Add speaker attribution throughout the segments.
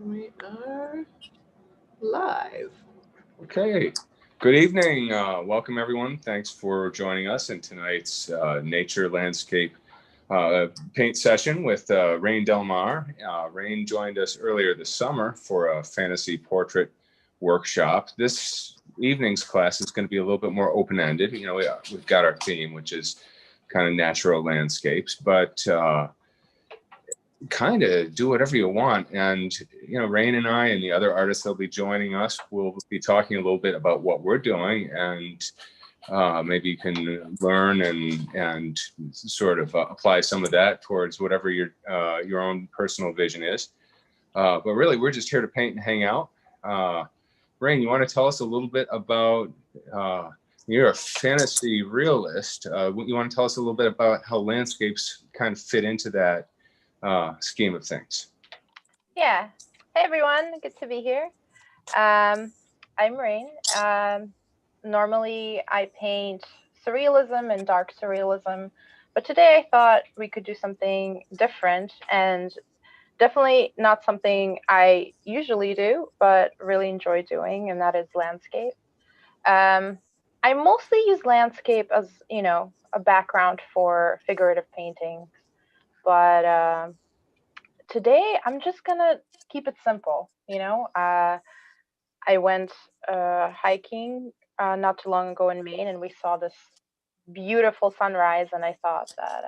Speaker 1: We are live.
Speaker 2: Okay. Good evening. Welcome, everyone. Thanks for joining us in tonight's nature landscape paint session with Rain Delmar. Rain joined us earlier this summer for a fantasy portrait workshop. This evening's class is going to be a little bit more open-ended. We've got our theme, which is kind of natural landscapes, but kind of do whatever you want. And Rain and I and the other artists that'll be joining us will be talking a little bit about what we're doing, and maybe you can learn and sort of apply some of that towards whatever your own personal vision is. But really, we're just here to paint and hang out. Rain, you want to tell us a little bit about you're a fantasy realist. You want to tell us a little bit about how landscapes kind of fit into that scheme of things?
Speaker 3: Yeah. Hey, everyone. Good to be here. I'm Rain. Normally, I paint surrealism and dark surrealism, but today I thought we could do something different and definitely not something I usually do, but really enjoy doing, and that is landscape. I mostly use landscape as, a background for figurative paintings, but today I'm just gonna keep it simple. I went hiking not too long ago in Maine, and we saw this beautiful sunrise, and I thought that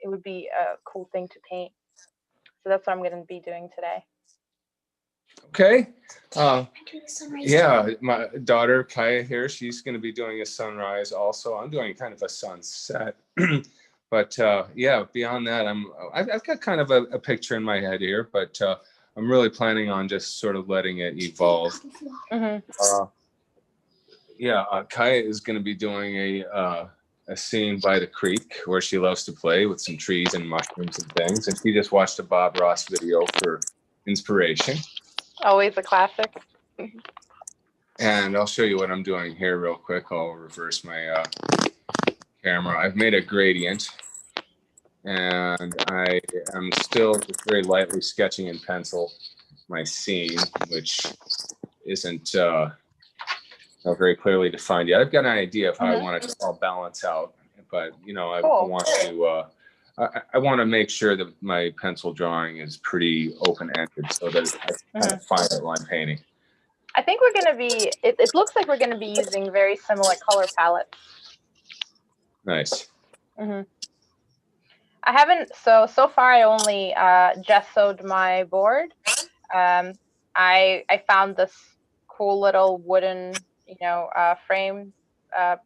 Speaker 3: it would be a cool thing to paint. So that's what I'm going to be doing today.
Speaker 2: Okay. Yeah, my daughter Kaya here, she's going to be doing a sunrise also. I'm doing kind of a sunset. But yeah, beyond that, I've got kind of a picture in my head here, but I'm really planning on just sort of letting it evolve. Kaya is going to be doing a scene by the creek where she loves to play with some trees and mushrooms and things, and she just watched a Bob Ross video for inspiration.
Speaker 3: Always a classic.
Speaker 2: And I'll show you what I'm doing here real quick. I'll reverse my camera. I've made a gradient, and I am still just very lightly sketching in pencil my scene, which isn't very clearly defined yet. I've got an idea of how I want it to all balance out, but I want to I want to make sure that my pencil drawing is pretty open-ended so that I kind of find it while I'm painting.
Speaker 3: I think we're going to be, it looks like we're going to be using very similar color palettes.
Speaker 2: Nice.
Speaker 3: I haven't, so far I only gessoed my board. I found this cool little wooden, frame that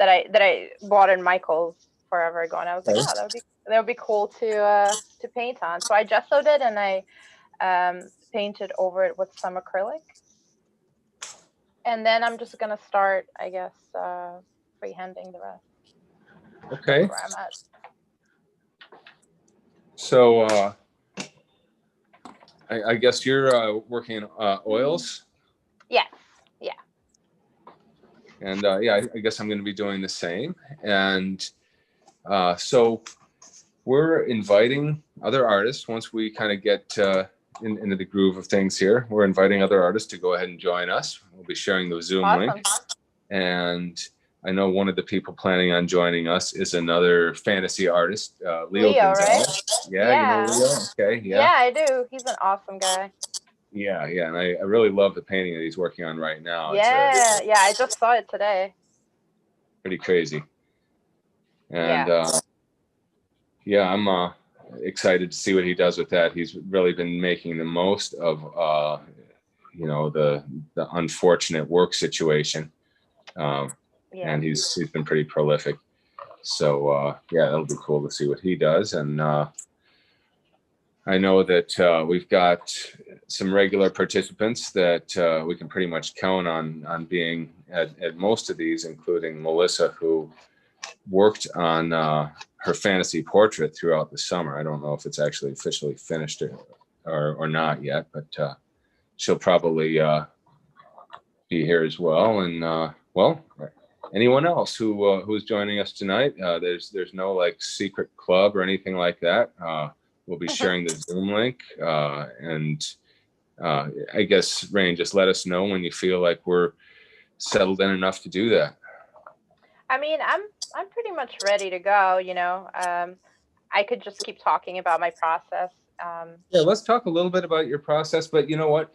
Speaker 3: I bought in Michael's forever ago, and I was like, oh, that would be cool to paint on. So I gessoed it, and I painted over it with some acrylic, and then I'm just gonna start, I guess, freehanding the rest.
Speaker 2: Okay.
Speaker 3: That's where I'm at.
Speaker 2: So I guess you're working in oils.
Speaker 3: Yes. Yeah.
Speaker 2: And I guess I'm going to be doing the same. And so we're inviting other artists once we kind of get into the groove of things here. We're inviting other artists to go ahead and join us. We'll be sharing the Zoom link. And I know one of the people planning on joining us is another fantasy artist, Leo Gonzalez.
Speaker 3: Right?
Speaker 2: Yeah, you know Leo? Okay, yeah.
Speaker 3: Yeah, I do. He's an awesome guy.
Speaker 2: Yeah, and I really love the painting that he's working on right now.
Speaker 3: Yeah, I just saw it today.
Speaker 2: Pretty crazy. And I'm excited to see what he does with that. He's really been making the most of the unfortunate work situation. And he's been pretty prolific. So that'll be cool to see what he does. And I know that we've got some regular participants that we can pretty much count on being at most of these, including Melissa, who worked on her fantasy portrait throughout the summer. I don't know if it's actually officially finished or not yet, but she'll probably be here as well. And anyone else who's joining us tonight, there's no like secret club or anything like that. We'll be sharing the Zoom link, and I guess, Rain, just let us know when you feel like we're settled in enough to do that.
Speaker 3: I mean, I'm pretty much ready to go, you know. I could just keep talking about my process.
Speaker 2: Yeah, let's talk a little bit about your process, but you know what?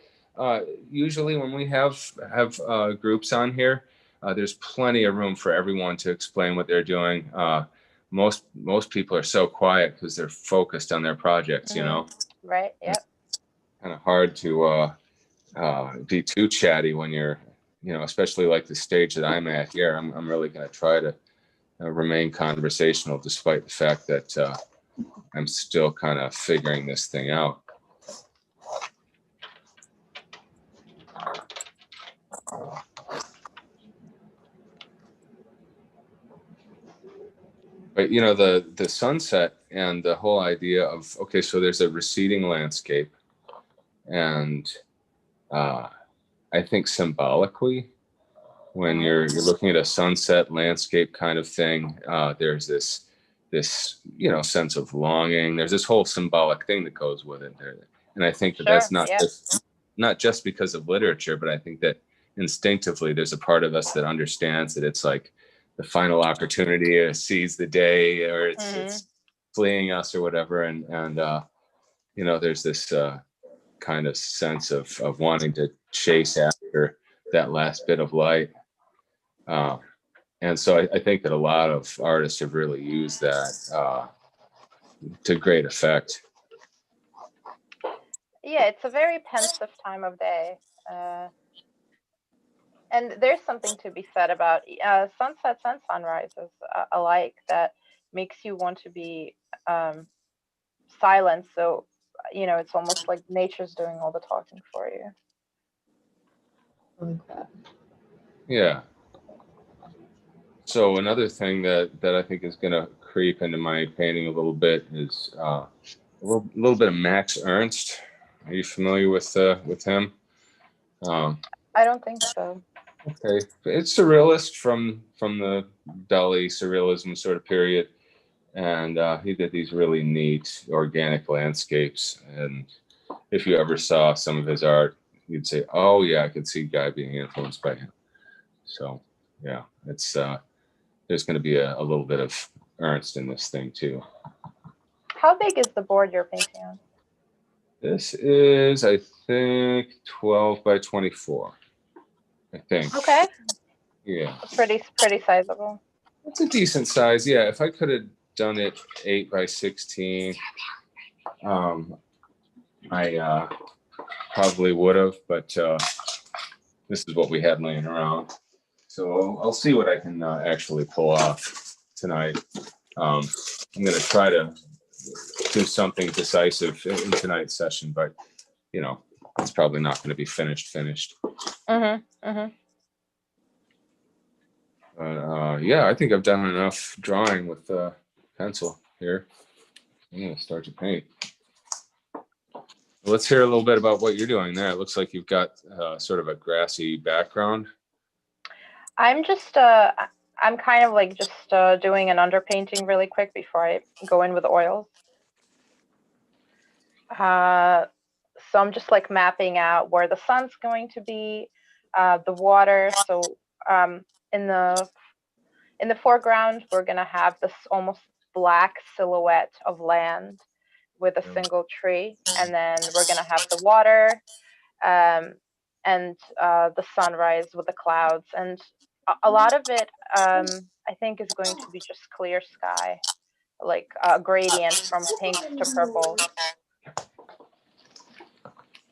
Speaker 2: Usually when we have groups on here, there's plenty of room for everyone to explain what they're doing. Most people are so quiet because they're focused on their projects, you know.
Speaker 3: Right. Yep.
Speaker 2: Kind of hard to be too chatty when you're, you know, especially like the stage that I'm at here. I'm really going to try to remain conversational despite the fact that I'm still kind of figuring this thing out. But you know, the sunset and the whole idea of, okay, so there's a receding landscape, and I think symbolically, when you're looking at a sunset landscape kind of thing, there's this you know, sense of longing. There's this whole symbolic thing that goes with it there, and I think that that's not just because of literature, but I think that instinctively there's a part of us that understands that it's like the final opportunity to seize the day, or it's fleeing us or whatever, and you know, there's this kind of sense of wanting to chase after that last bit of light. And so I think that a lot of artists have really used that to great effect.
Speaker 3: Yeah, it's a very pensive time of day. And there's something to be said about sunsets and sunrises alike that makes you want to be silent. So, you know, it's almost like nature's doing all the talking for you.
Speaker 1: I like that.
Speaker 2: Yeah. So another thing that I think is going to creep into my painting a little bit is a little bit of Max Ernst. Are you familiar with him?
Speaker 3: I don't think so.
Speaker 2: Okay, it's surrealist from the Dali surrealism sort of period, and he did these really neat organic landscapes. And if you ever saw some of his art, you'd say, "Oh yeah, I could see a guy being influenced by him." So yeah, it's there's going to be a little bit of Ernst in this thing too.
Speaker 3: How big is the board you're painting on?
Speaker 2: This is, I think, 12 by 24. I think.
Speaker 3: Okay.
Speaker 2: Yeah.
Speaker 3: Pretty sizable.
Speaker 2: It's a decent size. Yeah. If I could have done it 8 by 16, I probably would have, but this is what we had laying around. So I'll see what I can actually pull off tonight. I'm going to try to do something decisive in tonight's session, but you know, it's probably not going to be finished. Yeah, I think I've done enough drawing with pencil here. I'm going to start to paint. Let's hear a little bit about what you're doing there. It looks like you've got sort of a grassy background.
Speaker 3: I'm just I'm kind of like just doing an underpainting really quick before I go in with oils. So I'm just like mapping out where the sun's going to be, the water. So in the foreground, we're gonna have this almost black silhouette of land with a single tree, and then we're gonna have the water and the sunrise with the clouds, and a lot of it I think is going to be just clear sky, like a gradient from pinks to purples.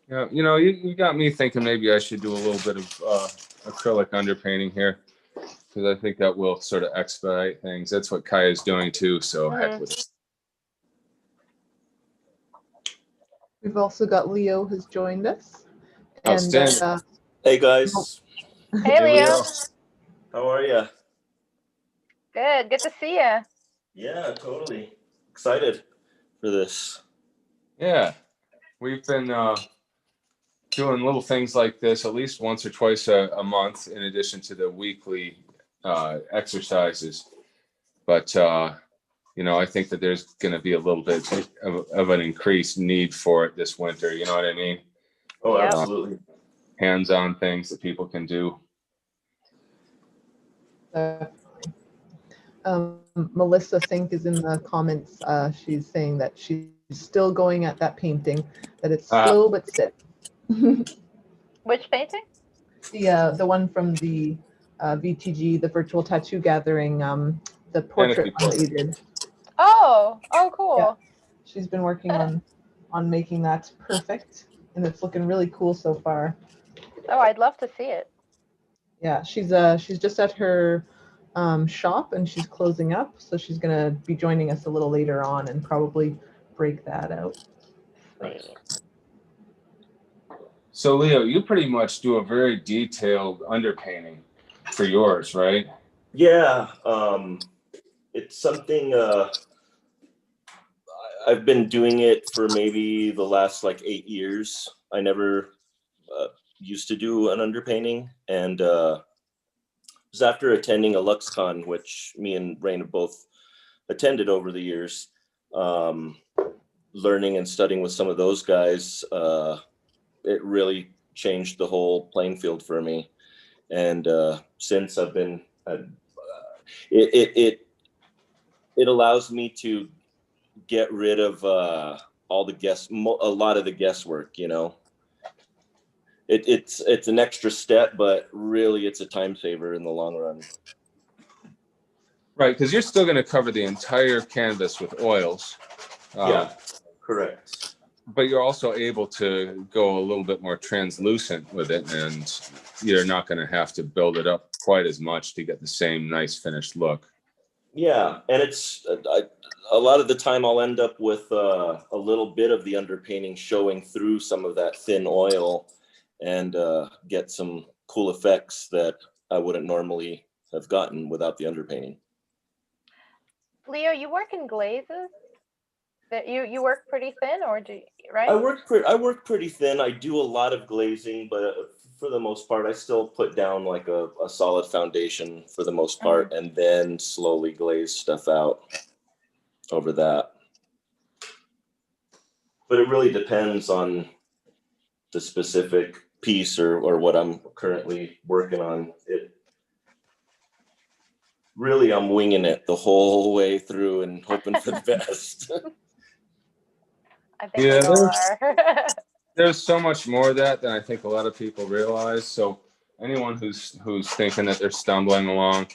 Speaker 2: Yeah, you know, you got me thinking maybe I should do a little bit of acrylic underpainting here, because I think that will sort of expedite things. That's what Kaya's doing too, so heck with it.
Speaker 1: We've also got Leo who's joined us.
Speaker 2: Outstanding.
Speaker 4: Hey guys.
Speaker 3: Hey Leo.
Speaker 4: How are you?
Speaker 3: Good to see you.
Speaker 4: Yeah, totally. Excited for this.
Speaker 2: Yeah, we've been doing little things like this at least once or twice a month, in addition to the weekly exercises. But you know, I think that there's going to be a little bit of an increased need for it this winter. You know what I mean?
Speaker 4: Oh,
Speaker 3: Yep.
Speaker 4: absolutely.
Speaker 2: hands-on things that people can do.
Speaker 1: Melissa Sink is in the comments. She's saying that she's still going at that painting, that it's slow but steady.
Speaker 3: Which painting?
Speaker 1: The one from the VTG, the virtual tattoo gathering, the portrait one that you did.
Speaker 3: Oh, cool.
Speaker 1: Yeah. She's been working on making that perfect, and it's looking really cool so far.
Speaker 3: Oh, I'd love to see it.
Speaker 1: Yeah, she's just at her shop, and she's closing up, so she's gonna be joining us a little later on and probably break that out.
Speaker 3: Sweet.
Speaker 2: So Leo, you pretty much do a very detailed underpainting for yours, right?
Speaker 4: Yeah, it's something I've been doing it for maybe the last like 8 years. I never used to do an underpainting, and it was after attending a LuxCon, which me and Rain have both attended over the years, learning and studying with some of those guys. It really changed the whole playing field for me, and since I've been, it allows me to get rid of all the a lot of the guesswork. You know, it's an extra step, but really it's a time saver in the long run.
Speaker 2: Right, because you're still going to cover the entire canvas with oils.
Speaker 4: Yeah, correct.
Speaker 2: But you're also able to go a little bit more translucent with it, and you're not going to have to build it up quite as much to get the same nice finished look.
Speaker 4: Yeah, and it's a lot of the time I'll end up with a little bit of the underpainting showing through some of that thin oil, and get some cool effects that I wouldn't normally have gotten without the underpainting.
Speaker 3: Leo, you work in glazes? That you work pretty thin, or do you, right?
Speaker 4: I work pretty thin. I do a lot of glazing, but for the most part, I still put down like a solid foundation for the most part, and then slowly glaze stuff out over that. But it really depends on the specific piece or what I'm currently working on. I'm winging it the whole way through and hoping for the best.
Speaker 3: I think we all are.
Speaker 2: There's so much more of that than I think a lot of people realize. So anyone who's thinking that they're stumbling along,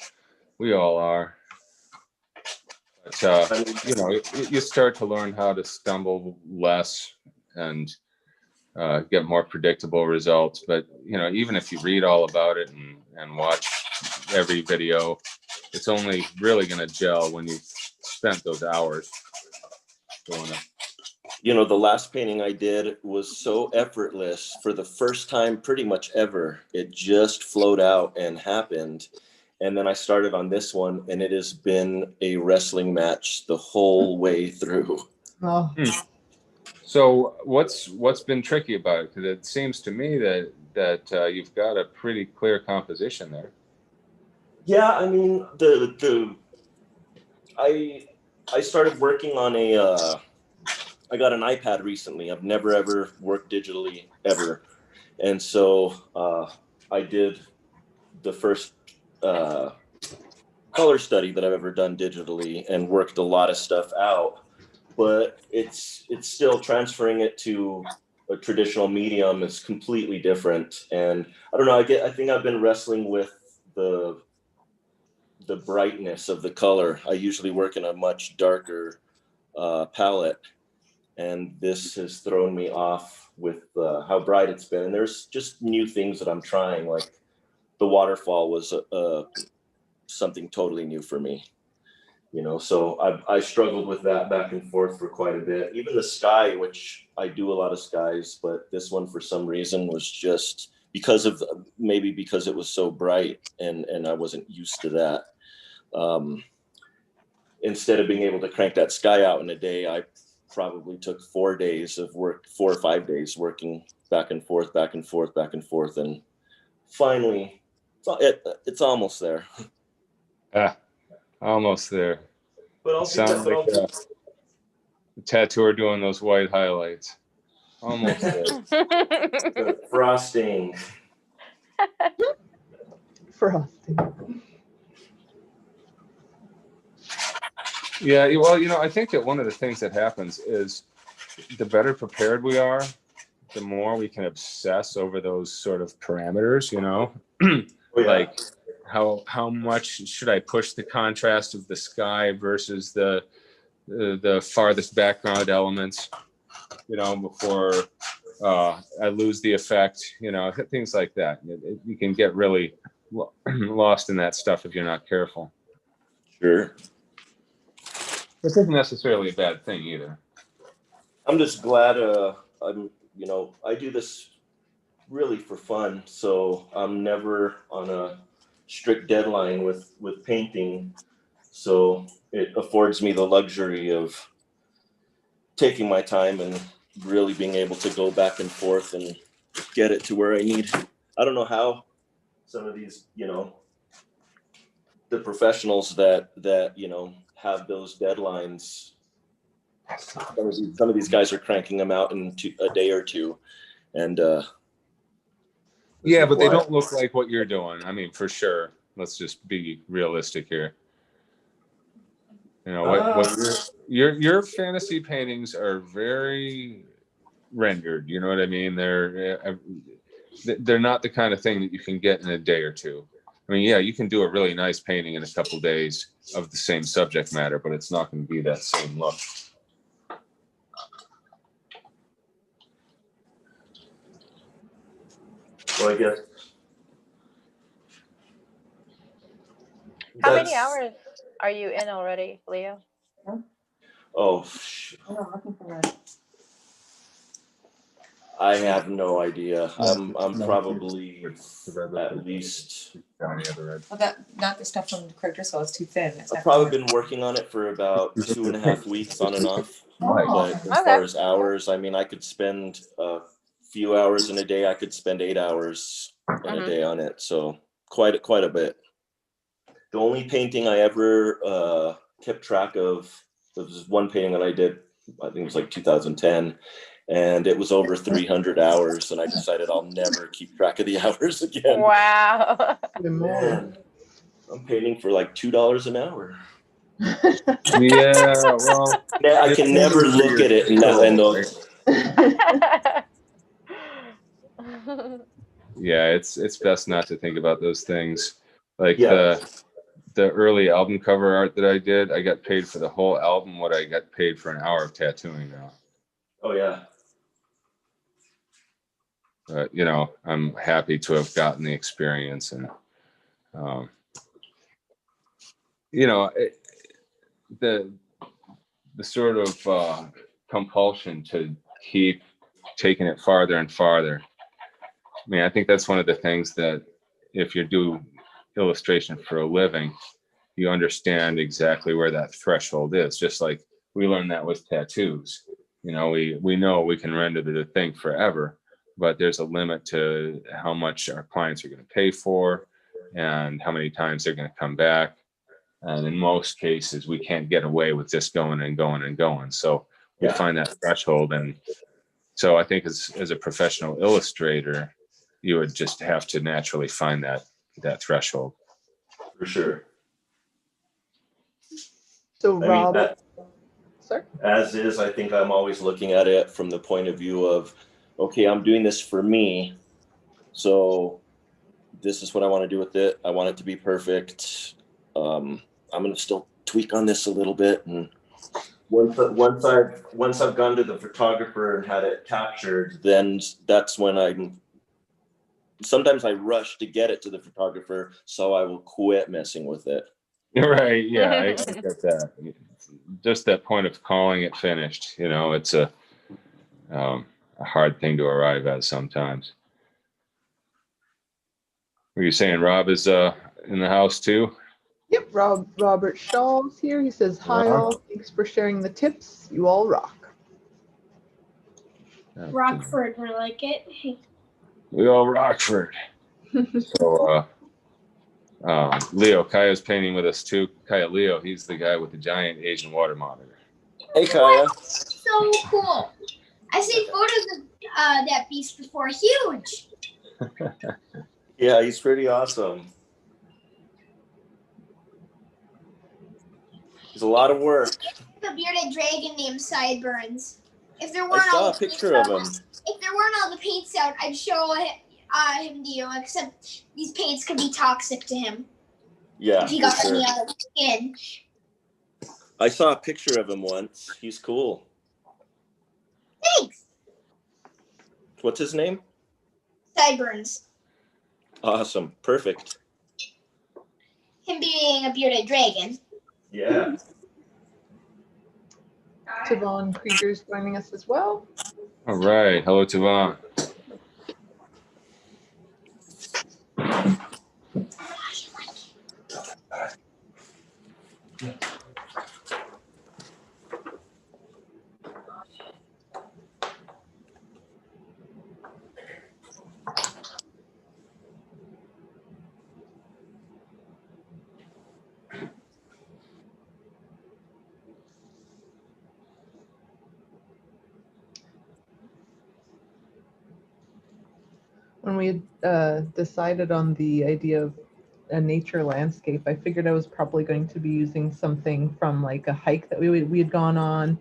Speaker 2: we all are. But you know, you start to learn how to stumble less and get more predictable results. But you know, even if you read all about it and watch every video, it's only really going to gel when you've spent those hours doing it.
Speaker 4: You know, the last painting I did was so effortless for the first time pretty much ever. It just flowed out and happened. And then I started on this one, and it has been a wrestling match the whole way through.
Speaker 1: Oh.
Speaker 2: So what's been tricky about it? Because it seems to me that you've got a pretty clear composition there.
Speaker 4: Yeah, I mean, I started working on I got an iPad recently. I've never ever worked digitally ever, and so I did the first color study that I've ever done digitally and worked a lot of stuff out. But it's still transferring it to a traditional medium is completely different, and I don't know. I think I've been wrestling with the brightness of the color. I usually work in a much darker palette, and this has thrown me off with how bright it's been. And there's just new things that I'm trying, like the waterfall was something totally new for me, you know. So I struggled with that back and forth for quite a bit. Even the sky, which I do a lot of skies, but this one for some reason was just because it was so bright, and I wasn't used to that. Instead of being able to crank that sky out in a day, I probably took 4 days of work, 4 or 5 days working back and forth, and finally it's almost there.
Speaker 2: Almost there.
Speaker 4: But I'll
Speaker 2: Sounds like a tattooer doing those white highlights. Almost there.
Speaker 4: Frosting.
Speaker 1: Frosting.
Speaker 2: Yeah, well, I think that one of the things that happens is the better prepared we are, the more we can obsess over those sort of parameters,
Speaker 4: Oh, yeah.
Speaker 2: like how much should I push the contrast of the sky versus the farthest background elements, before I lose the effect, things like that. You can get really lost in that stuff if you're not careful.
Speaker 4: Sure.
Speaker 2: This isn't necessarily a bad thing either.
Speaker 4: I'm just glad I do this really for fun, so I'm never on a strict deadline with painting. So it affords me the luxury of taking my time and really being able to go back and forth and get it to where I need. I don't know how some of these, the professionals that have those deadlines. Some of these guys are cranking them out in a day or two, and
Speaker 2: yeah, but they don't look like what you're doing. I mean, for sure. Let's just be realistic here. What your fantasy paintings are very rendered. You know what I mean? They're not the kind of thing that you can get in a day or two. I mean, yeah, you can do a really nice painting in a couple of days of the same subject matter, but it's not going to be that same look.
Speaker 4: Well, I guess.
Speaker 3: How many hours are you in already, Leo?
Speaker 4: Oh, I have no idea. I'm probably at least.
Speaker 5: Well, not the stuff from Craig Driscoll. It's too thin.
Speaker 4: I've probably been working on it for about 2.5 weeks on and off.
Speaker 5: Oh.
Speaker 4: But as far as hours, I mean, I could spend a few hours in a day. I could spend 8 hours in a day on it. So quite a bit. The only painting I ever kept track of was one painting that I did, I think it was like 2010, and it was over 300 hours, and I decided I'll never keep track of the hours again.
Speaker 3: Wow.
Speaker 4: Man, I'm painting for like $2 an hour.
Speaker 2: Yeah, well,
Speaker 4: I can never look at it and
Speaker 2: yeah, it's best not to think about those things. Like
Speaker 4: Yeah.
Speaker 2: the early album cover art that I did, I got paid for the whole album what I got paid for an hour of tattooing now.
Speaker 4: Oh yeah.
Speaker 2: But I'm happy to have gotten the experience, and the sort of compulsion to keep taking it farther and farther. I mean, I think that's one of the things that if you do illustration for a living, you understand exactly where that threshold is. Just like we learned that with tattoos. We know we can render the thing forever, but there's a limit to how much our clients are going to pay for and how many times they're going to come back. And in most cases, we can't get away with just going and going and going. So we find that threshold. And so I think as a professional illustrator, you would just have to naturally find that threshold.
Speaker 4: For sure.
Speaker 1: So Rob, sir?
Speaker 4: As is, I think I'm always looking at it from the point of view of, okay, I'm doing this for me. So this is what I want to do with it. I want it to be perfect. I'm going to still tweak on this a little bit. And once I've gone to the photographer and had it captured, then that's when sometimes I rush to get it to the photographer, so I will quit messing with it.
Speaker 2: Right. Yeah, I get that. Just that point of calling it finished, it's a hard thing to arrive at sometimes. Were you saying Rob is in the house too?
Speaker 1: Yep, Robert Shaw's here. He says, hi all, thanks for sharing the tips. You all rock.
Speaker 6: Rockford, I like it.
Speaker 2: We all Rockford. So Leo, Kaya's painting with us too. Kaya Leo, he's the guy with the giant Asian water monitor.
Speaker 4: Hey Kaya.
Speaker 6: So cool. I've seen photos of that piece before. Huge.
Speaker 4: Yeah, he's pretty awesome. It's a lot of work.
Speaker 6: A bearded dragon named Sideburns. If there
Speaker 4: I
Speaker 6: weren't all
Speaker 4: saw a
Speaker 6: the
Speaker 4: picture of him.
Speaker 6: if there weren't all the paints out, I'd show him to you. Except these paints could be toxic to him
Speaker 4: Yeah,
Speaker 6: if he
Speaker 4: for
Speaker 6: got
Speaker 4: sure.
Speaker 6: any on his skin.
Speaker 4: I saw a picture of him once. He's cool.
Speaker 6: Thanks.
Speaker 4: What's his name?
Speaker 6: Sideburns.
Speaker 4: Awesome. Perfect.
Speaker 6: Him being a bearded dragon.
Speaker 4: Yeah.
Speaker 1: Tavon Krieger's joining us as well.
Speaker 2: All right. Hello, Tavon.
Speaker 1: When we had decided on the idea of a nature landscape, I figured I was probably going to be using something from like a hike that we had gone on.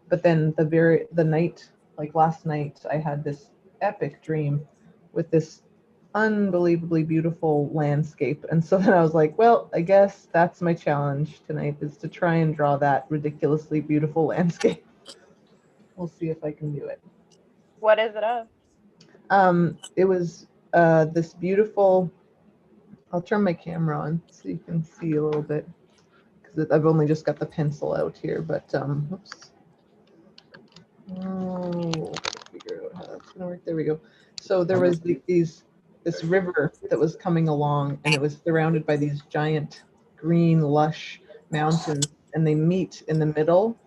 Speaker 1: But then the night, like last night, I had this epic dream with this unbelievably beautiful landscape. And so then I was like, well, I guess that's my challenge tonight, is to try and draw that ridiculously beautiful landscape. We'll see if I can do it.
Speaker 3: What is it of?
Speaker 1: It was this beautiful, I'll turn my camera on so you can see a little bit, because I've only just got the pencil out here, but whoops. Oh, figure out how that's gonna work. There we go. So there was this river that was coming along, and it was surrounded by these giant green lush mountains, and they meet in the middle.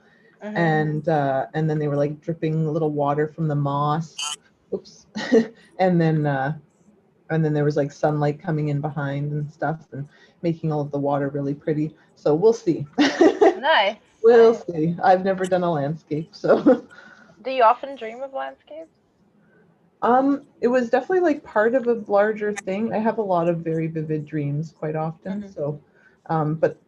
Speaker 1: And then they were like dripping little water from the moss. Oops. and then there was like sunlight coming in behind and stuff, and making all of the water really pretty. So we'll see.
Speaker 3: Nice.
Speaker 1: We'll
Speaker 3: Nice.
Speaker 1: see. I've never done a landscape, so.
Speaker 3: Do you often dream of landscapes?
Speaker 1: It was definitely like part of a larger thing. I have a lot of very vivid dreams quite often. So, but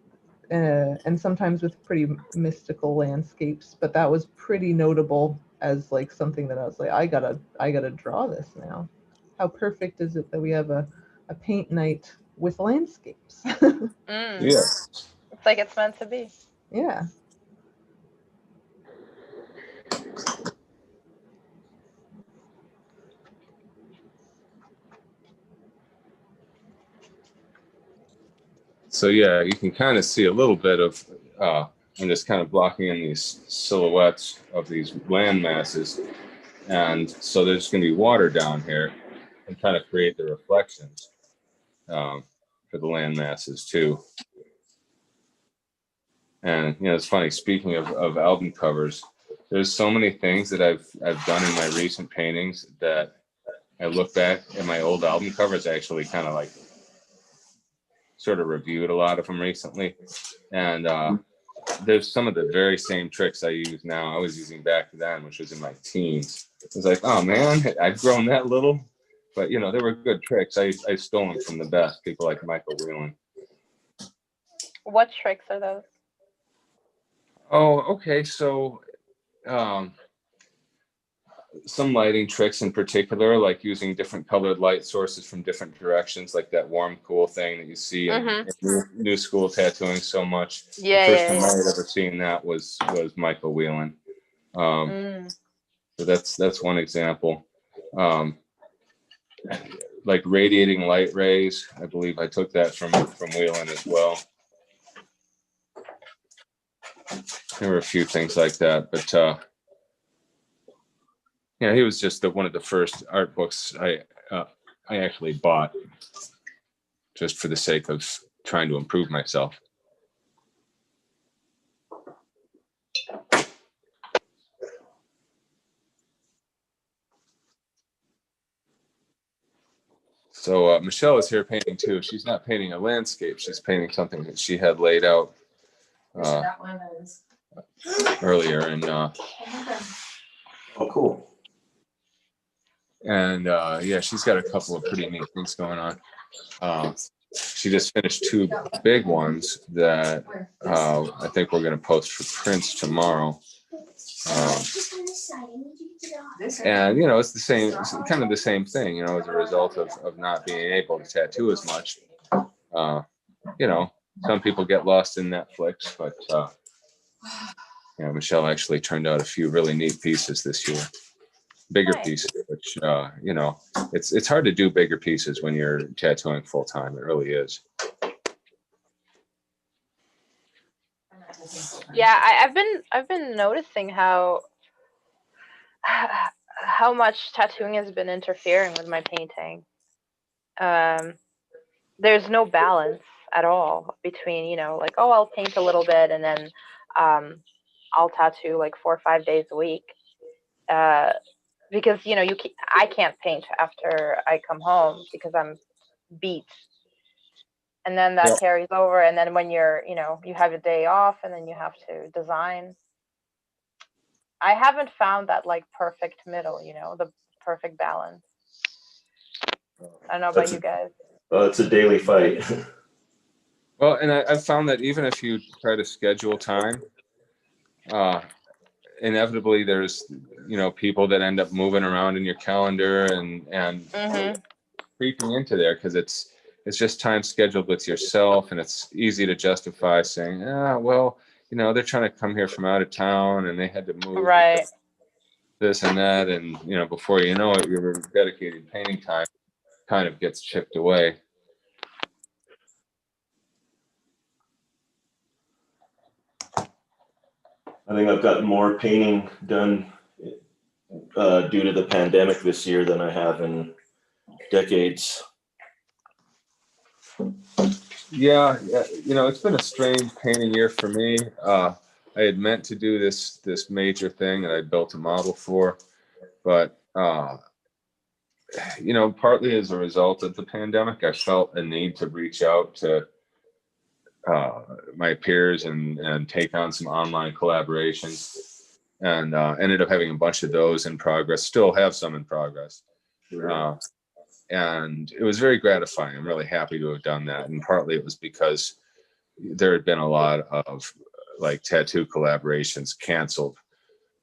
Speaker 1: and sometimes with pretty mystical landscapes, but that was pretty notable as like something that I was like, I gotta draw this now. How perfect is it that we have a paint night with landscapes?
Speaker 2: Yeah.
Speaker 3: It's like it's meant to be.
Speaker 1: Yeah.
Speaker 2: So yeah, you can kind of see a little bit of, I'm just kind of blocking in these silhouettes of these land masses. And so there's going to be water down here and kind of create the reflections for the land masses too. And, you know, it's funny, speaking of album covers, there's so many things that I've done in my recent paintings that I look back at my old album covers, actually kind of like sort of reviewed a lot of them recently. And there's some of the very same tricks I use now I was using back then, which was in my teens. It was like, oh man, I've grown that little. But, you know, they were good tricks. I stole them from the best, people like Michael Whelan.
Speaker 3: What tricks are those?
Speaker 2: Oh, okay. So some lighting tricks in particular, like using different colored light sources from different directions, like that warm, cool thing that you see in new school tattooing so much.
Speaker 3: Yeah,
Speaker 2: the first time I had ever seen that was Michael Whelan. So that's one example. Like radiating light rays, I believe I took that from Whelan as well. There were a few things like that, but yeah, he was just one of the first art books I actually bought, just for the sake of trying to improve myself. So Michelle is here painting too. She's not painting a landscape. She's painting something that she had laid out earlier. And
Speaker 4: oh, cool.
Speaker 2: And yeah, she's got a couple of pretty neat things going on. She just finished 2 big ones that I think we're going to post for prints tomorrow. And you know, it's the same, it's kind of the same thing, you know, as a result of not being able to tattoo as much. You know, some people get lost in Netflix, but yeah, Michelle actually turned out a few really neat pieces this year. Bigger
Speaker 3: Nice.
Speaker 2: pieces, which you know, it's hard to do bigger pieces when you're tattooing full time. It really is.
Speaker 3: Yeah, I've been noticing how much tattooing has been interfering with my painting. There's no balance at all between, you know, like, oh, I'll paint a little bit and then I'll tattoo like 4 or 5 days a week. Because, you know, I can't paint after I come home because I'm beat. And then that carries over. And then when you're, you know, you have a day off and then you have to design. I haven't found that like perfect middle, you know, the perfect balance. I don't know about you guys.
Speaker 4: Well, it's a daily fight.
Speaker 2: Well, and I've found that even if you try to schedule time, inevitably there's, you know, people that end up moving around in your calendar and creeping into there because it's just time scheduled with yourself, and it's easy to justify saying, well, you know, they're trying to come here from out of town and they had to move
Speaker 3: Right.
Speaker 2: this and that, and you know, before you know it, your dedicated painting time kind of gets chipped away.
Speaker 4: I think I've got more painting done due to the pandemic this year than I have in decades.
Speaker 2: Yeah, you know, it's been a strange painting year for me. I had meant to do this major thing that I built a model for, but you know, partly as a result of the pandemic, I felt a need to reach out to my peers and take on some online collaborations, and ended up having a bunch of those in progress. Still have some in progress. And it was very gratifying. I'm really happy to have done that. And partly it was because there had been a lot of like tattoo collaborations canceled,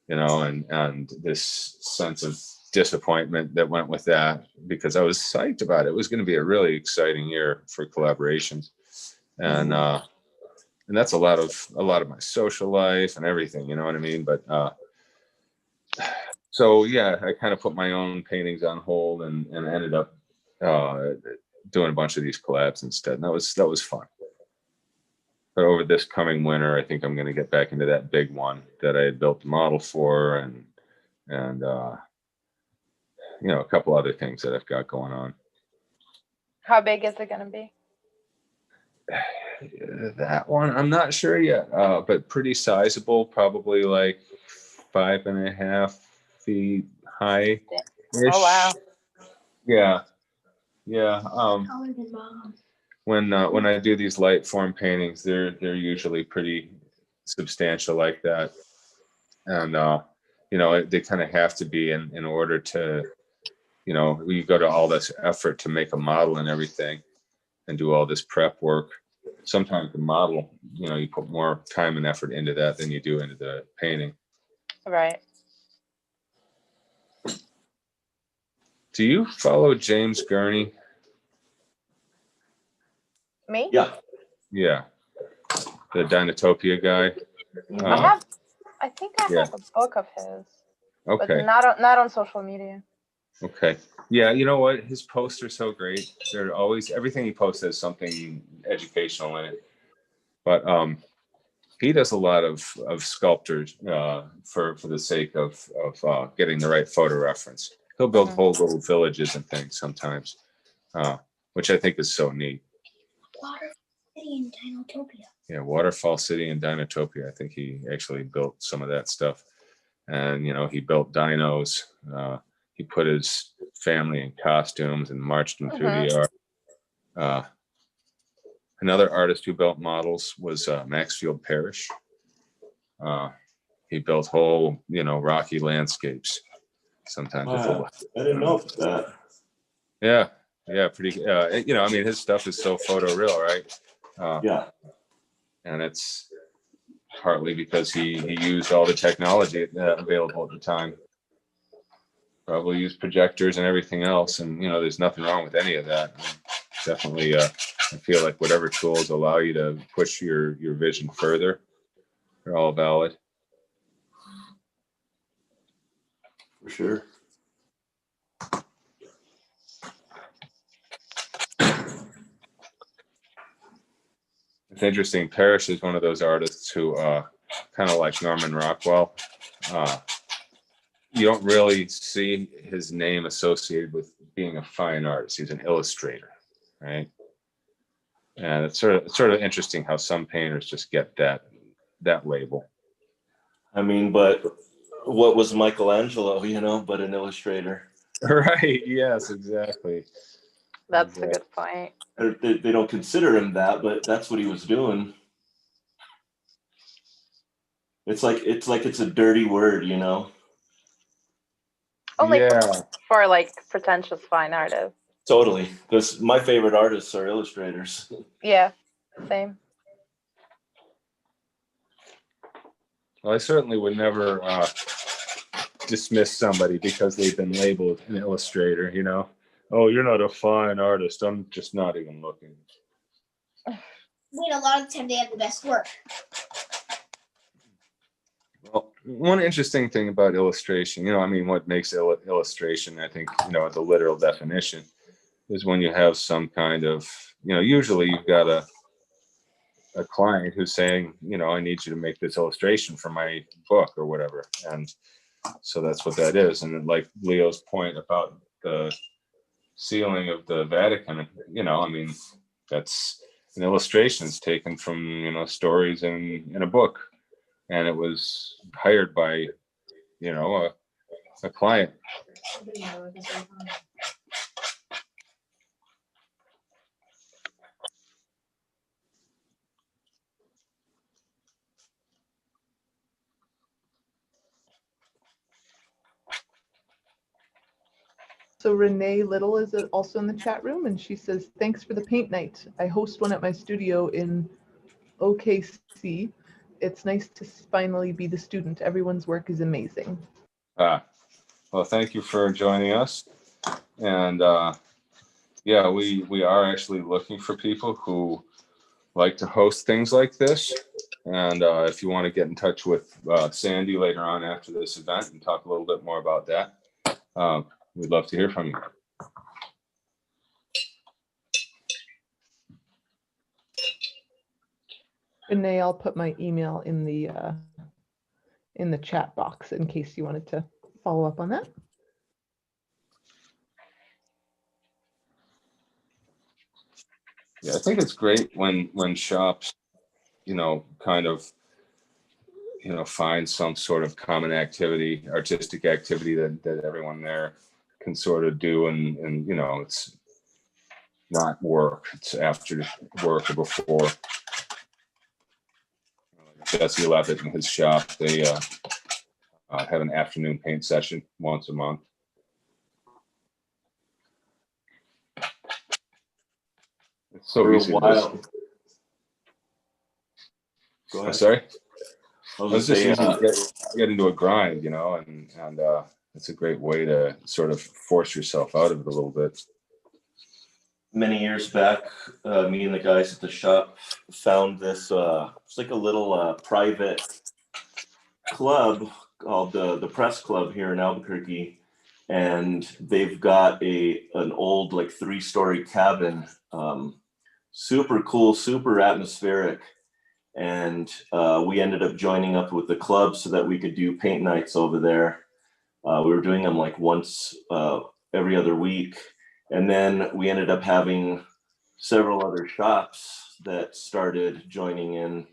Speaker 2: you know, and this sense of disappointment that went with that, because I was psyched about it. It was going to be a really exciting year for collaborations. And that's a lot of my social life and everything, you know what I mean? But so yeah, I kind of put my own paintings on hold and ended up doing a bunch of these collabs instead, and that was fun. But over this coming winter, I think I'm going to get back into that big one that I had built the model for, and you know, a couple other things that I've got going on.
Speaker 3: How big is it going to be?
Speaker 2: That one, I'm not sure yet, but pretty sizable, probably like 5.5 feet high.
Speaker 3: Oh, wow.
Speaker 2: Yeah. When I do these light form paintings, they're usually pretty substantial like that, and you know, they kind of have to be in order to, you know, we go to all this effort to make a model and everything, and do all this prep work. Sometimes the model, you know, you put more time and effort into that than you do into the painting.
Speaker 3: Right.
Speaker 2: Do you follow James Gurney?
Speaker 3: Me?
Speaker 4: Yeah.
Speaker 2: Yeah, the Dinotopia guy.
Speaker 3: I think I have a book of his,
Speaker 2: Okay.
Speaker 3: but not on social media.
Speaker 2: Okay. Yeah, you know what? His posts are so great. They're always, everything he posts has something educational in it. But he does a lot of sculptures for the sake of getting the right photo reference. He'll build whole little villages and things sometimes, which I think is so neat.
Speaker 6: Waterfall City and Dinotopia.
Speaker 2: Yeah, Waterfall City and Dinotopia. I think he actually built some of that stuff. And, you know, he built dinos. He put his family in costumes and marched them through the yard. Another artist who built models was Maxfield Parrish. He built whole, you know, rocky landscapes. sometimes.
Speaker 4: Wow, I didn't know that.
Speaker 2: Yeah, pretty. You know, I mean, his stuff is so photoreal, right?
Speaker 4: Yeah.
Speaker 2: And it's partly because he used all the technology available at the time. Probably used projectors and everything else, and you know, there's nothing wrong with any of that. Definitely, I feel like whatever tools allow you to push your vision further, they're all valid.
Speaker 4: For sure.
Speaker 2: It's interesting. Parrish is one of those artists who, kind of like Norman Rockwell, you don't really see his name associated with being a fine artist. He's an illustrator, right? And it's sort of interesting how some painters just get that label.
Speaker 4: I mean, but what was Michelangelo, you know, but an illustrator?
Speaker 2: Right. Yes, exactly.
Speaker 3: That's a good point.
Speaker 4: They don't consider him that, but that's what he was doing. It's like it's a dirty word, you know.
Speaker 3: Only
Speaker 2: Yeah.
Speaker 3: for like pretentious fine artists.
Speaker 4: Totally, because my favorite artists are illustrators.
Speaker 3: Yeah, same.
Speaker 2: Well, I certainly would never dismiss somebody because they've been labeled an illustrator, you know. Oh, you're not a fine artist. I'm just not even looking.
Speaker 6: I mean, a lot of the time they have the best work.
Speaker 2: Well, one interesting thing about illustration, you know, I mean, what makes illustration, I think, you know, the literal definition is when you have some kind of, you know, usually you've got a client who's saying, you know, I need you to make this illustration for my book or whatever. And so that's what that is. And then, like Leo's point about the ceiling of the Vatican, you know, I mean, that's an illustration taken from, you know, stories in a book. And it was hired by, you know, a client.
Speaker 1: So Renee Little is also in the chat room, and she says, thanks for the paint night. I host one at my studio in OKC. It's nice to finally be the student. Everyone's work is amazing.
Speaker 2: Well, thank you for joining us. And yeah, we are actually looking for people who like to host things like this. And if you want to get in touch with Sandy later on after this event and talk a little bit more about that, we'd love to hear from you.
Speaker 1: Renee, I'll put my email in the chat box in case you wanted to follow up on that.
Speaker 2: Yeah, I think it's great when shops, you know, kind of, you know, find some sort of common activity, artistic activity that everyone there can sort of do, and you know, it's not work, it's after work or before. Jesse Levitt in his shop, they have an afternoon paint session once a month. It's so
Speaker 4: For a
Speaker 2: easy.
Speaker 4: while. Go
Speaker 2: I'm
Speaker 4: ahead.
Speaker 2: sorry.
Speaker 4: I was
Speaker 2: It's
Speaker 4: just
Speaker 2: just
Speaker 4: saying,
Speaker 2: easy to get into a grind, you know, and it's a great way to sort of force yourself out of it a little bit.
Speaker 4: many years back, me and the guys at the shop found this. It's like a little private club called the Press Club here in Albuquerque, and they've got an old like 3-story cabin, super cool, super atmospheric. And we ended up joining up with the club so that we could do paint nights over there. We were doing them like once every other week. And then we ended up having several other shops that started joining in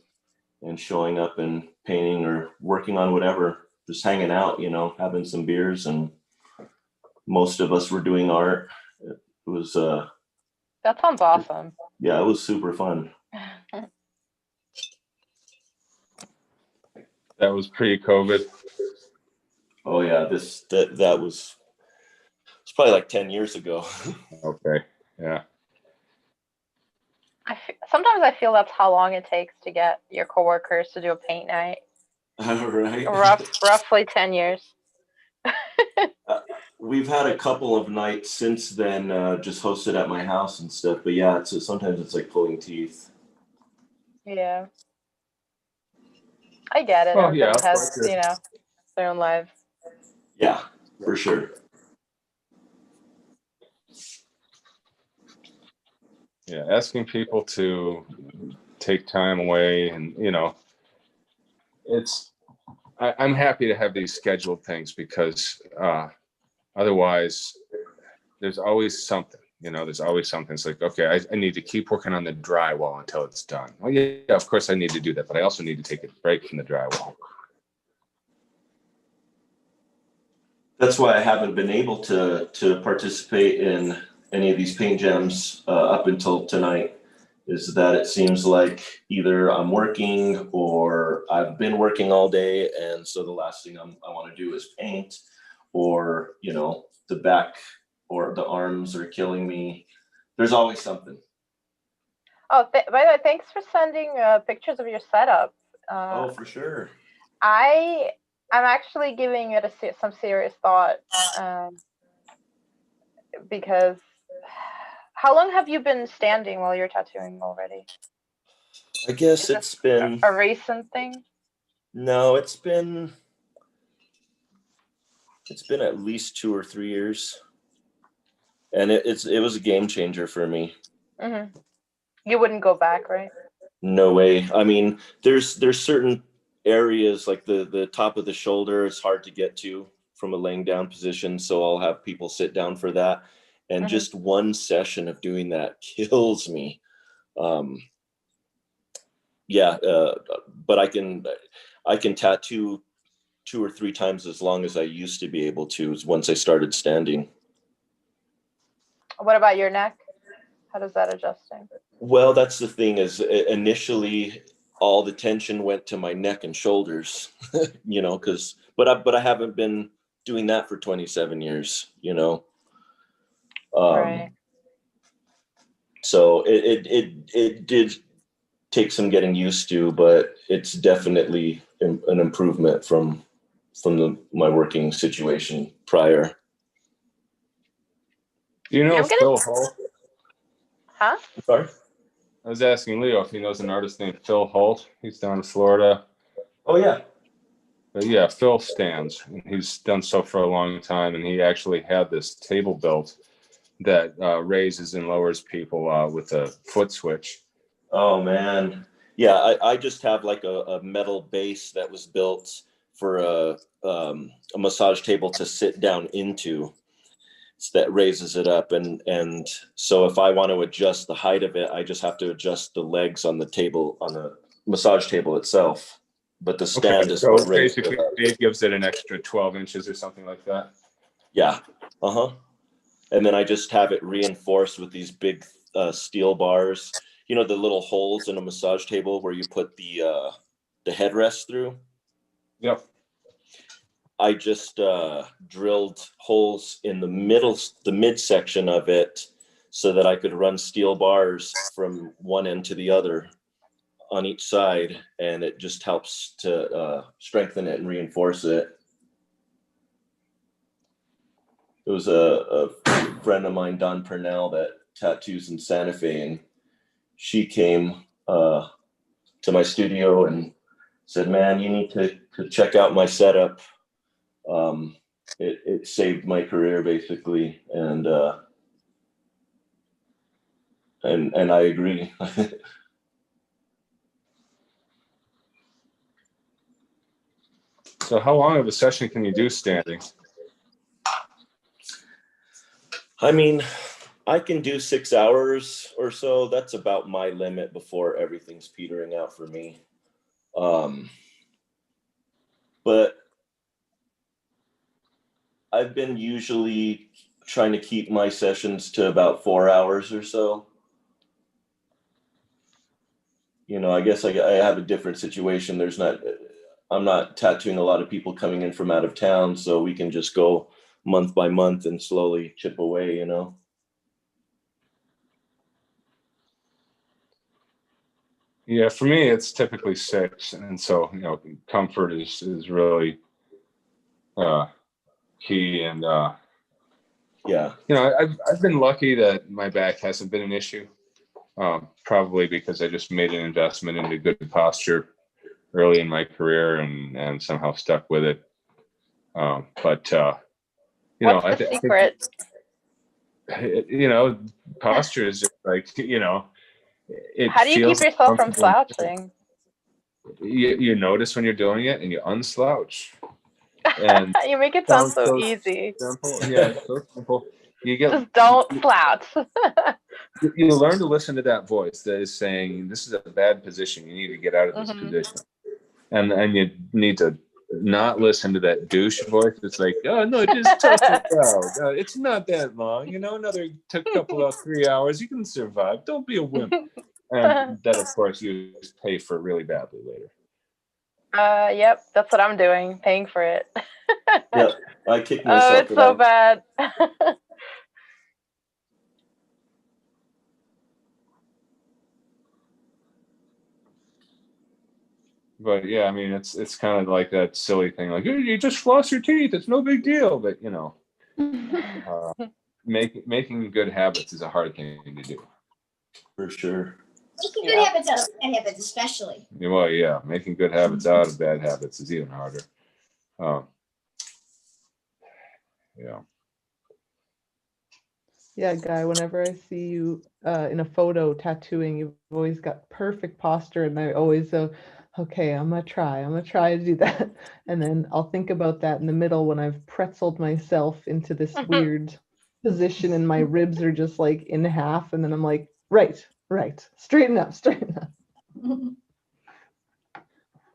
Speaker 4: and showing up and painting or working on whatever, just hanging out, you know, having some beers. And most of us were doing art. It was
Speaker 3: That sounds awesome.
Speaker 4: yeah, it was super fun.
Speaker 2: That was pre-COVID.
Speaker 4: Oh yeah, that was it's probably like 10 years ago.
Speaker 2: Okay. Yeah.
Speaker 3: Sometimes I feel that's how long it takes to get your coworkers to do a paint night.
Speaker 4: Right.
Speaker 3: Roughly 10 years.
Speaker 4: We've had a couple of nights since then, just hosted at my house and stuff. But yeah, sometimes it's like pulling teeth.
Speaker 3: Yeah. I get it.
Speaker 2: Well, yeah.
Speaker 3: Everybody has, their own lives.
Speaker 4: Yeah, for sure.
Speaker 2: Yeah. Asking people to take time away, and I'm happy to have these scheduled things because otherwise there's always something. There's always something. It's like, okay, I need to keep working on the drywall until it's done. Well, yeah, of course I need to do that, but I also need to take a break from the drywall.
Speaker 4: That's why I haven't been able to participate in any of these paint jams up until tonight. Is that it seems like either I'm working or I've been working all day, and so the last thing I want to do is paint, or the back or the arms are killing me. There's always something.
Speaker 3: Oh, by the way, thanks for sending pictures of your setup.
Speaker 4: Oh, for sure.
Speaker 3: I'm actually giving it some serious thought because how long have you been standing while you're tattooing already?
Speaker 4: I guess it's been
Speaker 3: a recent thing.
Speaker 4: No, it's been at least 2 or 3 years, and it was a game changer for me.
Speaker 3: Mm-hmm. You wouldn't go back, right?
Speaker 4: No way. I mean, there's certain areas like the top of the shoulder is hard to get to from a laying down position, so I'll have people sit down for that, and just one session of doing that kills me. But I can tattoo 2 or 3 times as long as I used to be able to once I started standing.
Speaker 3: What about your neck? How does that adjusting?
Speaker 4: Well, that's the thing is initially all the tension went to my neck and shoulders, but I haven't been doing that for 27 years,
Speaker 3: Right.
Speaker 4: So it did take some getting used to, but it's definitely an improvement from my working situation prior.
Speaker 2: Do you know Phil Holt?
Speaker 3: Huh?
Speaker 4: Sorry?
Speaker 2: I was asking Leo if he knows an artist named Phil Holt. He's down in Florida.
Speaker 4: Oh, yeah.
Speaker 2: But yeah, Phil stands. He's done so for a long time, and he actually had this table built that raises and lowers people with a foot switch.
Speaker 4: Oh, man. Yeah, I just have like a metal base that was built for a massage table to sit down into. That raises it up, and so if I want to adjust the height of it, I just have to adjust the legs on the table, on the massage table itself, but the stand is what raises
Speaker 2: basically
Speaker 4: it up.
Speaker 2: It gives it an extra 12 inches or something like that.
Speaker 4: Yeah. And then I just have it reinforced with these big steel bars, the little holes in a massage table where you put the headrest through.
Speaker 2: Yep.
Speaker 4: I just drilled holes in the midsection of it so that I could run steel bars from one end to the other on each side, and it just helps to strengthen it and reinforce it. It was a friend of mine, Don Purnell, that tattoos in Santa Fe, and she came to my studio and said, "Man, you need to check out my setup." It saved my career basically, and I agree.
Speaker 2: So how long of a session can you do standing?
Speaker 4: I mean, I can do 6 hours or so. That's about my limit before everything's petering out for me. But I've been usually trying to keep my sessions to about 4 hours or so. I guess I have a different situation. I'm not tattooing a lot of people coming in from out of town, so we can just go month by month and slowly chip away, you know.
Speaker 2: Yeah, for me, it's typically 6, and so comfort is really key. And
Speaker 4: Yeah.
Speaker 2: I've been lucky that my back hasn't been an issue. Probably because I just made an investment into good posture early in my career and somehow stuck with it. But
Speaker 3: What's the secret?
Speaker 2: Posture is just like
Speaker 3: How do you keep yourself from slouching?
Speaker 2: You notice when you're doing it and you unslouch. And
Speaker 3: you make it sound so easy.
Speaker 2: Simple. Yeah, it's so simple.
Speaker 3: Just don't slouch.
Speaker 2: You learn to listen to that voice that is saying, this is a bad position. You need to get out of this position. And you need to not listen to that douche voice. It's like, oh no, just tough it out. It's not that long. Another couple of 3 hours. You can survive. Don't be a wimp. And that, of course, you pay for really badly later.
Speaker 3: Yep, that's what I'm doing, paying for it.
Speaker 4: Yeah, I kicked myself.
Speaker 3: Oh, it's so bad.
Speaker 2: But yeah, I mean, it's kind of like that silly thing, like you just floss your teeth, it's no big deal. But making good habits is a hard thing to do.
Speaker 4: For sure.
Speaker 6: Making good habits out of bad habits, especially.
Speaker 2: Well, yeah, making good habits out of bad habits is even harder. Yeah.
Speaker 1: Yeah, Guy, whenever I see you in a photo tattooing, you've always got perfect posture, and I always okay, I'm gonna try to do that. And then I'll think about that in the middle when I've pretzeled myself into this weird position and my ribs are just like in half, and then I'm like, right, straighten up.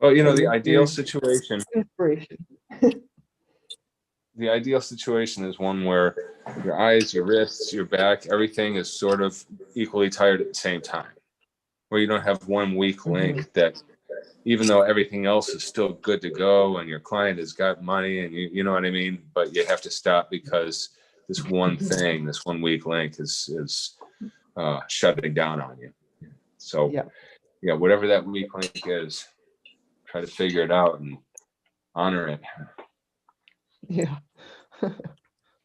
Speaker 2: Well, the ideal situation.
Speaker 1: Inspiration.
Speaker 2: The ideal situation is one where your eyes, your wrists, your back, everything is sort of equally tired at the same time, where you don't have one weak link that, even though everything else is still good to go and your client has got money and you know what I mean, but you have to stop because this one thing, this one weak link is shutting down on you. So yeah, whatever that weak link is, try to figure it out and honor it.
Speaker 1: Yeah.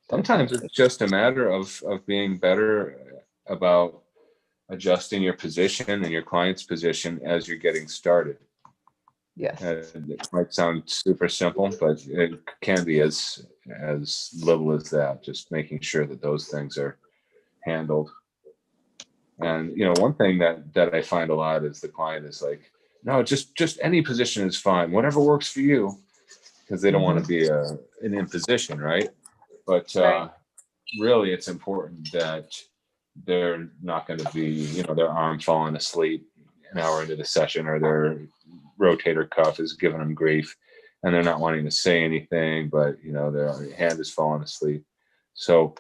Speaker 2: Sometimes it's just a matter of being better about adjusting your position and your client's position as you're getting started.
Speaker 1: Yes.
Speaker 2: It might sound super simple, but it can be as little as that, just making sure that those things are handled. And one thing that I find a lot is the client is like, no, just any position is fine, whatever works for you, because they don't want to be an imposition, right? But really, it's important that they're not going to be, their arm falling asleep an hour into the session, or their rotator cuff is giving them grief and they're not wanting to say anything, but their hand is falling asleep. So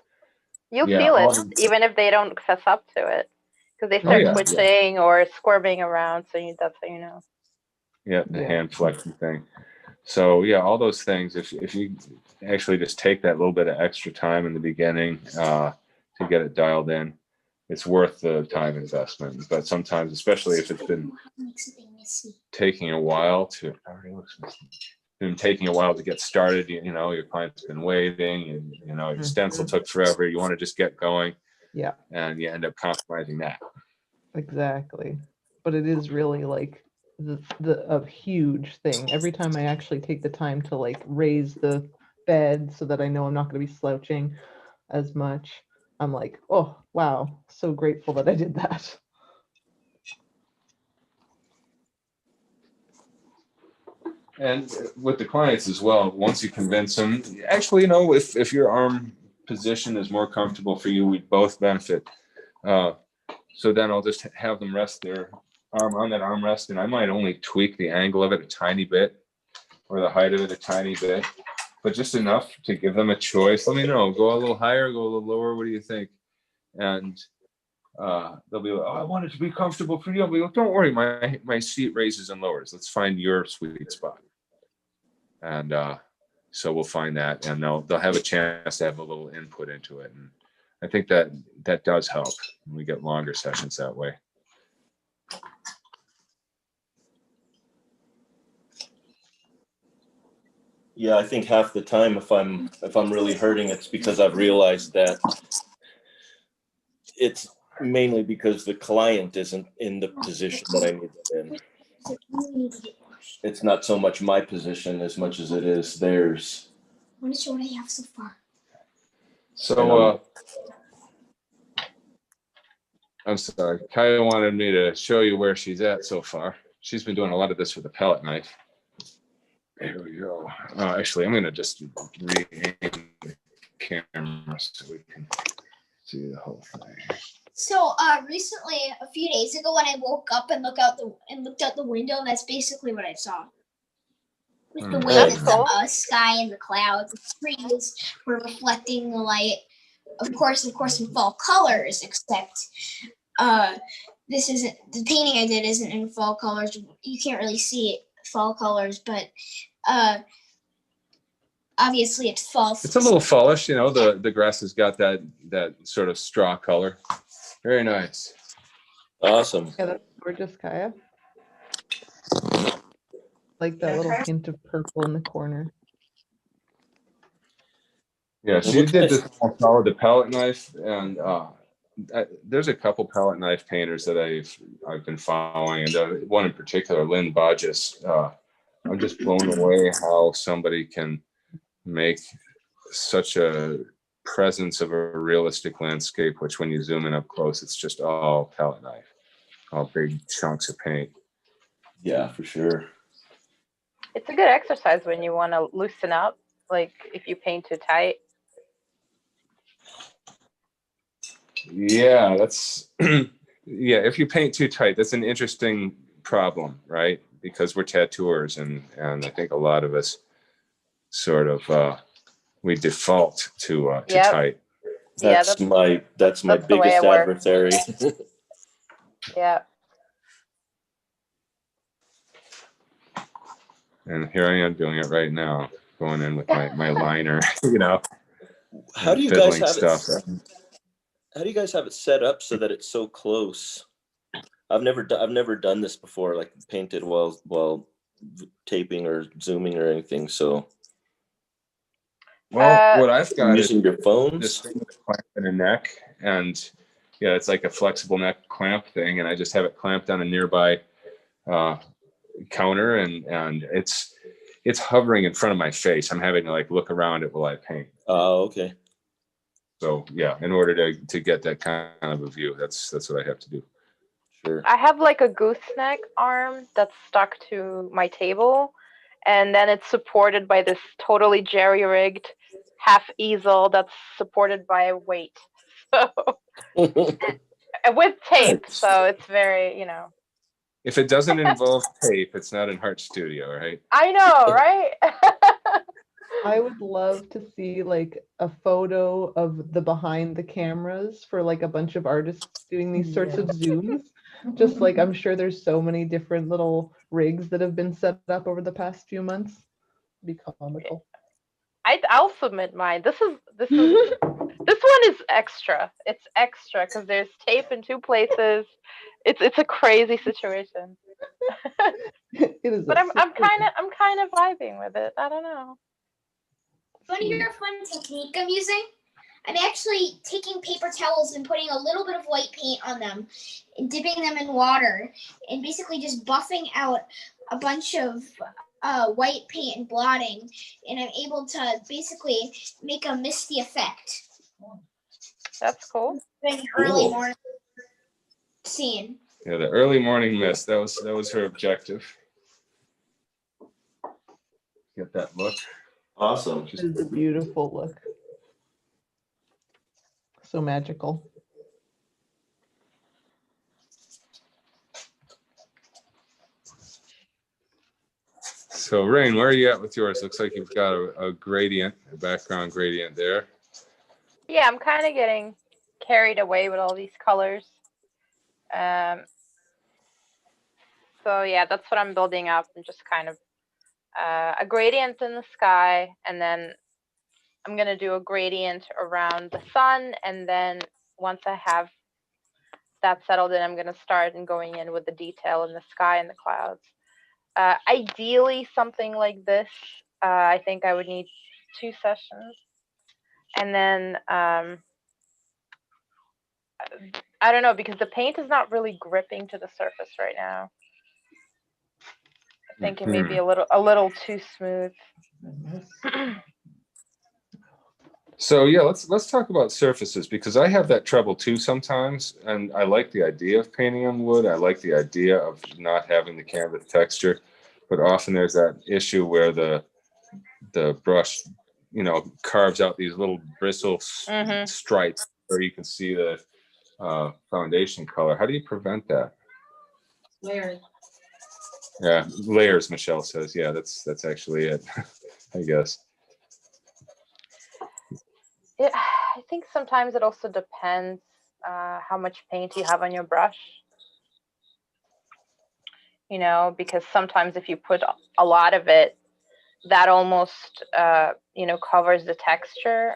Speaker 3: you feel it even if they don't fess up to it, because they start twitching or squirming around. So that's how you know.
Speaker 2: Yeah, the hand flexing thing. So yeah, all those things, if you actually just take that little bit of extra time in the beginning to get it dialed in, it's worth the time investment. But sometimes, especially if it's been taking a while to get started, your client's been waiting, and your stencil took forever, you want to just get going, and you end up compromising that.
Speaker 1: Exactly. But it is really like a huge thing. Every time I actually take the time to like raise the bed so that I know I'm not going to be slouching as much, I'm like, oh wow, so grateful that I did that.
Speaker 2: And with the clients as well, once you convince them, actually, if your arm position is more comfortable for you, we both benefit. So then I'll just have them rest their arm on that armrest, and I might only tweak the angle of it a tiny bit, or the height of it a tiny bit, but just enough to give them a choice. Let me know, go a little higher, go a little lower, what do you think? And they'll be like, oh, I want it to be comfortable for you. I'll be like, don't worry, my seat raises and lowers. Let's find your sweet spot. And so we'll find that, and they'll have a chance to have a little input into it. And I think that does help. We get longer sessions that way.
Speaker 4: Yeah, I think half the time, if I'm really hurting, it's because I've realized that it's mainly because the client isn't in the position that I need them in. It's not so much my position as much as it is theirs.
Speaker 6: I want to show what I have so far.
Speaker 2: So I'm sorry, Kaya wanted me to show you where she's at so far. She's been doing a lot of this with a palette knife. There we go. Actually, I'm going to just re-aim the camera so we can see the whole thing.
Speaker 6: So recently, a few days ago, when I woke up and looked out the window, that's basically what I saw. With the way
Speaker 3: That's
Speaker 6: that
Speaker 3: cool.
Speaker 6: the sky and the clouds, the trees were reflecting the light. Of course, in fall colors. Except this isn't the painting I did isn't in fall colors. You can't really see fall colors, but obviously it's fall.
Speaker 2: It's a little fallish, you know. The grass has got that sort of straw color. Very nice.
Speaker 4: Awesome.
Speaker 1: Yeah, that's gorgeous, Kaya. Like that little hint of purple in the corner.
Speaker 2: Yeah, she did this all with the palette knife, and there's a couple palette knife painters that I've been following, and one in particular, Lynn Bodges. I'm just blown away how somebody can make such a presence of a realistic landscape, which when you zoom in up close, it's just all palette knife, all big chunks of paint.
Speaker 4: Yeah, for sure.
Speaker 3: It's a good exercise when you want to loosen up, like if you paint too tight.
Speaker 2: Yeah, that's yeah, if you paint too tight, that's an interesting problem, right? Because we're tattooers, and I think a lot of us sort of we default to
Speaker 3: Yep.
Speaker 2: tight.
Speaker 4: That's my
Speaker 3: that's the way
Speaker 4: biggest
Speaker 3: it works.
Speaker 4: adversary.
Speaker 3: Yeah.
Speaker 2: And here I am doing it right now, going in with my liner, you know.
Speaker 4: How do you guys have
Speaker 2: stuff.
Speaker 4: How do you guys have it set up so that it's so close? I've never done this before, like painted while taping or zooming or anything. So,
Speaker 2: well, what I've got
Speaker 4: using
Speaker 2: is
Speaker 4: your phones.
Speaker 2: this thing with a clamp in a neck, and yeah, it's like a flexible neck clamp thing, and I just have it clamped on a nearby counter, and it's hovering in front of my face. I'm having to like look around it while I paint.
Speaker 4: Oh, okay.
Speaker 2: So yeah, in order to get that kind of a view, that's what I have to do.
Speaker 4: Sure.
Speaker 3: I have like a gooseneck arm that's stuck to my table, and then it's supported by this totally jerry-rigged half easel that's supported by a weight. So with tape, so it's very, you know.
Speaker 2: If it doesn't involve tape, it's not an art studio, right?
Speaker 3: I know, right?
Speaker 1: I would love to see like a photo of the behind the cameras for like a bunch of artists doing these sorts of zooms. Just like I'm sure there's so many different little rigs that have been set up over the past few months. It'd be comical.
Speaker 3: I'll submit mine. This one is extra. It's extra because there's tape in two places. It's a crazy situation.
Speaker 1: It is.
Speaker 3: But I'm kind of vibing with it. I don't know.
Speaker 6: Want to hear a fun technique I'm using? I'm actually taking paper towels and putting a little bit of white paint on them and dipping them in water and basically just buffing out a bunch of white paint and blotting, and I'm able to basically make a misty effect.
Speaker 3: That's cool.
Speaker 6: An early morning scene.
Speaker 2: Yeah, the early morning mist. That was her objective. Get that look.
Speaker 4: Awesome.
Speaker 1: It is a beautiful look. So magical.
Speaker 2: So Rain, where are you at with yours? Looks like you've got a gradient, a background gradient there.
Speaker 3: Yeah, I'm kind of getting carried away with all these colors. So yeah, that's what I'm building up and just kind of a gradient in the sky, and then I'm gonna do a gradient around the sun, and then once I have that settled in, I'm gonna start and going in with the detail in the sky and the clouds. Ideally, something like this, I think I would need 2 sessions. And then, I don't know, because the paint is not really gripping to the surface right now. I think it may be a little too smooth.
Speaker 2: So yeah, let's talk about surfaces, because I have that trouble too sometimes, and I like the idea of painting on wood. I like the idea of not having the canvas texture, but often there's that issue where the brush, you know, carves out these little bristle stripes where you can see the foundation color. How do you prevent that?
Speaker 5: Layers.
Speaker 2: Yeah, layers, Michelle says. Yeah, that's actually it, I guess.
Speaker 3: I think sometimes it also depends how much paint you have on your brush. You know, because sometimes if you put a lot of it, that almost, you know, covers the texture.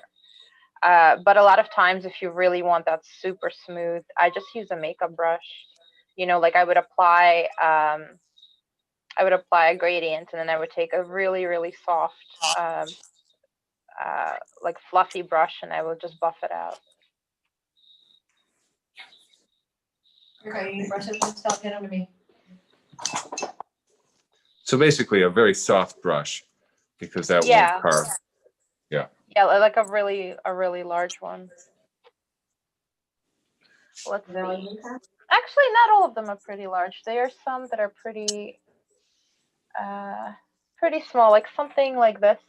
Speaker 3: But a lot of times, if you really want that super smooth, I just use a makeup brush. You know, like I would apply a gradient, and then I would take a really, really soft, like fluffy brush, and I will just buff it out.
Speaker 5: Okay, you brush it and stop it to me.
Speaker 2: So basically a very soft brush, because that won't carve. Yeah.
Speaker 3: Yeah, like a really large one. Let's see. Actually, not all of them are pretty large. There are some that are pretty small, like something like this,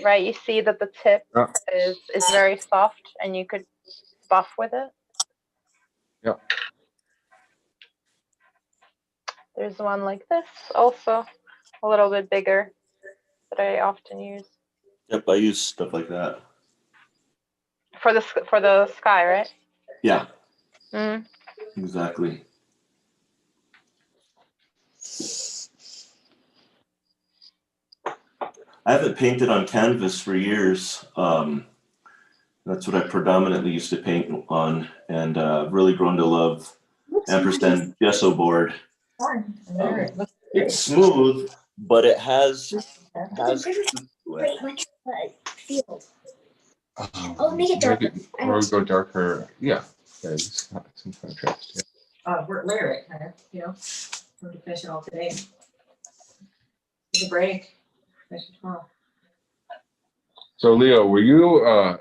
Speaker 3: right? You see that the tip is very soft, and you could buff with it.
Speaker 2: Yeah.
Speaker 3: There's one like this, also a little bit bigger, that I often use.
Speaker 4: Yep, I use stuff like that.
Speaker 3: For the sky, right?
Speaker 4: Yeah.
Speaker 3: Mm.
Speaker 4: Exactly. I haven't painted on canvas for years. That's what I predominantly used to paint on, and really grown to love ampersand gesso board. It's smooth, but it has
Speaker 6: Oh, make it darker.
Speaker 2: Or go darker. Yeah. Yeah, it's some contrast. Yeah.
Speaker 5: We're layer it, kind of, you know. We're to finish it all today. Take a break. Finish it tomorrow.
Speaker 2: So Leo, were you a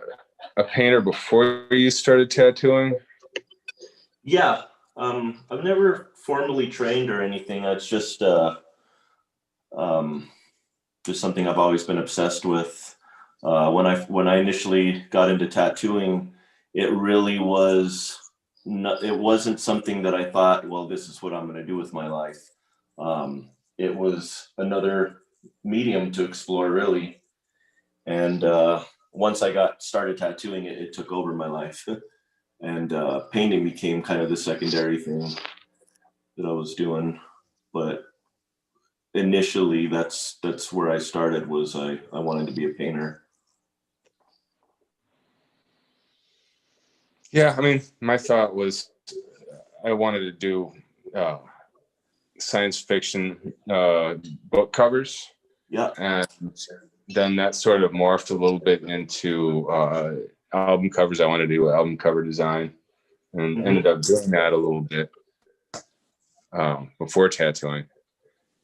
Speaker 2: painter before you started tattooing?
Speaker 4: Yeah. I've never formally trained or anything. It's just something I've always been obsessed with. When I initially got into tattooing, it really was not, it wasn't something that I thought, well, this is what I'm going to do with my life. It was another medium to explore, really. And once I started tattooing, it took over my life. And painting became kind of the secondary thing that I was doing. But initially, that's where I started, was I wanted to be a painter.
Speaker 2: Yeah, I mean, my thought was I wanted to do science fiction book covers.
Speaker 4: Yeah.
Speaker 2: And then that sort of morphed a little bit into album covers. I wanted to do album cover design, and ended up doing that a little bit before tattooing.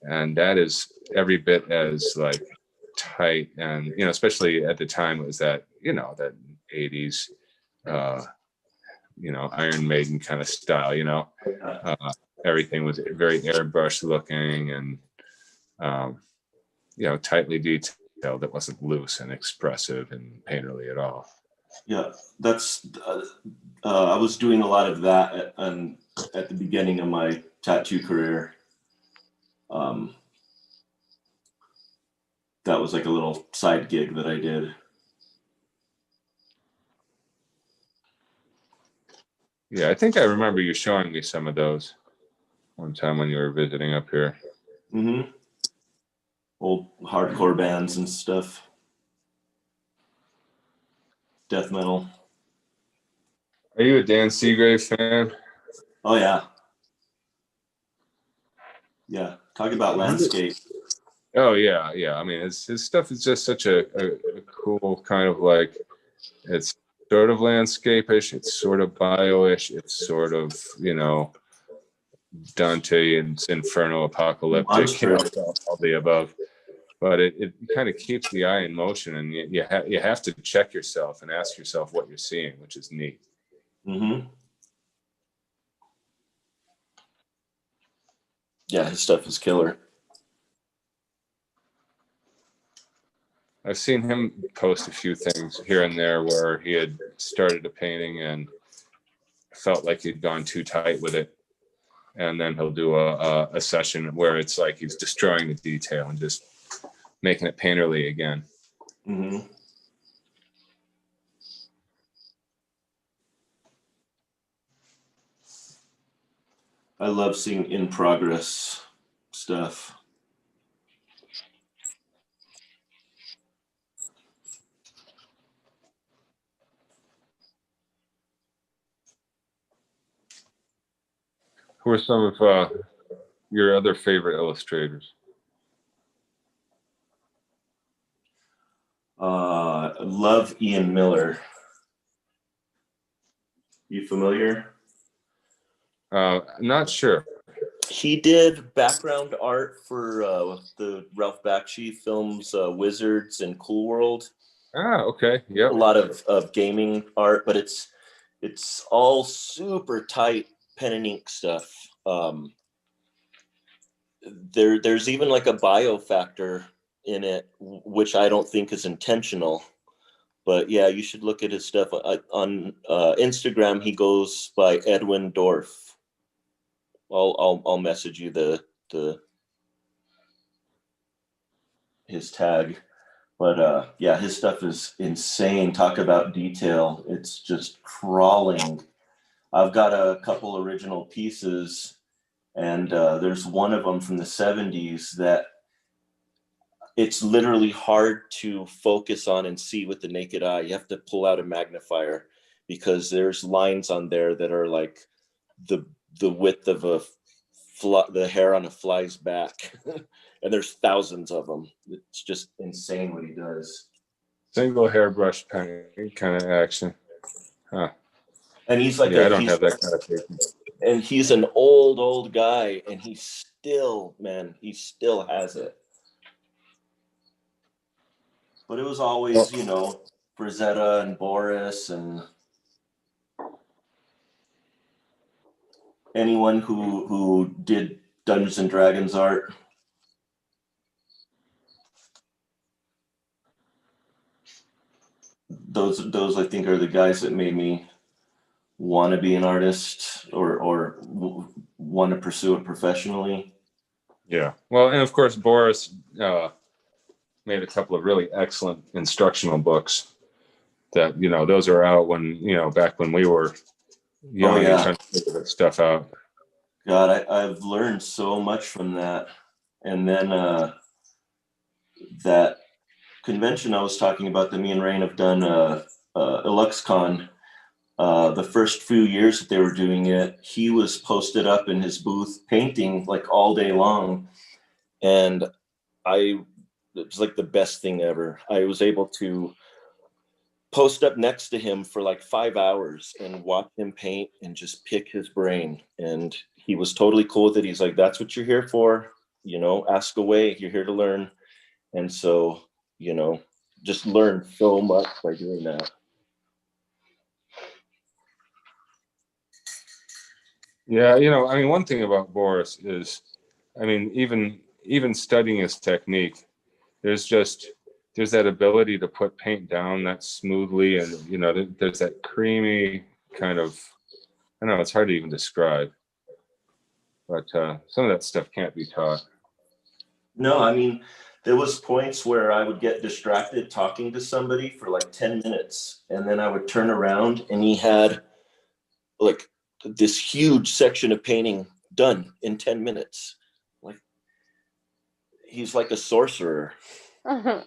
Speaker 2: And that is every bit as like tight, and you know, especially at the time, it was that, you know, that 80s you know, Iron Maiden kind of style, you know. Everything was very airbrush looking, and you know, tightly detailed. It wasn't loose and expressive and painterly at all.
Speaker 4: Yeah, that's I was doing a lot of that at the beginning of my tattoo career. That was like a little side gig that I did.
Speaker 2: Yeah, I think I remember you showing me some of those one time when you were visiting up here.
Speaker 4: Mm-hmm. old hardcore bands and stuff. Death metal.
Speaker 2: Are you a Dan Seagrave fan?
Speaker 4: Oh yeah. Yeah. Talk about landscape.
Speaker 2: Oh yeah, yeah. I mean, his stuff is just such a cool kind of like, it's sort of landscape-ish, it's sort of bio-ish, it's sort of, you know, Dante and Inferno, apocalyptic, you know, all the above. But it kind of keeps the eye in motion, and you have to check yourself and ask yourself what you're seeing, which is neat.
Speaker 4: Mm-hmm. Yeah, his stuff is killer.
Speaker 2: I've seen him post a few things here and there where he had started a painting and felt like he'd gone too tight with it. And then he'll do a session where it's like he's destroying the detail and just making it painterly again.
Speaker 4: Mm-hmm. I love seeing in progress stuff.
Speaker 2: Who are some of your other favorite illustrators?
Speaker 4: Love Ian Miller. You familiar?
Speaker 2: I'm not sure.
Speaker 4: He did background art for the Ralph Bakshi films Wizards and Cool World.
Speaker 2: Ah, okay. Yep.
Speaker 4: A lot of gaming art, but it's all super tight pen and ink stuff. There's even like a bio factor in it, which I don't think is intentional. But yeah, you should look at his stuff on Instagram. He goes by Edwin Dorff. I'll message you his tag. But yeah, his stuff is insane. Talk about detail. It's just crawling. I've got a couple original pieces, and there's one of them from the 70s that it's literally hard to focus on and see with the naked eye. You have to pull out a magnifier because there's lines on there that are like the width of the hair on a fly's back. And there's thousands of them. It's just insane what he does.
Speaker 2: Single hairbrush painting kind of action. Huh.
Speaker 4: And he's like,
Speaker 2: I don't have that kind of painting.
Speaker 4: And he's an old guy, and he still has it. But it was always, you know, Frazetta and Boris and anyone who did Dungeons and Dragons art. Those I think are the guys that made me want to be an artist or want to pursue it professionally.
Speaker 2: Yeah. Well, and of course, Boris made a couple of really excellent instructional books that, you know, those are out when, you know, back when we were young and trying to figure that stuff out.
Speaker 4: God, I've learned so much from that. And then that convention I was talking about that me and Rain have done, IlluxCon, the first few years that they were doing it, he was posted up in his booth painting like all day long. And it was like the best thing ever. I was able to post up next to him for like 5 hours and watch him paint and just pick his brain. And he was totally cool with it. He's like, that's what you're here for. You know, ask away. You're here to learn. And so, you know, just learn so much by doing that.
Speaker 2: Yeah, you know, I mean, one thing about Boris is, I mean, even studying his technique, there's that ability to put paint down that smoothly, and you know, there's that creamy kind of, I don't know, it's hard to even describe, but some of that stuff can't be taught.
Speaker 4: No, I mean, there was points where I would get distracted talking to somebody for like 10 minutes, and then I would turn around and he had like this huge section of painting done in 10 minutes. Like, he's like a sorcerer.
Speaker 2: So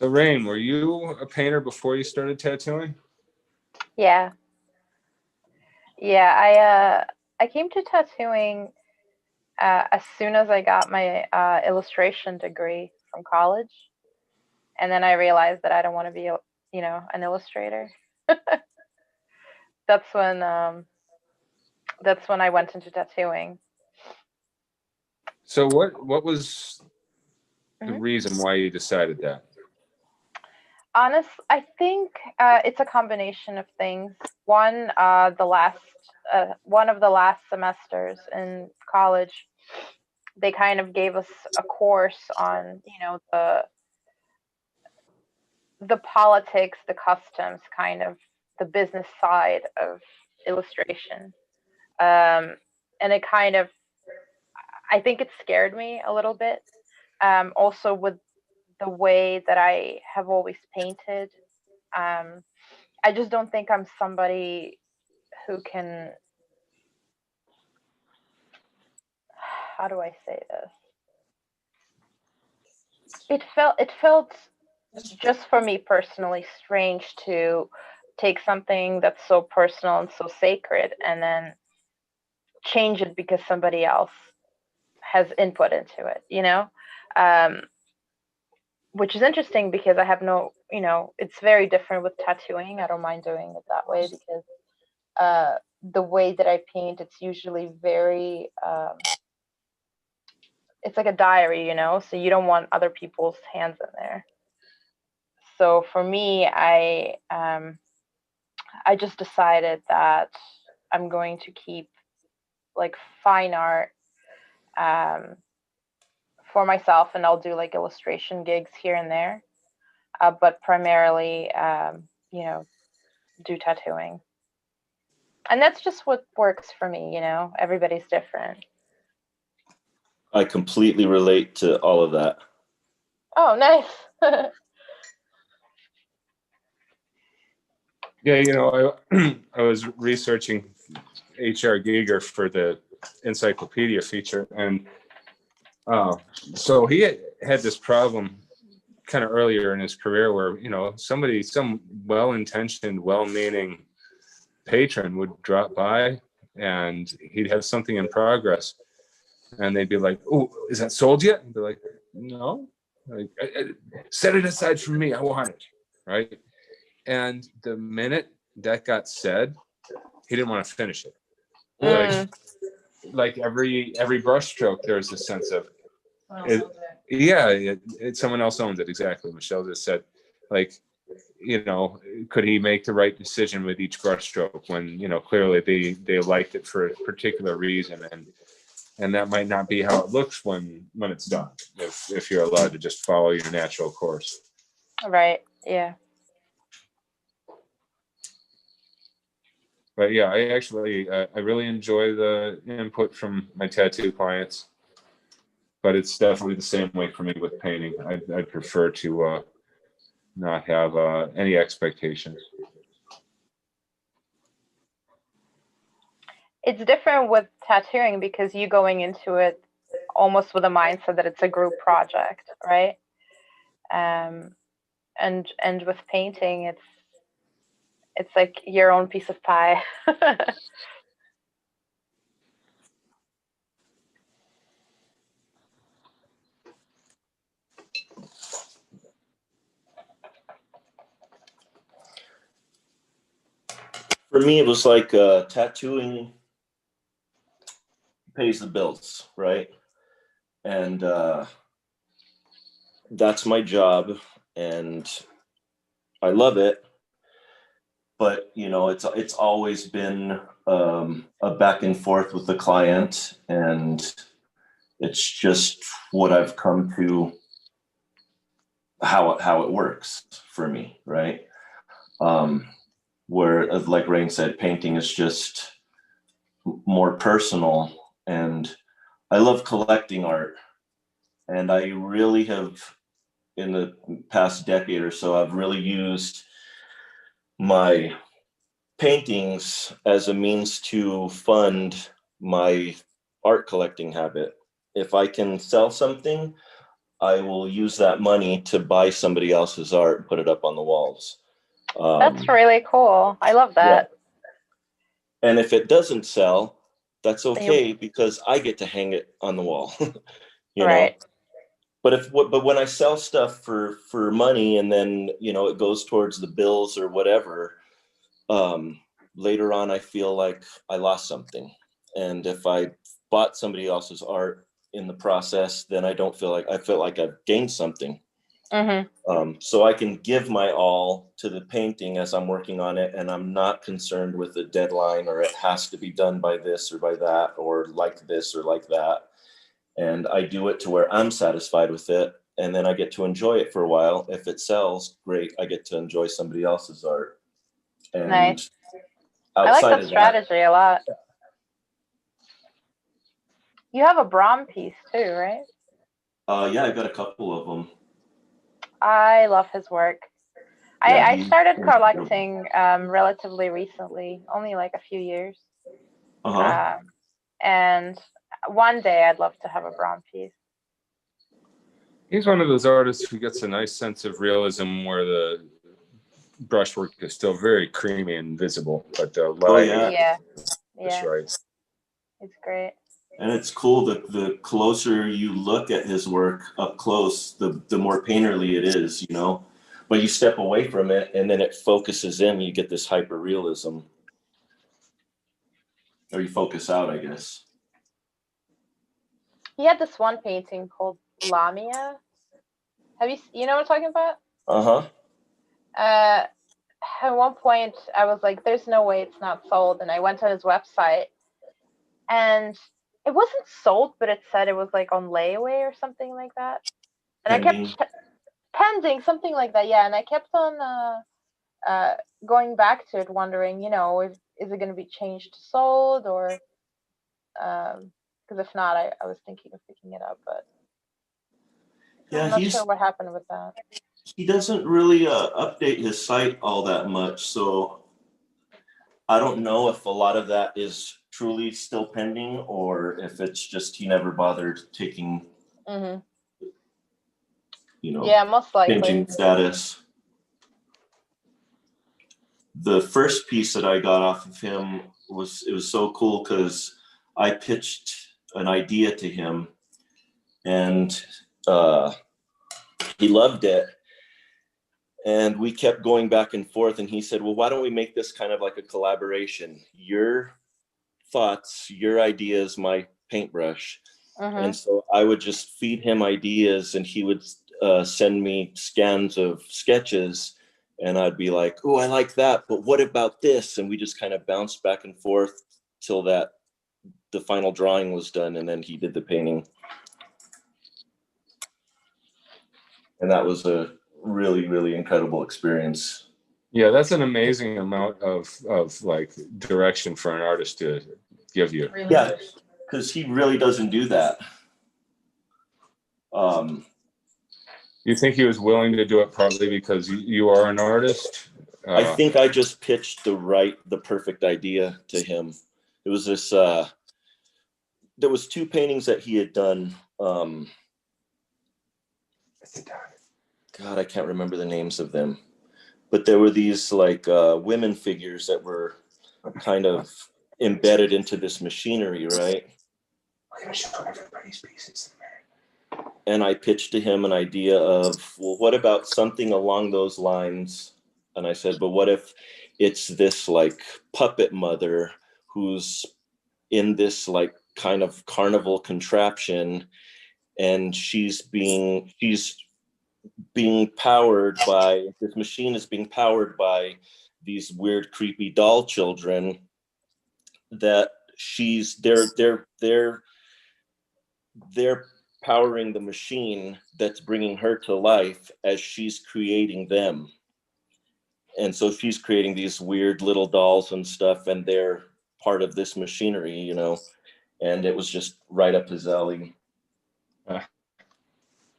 Speaker 2: Rain, were you a painter before you started tattooing?
Speaker 3: Yeah. Yeah, I came to tattooing as soon as I got my illustration degree from college, and then I realized that I don't want to be, an illustrator. That's when I went into tattooing.
Speaker 2: So what was the
Speaker 3: Mhm.
Speaker 2: reason why you decided that?
Speaker 3: I think it's a combination of things. One, one of the last semesters in college, they kind of gave us a course on, the politics, the customs, kind of the business side of illustration. And it kind of, I think it scared me a little bit. Also with the way that I have always painted. I just don't think I'm somebody who can, how do I say this? It felt just for me personally strange to take something that's so personal and so sacred and then change it because somebody else has input into it, um, which is interesting because I have no, it's very different with tattooing. I don't mind doing it that way because the way that I paint, it's usually very, it's like a diary, so you don't want other people's hands in there. So for me, I just decided that I'm going to keep like fine art for myself, and I'll do like illustration gigs here and there, but primarily, do tattooing. And that's just what works for me, everybody's different.
Speaker 4: I completely relate to all of that.
Speaker 3: Oh, nice.
Speaker 2: Yeah, I was researching H.R. Giger for the encyclopedia feature, and so he had this problem kind of earlier in his career where some well-intentioned, well-meaning patron would drop by and he'd have something in progress and they'd be like, "Oh, is that sold yet?" And be like, "No." Like, set it aside from me, I want it, right? And the minute that got said, he didn't want to finish it. Like every brush stroke, there's a sense of someone else owns it. Exactly. Michelle just said, like, could he make the right decision with each brush stroke when, clearly they liked it for a particular reason, and that might not be how it looks when it's done, if you're allowed to just follow your natural course.
Speaker 3: Right. Yeah.
Speaker 2: But yeah, I really enjoy the input from my tattoo clients, but it's definitely the same way for me with painting. I'd prefer to not have any expectations.
Speaker 3: It's different with tattooing because you going into it almost with a mindset that it's a group project, right? And with painting, it's like your own piece of pie.
Speaker 4: For me, it was like tattooing pays the bills, right? And that's my job, and I love it. But it's always been a back and forth with the client, and it's just what I've come to how it works for me, right? Where, like Rain said, painting is just more personal, and I love collecting art, and I really have, in the past decade or so, I've really used my paintings as a means to fund my art collecting habit. if I can sell something, I will use that money to buy somebody else's art and put it up on the walls.
Speaker 3: That's really cool. I love that.
Speaker 4: Yeah. And if it doesn't sell, that's
Speaker 3: Then
Speaker 4: okay because I get to hang it on the wall. You
Speaker 3: right.
Speaker 4: know. But when I sell stuff for money and then, you know, it goes towards the bills or whatever, later on I feel like I lost something. And if I bought somebody else's art in the process, then I feel like I've gained something. So I can give my all to the painting as I'm working on it, and I'm not concerned with the deadline or it has to be done by this or by that or like this or like that. And I do it to where I'm satisfied with it, and then I get to enjoy it for a while. If it sells, great, I get to enjoy somebody else's art. And
Speaker 3: nice. I like that strategy a lot. You have a Brahm piece too, right?
Speaker 4: Yeah, I've got a couple of them.
Speaker 3: I love his work.
Speaker 4: Yeah,
Speaker 3: I started collecting relatively recently, only like a few years. And one day I'd love to have a Brahm piece.
Speaker 2: He's one of those artists who gets a nice sense of realism where the brushwork is still very creamy and visible, but the light is right.
Speaker 3: It's great.
Speaker 4: And it's cool that the closer you look at his work up close, the more painterly it is, you know. But you step away from it and then it focuses in, you get this hyper realism. Or you focus out, I guess.
Speaker 3: He had this one painting called Lamia. You know what I'm talking about? At one point I was like, there's no way it's not sold, and I went on his website and it wasn't sold, but it said it was like on layaway or something like that. And pending. I kept pending, something like that, yeah. And I kept on going back to it, wondering, you know, is it going to be changed to sold, or because if not, I was thinking of picking it up, but I'm not sure what happened with that.
Speaker 4: He doesn't really update his site all that much, so I don't know if a lot of that is truly still pending or if it's just he never bothered taking, you know,
Speaker 3: yeah, most likely
Speaker 4: changing status. The first piece that I got off of him was so cool because I pitched an idea to him and he loved it. And we kept going back and forth, and he said, well, why don't we make this kind of like a collaboration? Your thoughts, your ideas, my paintbrush. And so I would just feed him ideas, and he would send me scans of sketches, and I'd be like, oh, I like that, but what about this? And we just kind of bounced back and forth till the final drawing was done, and then he did the painting. And that was a really, really incredible experience.
Speaker 2: Yeah, that's an amazing amount of like direction for an artist to give you.
Speaker 4: Yeah, because he really doesn't do that.
Speaker 2: You think he was willing to do it partly because you are an artist?
Speaker 4: I think I just pitched the perfect idea to him. It was this, there was two paintings that he had done. God, I can't remember the names of them, but there were these like women figures that were kind of embedded into this machinery, right?
Speaker 2: I'm gonna show everybody's pieces.
Speaker 4: And I pitched to him an idea of, well, what about something along those lines? And I said, but what if it's this like puppet mother who's in this like kind of carnival contraption, and she's being powered by, this machine is being powered by these weird, creepy doll children that they're powering the machine that's bringing her to life as she's creating them. And so she's creating these weird little dolls and stuff, and they're part of this machinery, you know, and it was just right up his alley.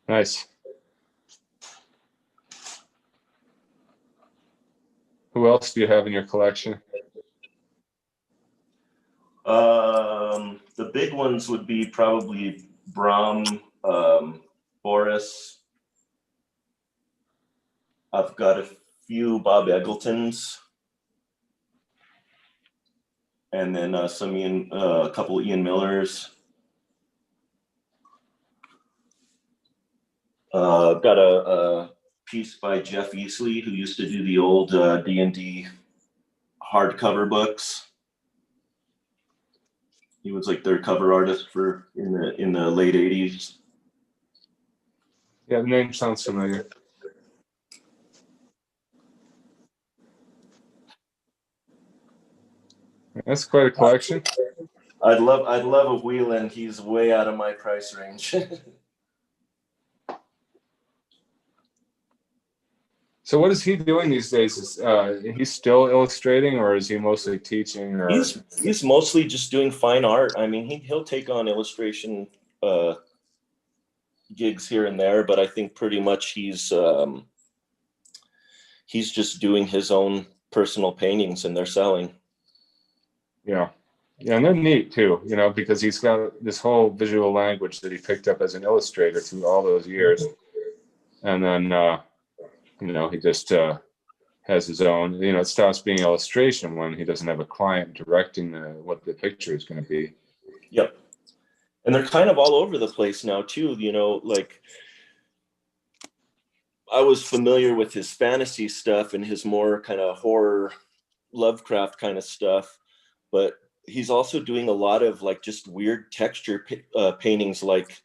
Speaker 2: Nice. Who else do you have in your collection?
Speaker 4: The big ones would be probably Brahm, Boris. I've got a few Bob Eggletons. And then a couple Ian Millers. I've got a piece by Jeff Easley, who used to do the old D&D hardcover books. He was like their cover artist for in the late 80s.
Speaker 2: Yeah, the name sounds familiar. That's quite a collection.
Speaker 4: I'd love a Whelan. He's way out of my price range.
Speaker 2: So what is he doing these days? Is he still illustrating, or is he mostly teaching? Or
Speaker 4: He's mostly just doing fine art. I mean, he'll take on illustration gigs here and there, but I think pretty much he's just doing his own personal paintings, and they're selling.
Speaker 2: Yeah, and they're neat too, you know, because he's got this whole visual language that he picked up as an illustrator through all those years, and then you know, he just has his own. You know, it stops being illustration when he doesn't have a client directing what the picture is going to be.
Speaker 4: Yep, and they're kind of all over the place now too. You know, like I was familiar with his fantasy stuff and his more kind of horror Lovecraft kind of stuff, but he's also doing a lot of like just weird texture paintings, like,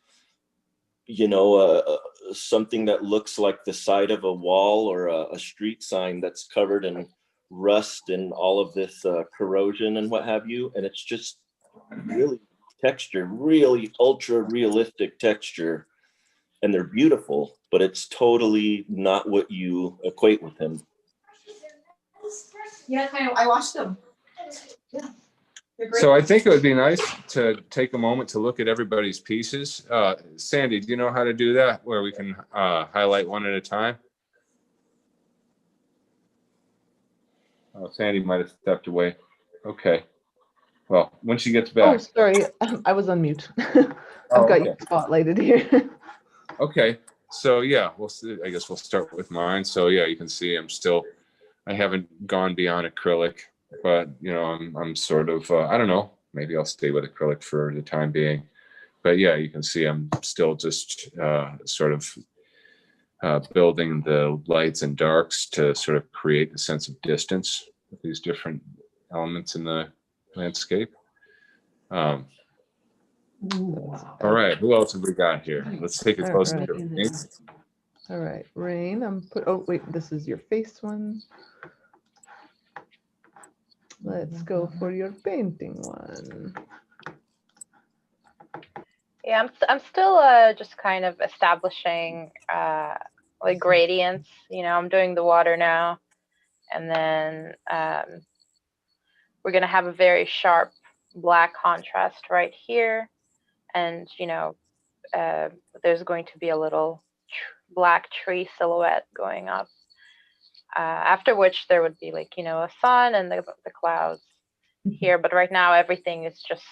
Speaker 4: you know, something that looks like the side of a wall or a street sign that's covered in rust and all of this corrosion and what have you. And it's just really texture, really ultra realistic texture. And they're beautiful, but it's totally not what you equate with him.
Speaker 5: Yeah, kind of. I watched them. Yeah.
Speaker 2: So I think it would be nice to take a moment to look at everybody's pieces. Sandy, do you know how to do that, where we can highlight one at a time? Oh, Sandy might have stepped away. Okay. Well, when she gets back.
Speaker 1: Oh, sorry. I was on mute. I've got you spotlighted here.
Speaker 2: Okay. So yeah, I guess we'll start with mine. So yeah, you can see I haven't gone beyond acrylic, but you know, I'm sort of, I don't know, maybe I'll stay with acrylic for the time being. But yeah, you can see I'm still just sort of building the lights and darks to sort of create a sense of distance with these different elements in the landscape.
Speaker 1: Wow.
Speaker 2: All right, who else have we got here? Let's take a closer look.
Speaker 1: All right, Rain, oh wait, this is your face one. Let's go for your painting one.
Speaker 3: Yeah, I'm still just kind of establishing like gradients. You know, I'm doing the water now, and then we're gonna have a very sharp black contrast right here, and you know, there's going to be a little black tree silhouette going up. After which there would be, like, you know, a sun and the clouds here, but right now everything is just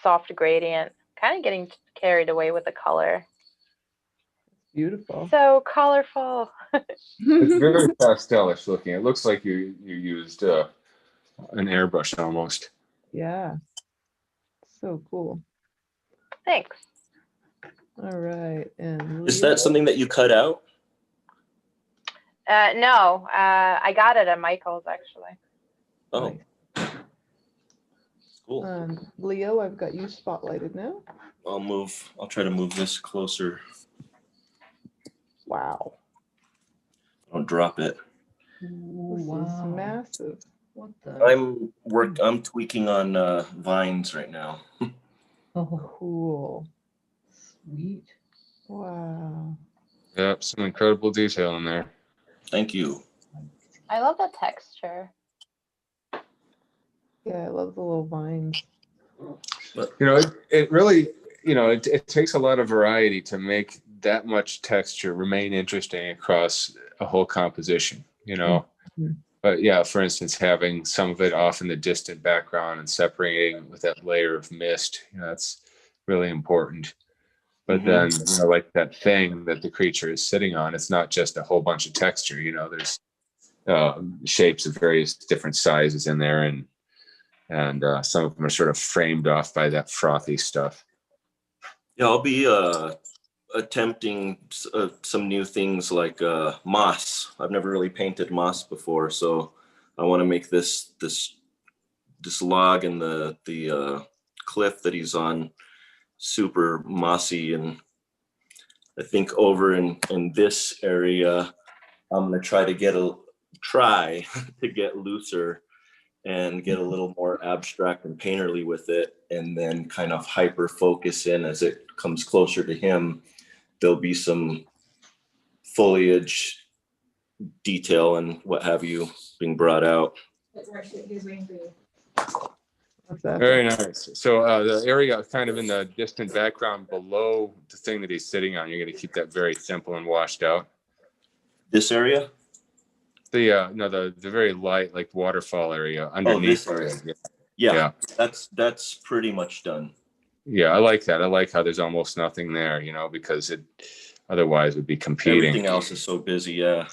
Speaker 3: soft gradient, kind of getting carried away with the color.
Speaker 1: Beautiful.
Speaker 3: So colorful.
Speaker 2: It's very pastelish looking. It looks like you used an airbrush almost.
Speaker 1: Yeah. So cool.
Speaker 3: Thanks.
Speaker 1: All right. And
Speaker 4: Is that something that you cut out?
Speaker 3: No, I got it at Michael's actually.
Speaker 4: Oh,
Speaker 1: nice.
Speaker 4: Cool.
Speaker 1: Leo, I've got you spotlighted now.
Speaker 4: I'll try to move this closer.
Speaker 1: Wow.
Speaker 4: Don't drop it.
Speaker 1: This is massive.
Speaker 5: What the?
Speaker 4: I'm tweaking on vines right now.
Speaker 5: Oh,
Speaker 1: Cool.
Speaker 5: sweet.
Speaker 1: Wow.
Speaker 2: Yep, some incredible detail in there.
Speaker 4: Thank you.
Speaker 3: I love the texture.
Speaker 1: Yeah, I love the little vines.
Speaker 2: You know, it really, you know, it takes a lot of variety to make that much texture remain interesting across a whole composition. You know, But yeah, for instance, having some of it off in the distant background and separating with that layer of mist, that's really important. But then, like that thing that the creature is sitting on, it's not just a whole bunch of texture. There's shapes of various different sizes in there, and some of them are sort of framed off by that frothy stuff.
Speaker 4: Yeah, I'll be attempting some new things like moss. I've never really painted moss before, so I want to make this log and the cliff that he's on super mossy. And I think over in this area, I'm gonna try to get looser and get a little more abstract and painterly with it, and then kind of hyper focus in as it comes closer to him. There'll be some foliage detail and what have you being brought out.
Speaker 5: He's waiting for you.
Speaker 1: What's that?
Speaker 2: Very nice. So the area kind of in the distant background below the thing that he's sitting on, you're going to keep that very simple and washed out.
Speaker 4: This area?
Speaker 2: The very light, like waterfall area underneath.
Speaker 4: Oh, this area.
Speaker 2: Yeah.
Speaker 4: That's pretty much done.
Speaker 2: Yeah, I like that. I like how there's almost nothing there, because it otherwise would be competing.
Speaker 4: Everything else is so busy. Yeah.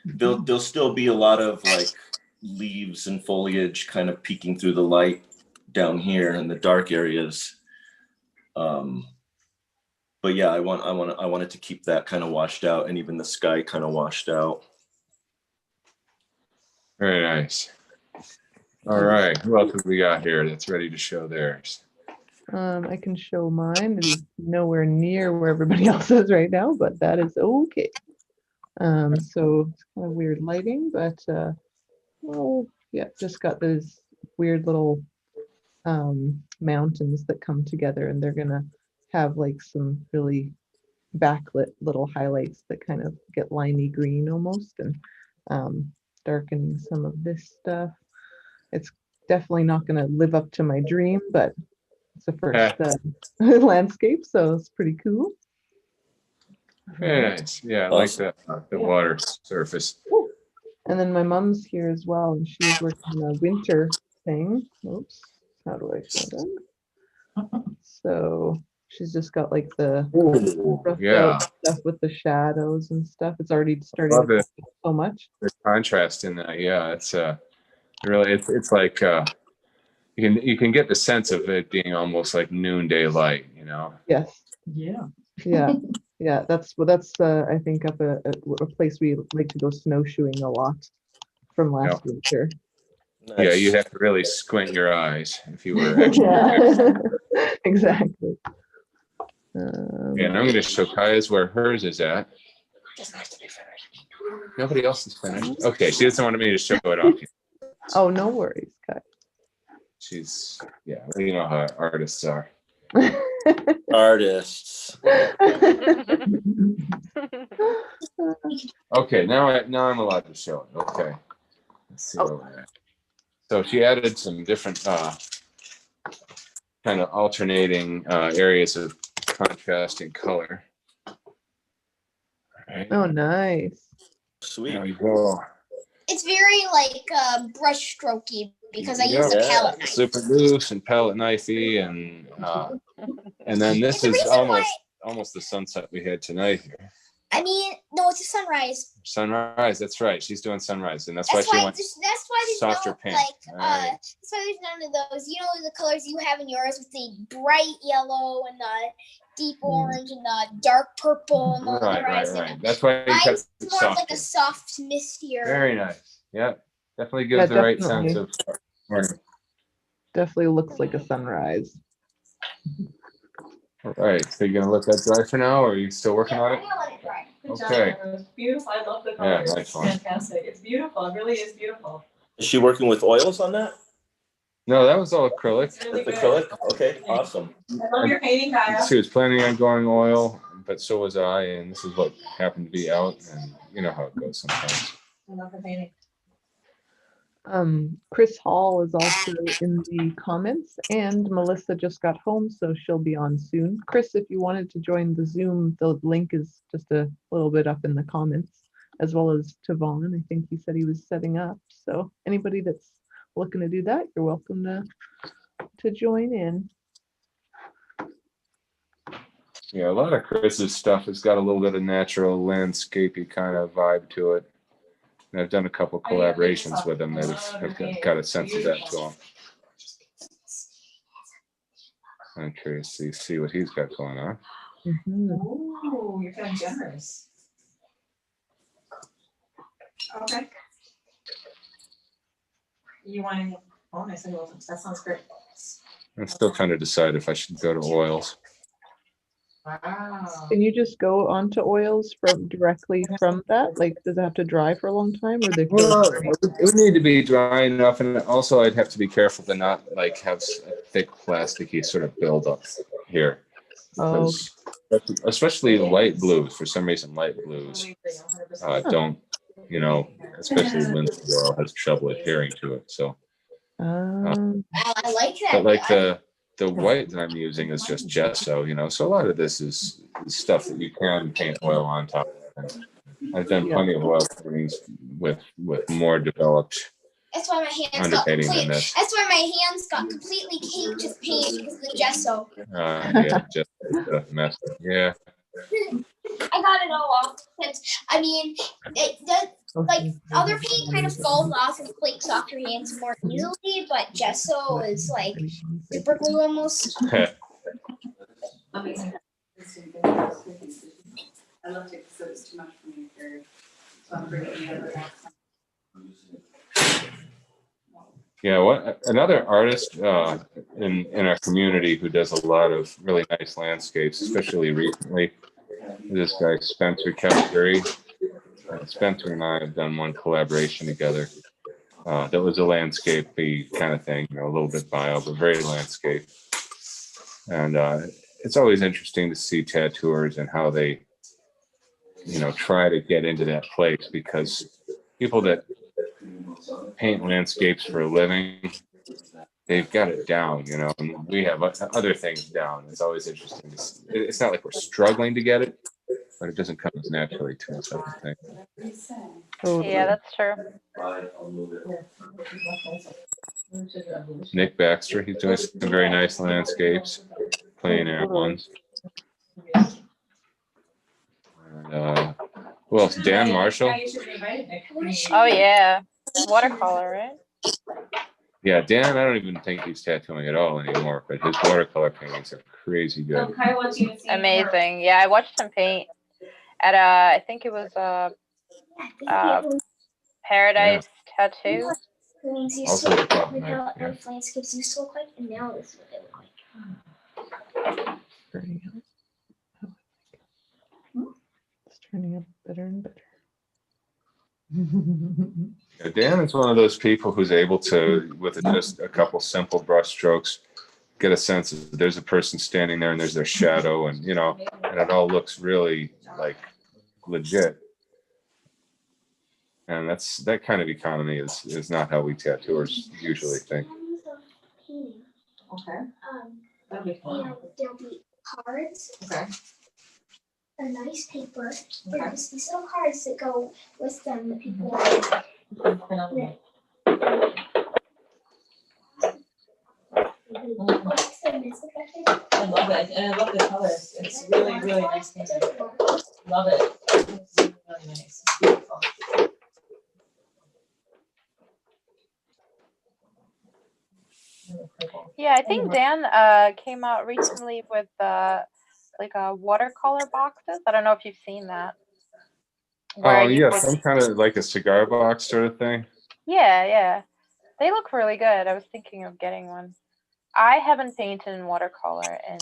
Speaker 4: There'll still be a lot of like leaves and foliage kind of peeking through the light down here in the dark areas. But yeah, I wanted to keep that kind of washed out, and even the sky kind of washed out.
Speaker 2: Very nice. All right, who else have we got here that's ready to show theirs?
Speaker 1: I can show mine. It is nowhere near where everybody else is right now, but that is okay. So it's kind of weird lighting, but just got those weird little mountains that come together, and they're gonna have like some really backlit little highlights that kind of get limey green almost, and darkening some of this stuff. It's definitely not going to live up to my dream, but it's the first landscape, so it's pretty cool.
Speaker 2: Very nice. Yeah, I like that, the water surface.
Speaker 1: And then my mom's here as well, and she's working on a winter thing. Oops, how do I show them? So she's just got like the roughed out stuff with the shadows and stuff. It's already starting to so much.
Speaker 2: The contrast in that, it's really it's like you can get the sense of it being almost like noonday light,
Speaker 1: Yes.
Speaker 5: Yeah.
Speaker 1: Yeah. That's I think up a place we like to go snowshoeing a lot from last winter.
Speaker 4: Nice.
Speaker 2: Yeah, you'd have to really squint your eyes if you were actually
Speaker 1: Exactly.
Speaker 2: And I'm going to show Kaya's where hers is at. Doesn't have to be finished. Nobody else is finished. Okay, she doesn't want me to show it off.
Speaker 1: Oh, no worries, Kaya.
Speaker 2: She's you know how artists are.
Speaker 4: Artists.
Speaker 2: Okay, now I'm allowed to show it. Okay, let's see where we're at. So she added some different kind of alternating areas of contrasting color. Right.
Speaker 1: Oh, nice.
Speaker 4: Sweet.
Speaker 2: There we go.
Speaker 6: It's very like brush strokey because I use a palette knife.
Speaker 2: Super loose and palette knifey, and then this is almost the sunset we had tonight here.
Speaker 6: I mean, no, it's a sunrise.
Speaker 2: Sunrise, that's right. She's doing sunrise, and that's why she went
Speaker 6: there's
Speaker 2: softer pink.
Speaker 6: That's why there's none of those. The colors you have in yours with the bright yellow and the deep orange and the dark purple and the
Speaker 2: right. That's why
Speaker 6: mine's more like a soft, mistier.
Speaker 2: Very nice. Yeah, definitely gives the right sense of morning.
Speaker 1: Definitely looks like a sunrise.
Speaker 2: All right, so you're gonna let that dry for now, or are you still working on it?
Speaker 6: I'm gonna let it dry.
Speaker 2: Okay.
Speaker 5: It's beautiful. I love the colors.
Speaker 2: Nice
Speaker 5: It's
Speaker 2: one.
Speaker 5: fantastic. It's beautiful. It really is beautiful.
Speaker 4: Is she working with oils on that?
Speaker 2: No, that was all acrylic.
Speaker 5: It's really
Speaker 4: With
Speaker 5: good.
Speaker 4: acrylic? Okay, awesome.
Speaker 5: I love your painting, Kaya.
Speaker 2: She was planning on going oil, but so was I, and this is what happened to be out, and you know how it goes sometimes.
Speaker 5: I love the painting.
Speaker 1: Chris Hall is also in the comments, and Melissa just got home, so she'll be on soon. Chris, if you wanted to join the Zoom, the link is just a little bit up in the comments. as well as to Vaughn. I think he said he was setting up. So anybody that's looking to do that, you're welcome to join in.
Speaker 2: Yeah, a lot of Chris's stuff has got a little bit of natural landscapey kind of vibe to it. And I've done a couple collaborations with him that have got a sense of that to them. I'm curious to see what he's got going on.
Speaker 5: Ooh, you're feeling generous. Okay. You want any bonus? That sounds great.
Speaker 2: I'm still trying to decide if I should go to oils.
Speaker 5: Wow.
Speaker 1: Can you just go onto oils directly from that? Like, does it have to dry for a long time, or they?
Speaker 2: Well, it would need to be dry enough, and also I'd have to be careful to not like have a thick plasticky sort of buildup here.
Speaker 1: Oh,
Speaker 2: Because especially light blues, for some reason, light blues don't, you know, especially linseed oil has trouble adhering to it. So,
Speaker 1: um,
Speaker 6: Wow, I like that.
Speaker 2: but like the white that I'm using is just gesso, you know. So a lot of this is stuff that you can paint oil on top of. And I've done plenty of oil paintings with more developed
Speaker 6: That's why my hands got
Speaker 2: underpainting than this.
Speaker 6: That's why my hands got completely caked with paint because of the gesso.
Speaker 2: Yeah, just a mess. Yeah.
Speaker 6: I got it all off. I mean, it does. Like other paint kind of falls off and flakes off your hands more easily, but gesso is like super glue almost.
Speaker 5: Amazing. I left it because it was too much for me to carry. So I'm bringing the other one.
Speaker 2: Yeah, what another artist in our community who does a lot of really nice landscapes, especially recently, this guy Spencer Castleberry. Spencer and I have done one collaboration together. That was a landscapey kind of thing, you know, a little bit bio, but very landscape. And it's always interesting to see tattooers and how they, you know, try to get into that place, because people that paint landscapes for a living, they've got it down, you know, and we have other things down. It's always interesting. It's not like we're struggling to get it, but it doesn't come as naturally to us, I don't think.
Speaker 1: totally.
Speaker 3: Yeah, that's true.
Speaker 2: Nick Baxter, he's doing some very nice landscapes, plein air ones. And, who else? Dan Marshall.
Speaker 3: Oh yeah, watercolor, right?
Speaker 2: Yeah, Dan, I don't even think he's tattooing at all anymore, but his watercolor paintings are crazy good.
Speaker 3: Amazing. Yeah, I watched him paint at I think it was Paradise Tattoo.
Speaker 2: Also the top night, yeah.
Speaker 6: Landscapes used to look like, and now this is what they look like.
Speaker 1: It's turning up better and better.
Speaker 2: Yeah, Dan is one of those people who's able to, with just a couple simple brush strokes, get a sense of there's a person standing there and there's their shadow, and you know, and it all looks really like legit. And that kind of economy is not how we tattooers usually think.
Speaker 5: Okay.
Speaker 6: There'll be cards.
Speaker 5: Okay.
Speaker 6: A nice paper. There's these little cards that go with them that people
Speaker 5: I love it, and I love the colors. It's really, really nice painting. Love it. It's really nice. Beautiful.
Speaker 3: Yeah, I think Dan came out recently with like watercolor boxes. I don't know if you've seen that.
Speaker 2: Oh yeah, some kind of like a cigar box sort of thing.
Speaker 3: Yeah. They look really good. I was thinking of getting one. I haven't painted in watercolor in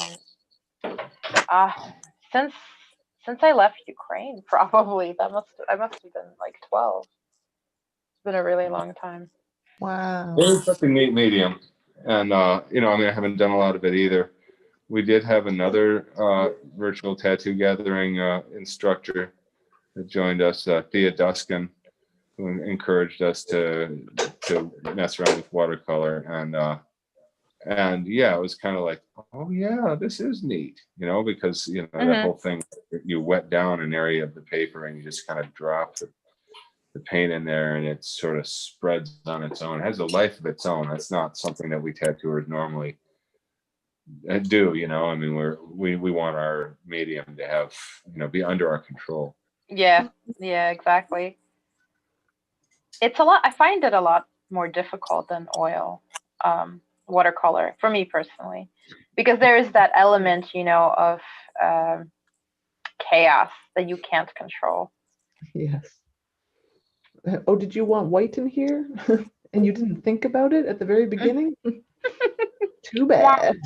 Speaker 3: since I left Ukraine, probably. I must have been like 12. It's been a really long time.
Speaker 1: Wow.
Speaker 2: It's such a neat medium. And you know, I mean, I haven't done a lot of it either. We did have another virtual tattoo gathering instructor that joined us, Thea Duskin, who encouraged us to mess around with watercolor, and yeah, it was kind of like, oh yeah, this is neat, you know, because you know that whole thing, you wet down an area of the paper and you just kind of drop the paint in there, and it sort of spreads on its own. It has a life of its own. That's not something that we tattooers normally do. You know, I mean, we want our medium to have, you know, be under our control.
Speaker 3: Yeah, yeah, exactly. It's a lot. I find it a lot more difficult than oil, watercolor for me personally, because there is that element, you know, of chaos that you can't control.
Speaker 1: Yes. Oh, did you want white in here? And you didn't think about it at the very beginning? Too bad.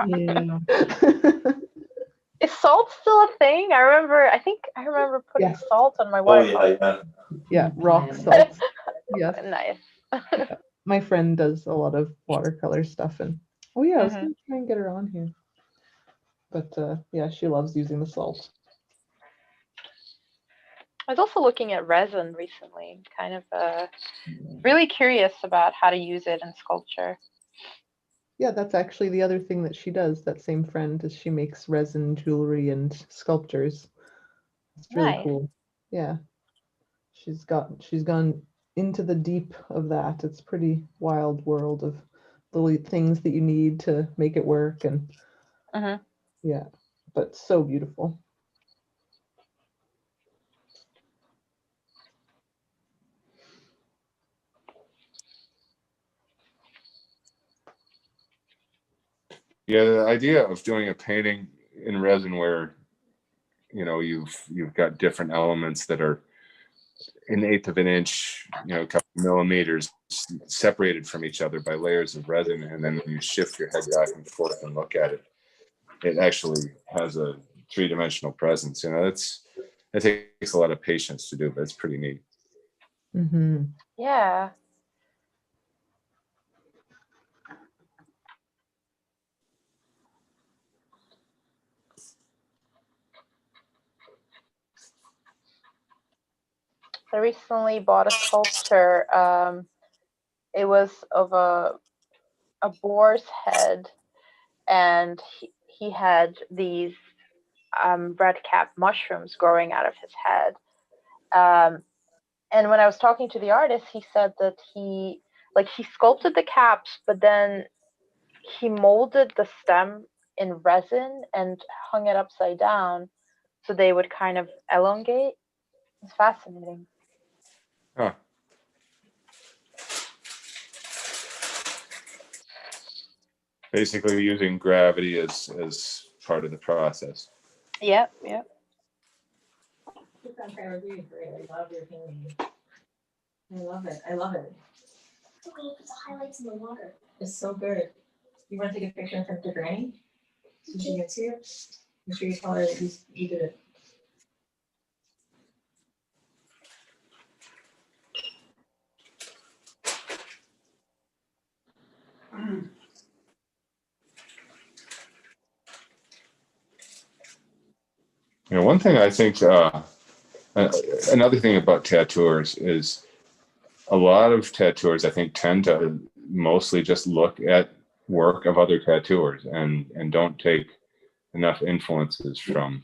Speaker 5: Yeah.
Speaker 3: Is salt still a thing? I think I remember putting
Speaker 1: Yes.
Speaker 3: salt on my
Speaker 4: Oh
Speaker 3: watercolor.
Speaker 4: yeah,
Speaker 1: Yeah, rock salt. Yes.
Speaker 3: Nice.
Speaker 1: Yeah. My friend does a lot of watercolor stuff, and oh yeah, I was
Speaker 3: Mhm.
Speaker 1: gonna try and get her on here. But yeah, she loves using the salt.
Speaker 3: I was also looking at resin recently, kind of really curious about how to use it in sculpture.
Speaker 1: Yeah, that's actually the other thing that she does, that same friend, is she makes resin jewelry and sculptures. It's really
Speaker 3: Nice.
Speaker 1: cool. Yeah. She's gone into the deep of that. It's pretty wild world of the things that you need to make it work, and
Speaker 3: Mhm.
Speaker 1: yeah, but so beautiful.
Speaker 2: Yeah, the idea of doing a painting in resin where, you know, you've got different elements that are an eighth of an inch, you know, a couple millimeters separated from each other by layers of resin, and then when you shift your head back and forth and look at it, it actually has a three-dimensional presence. You know, it takes a lot of patience to do, but it's pretty neat.
Speaker 1: Mm-hmm.
Speaker 3: Yeah. I recently bought a sculpture. It was of a boar's head, and he had these red cap mushrooms growing out of his head. And when I was talking to the artist, he said that he sculpted the caps, but then he molded the stem in resin and hung it upside down so they would kind of elongate. It's fascinating.
Speaker 2: Huh. Basically using gravity as part of the process.
Speaker 3: Yep, yep.
Speaker 5: I agree. I love your painting. I love it. I love it.
Speaker 6: Okay, put the highlights in the water.
Speaker 5: It's so good. You want to take a picture in front of the granny so she gets here? Make sure you tell her that you did it.
Speaker 2: You know, one thing I think, another thing about tattooers is a lot of tattooers, I think, tend to mostly just look at work of other tattooers and don't take enough influences from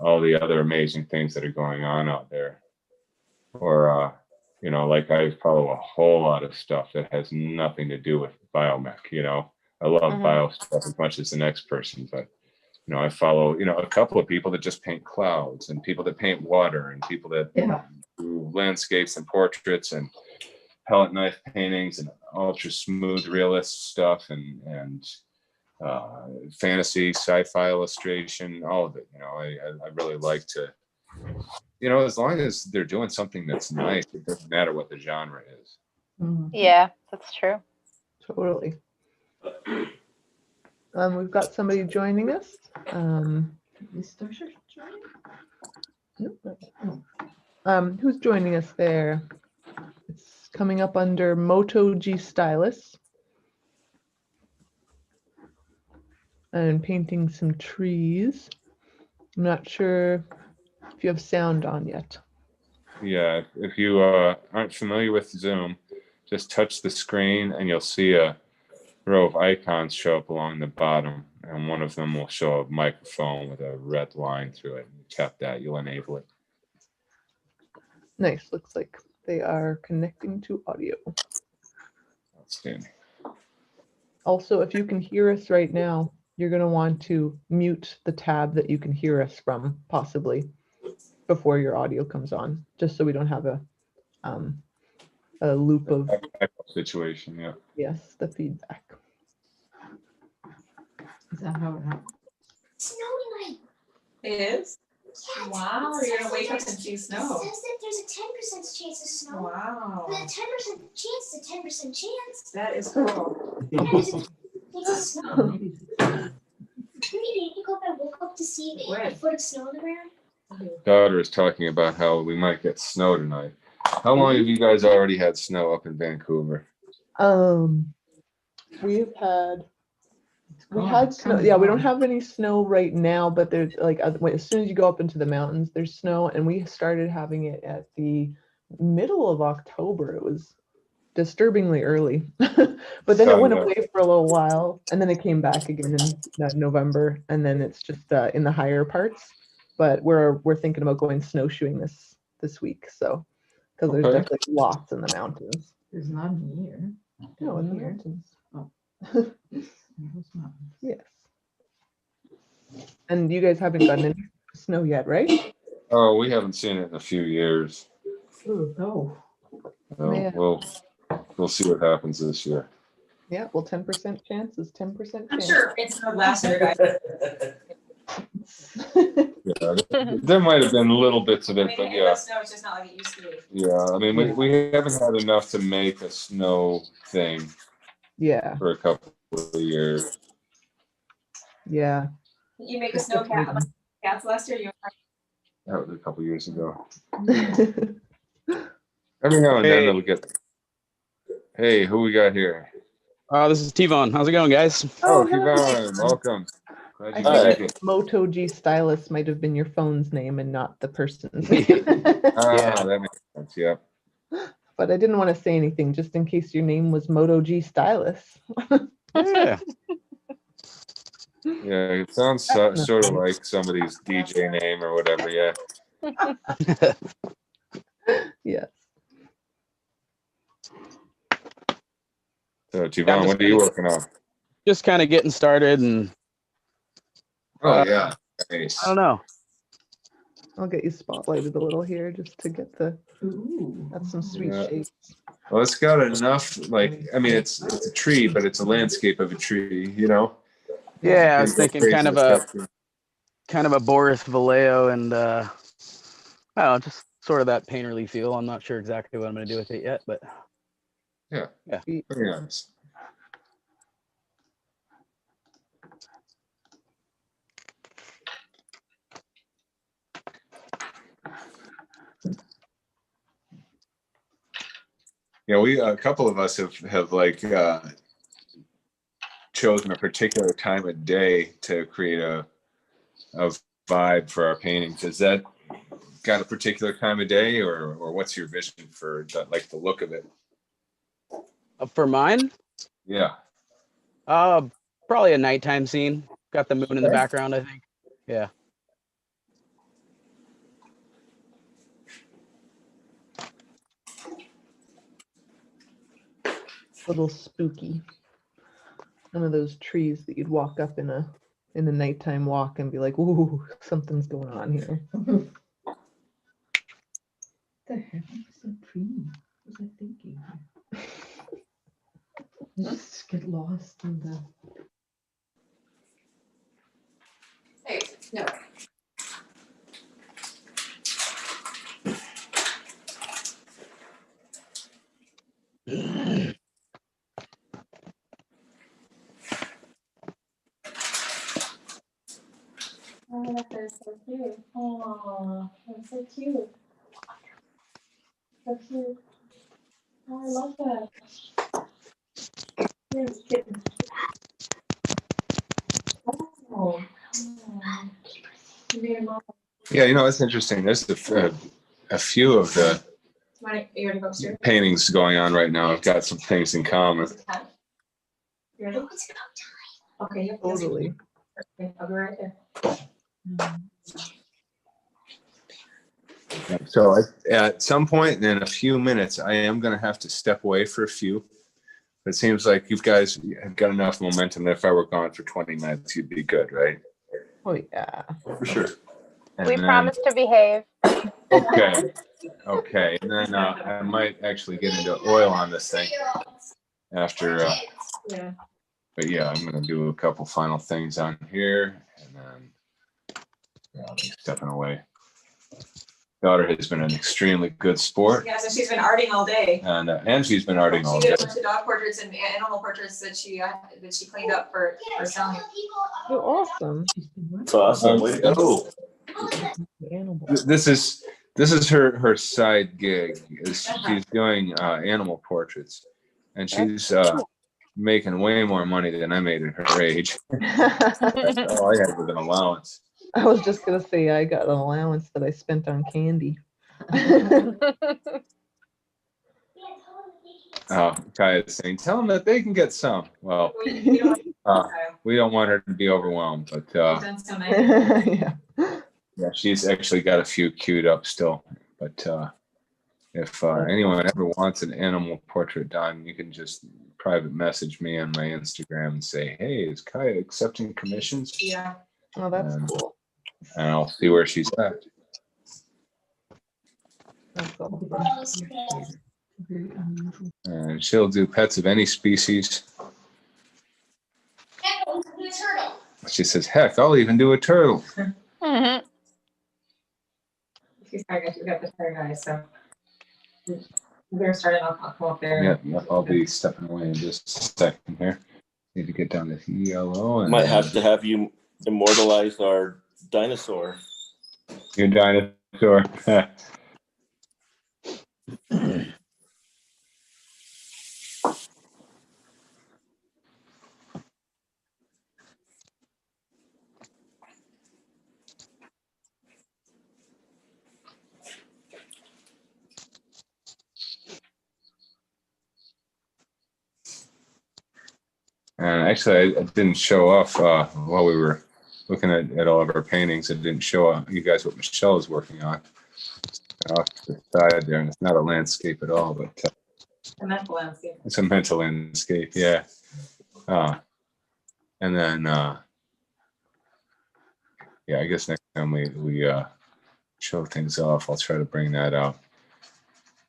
Speaker 2: all the other amazing things that are going on out there. Or, you know, like I follow a whole lot of stuff that has nothing to do with biomech. You know, I love
Speaker 3: Mhm.
Speaker 2: bio stuff as much as the next person, but you know, I follow, you know, a couple of people that just paint clouds, and people that paint water, and people that do landscapes and portraits and palette knife paintings and ultra smooth realist stuff, and fantasy sci-fi illustration, all of it. You know, I really like to, you know, as long as they're doing something that's nice, it doesn't matter what the genre is.
Speaker 1: Mm-hmm.
Speaker 3: Yeah, that's true.
Speaker 1: Totally. We've got somebody joining us.
Speaker 5: Is Dorsha joining?
Speaker 1: Who's joining us there? It's coming up under Moto G Stylus. And painting some trees. I'm not sure if you have sound on yet.
Speaker 2: Yeah, if you aren't familiar with Zoom, just touch the screen and you'll see a row of icons show up along the bottom, and one of them will show a microphone with a red line through it. You tap that, you'll enable it.
Speaker 1: Nice. Looks like They are connecting to audio.
Speaker 2: Outstanding.
Speaker 1: Also, if you can hear us right now, you're going to want to mute the tab that you can hear us from, possibly, before your audio comes on, just so we don't have a loop of,
Speaker 2: Situation, yeah.
Speaker 1: yes, the feedback.
Speaker 5: Is that how it happens?
Speaker 6: Snowy night.
Speaker 5: It is?
Speaker 6: Yeah,
Speaker 5: Wow,
Speaker 6: it
Speaker 5: you're
Speaker 6: says
Speaker 5: gonna wake
Speaker 6: that
Speaker 5: up and see
Speaker 6: It
Speaker 5: snow.
Speaker 6: says that there's a 10% chance of snow.
Speaker 5: Wow,
Speaker 6: But a 10% chance is a 10% chance.
Speaker 5: that is cool.
Speaker 6: And there's a 10% chance of snow.
Speaker 5: Maybe.
Speaker 6: Maybe you go up and woke up to see a foot of snow on the ground.
Speaker 2: Daughter is talking about how we might get snow tonight. How long have you guys already had snow up in Vancouver?
Speaker 1: We've had snow. Yeah, we don't have any snow right now, but there's like as soon as you go up into the mountains, there's snow, and we started having it at the middle of October. It was disturbingly early, but then it went away for a little while, and then it came back again in November, and then it's just in the higher parts. But we're thinking about going snowshoeing this week, so because there's definitely lots in the mountains.
Speaker 5: There's none here.
Speaker 1: No, in the mountains.
Speaker 5: Oh.
Speaker 1: Yes. And you guys haven't gotten any snow yet, right?
Speaker 2: Oh, we haven't seen it in a few years.
Speaker 5: Oh, no.
Speaker 2: So we'll see what happens this year.
Speaker 1: Yeah, well, 10% chance is 10%
Speaker 5: I'm
Speaker 1: chance.
Speaker 5: sure it's not last year, guys.
Speaker 2: Yeah, there might have been little bits of
Speaker 5: I
Speaker 2: it,
Speaker 5: mean,
Speaker 2: but
Speaker 5: it
Speaker 2: yeah.
Speaker 5: was snow, it's just not like it used to be.
Speaker 2: Yeah, I mean, we haven't had enough to make a snow thing
Speaker 1: Yeah,
Speaker 2: for a couple of years.
Speaker 1: yeah.
Speaker 5: You make a snow cats last year, you
Speaker 2: That was a couple of years ago. Every now and then it'll get. Hey, who we got here?
Speaker 7: This is T-Von. How's it going, guys?
Speaker 2: Oh, Kevon, welcome. Glad
Speaker 1: I
Speaker 2: you
Speaker 1: think
Speaker 2: make it.
Speaker 1: Moto G Stylus might have been your phone's name and not the person's name.
Speaker 2: Ah, that makes sense. Yep.
Speaker 1: But I didn't want to say anything just in case your name was Moto G Stylus.
Speaker 7: Yeah.
Speaker 2: Yeah, it sounds sort of like somebody's DJ name or whatever. Yeah.
Speaker 1: Yes.
Speaker 2: So, Kevon, what are you working on?
Speaker 7: Just kind of getting started, and
Speaker 2: Oh yeah, nice.
Speaker 7: I don't know.
Speaker 1: I'll get you spotlighted a little here just to get that's some sweet
Speaker 2: Yeah.
Speaker 1: shapes.
Speaker 2: Well, it's got enough. Like, I mean, it's a tree, but it's a landscape of a tree. You know.
Speaker 7: Yeah, I was thinking kind of a Boris Vallejo, and I don't know, just sort of that painterly feel. I'm not sure exactly what I'm going to do with it yet, but
Speaker 2: Yeah. Very nice. Yeah, a couple of us have like chosen a particular time of day to create a vibe for our paintings. Is that got a particular time of day, or what's your vision for like the look of it?
Speaker 7: for mine,
Speaker 2: Yeah.
Speaker 7: probably a nighttime scene. Got the moon in the background, I think. Yeah.
Speaker 1: Little spooky. One of those trees that you'd walk up in a nighttime walk and be like, "Ooh, something's going on here."
Speaker 5: The heck is a tree? What was I thinking? Just get lost in the. Hey, no. Oh, that's so cute. Oh, that's so cute. So cute. Oh, I love that. Here's kitten. Oh.
Speaker 2: Yeah, you know, it's interesting. There's a few of the
Speaker 5: You ready to go upstairs?
Speaker 2: paintings going on right now. I've got some things in common.
Speaker 5: You ready? Okay, yep.
Speaker 1: Totally.
Speaker 5: Okay, I'll be right there.
Speaker 2: So at some point in a few minutes, I am going to have to step away for a few. It seems like you guys have got enough momentum that if I were gone for 20 minutes, you'd be good, right?
Speaker 1: Oh yeah.
Speaker 4: For sure.
Speaker 2: And
Speaker 3: We
Speaker 2: then-
Speaker 3: promise to behave.
Speaker 2: Okay. Okay. And then I might actually get into oil on this thing after.
Speaker 5: Yeah.
Speaker 2: But yeah, I'm going to do a couple final things on here, and then I'll be stepping away. Daughter has been an extremely good sport.
Speaker 5: Yeah, so she's been arting all day.
Speaker 2: And she's been arting all
Speaker 5: She
Speaker 2: day.
Speaker 5: did a bunch of dog portraits and animal portraits that she cleaned up for selling.
Speaker 1: Oh, awesome.
Speaker 4: That's awesome. Way to go.
Speaker 1: Animal.
Speaker 2: This is her side gig. She's doing animal portraits, and she's making way more money than I made at her age. All I had was an allowance.
Speaker 1: I was just gonna say I got an allowance that I spent on candy.
Speaker 2: Kaya is saying, tell them that they can get some. Well,
Speaker 5: We don't
Speaker 2: we don't want her to be overwhelmed, but
Speaker 5: You've done so many.
Speaker 1: Yeah.
Speaker 2: yeah, she's actually got a few queued up still. But if anyone ever wants an animal portrait done, you can just private message me on my Instagram and say, hey, is Kaya accepting commissions?
Speaker 5: Yeah.
Speaker 1: Oh, that's cool.
Speaker 2: And I'll see where she's at.
Speaker 1: That's awesome.
Speaker 2: And she'll do pets of any species. She says, heck, I'll even do a turtle.
Speaker 3: Mhm.
Speaker 5: She's pregnant. We got the tiger guys, so we're starting. I'll come up there.
Speaker 2: Yeah, I'll be stepping away in just a second here. Need to get down to yellow. And
Speaker 4: Might have to have you immortalize our dinosaur.
Speaker 2: your dinosaur. And actually, I didn't show off while we were looking at all of our paintings. It didn't show you guys what Michelle is working on. Off to the side there, and it's not a landscape at all, but
Speaker 5: A mental landscape.
Speaker 2: it's a mental landscape, yeah. And then, yeah, I guess next time we show things off, I'll try to bring that out.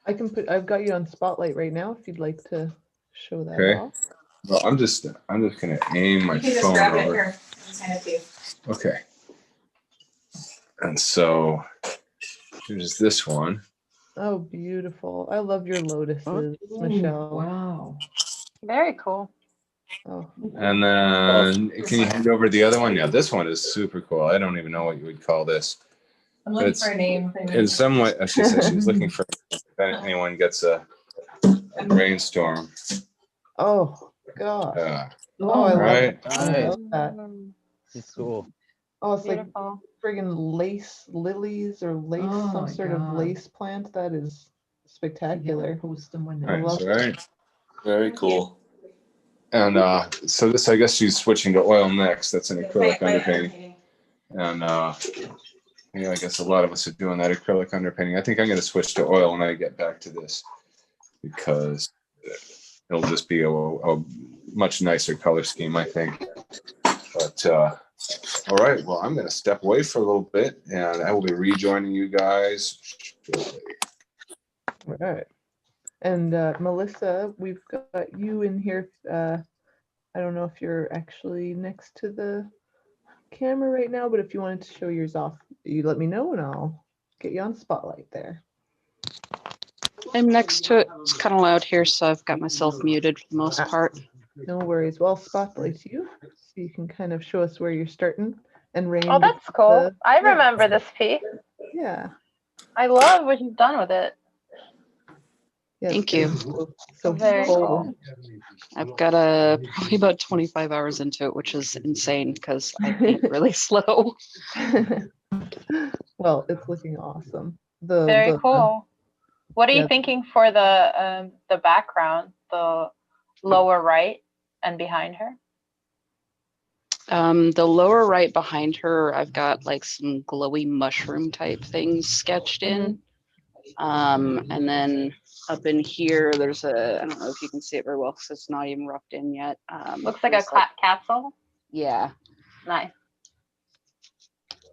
Speaker 1: I've got you on Spotlight right now if you'd like to show that
Speaker 2: Okay.
Speaker 1: off.
Speaker 2: Well, I'm just gonna aim my
Speaker 5: You can just
Speaker 2: phone
Speaker 5: grab it
Speaker 2: over.
Speaker 5: here. Just hand it to you.
Speaker 2: Okay. And so here's this one.
Speaker 1: Oh, beautiful. I love your lotuses, Michelle.
Speaker 5: Wow.
Speaker 3: Very cool.
Speaker 1: Oh,
Speaker 2: And then can you hand over the other one? Yeah, this one is super cool. I don't even know what you would call this.
Speaker 5: I'm looking
Speaker 2: It's-
Speaker 5: for a name.
Speaker 2: In some way, she said she was looking for if anyone gets a brainstorm.
Speaker 1: oh God.
Speaker 2: Oh,
Speaker 1: Oh, I
Speaker 2: right.
Speaker 1: love that.
Speaker 7: It's cool.
Speaker 1: Oh, it's like
Speaker 3: Beautiful.
Speaker 1: friggin' lace lilies or lace,
Speaker 5: Oh
Speaker 1: some
Speaker 5: my
Speaker 1: sort of
Speaker 5: God.
Speaker 1: lace plant. That is spectacular.
Speaker 5: Post them when
Speaker 1: I love
Speaker 2: Nice, right?
Speaker 4: Very cool.
Speaker 2: And so this, I guess she's switching to oil next. That's an acrylic underpainting. And yeah, I guess a lot of us are doing that acrylic underpainting. I think I'm going to switch to oil when I get back to this because it'll just be a much nicer color scheme, I think. But all right, well, I'm going to step away for a little bit, and I will be rejoining you guys shortly.
Speaker 1: All right. And Melissa, we've got you in here. I don't know if you're actually next to the camera right now, but if you wanted to show yours off, you let me know and I'll get you on Spotlight there.
Speaker 8: I'm next to it. It's kind of loud here, so I've got myself muted for the most part.
Speaker 1: No worries. Well, I'll spotlight you so you can kind of show us where you're starting and range.
Speaker 3: Oh, that's cool.
Speaker 1: the-
Speaker 3: I
Speaker 1: yeah.
Speaker 3: remember this piece.
Speaker 1: Yeah.
Speaker 3: I love what you've done with it.
Speaker 1: Yes,
Speaker 8: Thank you.
Speaker 1: So
Speaker 3: Very
Speaker 1: bold.
Speaker 3: cool.
Speaker 8: I've got probably about 25 hours into it, which is insane because I paint really slow.
Speaker 1: Well, it's looking awesome.
Speaker 3: Very cool. What are you
Speaker 1: yeah.
Speaker 3: thinking for the background, the lower right and behind her?
Speaker 8: The lower right behind her, I've got like some glowy mushroom type things sketched in. And then up in here, there's a, I don't know if you can see it very well because it's not even roughed in yet.
Speaker 3: Looks like a capsule.
Speaker 8: Yeah.
Speaker 3: Nice.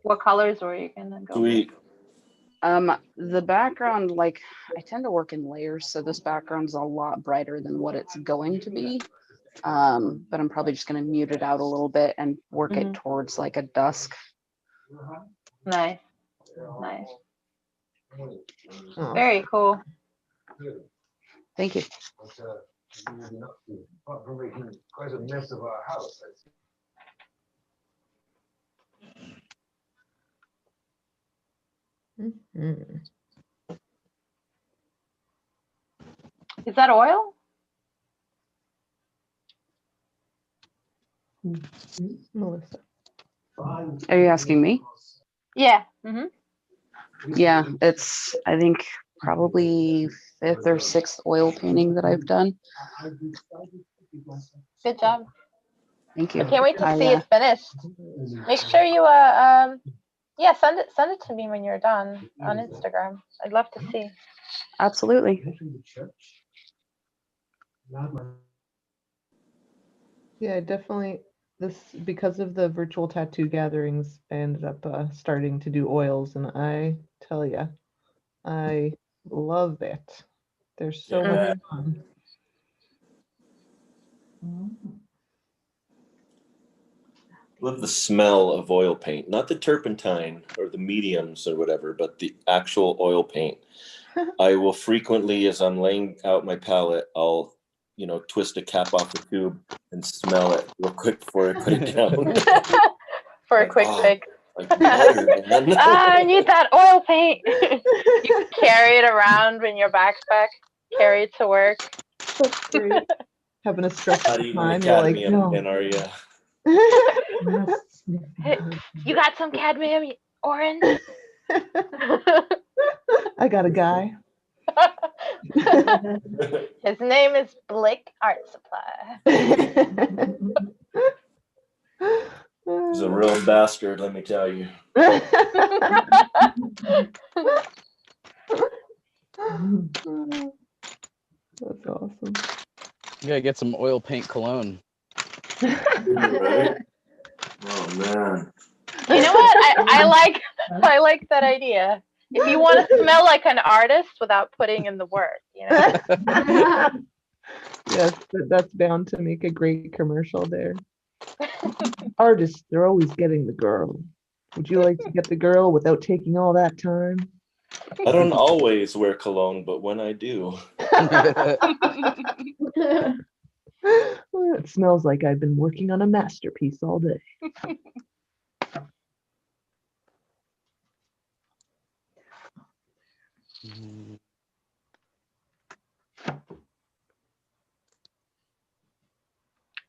Speaker 3: What colors were you gonna go with?
Speaker 4: Sweet.
Speaker 8: The background, like I tend to work in layers, so this background's a lot brighter than what it's going to be. But I'm probably just gonna mute it out a little bit and work it towards like a dusk.
Speaker 3: Nice. Nice.
Speaker 1: Oh.
Speaker 3: Very cool.
Speaker 8: Thank you.
Speaker 9: Quite a mess of our house.
Speaker 1: Mhm.
Speaker 3: Is that oil?
Speaker 1: Melissa.
Speaker 8: Are you asking me?
Speaker 3: Yeah.
Speaker 8: Yeah, it's I think probably 5th or 6th oil painting that I've done.
Speaker 3: Good job.
Speaker 8: Thank you.
Speaker 3: I can't wait to see it finished. Make sure you yeah, send it to me when you're done on Instagram. I'd love to see.
Speaker 8: Absolutely.
Speaker 1: Yeah, I definitely because of the virtual tattoo gatherings, I ended up starting to do oils, and I tell you, I love it. They're so much fun.
Speaker 4: Love the smell of oil paint, not the turpentine or the mediums or whatever, but the actual oil paint. I will frequently, as I'm laying out my palette, I'll, twist a cap off the tube and smell it real quick before I put it down.
Speaker 3: For a quick fix.
Speaker 4: Like butter, man.
Speaker 3: I need that oil paint. You carry it around in your backpack, carry it to work.
Speaker 1: That's great. Having a stressful
Speaker 4: Not even
Speaker 1: time, you're like,
Speaker 4: cadmium
Speaker 1: no.
Speaker 4: in our
Speaker 3: You got some cadmium, orange?
Speaker 1: I got a guy.
Speaker 3: His name is Blake Art Supply.
Speaker 4: He's a real bastard, let me tell you.
Speaker 1: That's awesome.
Speaker 7: You gotta get some oil paint cologne.
Speaker 4: Right? Oh man.
Speaker 3: You know what? I like that idea. If you want to smell like an artist without putting in the work,
Speaker 1: Yes, that's bound to make a great commercial there. Artists, they're always getting the girl. Would you like to get the girl without taking all that time?
Speaker 4: I don't always wear cologne, but when I do.
Speaker 1: It smells like I've been working on a masterpiece all day.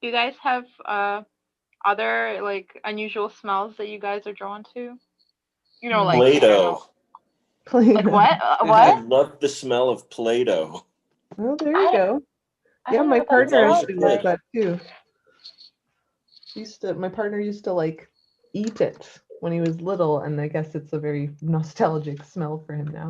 Speaker 3: You guys have other like unusual smells that you guys are drawn to? Like
Speaker 4: Play-Doh.
Speaker 3: Like what?
Speaker 4: I
Speaker 3: What?
Speaker 4: love the smell of Play-Doh.
Speaker 1: Well, there you go.
Speaker 3: I
Speaker 1: Yeah,
Speaker 3: don't know
Speaker 1: my
Speaker 3: what that
Speaker 1: partner
Speaker 3: smells
Speaker 1: actually liked that too. My partner used to like eat it when he was little, and I guess it's a very nostalgic smell for him now.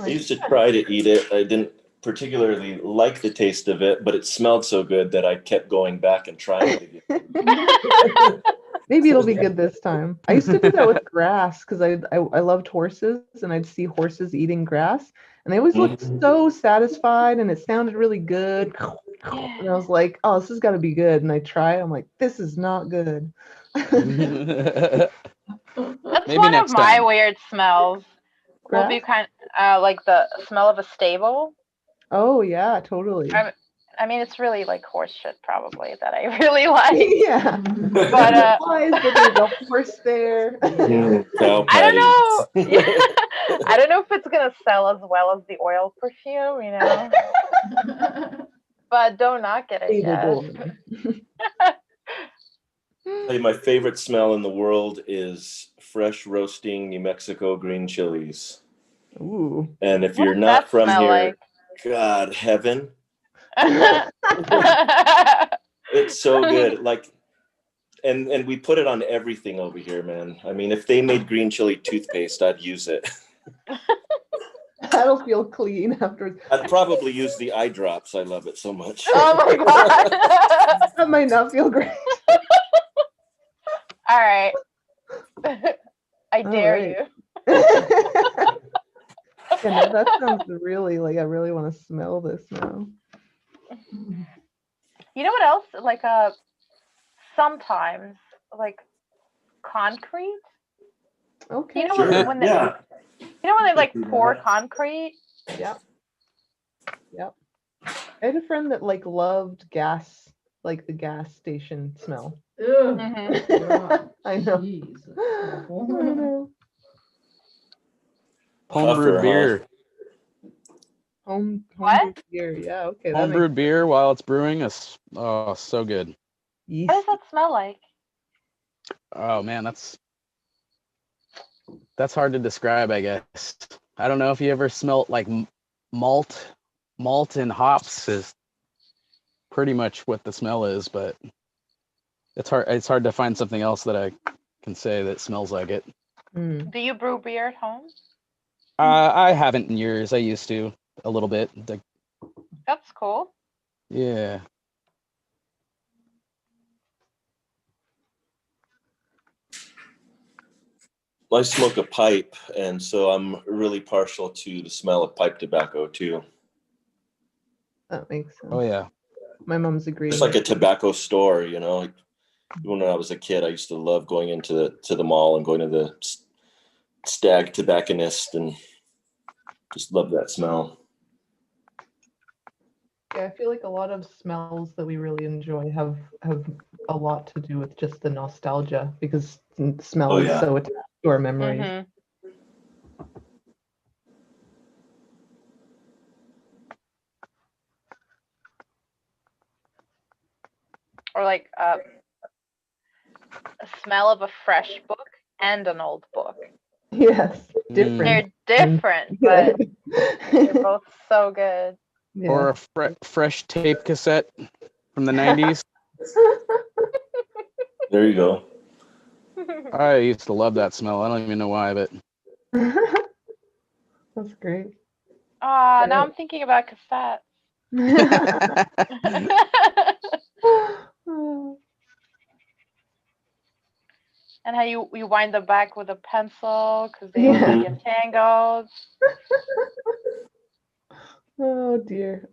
Speaker 4: I used to try to eat it. I didn't particularly like the taste of it, but it smelled so good that I kept going back and trying it again.
Speaker 1: Maybe it'll be good this time. I used to do that with grass because I loved horses, and I'd see horses eating grass, and they always looked so satisfied, and it sounded really good. And I was like, oh, this has got to be good. And I try, I'm like, this is not good.
Speaker 3: That's
Speaker 7: Maybe
Speaker 3: one
Speaker 7: next
Speaker 3: of my
Speaker 7: time.
Speaker 3: weird smells. Will be kind like the smell of a stable.
Speaker 1: Oh yeah, totally.
Speaker 3: I mean, it's really like horse shit probably that I really like.
Speaker 1: Yeah.
Speaker 3: But
Speaker 1: there's a horse there.
Speaker 3: I don't know. I don't know if it's gonna sell as well as the oil perfume, But don't knock it, I guess.
Speaker 4: Hey, my favorite smell in the world is fresh roasting New Mexico green chilies.
Speaker 1: Ooh.
Speaker 4: And if you're not from here,
Speaker 3: like?
Speaker 4: God, heaven. It's so good. Like and we put it on everything over here, man. I mean, if they made green chili toothpaste, I'd use it.
Speaker 1: That'll feel clean afterwards.
Speaker 4: I'd probably use the eye drops. I love it so much.
Speaker 3: Oh my god.
Speaker 1: That might not feel great.
Speaker 3: All right. I
Speaker 1: All
Speaker 3: dare
Speaker 1: right.
Speaker 3: you.
Speaker 1: Yeah, no, that sounds really like I really want to smell this now.
Speaker 3: You know what else? Like sometimes like concrete.
Speaker 1: Okay.
Speaker 3: You know
Speaker 4: Sure.
Speaker 3: when they,
Speaker 4: Yeah.
Speaker 3: you know when they like
Speaker 4: do
Speaker 3: pour
Speaker 4: that.
Speaker 3: concrete?
Speaker 1: Yep. Yep. I had a friend that like loved gas, like the gas station smell.
Speaker 5: Ugh.
Speaker 3: Mhm.
Speaker 1: I know.
Speaker 5: Jeez, that's
Speaker 1: I
Speaker 5: awful.
Speaker 1: know.
Speaker 7: Homebrewed
Speaker 4: Tougher, huh?
Speaker 7: beer.
Speaker 1: Homebrew beer. Yeah. Okay. That makes
Speaker 7: Homebrewed beer while it's brewing is so good.
Speaker 3: What
Speaker 1: yeast.
Speaker 3: does that smell like?
Speaker 7: Oh man, that's hard to describe, I guess. I don't know if you ever smelt like malt and hops is pretty much what the smell is, but it's hard to find something else that I can say that smells like it.
Speaker 1: Mm.
Speaker 3: Do you brew beer at home?
Speaker 7: I haven't in years. I used to a little bit. Like,
Speaker 3: That's cool.
Speaker 7: yeah.
Speaker 4: I smoke a pipe, and so I'm really partial to the smell of pipe tobacco too.
Speaker 1: That makes sense.
Speaker 7: Oh yeah.
Speaker 1: My mom's agreeing.
Speaker 4: It's like a tobacco store, you know. Like when I was a kid, I used to love going into the mall and going to the Stag Tobacconist, and just love that smell.
Speaker 1: Yeah, I feel like a lot of smells that we really enjoy have a lot to do with just the nostalgia because smell
Speaker 4: Oh,
Speaker 1: is
Speaker 4: yeah.
Speaker 1: so attached to our memories.
Speaker 3: Mhm. Or like a smell of a fresh book and an old book.
Speaker 1: Yes, different.
Speaker 3: They're different, but they're both so good.
Speaker 1: Yeah.
Speaker 7: Or a fresh tape cassette from the 90s.
Speaker 4: There you go.
Speaker 7: I used to love that smell. I don't even know why, but
Speaker 1: That's great.
Speaker 3: Now I'm thinking about cassettes. And how you wind them back with a pencil because they don't
Speaker 1: Yeah.
Speaker 3: get tangled.
Speaker 1: Oh dear.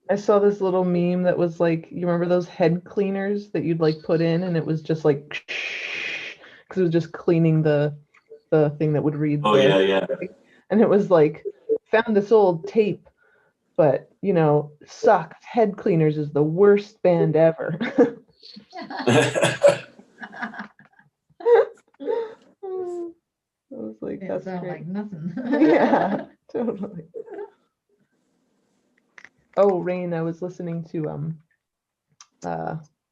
Speaker 1: I saw this little meme that was like, you remember those head cleaners that you'd like put in and it was just like, because it was just cleaning the thing that would read.
Speaker 4: Oh yeah, yeah.
Speaker 1: And it was like, found this old tape, but you know, sucked. Head Cleaners is the worst band ever. I was like,
Speaker 5: It
Speaker 1: that's
Speaker 5: sound
Speaker 1: great.
Speaker 5: like nothing.
Speaker 1: Yeah, totally. Oh, Rain, I was listening to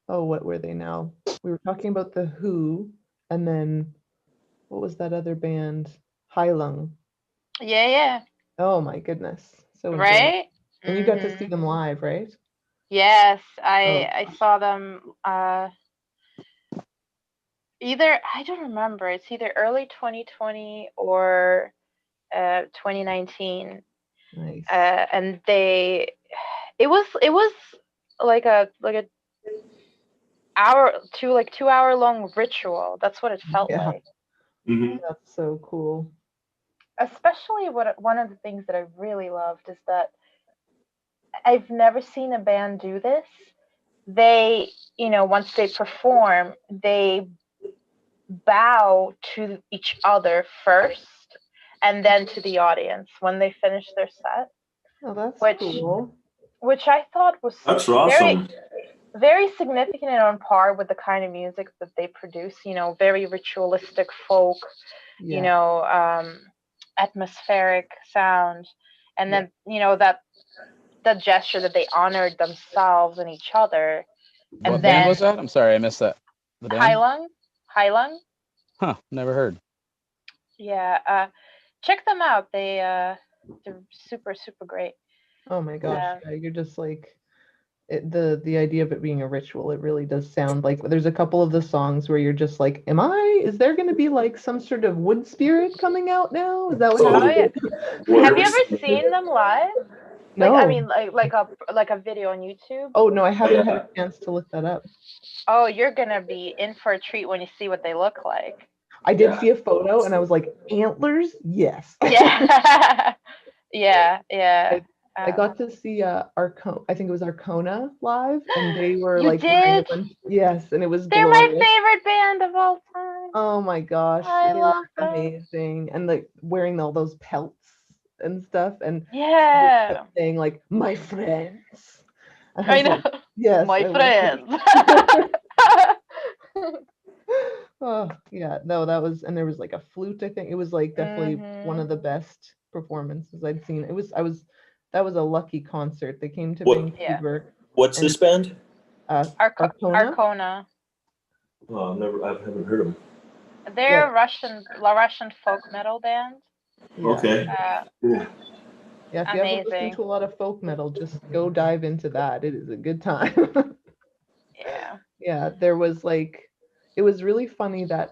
Speaker 1: what were they now? We were talking about the Who, and then what was that other band? Lung.
Speaker 3: Yeah.
Speaker 1: Oh my goodness. So enjoyable.
Speaker 3: Right?
Speaker 1: And you got to see them live, right?
Speaker 3: Yes, I saw them either, I don't remember, it's either early 2020 or 2019.
Speaker 1: Nice.
Speaker 3: And it was like a 2 hour long ritual. That's what it felt
Speaker 1: Yeah.
Speaker 3: like.
Speaker 4: Mm-hmm.
Speaker 1: That's so cool.
Speaker 3: Especially one of the things that I really loved is that I've never seen a band do this. They, once they perform, they bow to each other first and then to the audience when they finish their set.
Speaker 1: Oh, that's
Speaker 3: Which-
Speaker 1: cool.
Speaker 3: Which I thought was
Speaker 4: That's
Speaker 3: very,
Speaker 4: awesome.
Speaker 3: very significant and on par with the kind of music that they produce, very ritualistic folk,
Speaker 1: Yeah.
Speaker 3: Atmospheric sound. And then, that gesture that they honored themselves and each other. And
Speaker 7: what
Speaker 3: then
Speaker 7: band was that? I'm sorry, I missed that. The band?
Speaker 3: Lung.
Speaker 7: Huh, never heard.
Speaker 3: Yeah, check them out. They're super, super great.
Speaker 1: Oh my gosh.
Speaker 3: Yeah.
Speaker 1: Yeah, you're just like, the idea of it being a ritual, it really does sound like there's a couple of the songs where you're just like, is there going to be like some sort of wood spirit coming out now? Is that what
Speaker 3: Oh yeah.
Speaker 1: happened?
Speaker 3: Have you ever seen them live? Like, I
Speaker 1: No.
Speaker 3: mean, like a video on YouTube.
Speaker 1: Oh no, I haven't had a chance to look that up.
Speaker 3: Oh, you're gonna be in for a treat when you see what they look like.
Speaker 1: I did see a photo and I was like, antlers? Yes.
Speaker 3: Yeah. Yeah.
Speaker 1: I got to see Arcona, I think it was Arcona live, and they were
Speaker 3: You
Speaker 1: like wearing a
Speaker 3: did?
Speaker 1: bunch, yes, and it was
Speaker 3: They're
Speaker 1: glorious.
Speaker 3: my favorite band of all time.
Speaker 1: Oh my gosh,
Speaker 3: I
Speaker 1: they
Speaker 3: love
Speaker 1: were
Speaker 3: them.
Speaker 1: amazing, and like wearing all those pelts and stuff, and they
Speaker 3: Yeah.
Speaker 1: kept saying like my friends. And
Speaker 3: I
Speaker 1: was
Speaker 3: know.
Speaker 1: like, yes,
Speaker 3: My
Speaker 1: I love
Speaker 3: friends.
Speaker 1: it. Oh yeah, no, that was, and there was like a flute. I think it was like definitely one of the best performances I'd seen. That was a lucky concert. They came to
Speaker 4: What-
Speaker 1: Vancouver.
Speaker 4: What's
Speaker 1: and,
Speaker 4: this band?
Speaker 1: Arcona.
Speaker 3: Arcona.
Speaker 4: Oh, I haven't heard of them.
Speaker 3: They're
Speaker 1: Yeah.
Speaker 3: Russian folk metal band.
Speaker 1: Yeah.
Speaker 4: Okay. Cool.
Speaker 1: Yeah, if you haven't listened
Speaker 3: Amazing.
Speaker 1: to a lot of folk metal, just go dive into that. It is a good time.
Speaker 3: Yeah.
Speaker 1: Yeah, there was like, it was really funny that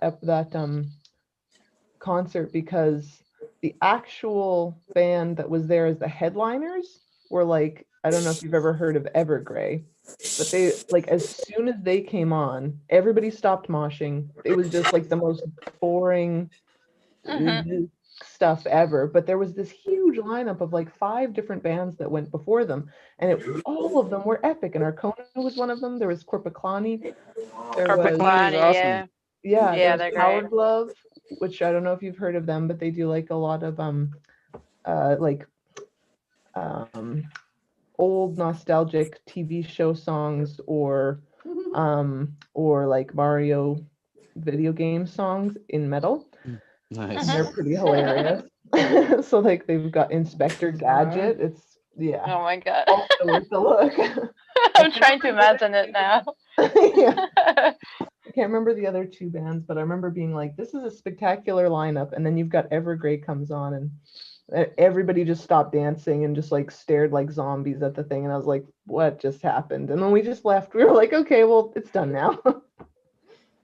Speaker 1: concert, because the actual band that was there as the headliners were like, I don't know if you've ever heard of Evergrey, but they like, as soon as they came on, everybody stopped moshing. It was just like the most boring stuff ever. But there was this huge lineup of like 5 different bands that went before them, and all of them were epic. And Arcona was one of them. There was Corpiclani. There was
Speaker 3: Corpiclani,
Speaker 7: awesome.
Speaker 3: yeah.
Speaker 1: there was
Speaker 3: They're
Speaker 1: Power
Speaker 3: great.
Speaker 1: Glove, which I don't know if you've heard of them, but they do like a lot of like old nostalgic TV show songs, or like Mario video game songs in metal.
Speaker 7: Nice.
Speaker 1: And they're pretty hilarious. So like they've got Inspector Gadget. It's
Speaker 3: Oh my god.
Speaker 1: also worth a look.
Speaker 3: I'm trying to imagine it now.
Speaker 1: Yeah. I can't remember the other 2 bands, but I remember being like, this is a spectacular lineup. And then you've got Evergrey comes on, and everybody just stopped dancing and just like stared like zombies at the thing. And I was like, what just happened? And then we just left. We were like, okay, well, it's done now.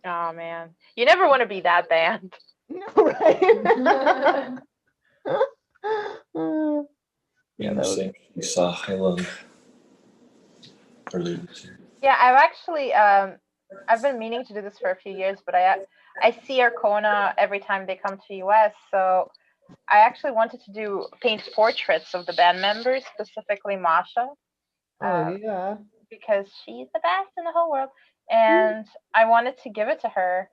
Speaker 3: Oh man. You never want to be that band.
Speaker 1: No, right?
Speaker 4: Yeah, the same. We saw Highland earlier this year.
Speaker 3: Yeah, I've been meaning to do this for a few years, but I see Arcona every time they come to US, so I actually wanted to paint portraits of the band members, specifically Masha.
Speaker 1: Oh yeah.
Speaker 3: Because she's the best in the whole world, and I wanted to give it to her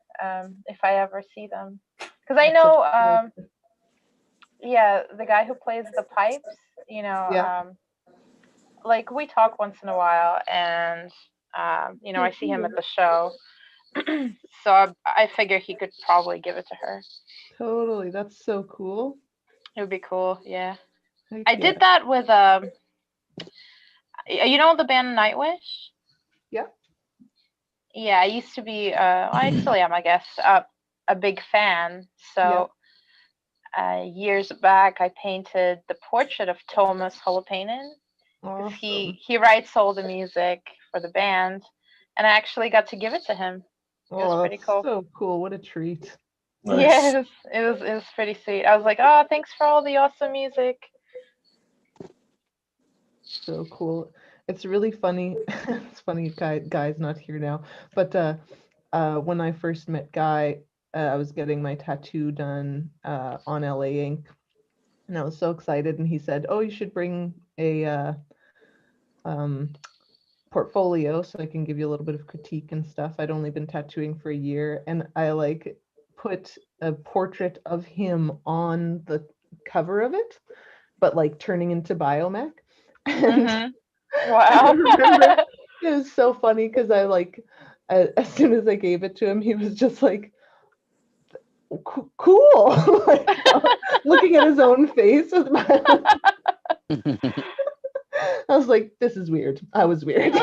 Speaker 3: if I ever see them, because I know yeah, the guy who plays the pipes,
Speaker 1: Yeah.
Speaker 3: like we talk once in a while, and I see him at the show. So I figure he could probably give it to her.
Speaker 1: Totally. That's so cool.
Speaker 3: It would be cool. Yeah.
Speaker 1: Heck
Speaker 3: I
Speaker 1: yeah.
Speaker 3: did that with you know the band Nightwish?
Speaker 1: Yeah.
Speaker 3: Yeah, I used to be I still am, I guess, a big fan. So years back I painted the portrait of Thomas Holopainen.
Speaker 1: Awesome.
Speaker 3: He writes all the music for the band, and I actually got to give it to him. It was pretty cool.
Speaker 1: So cool. What a treat.
Speaker 4: Nice.
Speaker 3: Yes, it was pretty sweet. I was like, oh, thanks for all the awesome music.
Speaker 1: So cool. It's really funny. It's funny, Guy's not here now, but when I first met Guy, I was getting my tattoo done on LA Ink, and I was so excited. And he said, "Oh, you should bring a portfolio so I can give you a little bit of critique and stuff." I'd only been tattooing for a year, and I like put a portrait of him on the cover of it, but like turning into biomech. And
Speaker 3: Wow.
Speaker 1: I remember it was so funny because I like, as soon as I gave it to him, he was just like, cool. Like, looking at his own face with I was like, this is weird. I was weird.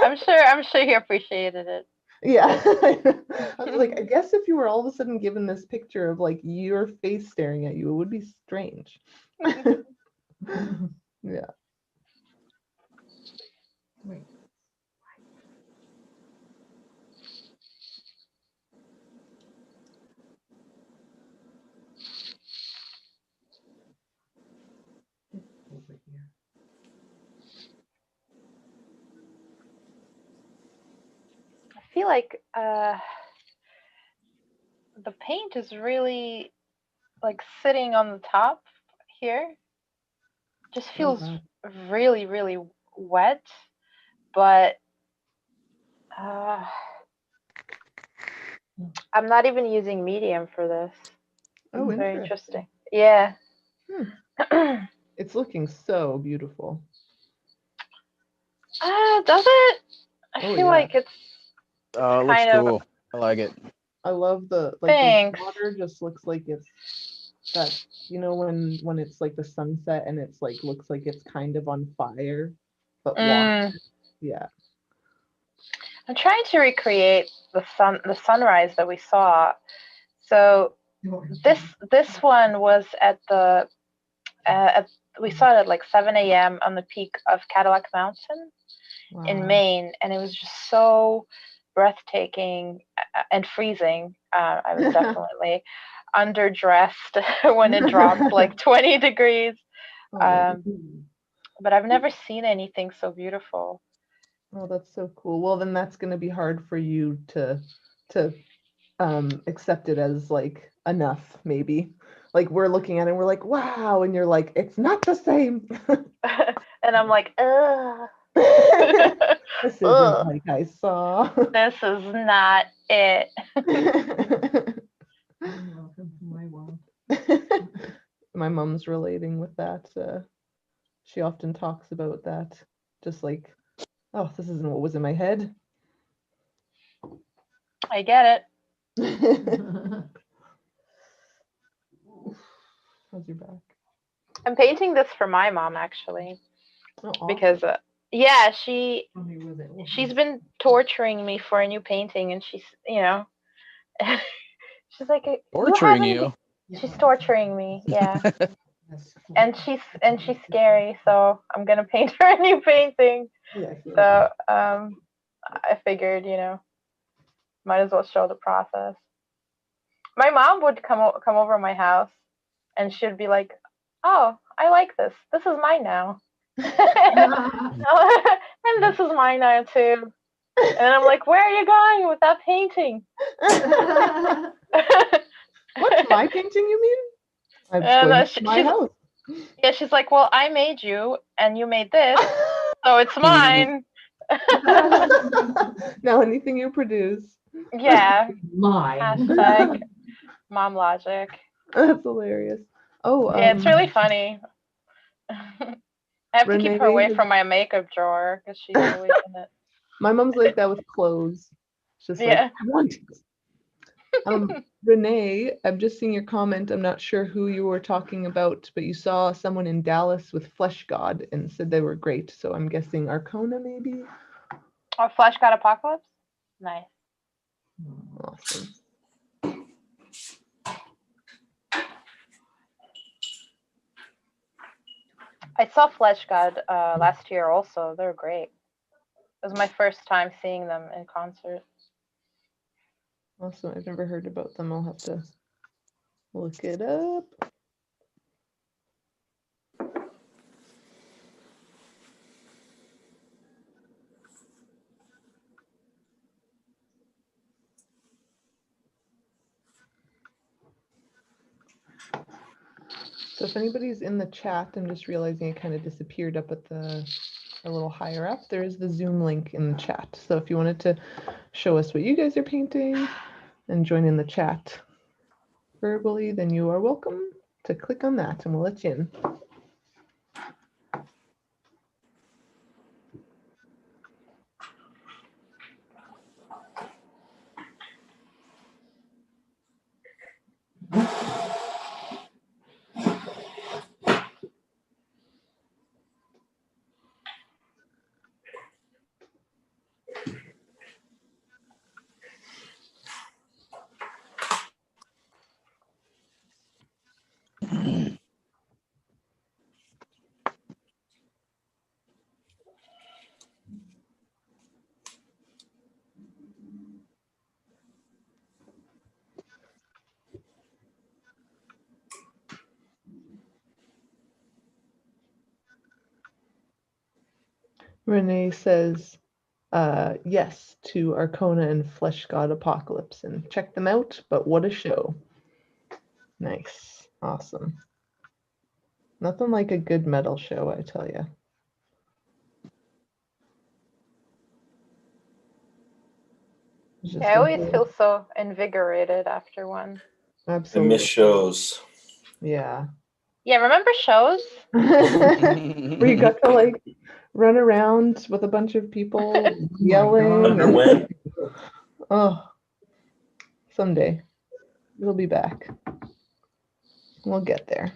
Speaker 3: I'm sure he appreciated it.
Speaker 1: Yeah. I was like, I guess if you were all of a sudden given this picture of like your face staring at you, it would be strange. Yeah. Wait. Over here.
Speaker 3: I feel like the paint is really like sitting on the top here. Just feels
Speaker 1: God.
Speaker 3: really, really wet, but uh, I'm not even using medium for this.
Speaker 1: Oh,
Speaker 3: It's very
Speaker 1: interesting.
Speaker 3: interesting. Yeah.
Speaker 1: It's looking so beautiful.
Speaker 3: Does it? I
Speaker 1: Oh,
Speaker 3: feel
Speaker 1: yeah.
Speaker 3: like it's
Speaker 7: Oh, it looks
Speaker 3: kind of
Speaker 7: cool. I like it.
Speaker 1: I love the
Speaker 3: Thanks.
Speaker 1: water just looks like it's that, you know, when it's like the sunset and it's like looks like it's kind of on fire, but water. Yeah.
Speaker 3: I'm trying to recreate the sunrise that we saw. So this one was at the we saw it at like 7 a.m. on the peak of Cadillac Mountain in
Speaker 1: Wow.
Speaker 3: Maine, and it was just so breathtaking and freezing. I was definitely underdressed when it dropped like 20 degrees.
Speaker 1: Oh,
Speaker 3: But I've never seen anything so beautiful.
Speaker 1: oh, that's so cool. Well, then that's going to be hard for you to accept it as like enough, maybe. Like we're looking at it and we're like, wow, and you're like, it's not the same.
Speaker 3: And I'm like, ugh.
Speaker 1: This isn't
Speaker 3: Ugh.
Speaker 1: like I saw.
Speaker 3: This is not it.
Speaker 1: Welcome to my world. My mom's relating with that. She often talks about that. Just like, oh, this isn't what was in my head.
Speaker 3: I get it.
Speaker 1: How's your back?
Speaker 3: I'm painting this for my mom actually,
Speaker 1: Oh, awesome.
Speaker 3: because yeah, she's been torturing me for a new painting, and she's, you know, she's like,
Speaker 7: Torturing you.
Speaker 3: She's torturing me, yeah. and she's scary, so I'm gonna paint her a new painting.
Speaker 1: Yeah,
Speaker 3: So I figured, you know, might as well show the process. My mom would come over my house, and she'd be like, "Oh, I like this. This is mine now." And this is mine now too. And I'm like, "Where are you going with that painting?"
Speaker 1: What's my painting, you mean? I'm just
Speaker 3: And
Speaker 1: going to my house.
Speaker 3: Yeah, she's like, "Well, I made you, and you made this, so it's mine."
Speaker 1: Now anything you produce.
Speaker 3: Yeah.
Speaker 5: Mine.
Speaker 3: Hashtag mom logic.
Speaker 1: That's hilarious. Oh,
Speaker 3: Yeah, it's really funny. I have to keep her away
Speaker 1: Renee-
Speaker 3: from my makeup drawer because she's always in it.
Speaker 1: My mom's like that with clothes. It's just
Speaker 3: Yeah.
Speaker 1: like, I want it. Renee, I'm just seeing your comment. I'm not sure who you were talking about, but you saw someone in Dallas with Flesh God and said they were great. So I'm guessing Arcona, maybe?
Speaker 3: Oh, Flesh God Apocalypse? Nice.
Speaker 1: Awesome.
Speaker 3: I saw Flesh God last year also. They're great. It was my first time seeing them in concert.
Speaker 1: Awesome. I've never heard about them. I'll have to look it up. So if anybody's in the chat, I'm just realizing it kind of disappeared up at a little higher up. There is the Zoom link in the chat. So if you wanted to show us what you guys are painting and join in the chat verbally, then you are welcome to click on that and we'll let you in. Renee says, yes to Arcona and Flesh God Apocalypse and check them out, but what a show. Nice. Awesome. Nothing like a good metal show, I tell you.
Speaker 3: I always feel so invigorated after one.
Speaker 4: I
Speaker 1: Absolutely.
Speaker 4: miss shows.
Speaker 1: Yeah.
Speaker 3: Yeah, remember shows?
Speaker 1: Where you got to like run around with a bunch of people yelling.
Speaker 4: Underwent.
Speaker 1: Oh, someday it'll be back. We'll get there.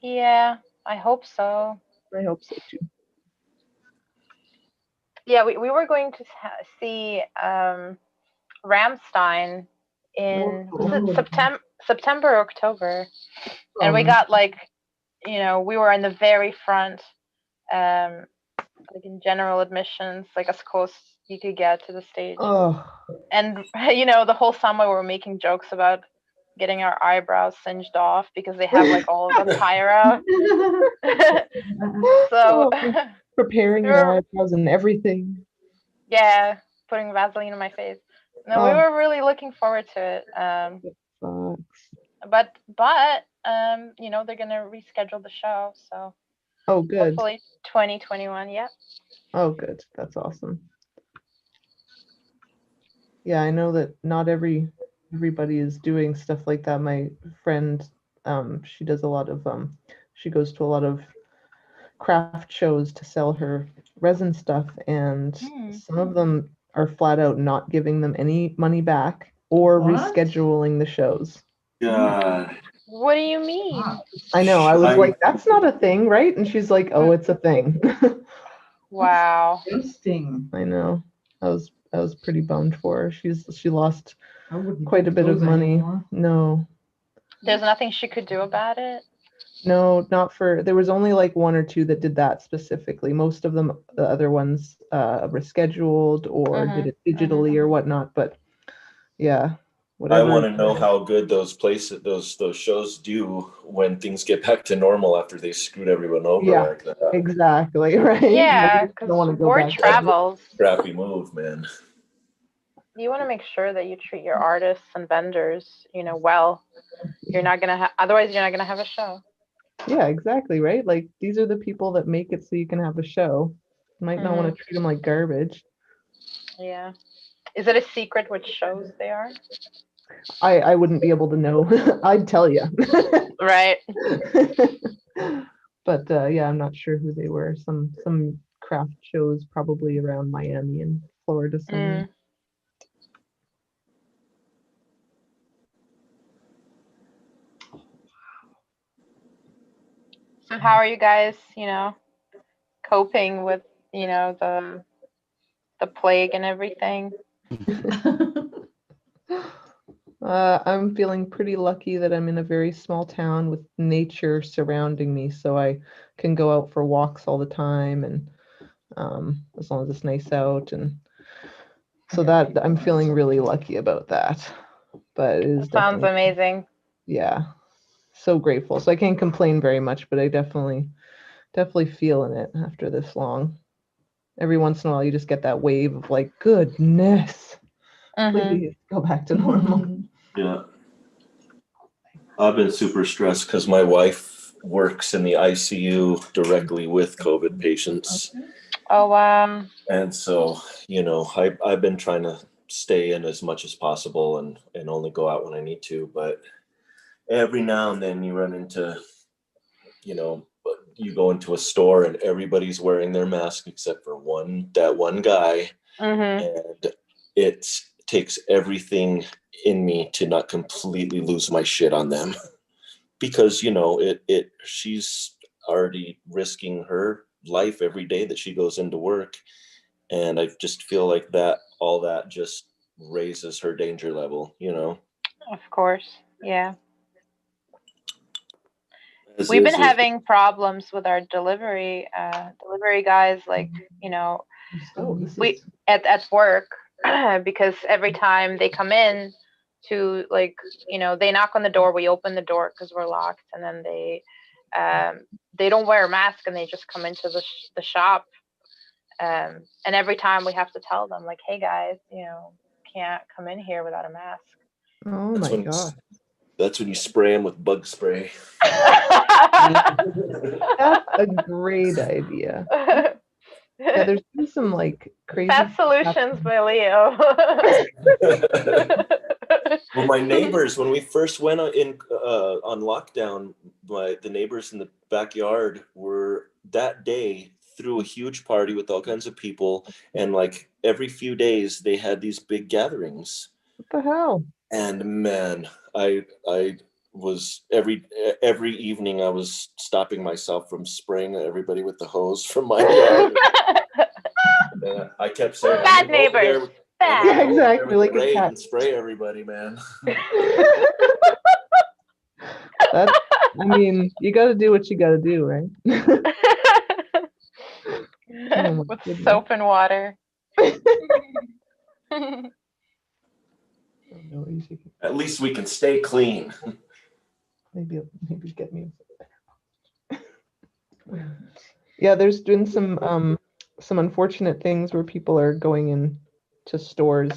Speaker 3: Yeah, I hope so.
Speaker 1: I hope so too.
Speaker 3: Yeah, we were going to see Ramstein in was it September or October, and we got like, you know, we were in the very front, like in general admissions, like as close you could get to the stage.
Speaker 1: Oh.
Speaker 3: And you know, the whole summer we were making jokes about getting our eyebrows singed off because they have like all of the pyro. So
Speaker 1: preparing your eyebrows and everything.
Speaker 3: Yeah, putting Vaseline on my face. No, we were really looking forward to it. But you know, they're gonna reschedule the show, so
Speaker 1: oh, good.
Speaker 3: Hopefully 2021. Yeah.
Speaker 1: Oh, good. That's awesome. Yeah, I know that not everybody is doing stuff like that. My friend, she does a lot of she goes to a lot of craft shows to sell her resin stuff, and some of them are flat out not giving them any money back or rescheduling the shows.
Speaker 4: God.
Speaker 3: What do you mean?
Speaker 1: I know. I was like, that's not a thing, right? And she's like, oh, it's a thing.
Speaker 3: Wow.
Speaker 10: Interesting.
Speaker 1: I know. I was pretty bummed for her. She lost quite a bit of money.
Speaker 10: Anymore.
Speaker 1: No.
Speaker 3: There's nothing she could do about it.
Speaker 1: No, not for. There was only like one or two that did that specifically. Most of them, the other ones, rescheduled or did it digitally or whatnot. But yeah, whatever.
Speaker 4: I want to know how good those places, those shows do when things get back to normal after they screwed everyone over like that.
Speaker 1: Exactly, right?
Speaker 3: Yeah, because word travels.
Speaker 4: Crappy move, man.
Speaker 3: You want to make sure that you treat your artists and vendors, you know, well. You're not gonna otherwise you're not gonna have a show.
Speaker 1: Yeah, exactly, right? Like these are the people that make it so you can have a show. You might not want to treat them like garbage.
Speaker 3: Yeah. Is it a secret which shows they are?
Speaker 1: I wouldn't be able to know. I'd tell you.
Speaker 3: Right.
Speaker 1: But yeah, I'm not sure who they were. Some craft shows probably around Miami and Florida somewhere.
Speaker 3: So how are you guys, you know, coping with, you know, the plague and everything?
Speaker 1: I'm feeling pretty lucky that I'm in a very small town with nature surrounding me, so I can go out for walks all the time, and as long as it's nice out, and so that I'm feeling really lucky about that. But it is
Speaker 3: sounds amazing.
Speaker 1: Yeah, so grateful. So I can't complain very much, but I definitely feeling it after this long. Every once in a while, you just get that wave of like, goodness, please go back to normal.
Speaker 4: Yeah. I've been super stressed because my wife works in the ICU directly with COVID patients.
Speaker 3: Oh, wow.
Speaker 4: And so, you know, I've been trying to stay in as much as possible and only go out when I need to. But every now and then you run into, you know, you go into a store and everybody's wearing their mask except for that one guy. And it takes everything in me to not completely lose my shit on them because, you know, she's already risking her life every day that she goes into work. And I just feel like all that just raises her danger level, you know?
Speaker 3: Of course. Yeah. We've been having problems with our delivery guys, like, you know, we at work because every time they come in to, like, you know, they knock on the door, we open the door because we're locked, and then they don't wear a mask and they just come into the shop, And every time we have to tell them, like, hey guys, you know, can't come in here without a mask.
Speaker 1: Oh
Speaker 4: That's
Speaker 1: my
Speaker 4: when,
Speaker 1: god.
Speaker 4: that's when you spray them with bug spray.
Speaker 1: That's a great idea. Yeah, there's been some like crazy
Speaker 3: Fast
Speaker 1: stuff
Speaker 3: solutions by Leo.
Speaker 4: Well, my neighbors, when we first went on lockdown, the neighbors in the backyard were that day threw a huge party with all kinds of people, and like every few days they had these big gatherings.
Speaker 1: What the hell?
Speaker 4: And man, I was every evening I was stopping myself from spraying everybody with the hose from my yard. And I kept saying,
Speaker 3: Bad
Speaker 4: I'm gonna go over there
Speaker 3: neighbors.
Speaker 4: with- I'm gonna
Speaker 3: Bad.
Speaker 1: Yeah,
Speaker 4: go over there
Speaker 1: exactly,
Speaker 4: with
Speaker 1: like
Speaker 4: the
Speaker 1: a
Speaker 4: raid
Speaker 1: cat.
Speaker 4: and spray everybody, man.
Speaker 1: That, I mean, you got to do what you got to do, right? Oh my
Speaker 3: With
Speaker 1: goodness.
Speaker 3: soap and water.
Speaker 1: Oh, no, easy.
Speaker 4: At least we can stay clean.
Speaker 1: Maybe get me. Yeah, there's been some unfortunate things where people are going into stores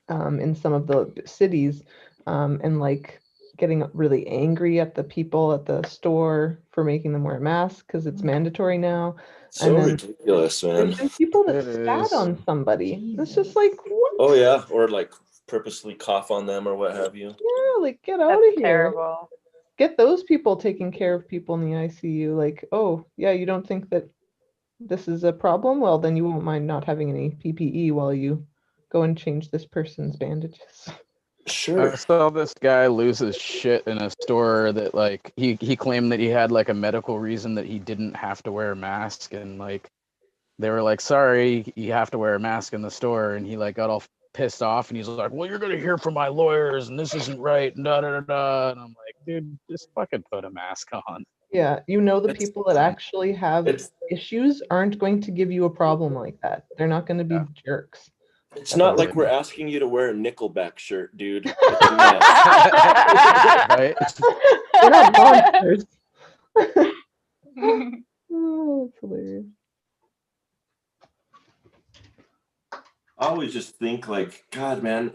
Speaker 1: in some of the cities and like getting really angry at the people at the store for making them wear masks because it's mandatory now.
Speaker 4: So
Speaker 1: And then
Speaker 4: ridiculous, man.
Speaker 1: there's been people that
Speaker 7: It
Speaker 1: spat
Speaker 7: is.
Speaker 1: on somebody. It's just like, what?
Speaker 4: Oh yeah, or like purposely cough on them or what have you.
Speaker 1: Yeah, like get out
Speaker 3: That's
Speaker 1: of here.
Speaker 3: terrible.
Speaker 1: Get those people taking care of people in the ICU. Like, oh yeah, you don't think that this is a problem? Well, then you won't mind not having any PPE while you go and change this person's bandages.
Speaker 4: Sure.
Speaker 7: I saw this guy lose his shit in a store that like he claimed that he had like a medical reason that he didn't have to wear a mask, and like they were like, sorry, you have to wear a mask in the store, and he like got all pissed off and he's like, well, you're gonna hear from my lawyers and this isn't right and da da da da, and I'm like, dude, just fucking put a mask on.
Speaker 1: Yeah, you know the
Speaker 4: It's-
Speaker 1: people that actually have
Speaker 4: It's
Speaker 1: issues aren't going to give you a problem like that. They're not going to be
Speaker 7: Yeah.
Speaker 1: jerks.
Speaker 4: it's not like
Speaker 7: Totally.
Speaker 4: we're asking you to wear a Nickelback shirt, dude. It's a mess.
Speaker 7: Right?
Speaker 1: They're not monsters. Oh, that's hilarious.
Speaker 4: I always just think like, God, man,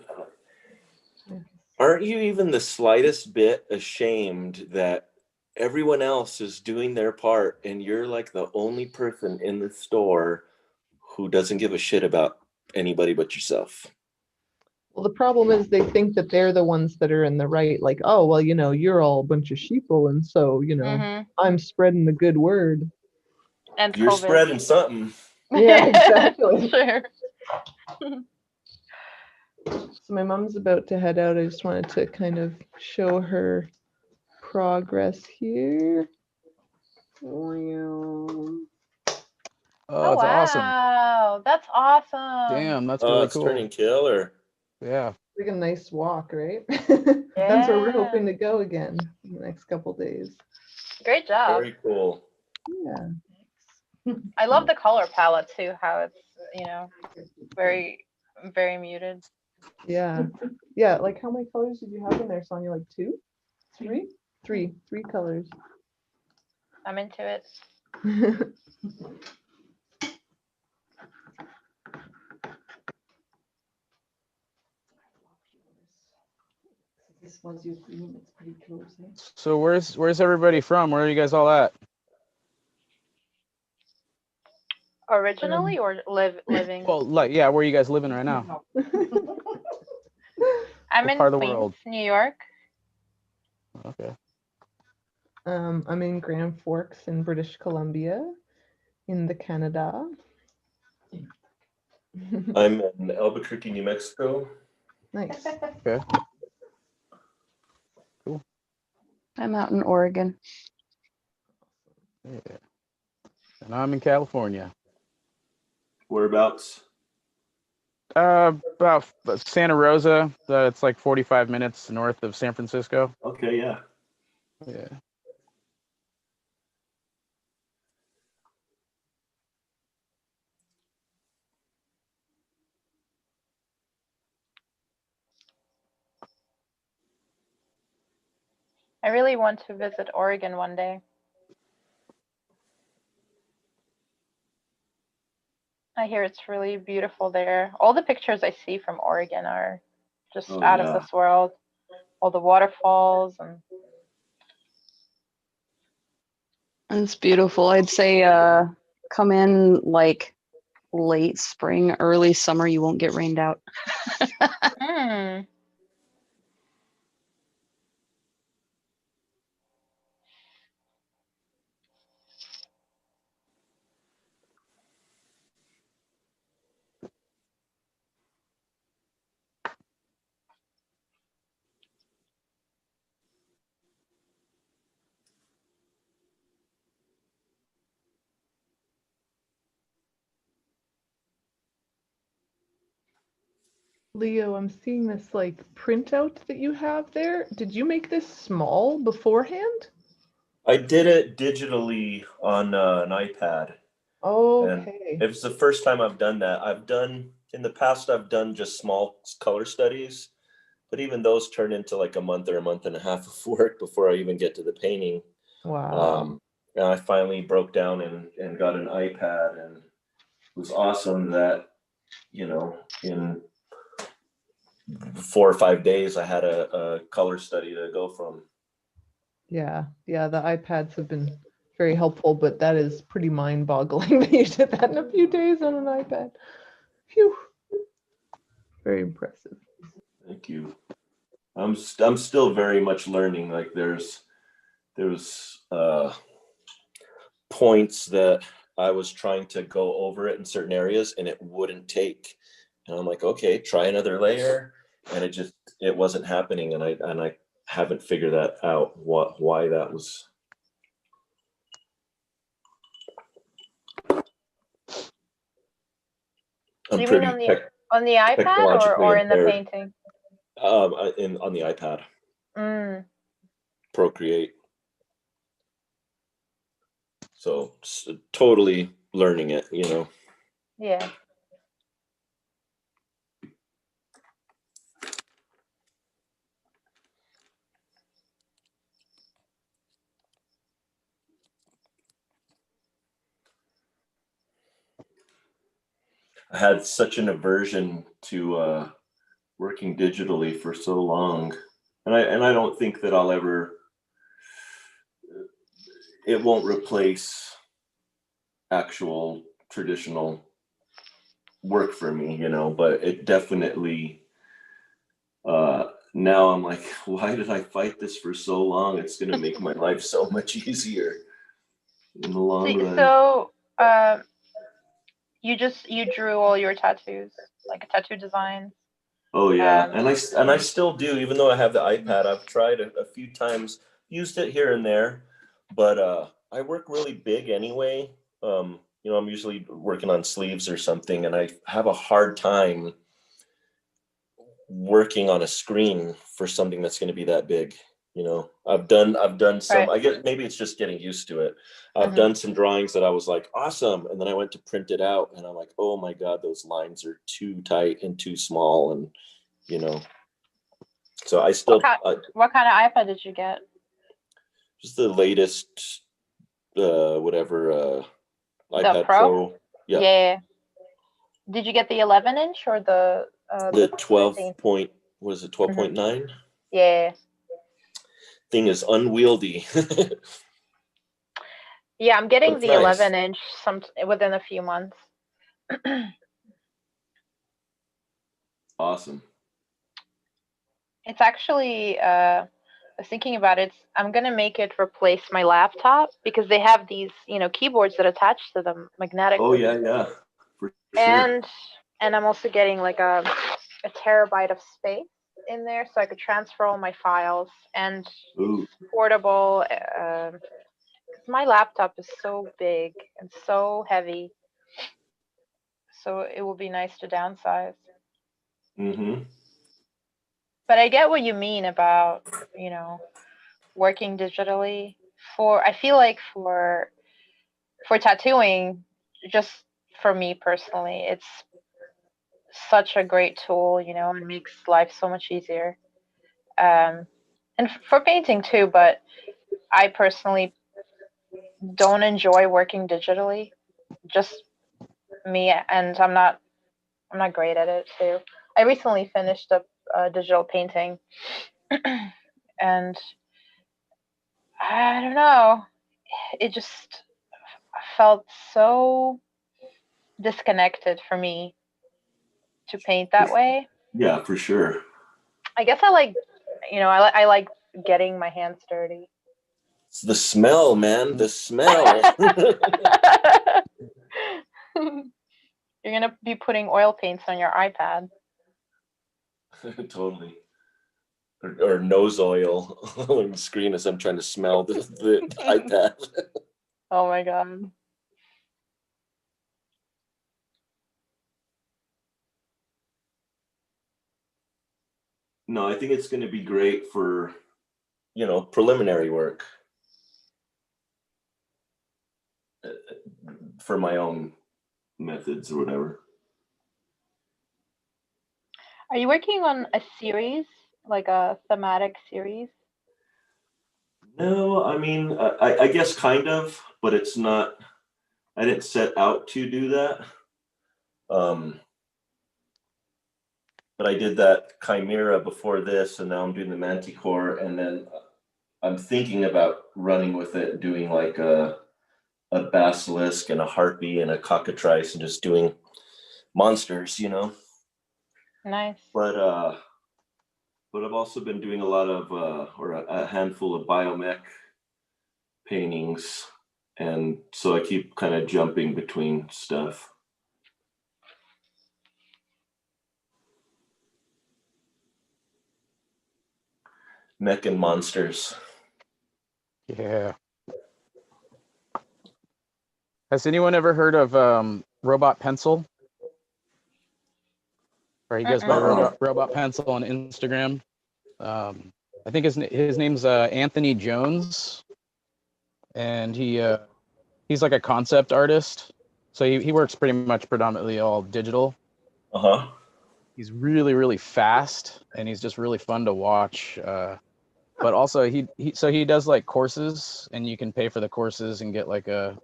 Speaker 4: aren't you even the slightest bit ashamed that everyone else is doing their part and you're like the only person in the store who doesn't give a shit about anybody but yourself?
Speaker 1: Well, the problem is they think that they're the ones that are in the right. Like, oh, well, you know, you're all a bunch of sheeple, and so, you know,
Speaker 3: Mhm.
Speaker 1: I'm spreading the good word.
Speaker 3: And
Speaker 4: You're
Speaker 3: COVID.
Speaker 4: spreading something.
Speaker 1: Yeah, exactly.
Speaker 3: Sure.
Speaker 1: So my mom's about to head out. I just wanted to kind of show her progress here.
Speaker 7: Oh,
Speaker 3: Oh
Speaker 7: it's awesome.
Speaker 3: wow, that's awesome.
Speaker 7: Damn, that's
Speaker 4: Oh,
Speaker 7: really
Speaker 4: it's
Speaker 7: cool.
Speaker 4: turning killer.
Speaker 7: Yeah.
Speaker 1: Like a nice walk, right? That's where we're
Speaker 3: Yeah.
Speaker 1: hoping to go again in the next couple days.
Speaker 3: Great job.
Speaker 4: Very cool.
Speaker 1: Yeah.
Speaker 3: I love the color palette too, how it's, you know, very, very muted.
Speaker 1: Yeah. Yeah. Like how many colors did you have in there, Sonia? Like two? Three? Three colors.
Speaker 3: I'm into it.
Speaker 5: This was your theme, it's pretty close, eh?
Speaker 7: So where's everybody from? Where are you guys all at?
Speaker 3: Originally or living?
Speaker 7: Well, like, yeah, where are you guys living right now?
Speaker 3: I'm
Speaker 7: what
Speaker 3: in
Speaker 7: part of the
Speaker 3: Queens,
Speaker 7: world?
Speaker 3: New York.
Speaker 7: Okay.
Speaker 1: I'm in Grand Forks in British Columbia in the Canada.
Speaker 4: I'm in Albuquerque, New Mexico.
Speaker 1: Nice.
Speaker 7: Okay.
Speaker 8: I'm out in Oregon.
Speaker 7: Yeah. And I'm in California.
Speaker 4: Whereabouts?
Speaker 7: About Santa Rosa. It's like 45 minutes north of San Francisco.
Speaker 4: Okay, yeah.
Speaker 7: Yeah.
Speaker 3: I really want to visit Oregon 1 day. I hear it's really beautiful there. All the pictures I see from Oregon are just
Speaker 4: Oh
Speaker 3: out of
Speaker 4: yeah.
Speaker 3: this world. All the waterfalls and
Speaker 8: It's beautiful. I'd say come in like late spring, early summer, you won't get rained out.
Speaker 3: mm,
Speaker 1: Leo, I'm seeing this like printout that you have there. Did you make this small beforehand?
Speaker 4: I did it digitally on an iPad, and
Speaker 1: Okay.
Speaker 4: it was the first time I've done that. I've done in the past. I've done just small color studies, but even those turn into like a month or a month and a half of work before I even get to the painting.
Speaker 1: Wow.
Speaker 4: And I finally broke down and got an iPad, and it was awesome that, in 4 or 5 days, I had a color study to go from.
Speaker 1: Yeah. Yeah, the iPads have been very helpful, but that is pretty mind-boggling that you did that in a few days on an iPad. Phew. Very impressive.
Speaker 4: Thank you. I'm still very much learning. Like there's points that I was trying to go over it in certain areas and it wouldn't take. And I'm like, okay, try another layer. And it wasn't happening. And I haven't figured that out, why that was. I'm
Speaker 3: you mean
Speaker 4: pretty
Speaker 3: on the iPad
Speaker 4: technologically
Speaker 3: or in the
Speaker 4: impaired.
Speaker 3: painting?
Speaker 4: On the iPad,
Speaker 3: Mm,
Speaker 4: Procreate. So totally learning it,
Speaker 3: yeah.
Speaker 4: I had such an aversion to working digitally for so long, and I don't think that I'll ever. It won't replace actual traditional work for me, but it definitely. Now I'm like, why did I fight this for so long? It's going to make my life so much easier in the long run.
Speaker 3: So, you drew all your tattoos, like tattoo designs.
Speaker 4: Oh yeah, and I still do, even though I have the iPad. I've tried a few times, used it here and there, but I work really big anyway. I'm usually working on sleeves or something, and I have a hard time working on a screen for something that's going to be that big. I've done some.
Speaker 3: Right.
Speaker 4: I guess maybe it's just getting used to it. I've done some drawings that I was like, awesome, and then I went to print it out, and I'm like, oh my god, those lines are too tight and too small, and so I still.
Speaker 3: What kind of iPad did you get?
Speaker 4: Just the latest, whatever, iPad
Speaker 3: The Pro?
Speaker 4: Yeah.
Speaker 3: Yeah. Did you get the 11-inch or the
Speaker 4: 12
Speaker 3: 15?
Speaker 4: point, what is it, 12.9?
Speaker 3: Yeah.
Speaker 4: Thing is unwieldy.
Speaker 3: Yeah, I'm getting
Speaker 4: That's
Speaker 3: the
Speaker 4: nice.
Speaker 3: 11-inch within a few months.
Speaker 4: Awesome.
Speaker 3: It's actually, I was thinking about it. I'm gonna make it replace my laptop because they have these, keyboards that attach to them magnetically.
Speaker 4: Oh yeah, for sure.
Speaker 3: And I'm also getting like a terabyte of space in there, so I could transfer all my files, and
Speaker 4: Ooh.
Speaker 3: it's portable. My laptop is so big and so heavy, so it will be nice to downsize.
Speaker 4: Mm-hmm.
Speaker 3: But I get what you mean about, working digitally. I feel like for tattooing, just for me personally, it's such a great tool, it makes life so much easier. And for painting too, but I personally don't enjoy working digitally, just me, and I'm not great at it too. I recently finished up digital painting, and I don't know, it just felt so disconnected for me to paint that way.
Speaker 4: Yeah, for sure.
Speaker 3: I guess I like, I like getting my hands dirty.
Speaker 4: It's the smell, man. The smell.
Speaker 3: You're gonna be putting oil paints on your iPad.
Speaker 4: Totally. Or nose oil on the screen as I'm trying to smell the iPad.
Speaker 3: Oh my god.
Speaker 4: No, I think it's going to be great for, preliminary work for my own methods or whatever.
Speaker 3: Are you working on a series, like a thematic series?
Speaker 4: No, I mean, I guess kind of, but it's not, I didn't set out to do that. But I did that Chimera before this, and now I'm doing the Manticore, and then I'm thinking about running with it, doing like a basilisk and a harpy and a cockatrice, and just doing monsters,
Speaker 3: Nice.
Speaker 4: But I've also been doing a lot of or a handful of biomech paintings, and so I keep kind of jumping between stuff. Mech and monsters.
Speaker 7: Yeah. Has anyone ever heard of Robot Pencil? Or he goes by Robot Pencil on Instagram. I think his name's Anthony Jones, and he's like a concept artist. So he works pretty much predominantly all digital.
Speaker 4: Uh-huh.
Speaker 7: He's really, really fast, and he's just really fun to watch. But also he does like courses, and you can pay for the courses and get like a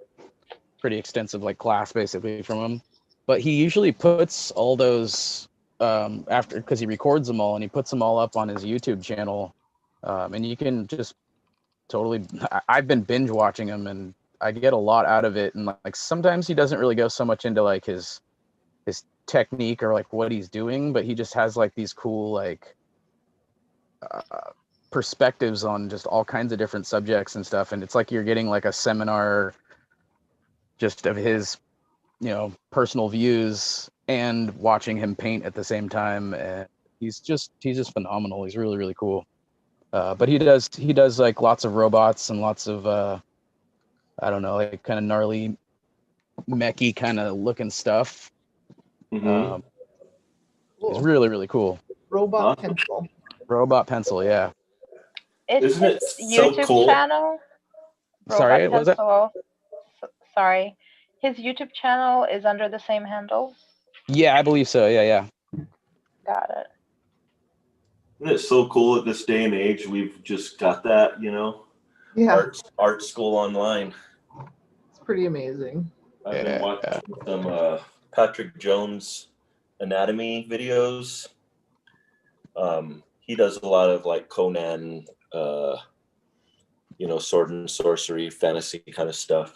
Speaker 7: pretty extensive like class basically from him. But he usually puts all those after, because he records them all and he puts them all up on his YouTube channel, and you can just totally. I've been binge watching him, and I get a lot out of it. And like sometimes he doesn't really go so much into like his technique or like what he's doing, but he just has like these cool like perspectives on just all kinds of different subjects and stuff. And it's like you're getting like a seminar just of his personal views and watching him paint at the same time. And he's just phenomenal. He's really, really cool. But he does like lots of robots and lots of I don't know, like kind of gnarly mechy kind of looking stuff.
Speaker 4: Mm-hmm.
Speaker 7: It's really, really cool.
Speaker 1: Robot Pencil.
Speaker 7: Robot Pencil, yeah.
Speaker 4: Isn't it
Speaker 3: his
Speaker 4: so
Speaker 3: YouTube
Speaker 4: cool?
Speaker 3: channel?
Speaker 7: Sorry,
Speaker 3: Robot
Speaker 7: what was that?
Speaker 3: Pencil. Sorry. His YouTube channel is under the same handle?
Speaker 7: Yeah, I believe so. Yeah.
Speaker 3: Got it.
Speaker 4: Isn't it so cool at this day and age? We've just got that,
Speaker 1: Yeah,
Speaker 4: art school online.
Speaker 1: it's pretty amazing.
Speaker 4: I've been watching some Patrick Jones anatomy videos. He does a lot of like Conan, sword and sorcery, fantasy kind of stuff.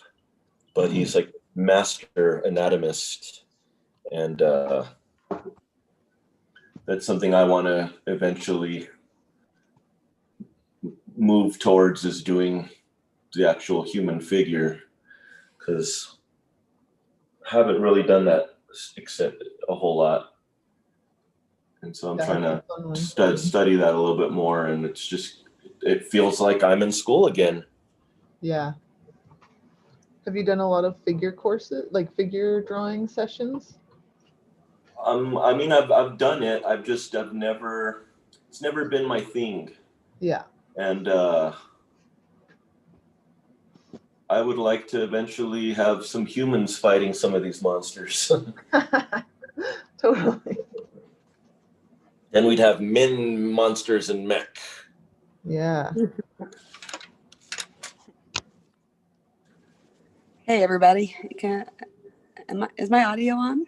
Speaker 4: But he's like master anatomist, and that's something I want to eventually move towards, is doing the actual human figure, because I haven't really done that except a whole lot. And so I'm trying to study that a little bit more, and it feels like I'm in school again.
Speaker 1: Yeah. Have you done a lot of figure courses, like figure drawing sessions?
Speaker 4: I mean, I've done it. It's never been my thing.
Speaker 1: Yeah.
Speaker 4: And I would like to eventually have some humans fighting some of these monsters.
Speaker 1: Totally.
Speaker 4: Then we'd have men, monsters, and mech.
Speaker 1: Yeah.
Speaker 10: Hey everybody, Is my audio on?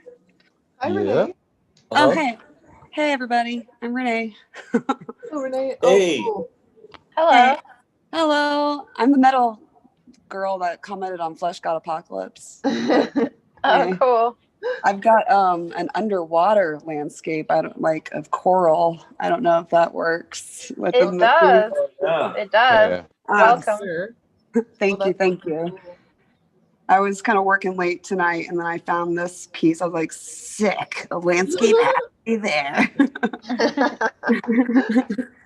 Speaker 1: Hi,
Speaker 7: Yeah.
Speaker 1: Renee.
Speaker 10: Oh,
Speaker 4: Uh-huh.
Speaker 10: hey. Hey, everybody. I'm Renee.
Speaker 1: Oh, Renee.
Speaker 4: Hey.
Speaker 1: Oh, cool.
Speaker 3: Hello.
Speaker 10: Hey. Hello. I'm the metal girl that commented on Flesh God Apocalypse.
Speaker 3: Oh,
Speaker 10: Hey.
Speaker 3: cool.
Speaker 10: I've got an underwater landscape. I don't like of coral. I don't know if that works with
Speaker 3: It does.
Speaker 4: Yeah.
Speaker 3: It does.
Speaker 7: Yeah.
Speaker 3: Welcome.
Speaker 1: Sure.
Speaker 10: Thank
Speaker 1: Well,
Speaker 10: you.
Speaker 1: that's
Speaker 10: Thank you.
Speaker 1: cool.
Speaker 10: I was kind of working late tonight, and then I found this piece. I was like, sick. A landscape had to be there.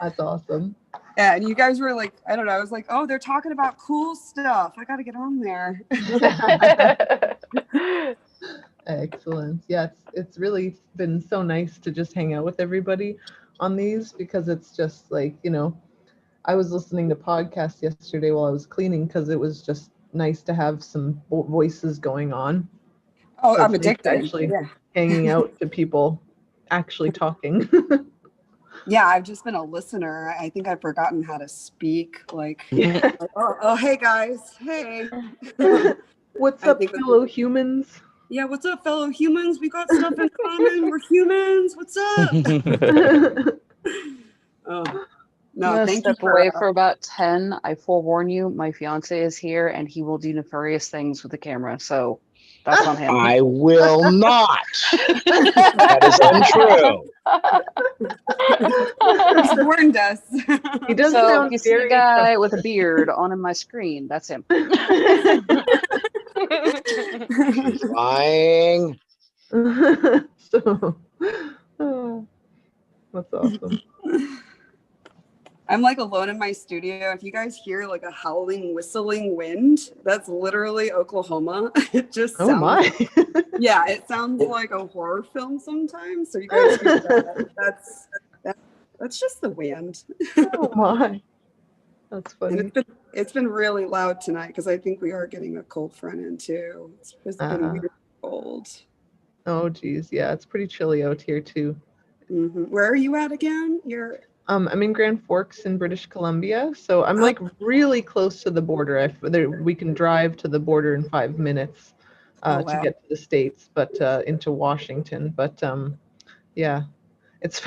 Speaker 1: That's awesome.
Speaker 10: Yeah, and you guys were like, I don't know. I was like, oh, they're talking about cool stuff. I got to get on there.
Speaker 1: Excellent. Yeah, it's really been so nice to just hang out with everybody on these because it's just like, I was listening to podcasts yesterday while I was cleaning because it was just nice to have some voices going on.
Speaker 10: Oh,
Speaker 1: So
Speaker 10: I'm
Speaker 1: it's nice
Speaker 10: addicted.
Speaker 1: actually
Speaker 10: Yeah.
Speaker 1: hanging out to people actually talking.
Speaker 10: Yeah, I've just been a listener. I think I've forgotten how to speak. Like,
Speaker 1: Yeah.
Speaker 10: oh, hey guys, hey.
Speaker 1: What's
Speaker 10: I
Speaker 1: up,
Speaker 10: think
Speaker 1: fellow humans?
Speaker 10: Yeah, what's up, fellow humans? We got stuff in common. We're humans. What's up? Oh, no,
Speaker 8: I'm gonna
Speaker 10: thank you
Speaker 8: step away for about 10. I forewarn you, my fiance is here and he will do nefarious things with the camera. So that's on him.
Speaker 7: I will not. That is untrue.
Speaker 10: He's warned us.
Speaker 1: He does
Speaker 8: So if
Speaker 1: sound
Speaker 8: you see a
Speaker 1: very
Speaker 8: guy with a
Speaker 1: trustworthy.
Speaker 8: beard on my screen, that's him.
Speaker 7: She's lying.
Speaker 1: So, oh, that's awesome.
Speaker 10: I'm like alone in my studio. If you guys hear like a howling, whistling wind, that's literally Oklahoma. It just
Speaker 1: Oh
Speaker 10: sounds.
Speaker 1: my.
Speaker 10: Yeah, it sounds like a horror film sometimes. So you guys hear that? That's just the wind.
Speaker 1: Oh my. That's
Speaker 10: And
Speaker 1: funny.
Speaker 10: it's been really loud tonight because I think we are getting a cold front in too. It's been weird cold.
Speaker 1: Oh geez, yeah, it's pretty chilly out here too.
Speaker 10: Where are you at again? You're
Speaker 1: I'm in Grand Forks in British Columbia, so I'm like really close to the border. We can drive to the border in 5 minutes
Speaker 10: Oh,
Speaker 1: to
Speaker 10: wow.
Speaker 1: get to the States, but into Washington. But yeah, it's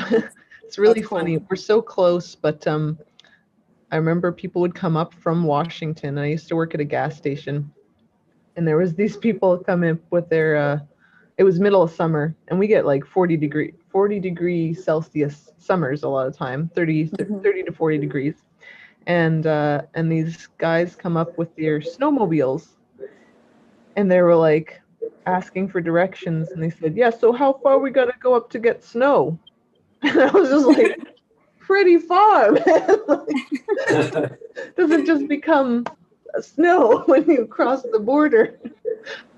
Speaker 1: it's really
Speaker 10: That's cool.
Speaker 1: funny. We're so close, but I remember people would come up from Washington. I used to work at a gas station, and there was these people come in with their it was middle of summer, and we get like 40 degree Celsius summers a lot of time, 30 to 40 degrees. And these guys come up with their snowmobiles, and they were like asking for directions, and they said, yeah, so how far we got to go up to get snow? And I was just like, pretty far, man. Doesn't just become snow when you cross the border.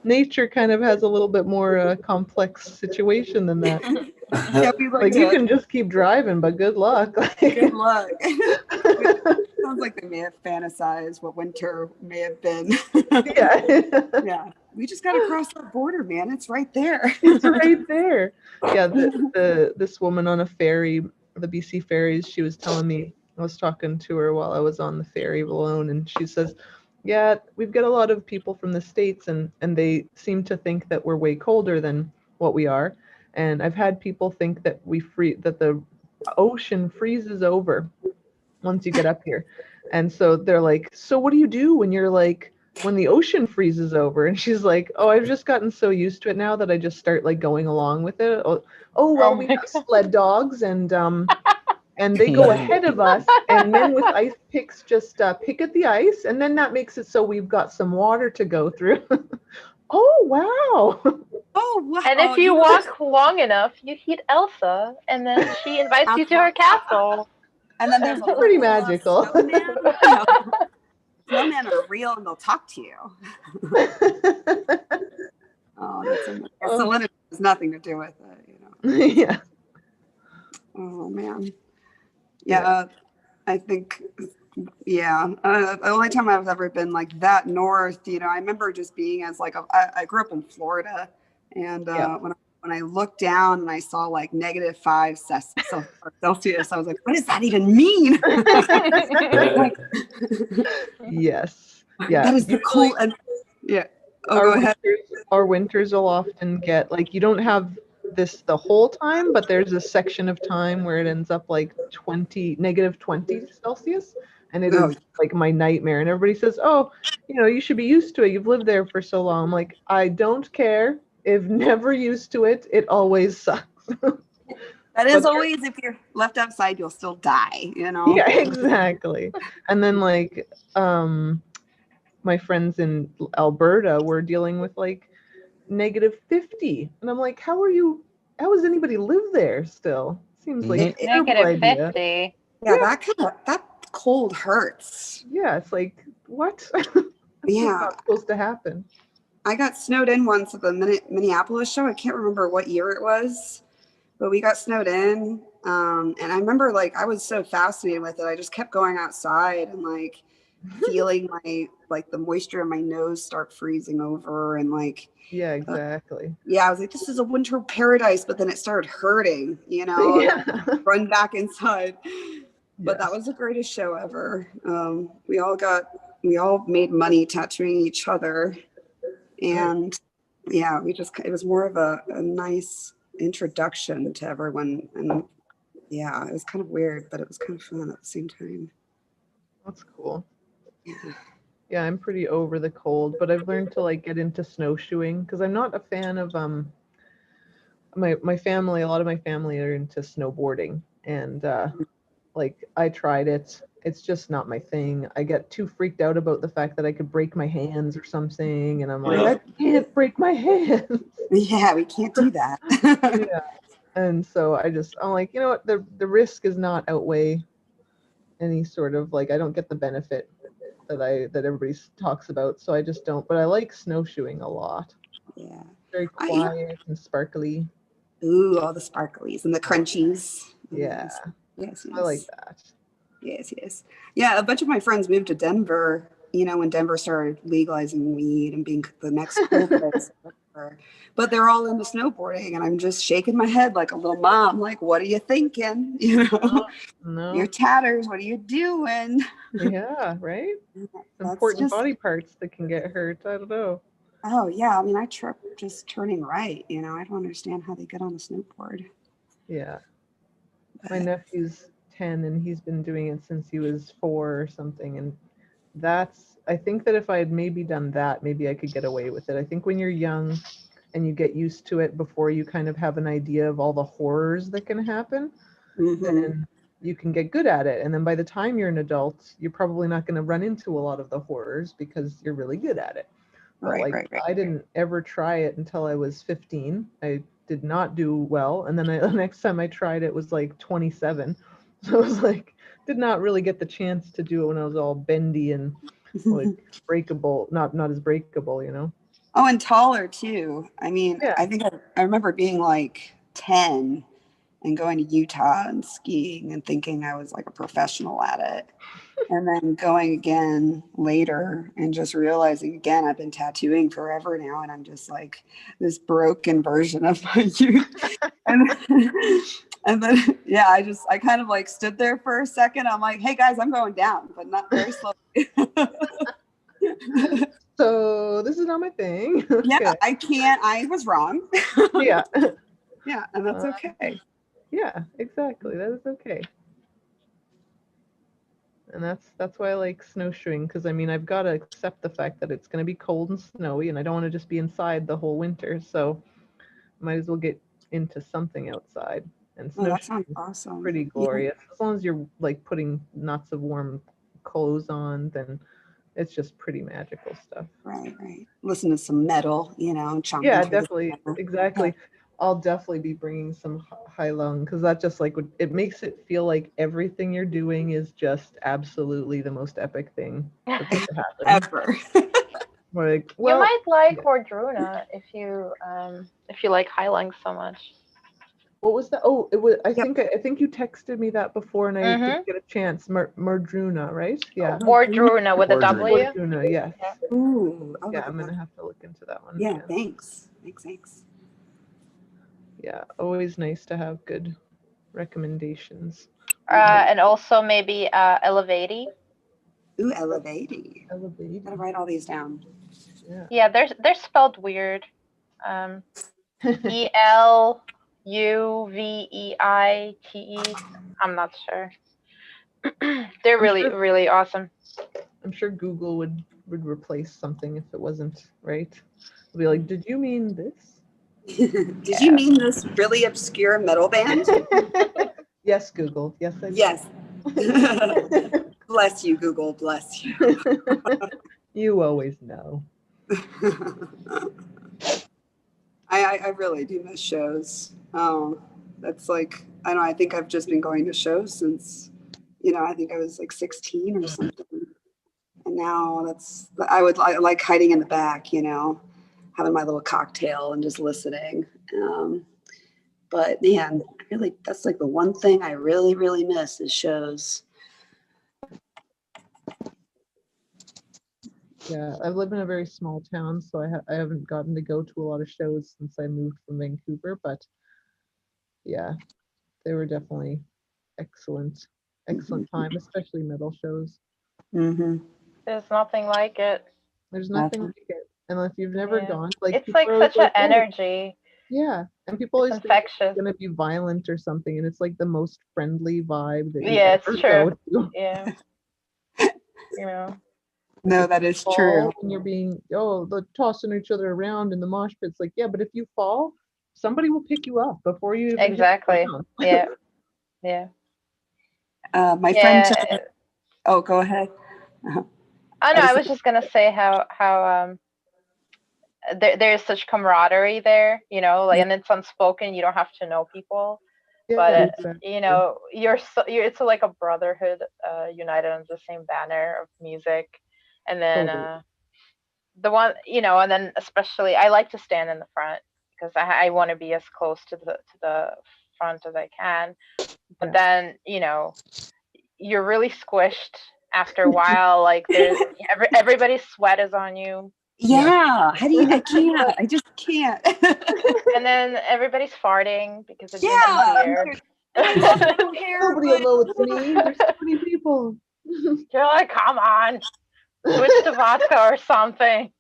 Speaker 1: Nature kind of has a little bit more complex situation than that.
Speaker 10: Yeah, we
Speaker 1: Like you can just keep driving, but good luck.
Speaker 10: Good luck. Sounds like they may have fantasized what winter may have been.
Speaker 1: Yeah.
Speaker 10: Yeah. We just got to cross that border, man. It's right there.
Speaker 1: It's right there. Yeah, this woman on a ferry, the BC ferries, she was telling me, I was talking to her while I was on the ferry alone, and she says, yeah, we've got a lot of people from the States, and they seem to think that we're way colder than what we are. And I've had people think that that the ocean freezes over once you get up here. And so they're like, so what do you do when the ocean freezes over? And she's like, oh, I've just gotten so used to it now that I just start like going along with it. Well, we have sled dogs, and they go ahead of us, and men with ice picks just pick at the ice, and then that makes it so we've got some water to go through. Oh, wow.
Speaker 10: Oh, wow.
Speaker 3: And if you walk long enough, you hit Elsa, and then she invites you to her castle.
Speaker 10: And then there's a
Speaker 1: Pretty magical.
Speaker 10: Snowman. Snowmen are real and they'll talk to you. Oh, that's amazing. Salinity has nothing to do with it,
Speaker 1: Yeah.
Speaker 10: Oh man. Yeah. I think. Yeah. The only time I've ever been like that north, I remember just being as like I grew up in Florida, and when I looked down and I saw like -5 Celsius, I was like, what does that even mean?
Speaker 1: Yes. Yeah.
Speaker 10: That is the cool. And yeah. Oh, go ahead.
Speaker 1: Our winters will often get like, you don't have this the whole time, but there's a section of time where it ends up like -20 Celsius, and it
Speaker 10: Oh,
Speaker 1: is like my nightmare. And everybody says, "Oh, you should be used to it. You've lived there for so long." I'm like, I don't care. If never used to it, it always sucks.
Speaker 10: that is
Speaker 1: But
Speaker 10: always, if you're left outside, you'll still die,
Speaker 1: yeah, exactly. And then like my friends in Alberta were dealing with like -50, and I'm like, how does anybody live there still? Seems like a terrible idea.
Speaker 3: -50.
Speaker 10: Yeah, that cold hurts.
Speaker 1: Yeah, it's like, what? This is not supposed to happen.
Speaker 10: I got snowed in once at the Minneapolis show. I can't remember what year it was, but we got snowed in. And I remember like I was so fascinated with it. I just kept going outside and like feeling the moisture in my nose start freezing over, and like
Speaker 1: yeah, exactly.
Speaker 10: I was like, this is a winter paradise, but then it started hurting,
Speaker 1: Yeah.
Speaker 10: run back inside. But that was the greatest show ever. We all made money tattooing each other. And yeah, it was more of a nice introduction to everyone. And yeah, it was kind of weird, but it was kind of fun at the same time.
Speaker 1: That's cool.
Speaker 10: Yeah.
Speaker 1: Yeah, I'm pretty over the cold, but I've learned to like get into snowshoeing because I'm not a fan of my family. A lot of my family are into snowboarding, and like I tried it. It's just not my thing. I get too freaked out about the fact that I could break my hands or something, and I'm like, I can't break my hands.
Speaker 10: Yeah, we can't do that.
Speaker 1: Yeah. And so I'm like, you know what, the risk is not outweigh any sort of like, I don't get the benefit that everybody talks about, so I just don't. But I like snowshoeing a lot.
Speaker 10: Yeah.
Speaker 1: Very quiet and sparkly.
Speaker 10: Ooh, all the sparklies and the crunchies.
Speaker 1: Yeah.
Speaker 10: Yes.
Speaker 1: I like that.
Speaker 10: Yes. Yeah, a bunch of my friends moved to Denver, when Denver started legalizing weed and being the next cool place. But they're all into snowboarding, and I'm just shaking my head like a little mom, like, what are you thinking?
Speaker 1: No.
Speaker 10: Your tatters, what are you doing?
Speaker 1: Yeah, right? Important body parts that can get hurt. I don't know.
Speaker 10: Oh, yeah. I mean, I trip just turning right. I don't understand how they get on a snowboard.
Speaker 1: Yeah. My nephew's 10, and he's been doing it since he was 4 or something. And I think that if I had maybe done that, maybe I could get away with it. I think when you're young and you get used to it before you kind of have an idea of all the horrors that can happen, then you can get good at it. And then by the time you're an adult, you're probably not going to run into a lot of the horrors because you're really good at it. But I didn't ever try it until I was 15. I did not do well. And then the next time I tried it was like 27. So it was like, did not really get the chance to do it when I was all bendy and like breakable, not as breakable,
Speaker 10: Oh, and taller too. I mean, I think I remember being like 10 and going to Utah and skiing and thinking I was like a professional at it. And then going again later and just realizing again, I've been tattooing forever now, and I'm just like this broken version of my youth. And then, yeah, I kind of like stood there for a second. I'm like, hey guys, I'm going down, but not very slowly.
Speaker 1: So this is not my thing.
Speaker 10: Yeah, I was wrong.
Speaker 1: Yeah.
Speaker 10: Yeah, and that's okay.
Speaker 1: Yeah, exactly. That is okay. And that's why I like snowshoeing, because I mean, I've got to accept the fact that it's going to be cold and snowy, and I don't want to just be inside the whole winter. So might as well get into something outside. And
Speaker 10: that sounds
Speaker 1: snowshoeing
Speaker 10: awesome.
Speaker 1: Pretty glorious. As long as you're like putting lots of warm clothes on, then it's just pretty magical stuff.
Speaker 10: Right. Listen to some metal, chomping.
Speaker 1: Yeah, definitely. Exactly. Yeah. I'll definitely be bringing some high lung, because that just like it makes it feel like everything you're doing is just absolutely the most epic thing that's ever happened.
Speaker 10: Ever.
Speaker 3: Like, well, you might like Wardruna if you like high lung so much.
Speaker 1: What was that? Oh, it was. I think you texted me that before, and I didn't get a chance. Wardruna, right? Yeah.
Speaker 3: Wardruna with a W.
Speaker 1: Wardruna, yes.
Speaker 10: Yeah. Ooh.
Speaker 1: Yeah, I'm gonna have to look into that one.
Speaker 10: Yeah. Thanks.
Speaker 1: Yeah, always nice to have good recommendations.
Speaker 3: And also maybe Elevati.
Speaker 10: Ooh, Elevati. Gotta write all these down.
Speaker 3: Yeah, they're spelled weird. ELUVEITE. I'm not sure. They're really,
Speaker 1: sure-
Speaker 3: really awesome.
Speaker 1: I'm sure Google would replace something if it wasn't right. It'll be like, did you mean this?
Speaker 10: Did you mean this really obscure metal band?
Speaker 1: Yes, Google. Yes, I did.
Speaker 10: Yes. Bless you, Google. Bless you.
Speaker 1: You always know.
Speaker 10: I really do miss shows. That's like, I don't know, I think I've just been going to shows since, I think I was like 16 or something. And now I like hiding in the back, having my little cocktail and just listening. But man, really, that's like the one thing I really, really miss is shows.
Speaker 1: Yeah, I've lived in a very small town, so I haven't gotten to go to a lot of shows since I moved from Vancouver. But yeah, they were definitely excellent time, especially metal shows.
Speaker 10: Mm-hmm.
Speaker 3: There's nothing like it.
Speaker 1: There's nothing like it, and if you've never
Speaker 3: Yeah.
Speaker 1: gone, like
Speaker 3: It's
Speaker 1: people
Speaker 3: like
Speaker 1: are always
Speaker 3: such an
Speaker 1: "Oh,"
Speaker 3: energy.
Speaker 1: yeah, and people
Speaker 3: It's
Speaker 1: always think
Speaker 3: infectious.
Speaker 1: it's gonna be violent or something, and it's like the most friendly vibe that you
Speaker 3: Yeah, it's
Speaker 1: ever
Speaker 3: true.
Speaker 1: go to.
Speaker 3: Yeah. You know.
Speaker 10: No, that is
Speaker 1: Fall
Speaker 10: true.
Speaker 1: and you're being they're tossing each other around in the mosh pits. Like, yeah, but if you fall, somebody will pick you up before you even hit the
Speaker 3: Exactly.
Speaker 1: ground.
Speaker 3: Yeah. Yeah.
Speaker 10: My friend took, oh, go ahead.
Speaker 3: I know. I was just gonna say how there's such camaraderie there, like, and it's unspoken. You don't have to know people, but
Speaker 1: exactly.
Speaker 3: it's like a brotherhood, united under the same banner of music, and then
Speaker 1: Totally.
Speaker 3: the one, and then especially I like to stand in the front because I want to be as close to the front as I can, but then you're really squished after a while. Like there's everybody's sweat is on you.
Speaker 10: Yeah. How do you? I can't. I just can't.
Speaker 3: And then everybody's farting because it's
Speaker 10: yeah.
Speaker 1: Nobody will know it's me. There's so many people.
Speaker 3: You're like, come on, switch to vodka or something.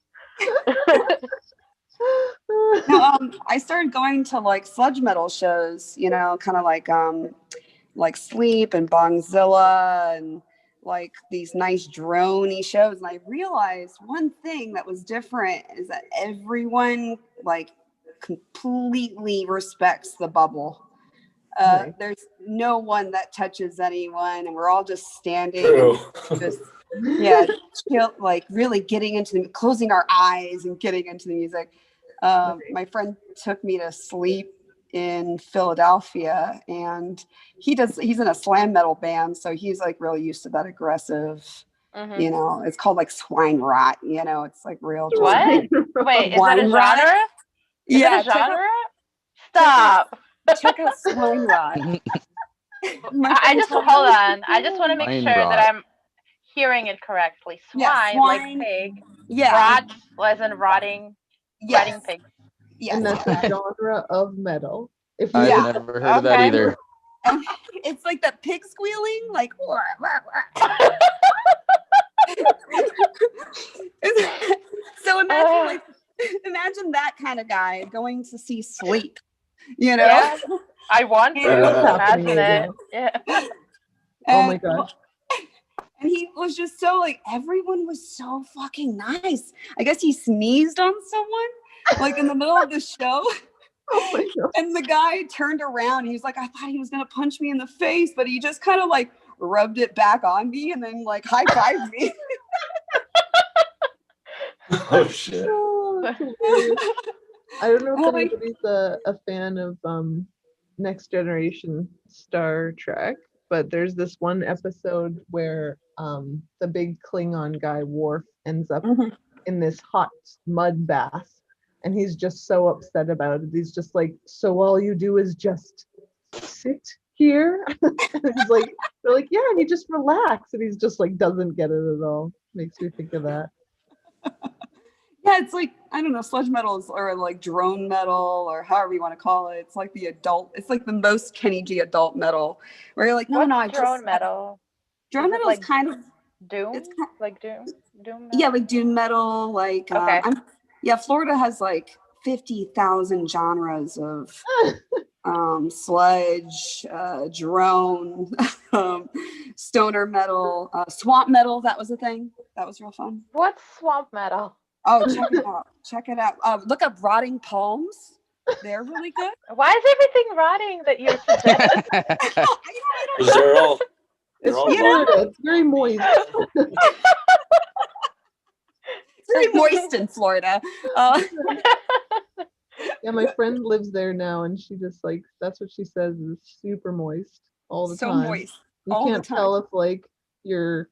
Speaker 10: No, I started going to like sludge metal shows, kind of like Sleep and Bongzilla and like these nice drone-y shows. And I realized one thing that was different is that everyone like completely respects the bubble.
Speaker 1: Right.
Speaker 10: There's no one that touches anyone, and we're all just standing,
Speaker 4: True.
Speaker 10: just like really getting into closing our eyes and getting into the music. My friend took me to Sleep in Philadelphia, and he's in a slam metal band, so he's like really used to that aggressive. It's called like swine rot. It's like real.
Speaker 3: What? Wait, is that a genre? Is it a genre? Stop.
Speaker 10: Check out swine rot.
Speaker 3: I just hold on. I just want to make sure that I'm hearing it correctly. Swine, like pig.
Speaker 10: Yeah.
Speaker 3: Rot, as in rotting.
Speaker 10: Yes.
Speaker 3: Rotting pig.
Speaker 10: Yes.
Speaker 1: And that's a genre of metal.
Speaker 7: I've never heard of that either.
Speaker 10: And it's like that pig squealing, like. So imagine that kind of guy going to see Sleep.
Speaker 3: Yeah, I want to imagine it. Yeah.
Speaker 1: Oh my gosh.
Speaker 10: And he was just so like, everyone was so fucking nice. I guess he sneezed on someone like in the middle of the show.
Speaker 1: Oh my God.
Speaker 10: And the guy turned around and he was like, I thought he was going to punch me in the face, but he just kind of like rubbed it back on me and then like high-fived me.
Speaker 4: Oh shit.
Speaker 1: I don't know if anybody's a fan of Next Generation Star Trek, but there's this one episode where the big Klingon guy Worf ends up in this hot mud bath, and he's just so upset about it. He's just like, so all you do is just sit here? And he's like, they're like, yeah, and you just relax, and he's just like doesn't get it at all. Makes me think of that.
Speaker 10: Yeah, it's like, I don't know, sludge metals or like drone metal or however you want to call it. It's like it's like the most Kenny G adult metal where you're like, no,
Speaker 3: What's drone metal?
Speaker 10: Drone metal is kind of
Speaker 3: Doom?
Speaker 10: It's
Speaker 3: Like Doom? Doom
Speaker 10: yeah,
Speaker 3: metal?
Speaker 10: like doom metal, like
Speaker 3: Okay.
Speaker 10: yeah, Florida has like 50,000 genres of sludge, drone, stoner metal, swamp metal. That was a thing. That was real fun.
Speaker 3: What's swamp metal?
Speaker 10: Oh, check it out. Check it out. Look up Rotting Palms. They're really good.
Speaker 3: Why is everything rotting that you suggest?
Speaker 4: Because they're all
Speaker 1: It's
Speaker 4: all
Speaker 1: Florida. It's very moist.
Speaker 10: It's very moist in Florida.
Speaker 1: Yeah, my friend lives there now, and she just like that's what she says is super moist all the
Speaker 10: so
Speaker 1: time.
Speaker 10: moist.
Speaker 1: You
Speaker 10: all the
Speaker 1: can't
Speaker 10: time.
Speaker 1: tell if like you're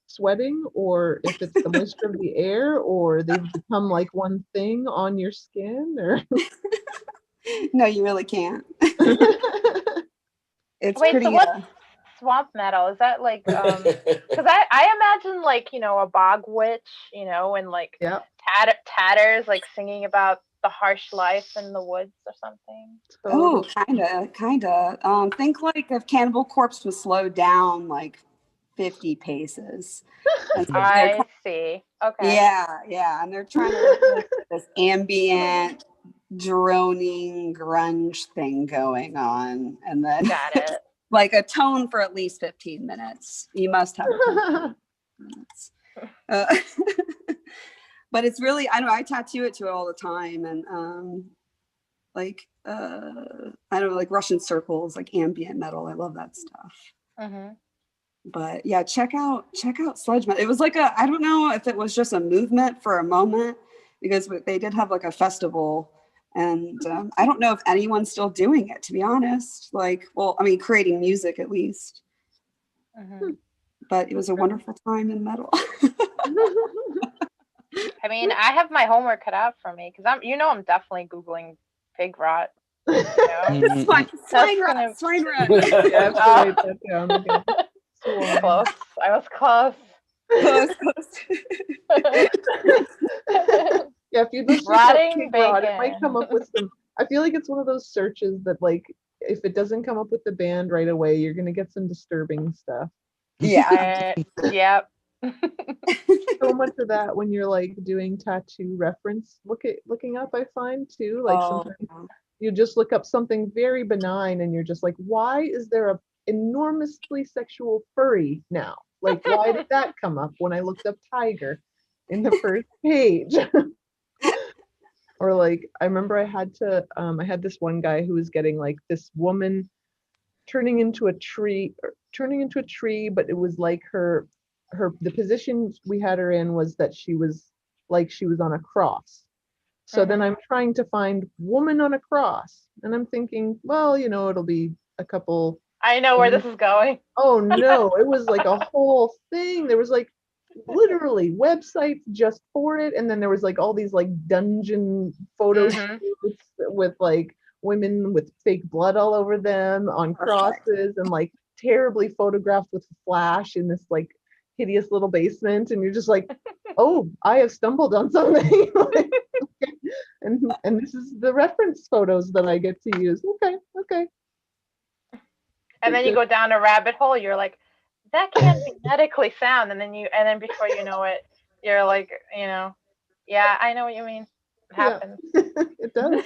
Speaker 1: sweating or if it's the moisture of the air or they've become like one thing on your skin or
Speaker 10: No, you really can't. It's
Speaker 3: Wait,
Speaker 10: pretty.
Speaker 3: so what's swamp metal? Is that like because I imagine like, you know, a bog witch, you know, and like
Speaker 1: yeah.
Speaker 3: tatters like singing about the harsh life in the woods or something.
Speaker 10: Oh, kinda. Think like if Cannibal Corpse was slowed down like 50 paces. And so
Speaker 3: I see. Okay.
Speaker 10: yeah, and they're trying to like this ambient droning grunge thing going on, and then
Speaker 3: Got it.
Speaker 10: like a tone for at least 15 minutes. You must have a tone for 15 minutes. But it's really, I know I tattoo it to it all the time, and like I don't know, like Russian circles, like ambient metal. I love that stuff.
Speaker 3: Mm-hmm.
Speaker 10: But yeah, check out sludge metal. It was like I don't know if it was just a movement for a moment, because they did have like a festival, and I don't know if anyone's still doing it, to be honest. Like, well, I mean, creating music at least.
Speaker 3: Mm-hmm.
Speaker 10: But it was a wonderful time in metal.
Speaker 3: I mean, I have my homework cut out for me because I'm definitely Googling pig rot. You know?
Speaker 10: Swine rot.
Speaker 1: Yeah, I have to write that down again.
Speaker 3: Close. I was close.
Speaker 1: Yeah, if you just look up pig rot, it might come up with some. I feel like it's one of those searches that, like, if it doesn't come up with the band right away, you're gonna get some disturbing stuff.
Speaker 10: Yeah.
Speaker 3: Yep.
Speaker 1: So much of that when you're like doing tattoo reference looking up, I find too. Like sometimes you just look up something very benign and you're just like, why is there a enormously sexual furry now? Like, why did that come up when I looked up tiger in the first page? Or like, I remember I had this one guy who was getting like this woman turning into a tree, but it was like the position we had her in was that she was on a cross. So then I'm trying to find woman on a cross, and I'm thinking, well, it'll be a couple.
Speaker 3: I know where this is going.
Speaker 1: Oh no, it was like a whole thing. There was like literally websites just for it, and then there was like all these like dungeon photo shoots with like women with fake blood all over them on crosses and like terribly photographed with flash in this like hideous little basement, and you're just like, oh, I have stumbled on something. and this is the reference photos that I get to use. Okay.
Speaker 3: And then you go down a rabbit hole. You're like, that can't be medically sound. And then before you know it, you're like, yeah, I know what you mean. It happens.
Speaker 1: It does.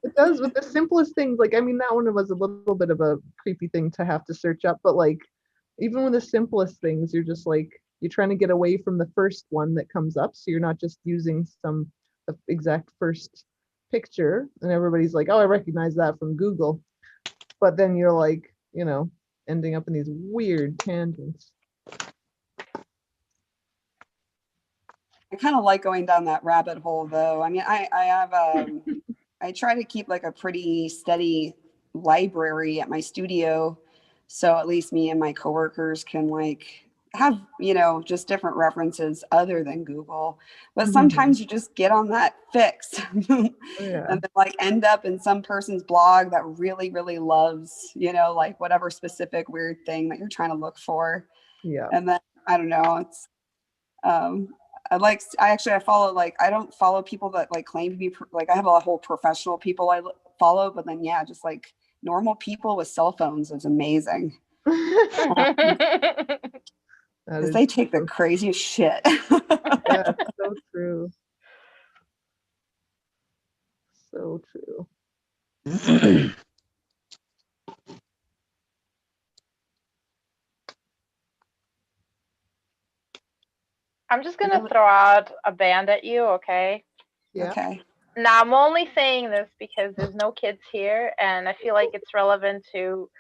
Speaker 1: It does with the simplest things. Like, I mean, that one was a little bit of a creepy thing to have to search up, but like, even with the simplest things, you're just like, you're trying to get away from the first one that comes up. So you're not just using the exact first picture and everybody's like, oh, I recognize that from Google. But then you're like, ending up in these weird tangents.
Speaker 10: I kind of like going down that rabbit hole, though. I mean, I have I try to keep like a pretty steady library at my studio, so at least me and my coworkers can like have just different references other than Google. But sometimes you just get on that fix and then like end up in some person's blog that really, really loves like whatever specific weird thing that you're trying to look for.
Speaker 1: Yeah.
Speaker 10: And then I don't know, it's I follow, like, I don't follow people that like claim to be like, I have a whole professional people I follow, but then just like normal people with cell phones is amazing. Because they take the craziest shit.
Speaker 1: Yeah, so true. So true.
Speaker 3: I'm just gonna throw out a band at you, okay?
Speaker 1: Yeah.
Speaker 10: Okay.
Speaker 3: Now I'm only saying this because there's no kids here, and I feel like it's relevant to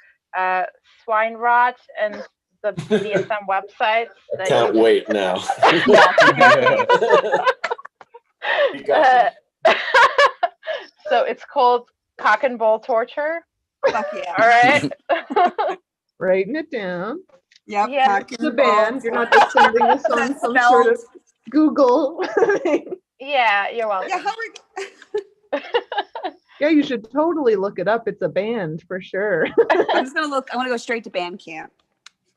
Speaker 3: swine rot and the BDSM websites.
Speaker 4: I can't wait now. You got me.
Speaker 3: So it's called cock and ball torture.
Speaker 10: Fuck yeah.
Speaker 3: All right.
Speaker 1: Writing it down.
Speaker 10: Yep.
Speaker 3: Yeah.
Speaker 1: It's a band. You're not just sending us on
Speaker 10: That's
Speaker 1: some sort of
Speaker 10: spelled-
Speaker 1: Google thing.
Speaker 3: Yeah, you're welcome.
Speaker 10: Yeah, how are
Speaker 1: Yeah, you should totally look it up. It's a band for sure.
Speaker 10: I'm just gonna look. I want to go straight to Bandcamp.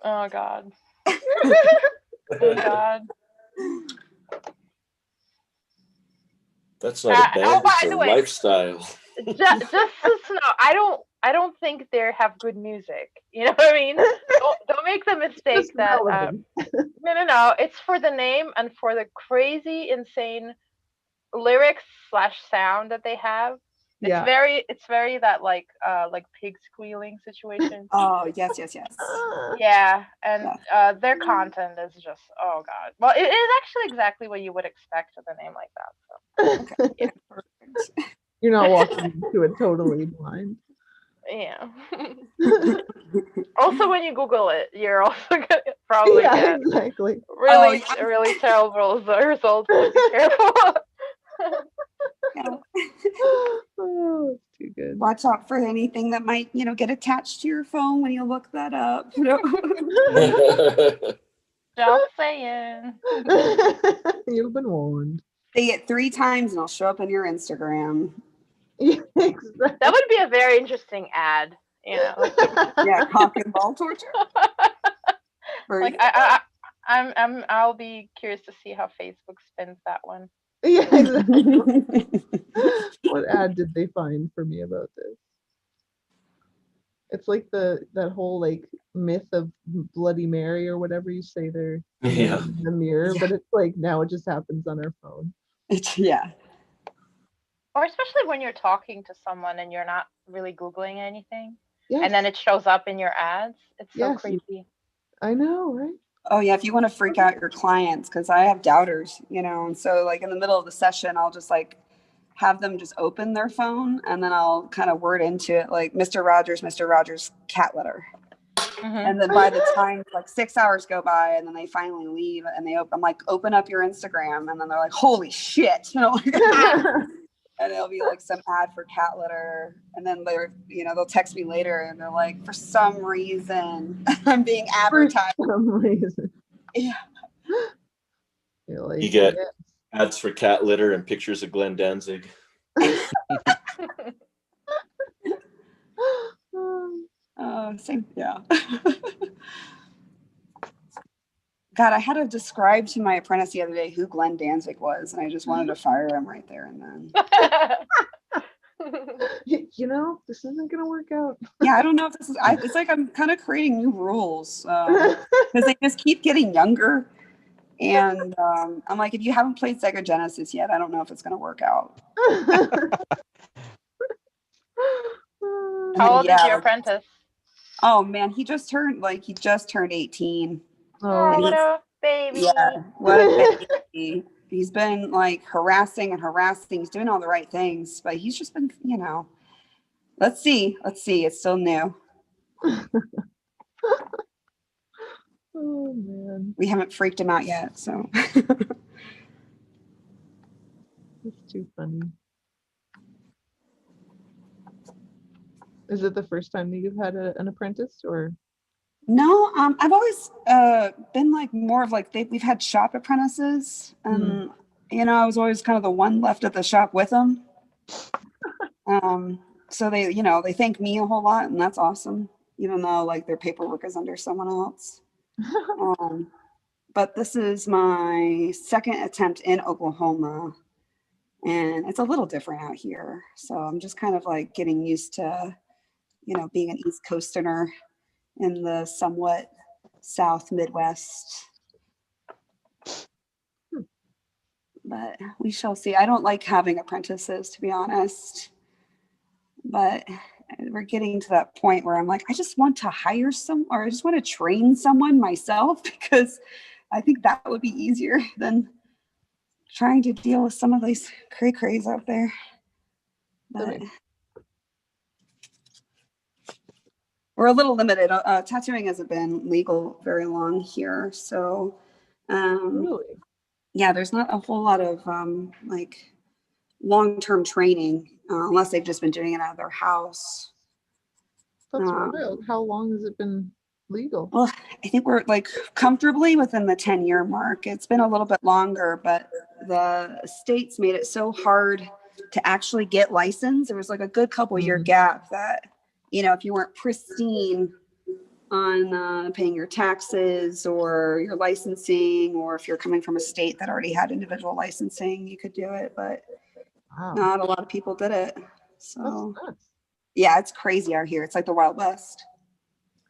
Speaker 3: Oh God. Oh God.
Speaker 4: That's not a band,
Speaker 3: oh, by
Speaker 4: it's
Speaker 3: the
Speaker 4: a
Speaker 3: way,
Speaker 4: lifestyle.
Speaker 3: just so you know, I don't think they have good music. You know what I mean? Don't make the mistake
Speaker 1: Just
Speaker 3: that
Speaker 1: relevant.
Speaker 3: no. It's for the name and for the crazy, insane lyrics / sound that they have.
Speaker 1: Yeah.
Speaker 3: It's very that like pig squealing situation.
Speaker 10: Oh yes, yes, yes.
Speaker 3: Yeah, and their content is just, oh God. Well, it is actually exactly what you would expect with a name like that. So
Speaker 10: Okay. Perfect.
Speaker 1: You're not walking into it totally blind.
Speaker 3: yeah. Also, when you Google it, you're also gonna probably
Speaker 1: Yeah,
Speaker 3: get
Speaker 1: exactly.
Speaker 3: really
Speaker 10: yeah.
Speaker 3: really terrible results. So be careful.
Speaker 10: Yeah.
Speaker 1: Oh, it's too good.
Speaker 10: Watch out for anything that might, get attached to your phone when you look that up.
Speaker 3: Just saying.
Speaker 1: You've been warned.
Speaker 10: Say it 3 times and it'll show up on your Instagram.
Speaker 1: Yeah, exactly.
Speaker 3: That would be a very interesting ad. You know.
Speaker 10: Yeah, cock and ball torture.
Speaker 3: Like I'll be curious to see how Facebook spins that one.
Speaker 1: Yeah, exactly. What ad did they find for me about this? It's like that whole like myth of Bloody Mary or whatever you say there in the mirror, but it's like now it just happens on our phone.
Speaker 10: Yeah.
Speaker 3: Or especially when you're talking to someone and you're not really Googling anything.
Speaker 1: Yes.
Speaker 3: And then it shows up in your ads. It's so creepy.
Speaker 1: I know, right?
Speaker 10: Oh yeah, if you want to freak out your clients, because I have doubters, and so like in the middle of the session, I'll just like have them just open their phone and then I'll kind of word into it like Mr. Rogers, cat litter.
Speaker 3: Mm-hmm.
Speaker 10: And then by the time like 6 hours go by and then they finally leave and I'm like, open up your Instagram, and then they're like, holy shit, and it'll be like some ad for cat litter, and then they'll text me later and they're like, for some reason I'm being advertised.
Speaker 1: For some reason.
Speaker 10: Yeah.
Speaker 1: You're like,
Speaker 4: You get ads for cat litter and pictures of Glenn Danzig.
Speaker 10: Same, yeah. God, I had to describe to my apprentice the other day who Glenn Danzig was, and I just wanted to fire him right there and then.
Speaker 1: This isn't gonna work out.
Speaker 10: Yeah, I don't know if this is. It's like I'm kind of creating new rules because they just keep getting younger, and I'm like, if you haven't played Sega Genesis yet, I don't know if it's gonna work out.
Speaker 3: How old is your apprentice?
Speaker 10: Oh man, he just turned 18.
Speaker 3: Oh, what a baby.
Speaker 10: Yeah, what a baby. He's been like harassing. He's doing all the right things, but he's just been, let's see. It's still new.
Speaker 1: Oh man.
Speaker 10: We haven't freaked him out yet, so.
Speaker 1: It's too funny. Is it the first time that you've had an apprentice, or?
Speaker 10: No, I've always been like more of like we've had shop apprentices, and I was always kind of the one left at the shop with them. So they thank me a whole lot, and that's awesome, even though like their paperwork is under someone else. But this is my second attempt in Oklahoma, and it's a little different out here. So I'm just kind of like getting used to, being an East Coasterner in the somewhat South Midwest. but we shall see. I don't like having apprentices, to be honest, but we're getting to that point where I'm like, I just want to hire some, or I just want to train someone myself, because I think that would be easier than trying to deal with some of these cray-crays out there. But we're a little limited. Tattooing hasn't been legal very long here, so
Speaker 1: Really?
Speaker 10: yeah, there's not a whole lot of like long-term training unless they've just been doing it out of their house.
Speaker 1: That's wild. How long has it been legal?
Speaker 10: Well, I think we're like comfortably within the 10-year mark. It's been a little bit longer, but the states made it so hard to actually get licensed. There was like a good couple year gap that, you know, if you weren't pristine on paying your taxes or your licensing, or if you're coming from a state that already had individual licensing, you could do it, but not a lot of people did it. So yeah, it's crazy out here. It's like the Wild West.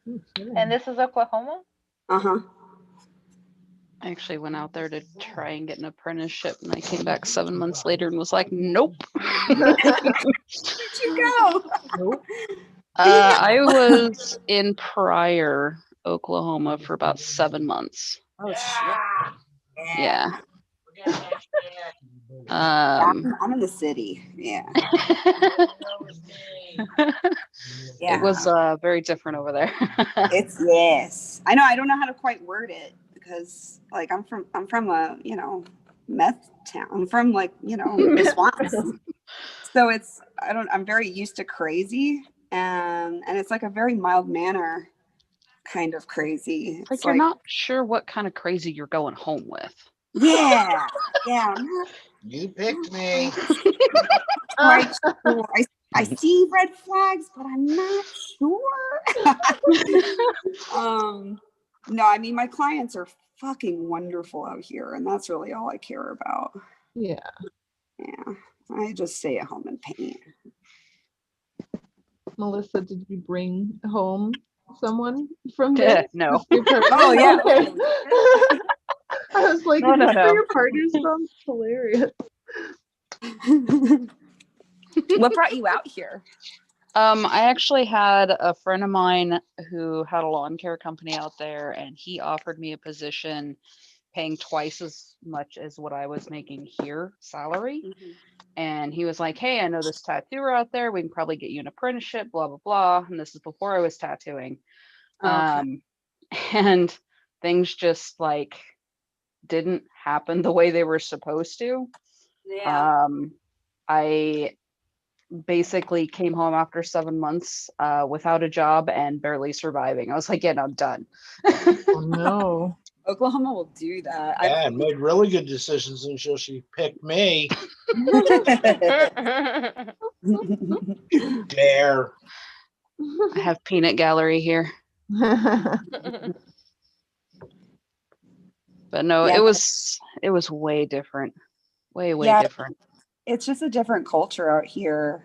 Speaker 3: And this is Oklahoma?
Speaker 10: Uh-huh.
Speaker 8: I actually went out there to try and get an apprenticeship, and I came back 7 months later and was like, nope.
Speaker 10: Where'd you go?
Speaker 1: Nope.
Speaker 8: I was in Pryor, Oklahoma for about 7 months.
Speaker 10: Oh, shit.
Speaker 8: Yeah.
Speaker 10: I'm in the city. Yeah.
Speaker 8: It was very different over there.
Speaker 10: Yes. I know. I don't know how to quite word it, because like I'm from a, you know, meth town. I'm from like, you know, Wisconsin. So I'm very used to crazy, and it's like a very mild manner kind of crazy.
Speaker 8: It's like you're not sure what kind of crazy you're going home with.
Speaker 10: Yeah. Yeah.
Speaker 9: You picked me.
Speaker 10: Quite sure. I see red flags, but I'm not sure. No, I mean, my clients are fucking wonderful out here, and that's really all I care about.
Speaker 1: Yeah.
Speaker 10: Yeah. I just stay at home and paint.
Speaker 1: Melissa, did you bring home someone from there?
Speaker 8: No.
Speaker 10: Oh, yeah.
Speaker 1: Okay. I was like,
Speaker 8: No.
Speaker 1: your partners from? Hilarious.
Speaker 10: What brought you out here?
Speaker 8: I actually had a friend of mine who had a lawn care company out there, and he offered me a position paying twice as much as what I was making here salary. And he was like, hey, I know this tattooer out there. We can probably get you an apprenticeship, blah, blah, blah. And this is before I was tattooing. And things just like didn't happen the way they were supposed to.
Speaker 10: Yeah.
Speaker 8: I basically came home after 7 months without a job and barely surviving. I was like, yeah, no, I'm done.
Speaker 1: Oh, no.
Speaker 10: Oklahoma will do that.
Speaker 9: Yeah, and made really good decisions until she picked me. Dare.
Speaker 8: I have peanut gallery here. But no,
Speaker 10: Yeah.
Speaker 8: it was way different. Way different.
Speaker 10: It's just a different culture out here.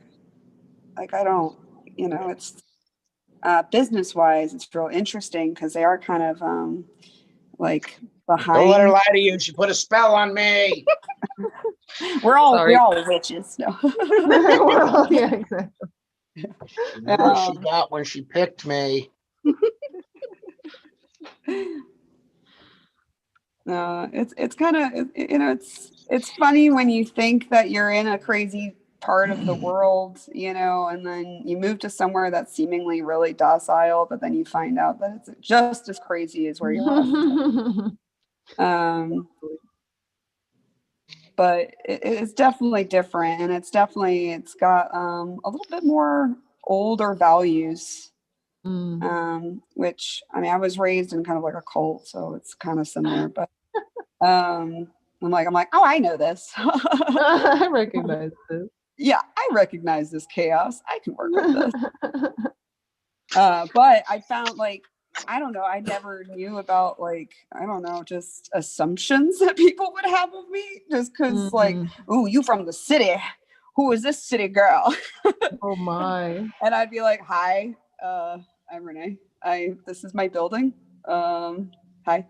Speaker 10: Like, I don't, you know, it's business wise, it's real interesting because they are kind of like behind.
Speaker 9: Don't let her lie to you. She put a spell on me.
Speaker 10: We're all witches. No.
Speaker 1: Yeah, exactly.
Speaker 9: She knew what she got when she picked me.
Speaker 10: No, it's kind of, you know, it's funny when you think that you're in a crazy part of the world, you know, and then you move to somewhere that's seemingly really docile, but then you find out that it's just as crazy as where you left. But it's definitely different, and it's got a little bit more older values. Which, I mean, I was raised in kind of like a cult, so it's kind of similar, but I'm like, oh, I know this.
Speaker 1: I recognize this.
Speaker 10: Yeah, I recognize this chaos. I can work with this. But I found, like, I don't know, I never knew about, like, I don't know, just assumptions that people would have of me, just because, like, oh, you from the city. Who is this city girl?
Speaker 1: Oh my.
Speaker 10: And I'd be like, hi, I'm Renee. This is my building. Hi.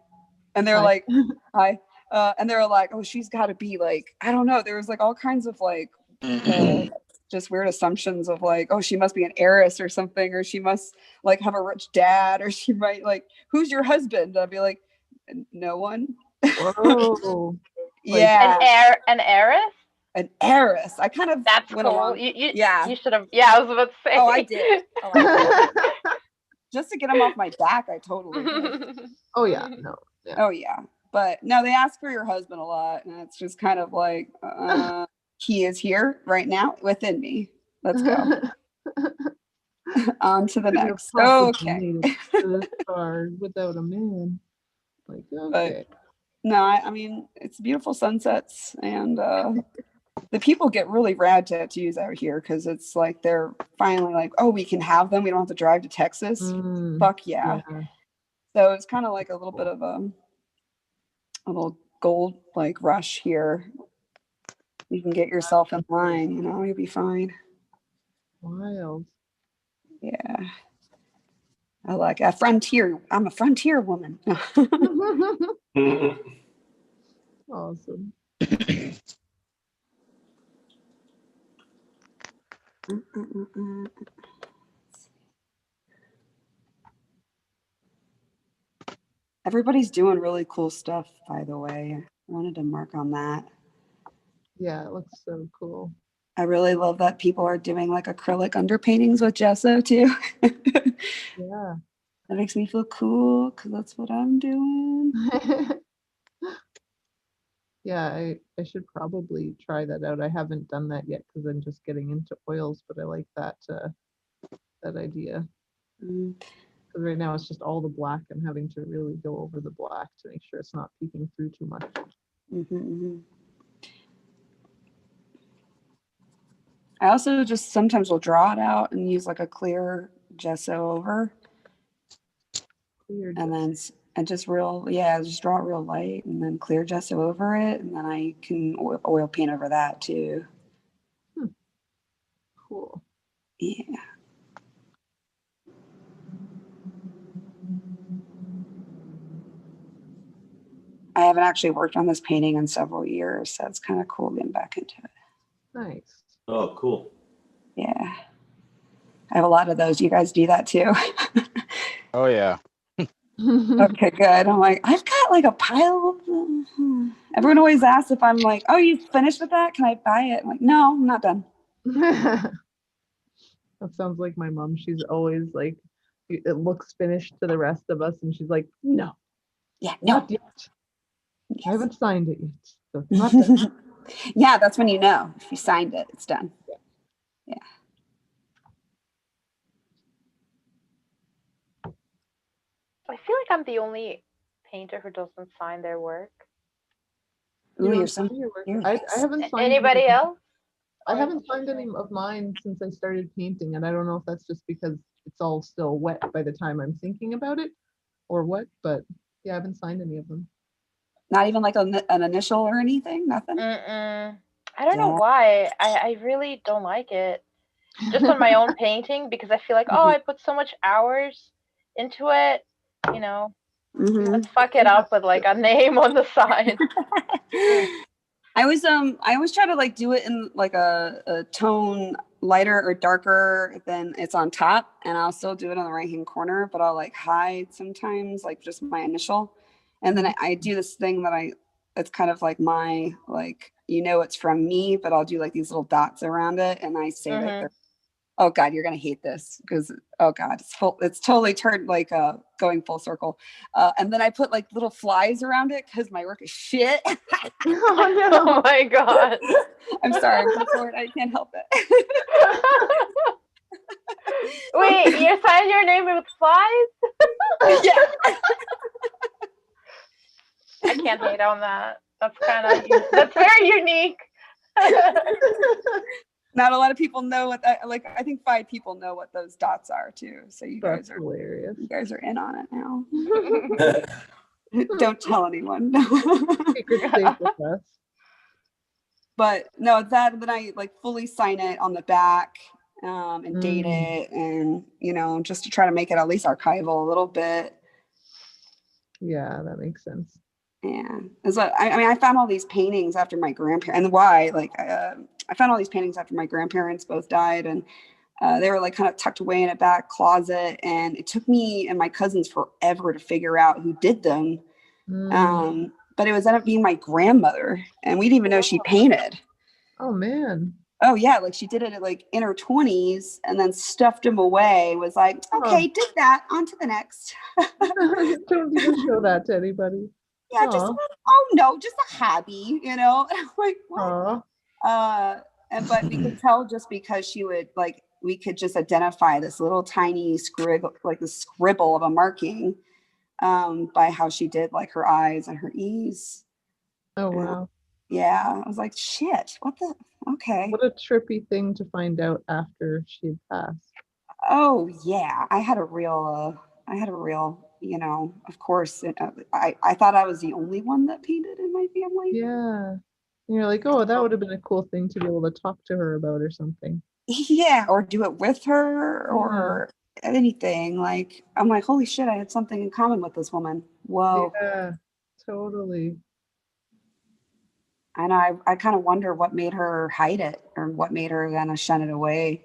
Speaker 10: And they're like, hi. And they were like, oh, she's got to be like, I don't know. There was like all kinds of like just weird assumptions of like, oh, she must be an heiress or something, or she must like have a rich dad, or she might like, who's your husband? I'd be like, no one.
Speaker 1: Whoa.
Speaker 10: Yeah.
Speaker 3: An heiress?
Speaker 10: An heiress. I kind of
Speaker 3: That's
Speaker 10: went
Speaker 3: cool.
Speaker 10: along.
Speaker 3: You should have. Yeah, I was about to say.
Speaker 10: Oh, I did. Oh, I did. Just to get him off my back, I totally did.
Speaker 1: Oh yeah, no. Yeah.
Speaker 10: Oh yeah. But no, they ask for your husband a lot, and it's just kind of like he is here right now within me. Let's go. On to the
Speaker 1: Couldn't have
Speaker 10: next.
Speaker 1: possibly
Speaker 10: Okay.
Speaker 1: made it this far without a man. Like, okay.
Speaker 10: But no, I mean, it's beautiful sunsets, and the people get really rad tattoos out here because it's like they're finally like, oh, we can have them. We don't have to drive to Texas. Fuck yeah. So it's kind of like a little bit of a little gold like rush here. You can get yourself in line, you know, you'll be fine.
Speaker 1: Wild.
Speaker 10: Yeah. I like a frontier. I'm a frontier woman.
Speaker 1: Awesome.
Speaker 10: Everybody's doing really cool stuff, by the way. I wanted to mark on that.
Speaker 1: Yeah, it looks so cool.
Speaker 10: I really love that people are doing like acrylic underpaintings with gesso too.
Speaker 1: Yeah.
Speaker 10: That makes me feel cool because that's what I'm doing.
Speaker 1: Yeah, I should probably try that out. I haven't done that yet because I'm just getting into oils, but I like that that idea.
Speaker 10: Mm.
Speaker 1: Because right now it's just all the black. I'm having to really go over the black to make sure it's not peeking through too much.
Speaker 10: I also just sometimes will draw it out and use like a clear gesso over.
Speaker 1: Clear
Speaker 10: and then just just draw it real light and then clear gesso over it, and then I can oil paint over that too.
Speaker 1: Cool.
Speaker 10: Yeah. I haven't actually worked on this painting in several years, so it's kind of cool getting back into it.
Speaker 1: Nice.
Speaker 4: Oh, cool.
Speaker 10: Yeah. I have a lot of those. You guys do that too?
Speaker 7: Oh yeah.
Speaker 10: Okay, good. I'm like, I've got like a pile of them. Everyone always asks if I'm like, oh, you finished with that? Can I buy it? I'm like, no, I'm not done.
Speaker 1: That sounds like my mom. She's always like, it looks finished to the rest of us, and she's like, no.
Speaker 10: Yeah, no.
Speaker 1: Not yet.
Speaker 10: Yes.
Speaker 1: I haven't signed it yet. So it's not done.
Speaker 10: Yeah, that's when you know. If you signed it, it's done. Yeah.
Speaker 3: I feel like I'm the only painter who doesn't sign their work.
Speaker 10: Ooh,
Speaker 1: You
Speaker 10: you're
Speaker 1: don't
Speaker 10: so
Speaker 1: sign your work.
Speaker 10: serious.
Speaker 1: I haven't signed
Speaker 3: Anybody
Speaker 1: any-
Speaker 3: else?
Speaker 1: I haven't signed any of mine since I started painting, and I don't know if that's just because it's all still wet by the time I'm thinking about it or what, but yeah, I haven't signed any of them.
Speaker 10: Not even like an initial or anything? Nothing?
Speaker 3: I don't know why. I really don't like it. Just on my own painting, because I feel like, oh, I put so much hours into it, you know. Let's fuck it up with like a name on the side.
Speaker 10: I always try to like do it in like a tone lighter or darker than it's on top, and I'll still do it on the right hand corner, but I'll like hide sometimes like just my initial, and then I do this thing that it's kind of like my like, you know, it's from me, but I'll do like these little dots around it, and I say that they're, oh god, you're gonna hate this because, oh god, it's totally turned like going full circle, and then I put like little flies around it because my work is shit.
Speaker 1: Oh no.
Speaker 3: Oh my god.
Speaker 10: I'm sorry, I'm bored. I can't help it.
Speaker 3: Wait, you signed your name with flies?
Speaker 10: Yeah.
Speaker 3: I can't hate on that. That's that's very unique.
Speaker 10: Not a lot of people know what that, like, I think 5 people know what those dots are too. So
Speaker 1: That's hilarious.
Speaker 10: You guys are in on it now. Don't tell anyone.
Speaker 1: Secret safe with us.
Speaker 10: But no, then I like fully sign it on the back and date it, and you know, just to try to make it at least archival a little bit.
Speaker 1: Yeah, that makes sense.
Speaker 10: Yeah. I mean, I found all these paintings after my grandparents, and why, like, I found all these paintings after my grandparents both died, and they were like kind of tucked away in a back closet, and it took me and my cousins forever to figure out who did them. But it was ended up being my grandmother, and we didn't even know she painted.
Speaker 1: Oh man.
Speaker 10: Oh yeah, like she did it at like in her 20s and then stuffed him away, was like, okay, did that, on to the next.
Speaker 1: Don't even show that to anybody.
Speaker 10: Yeah, just oh no, just a hobby, you know. And I'm like, what? But we could tell just because she would like, we could just identify this little tiny scribble, like the scribble of a marking, by how she did like her eyes and her E's.
Speaker 1: Oh wow.
Speaker 10: Yeah, I was like, shit, what the, okay.
Speaker 1: What a trippy thing to find out after she'd passed.
Speaker 10: Oh yeah, I had a real, you know, of course, I thought I was the only one that painted in my family.
Speaker 1: Yeah. And you're like, oh, that would have been a cool thing to be able to talk to her about or something.
Speaker 10: Yeah, or do it with her or anything. Like, I'm like, holy shit, I had something in common with this woman. Whoa.
Speaker 1: Yeah, totally.
Speaker 10: And I kind of wonder what made her hide it or what made her kind of shun it away.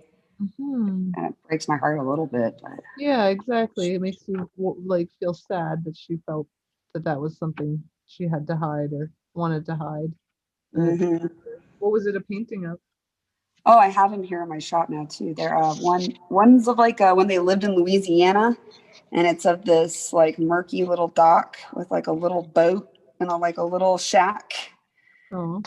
Speaker 10: And it breaks my heart a little bit. But.
Speaker 1: Yeah, exactly. It makes you like feel sad that she felt that that was something she had to hide or wanted to hide. What was it a painting of?
Speaker 10: Oh, I have them here in my shop now too. They're one's of like when they lived in Louisiana, and it's of this like murky little dock with like a little boat and like a little shack.
Speaker 1: Oh.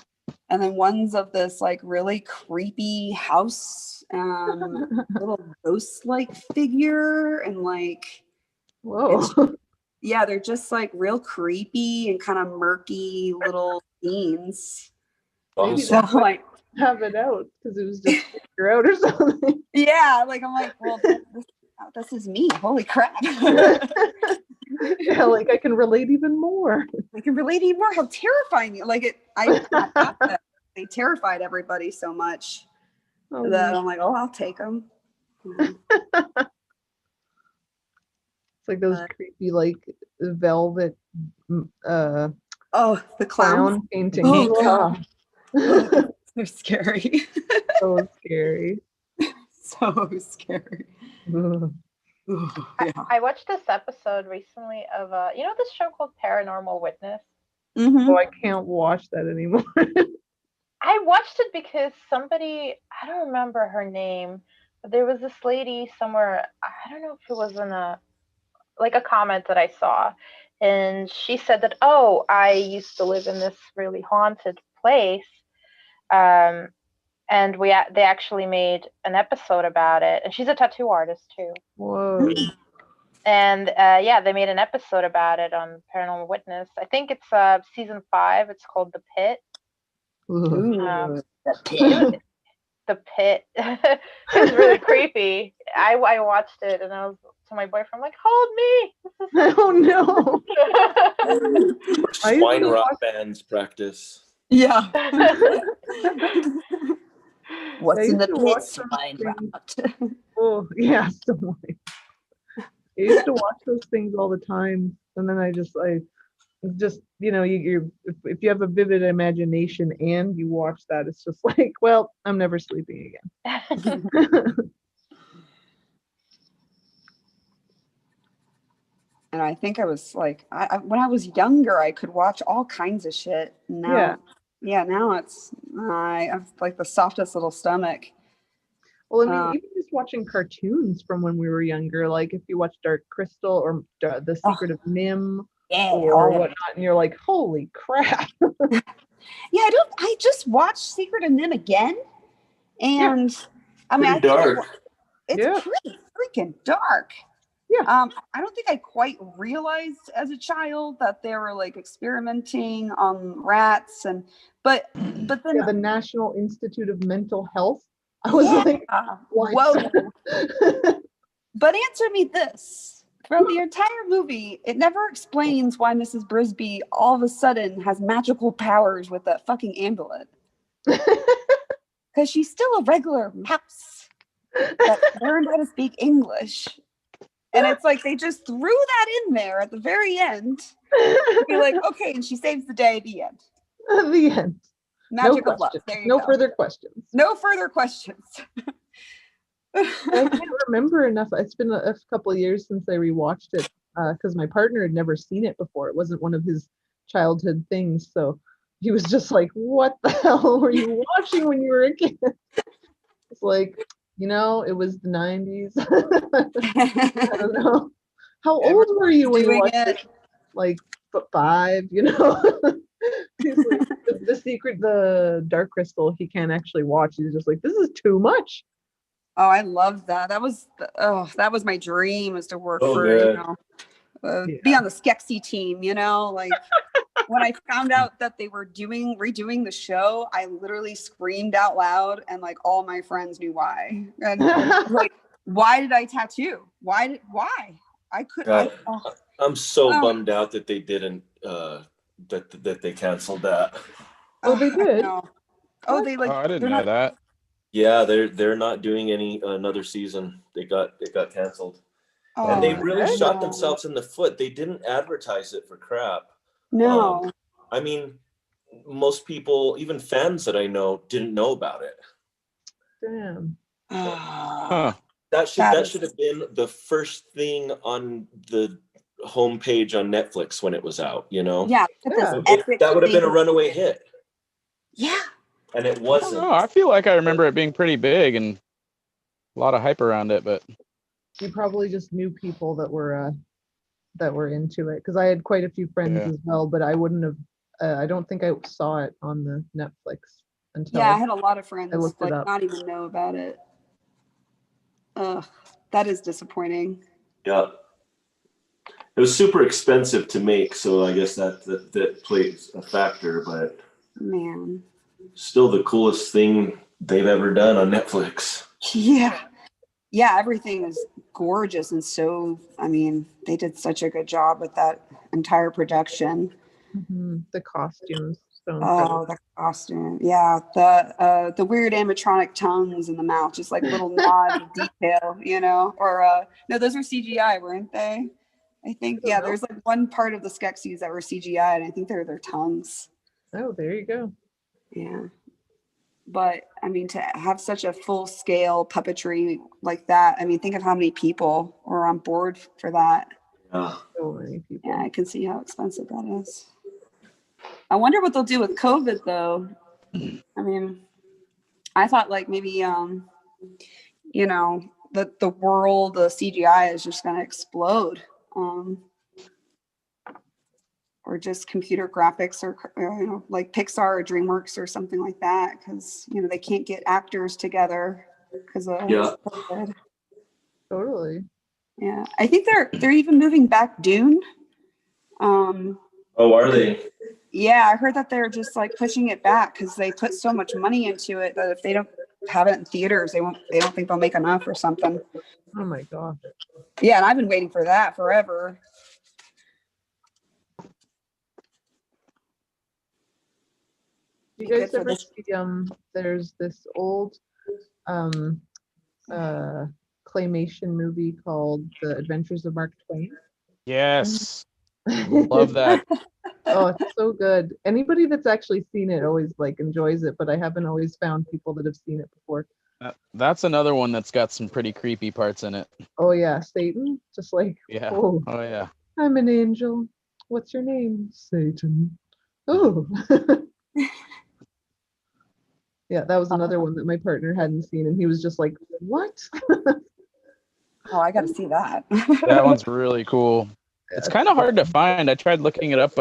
Speaker 10: And then one's of this like really creepy house, little ghost-like figure, and like,
Speaker 1: whoa.
Speaker 10: Yeah, they're just like real creepy and kind of murky little scenes.
Speaker 1: Maybe
Speaker 10: so like
Speaker 1: have it out because it was just figure out or something.
Speaker 10: Yeah, like I'm like, well, this is me. Holy crap.
Speaker 1: Yeah, like I can relate even more.
Speaker 10: I can relate even more. How terrifying! Like they terrified everybody so much that I'm like, oh, I'll take them.
Speaker 1: It's like those creepy, like velvet.
Speaker 10: Oh, the
Speaker 1: clown painting.
Speaker 10: Oh, God. They're scary.
Speaker 1: So scary.
Speaker 10: So scary.
Speaker 3: I watched this episode recently of you know this show called Paranormal Witness?
Speaker 1: Oh, I can't watch that anymore.
Speaker 3: I watched it because somebody, I don't remember her name, but there was this lady somewhere, I don't know if it was in a comment that I saw, and she said that, oh, I used to live in this really haunted place, and they actually made an episode about it, and she's a tattoo artist too.
Speaker 1: Whoa.
Speaker 3: And yeah, they made an episode about it on Paranormal Witness. I think it's season 5. It's called The Pit.
Speaker 10: The Pit.
Speaker 3: The Pit. It was really creepy. I watched it and I was to my boyfriend, like, hold me.
Speaker 1: Oh no.
Speaker 4: Swine rock bands practice.
Speaker 10: Yeah. What's in the
Speaker 1: pit?
Speaker 10: Swine rock.
Speaker 1: Oh yeah, I used to watch those things all the time, and then I just you know, if you have a vivid imagination and you watch that, it's just like, well, I'm never sleeping again.
Speaker 10: And I think I was like, when I was younger, I could watch all kinds of shit. Now, now it's I have like the softest little stomach.
Speaker 1: Well, I mean, even just watching cartoons from when we were younger, like if you watch Dark Crystal or The Secret of Nim or whatnot, and you're like, holy crap.
Speaker 10: Yeah, I just watched Secret of Nim again. And I mean, it's pretty freaking dark.
Speaker 1: Yeah.
Speaker 10: I don't think I quite realized as a child that they were like experimenting on rats but then
Speaker 1: the National Institute of Mental Health. I was like,
Speaker 10: whoa. But answer me this. Throughout the entire movie, it never explains why Mrs. Brisby all of a sudden has magical powers with that fucking amulet. Because she's still a regular mouse that learned how to speak English. And it's like they just threw that in there at the very end. To be like, okay, and she saves the day. The end.
Speaker 1: The end.
Speaker 10: Magic
Speaker 1: No
Speaker 10: of love.
Speaker 1: questions.
Speaker 10: There you
Speaker 1: No
Speaker 10: go.
Speaker 1: further questions.
Speaker 10: No further questions.
Speaker 1: I can't remember enough. It's been a couple of years since I rewatched it because my partner had never seen it before. It wasn't one of his childhood things, so he was just like, "What the hell were you watching when you were a kid?" It's like, it was the 90s. I don't know. How old were you when you watched it? Like 5, He's like, the secret, the Dark Crystal, he can't actually watch. He's just like, this is too much.
Speaker 10: Oh, I love that. That was my dream, was to work for,
Speaker 4: good.
Speaker 10: be on the Skeksis team, like when I found out that they were redoing the show, I literally screamed out loud, and like all my friends knew why. And like, why did I tattoo? Why? I could.
Speaker 4: I'm so bummed out that they didn't. That they canceled that.
Speaker 1: Oh, they did.
Speaker 10: Oh, they like.
Speaker 7: Oh, I didn't know that.
Speaker 4: Yeah, they're not doing another season. They got canceled. And they really shot themselves in the foot. They didn't advertise it for crap.
Speaker 10: No.
Speaker 4: I mean, most people, even fans that I know, didn't know about it.
Speaker 1: Damn.
Speaker 4: That should have been the first thing on the homepage on Netflix when it was out,
Speaker 10: Yeah.
Speaker 4: That would have been a runaway hit.
Speaker 10: Yeah.
Speaker 4: And it wasn't.
Speaker 7: I feel like I remember it being pretty big and a lot of hype around it, but
Speaker 1: You probably just knew people that were into it, because I had quite a few friends as well, but I wouldn't have. I don't think I saw it on the Netflix until.
Speaker 10: Yeah, I had a lot of friends
Speaker 1: like
Speaker 10: not even know about it. That is disappointing.
Speaker 4: Yeah. It was super expensive to make, so I guess that plays a factor, but
Speaker 10: man,
Speaker 4: still the coolest thing they've ever done on Netflix.
Speaker 10: Yeah, everything is gorgeous, and so they did such a good job with that entire production.
Speaker 1: Mm-hmm. The costumes. So
Speaker 10: the costume. Yeah, the weird animatronic tongues in the mouth, just like little nods of detail, Or no, those were CGI, weren't they? I think there's like one part of the Skeksis that were CGI, and I think they're their tongues.
Speaker 1: Oh, there you go.
Speaker 10: Yeah. But to have such a full scale puppetry like that, think of how many people were on board for that.
Speaker 1: So many people.
Speaker 10: Yeah, I can see how expensive that is. I wonder what they'll do with COVID though. I thought like maybe the world, the CGI is just gonna explode. Or just computer graphics, or like Pixar or DreamWorks or something like that, because they can't get actors together because of COVID.
Speaker 1: Totally.
Speaker 10: Yeah, I think they're even moving back Dune.
Speaker 4: Oh, are they?
Speaker 10: Yeah, I heard that they're just like pushing it back because they put so much money into it that if they don't have it in theaters, they don't think they'll make enough or something.
Speaker 1: Oh my gosh.
Speaker 10: Yeah, and I've been waiting for that forever.
Speaker 1: You guys ever see there's this old claymation movie called The Adventures of Mark Twain?
Speaker 7: Yes. Love that.
Speaker 1: Oh, it's so good. Anybody that's actually seen it always like enjoys it, but I haven't always found people that have seen it before.
Speaker 7: That's another one that's got some pretty creepy parts in it.
Speaker 1: Oh yeah, Satan, just like
Speaker 7: Oh yeah.
Speaker 1: I'm an angel. What's your name? Satan. Oh. Yeah, that was another one that my partner hadn't seen, and he was just like, "What?"
Speaker 10: Oh, I got to see that.
Speaker 7: That one's really cool. It's kind of hard to find. I tried looking it up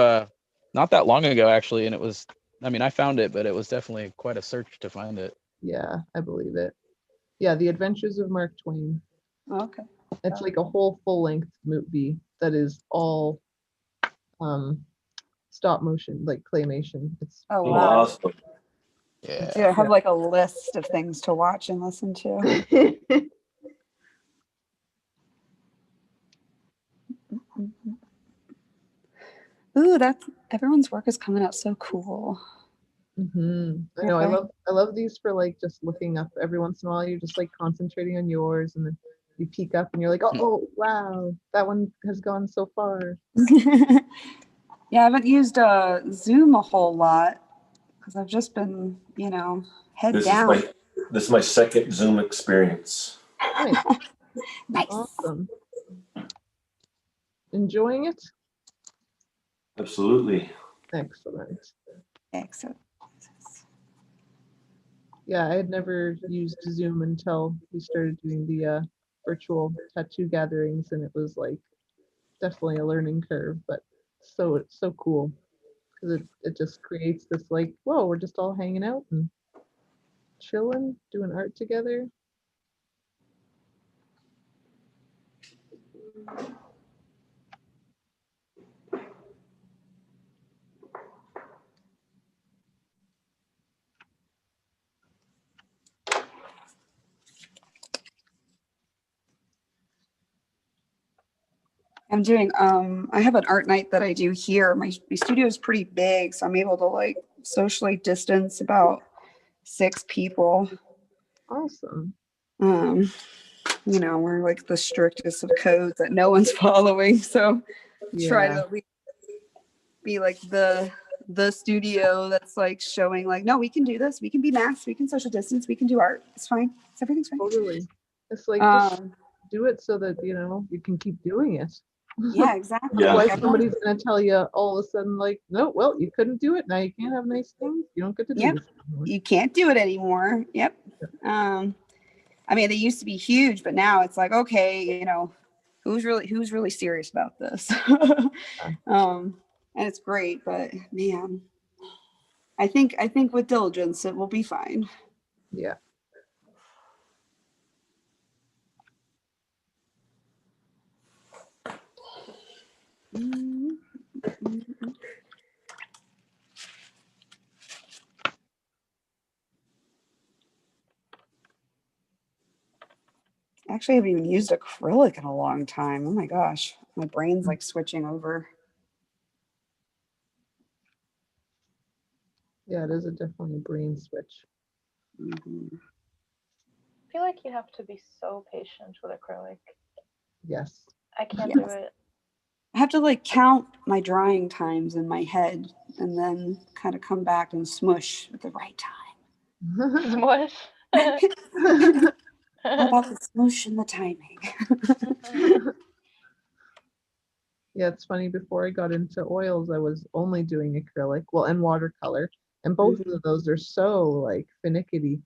Speaker 7: not that long ago, actually, and it was, I found it, but it was definitely quite a search to find it.
Speaker 1: Yeah, I believe it. Yeah, The Adventures of Mark Twain.
Speaker 10: Okay.
Speaker 1: It's like a whole full-length movie that is all stop motion, like claymation. It's
Speaker 4: awesome.
Speaker 10: Yeah. I have like a list of things to watch and listen to. Ooh, everyone's work is coming out so cool.
Speaker 1: Mm-hmm. I know. I love these for like just looking up every once in a while. You're just like concentrating on yours, and then you peek up and you're like, oh wow, that one has gone so far.
Speaker 10: Yeah, I haven't used Zoom a whole lot because I've just been, you know, head down.
Speaker 4: This is my second Zoom experience.
Speaker 1: Nice.
Speaker 10: Nice.
Speaker 1: Awesome. Enjoying it?
Speaker 4: Absolutely.
Speaker 1: Excellent.
Speaker 10: Excellent.
Speaker 1: Yeah, I had never used Zoom until we started doing the virtual tattoo gatherings, and it was like definitely a learning curve, but it's so cool because it just creates this like, whoa, we're just all hanging out and chilling, doing art together.
Speaker 10: I'm doing I have an art night that I do here. My studio is pretty big, so I'm able to like socially distance about 6 people.
Speaker 1: Awesome.
Speaker 10: You know, we're like the strictest of codes that no one's following, so try to
Speaker 1: Yeah.
Speaker 10: at least be like the studio that's like showing like, no, we can do this, we can be masked, we can social distance, we can do art, it's fine, everything's fine.
Speaker 1: Totally. It's like just do it so that you can keep doing it.
Speaker 10: Yeah, exactly.
Speaker 1: Otherwise
Speaker 10: Like,
Speaker 1: somebody's gonna tell you all of a sudden like, no, well, you couldn't do it, now you can't have nice things, you don't get to do
Speaker 10: yep,
Speaker 1: this anymore.
Speaker 10: you can't do it anymore. Yep. I mean, they used to be huge, but now it's like, okay, you know, who's really serious about this? And it's great, but man, I think with diligence it will be fine.
Speaker 1: Yeah.
Speaker 10: Actually, I haven't even used acrylic in a long time. Oh my gosh, my brain's like switching over.
Speaker 1: Yeah, it is definitely a brain switch.
Speaker 10: Mm-hmm.
Speaker 3: I feel like you have to be so patient with acrylic.
Speaker 1: Yes.
Speaker 3: I can't do it.
Speaker 10: I have to like count my drying times in my head and then kind of come back and smush at the right time.
Speaker 3: Smush.
Speaker 10: How about the smush and the timing?
Speaker 1: Yeah, it's funny. Before I got into oils, I was only doing acrylic, well, and watercolor, and both of those are so like finicky.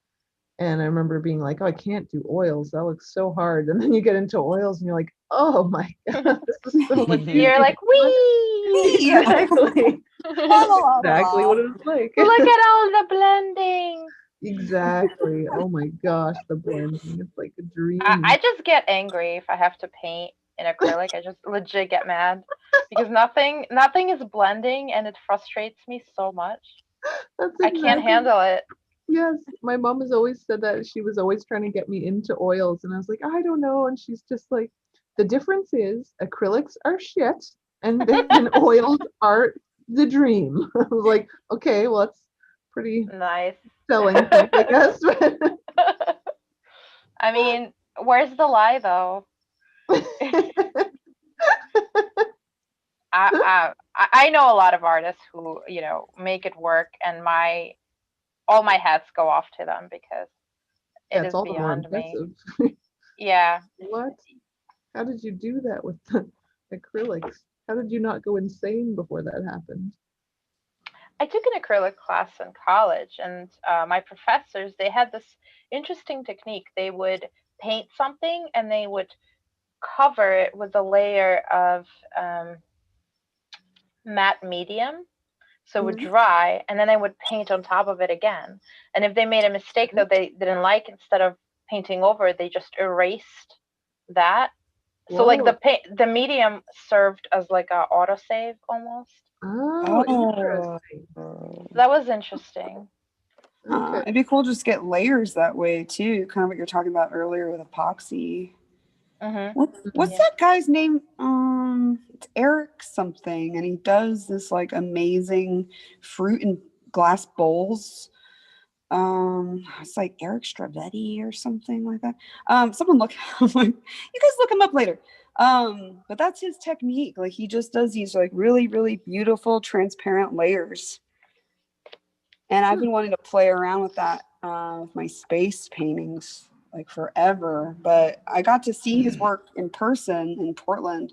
Speaker 1: And I remember being like, oh, I can't do oils. That looks so hard. And then you get into oils, and you're like, oh my god, this is so much easier.
Speaker 3: You're like, wee.
Speaker 1: Exactly. Exactly what it's like.
Speaker 3: Look at all the blending.
Speaker 1: Exactly. Oh my gosh, the blending. It's like a dream.
Speaker 3: I just get angry if I have to paint in acrylic. I just legit get mad because nothing is blending and it frustrates me so much. I can't handle it.
Speaker 1: Yes, my mom has always said that. She was always trying to get me into oils, and I was like, I don't know. And she's just like, the difference is acrylics are shit, and oils are the dream. I was like, okay, well, that's pretty
Speaker 3: nice
Speaker 1: selling point, I guess.
Speaker 3: I mean, where's the lie though? I know a lot of artists who, you know, make it work, and all my hats go off to them because it is beyond me. Yeah.
Speaker 1: What? How did you do that with the acrylics? How did you not go insane before that happened?
Speaker 3: I took an acrylic class in college, and my professors, they had this interesting technique. They would paint something and they would cover it with a layer of matte medium. So it would dry, and then they would paint on top of it again. And if they made a mistake that they didn't like, instead of painting over it, they just erased that. So like the medium served as like a autosave almost.
Speaker 1: Oh, interesting.
Speaker 3: That was interesting.
Speaker 10: Okay. It'd be cool to just get layers that way too, kind of what you're talking about earlier with epoxy. What's that guy's name? It's Eric something, and he does this like amazing fruit and glass bowls. It's like Eric Stravetti or something like that. Someone look, you guys look him up later. But that's his technique. Like he just does these like really, really beautiful transparent layers. And I've been wanting to play around with that with my space paintings like forever. But I got to see his work in person in Portland.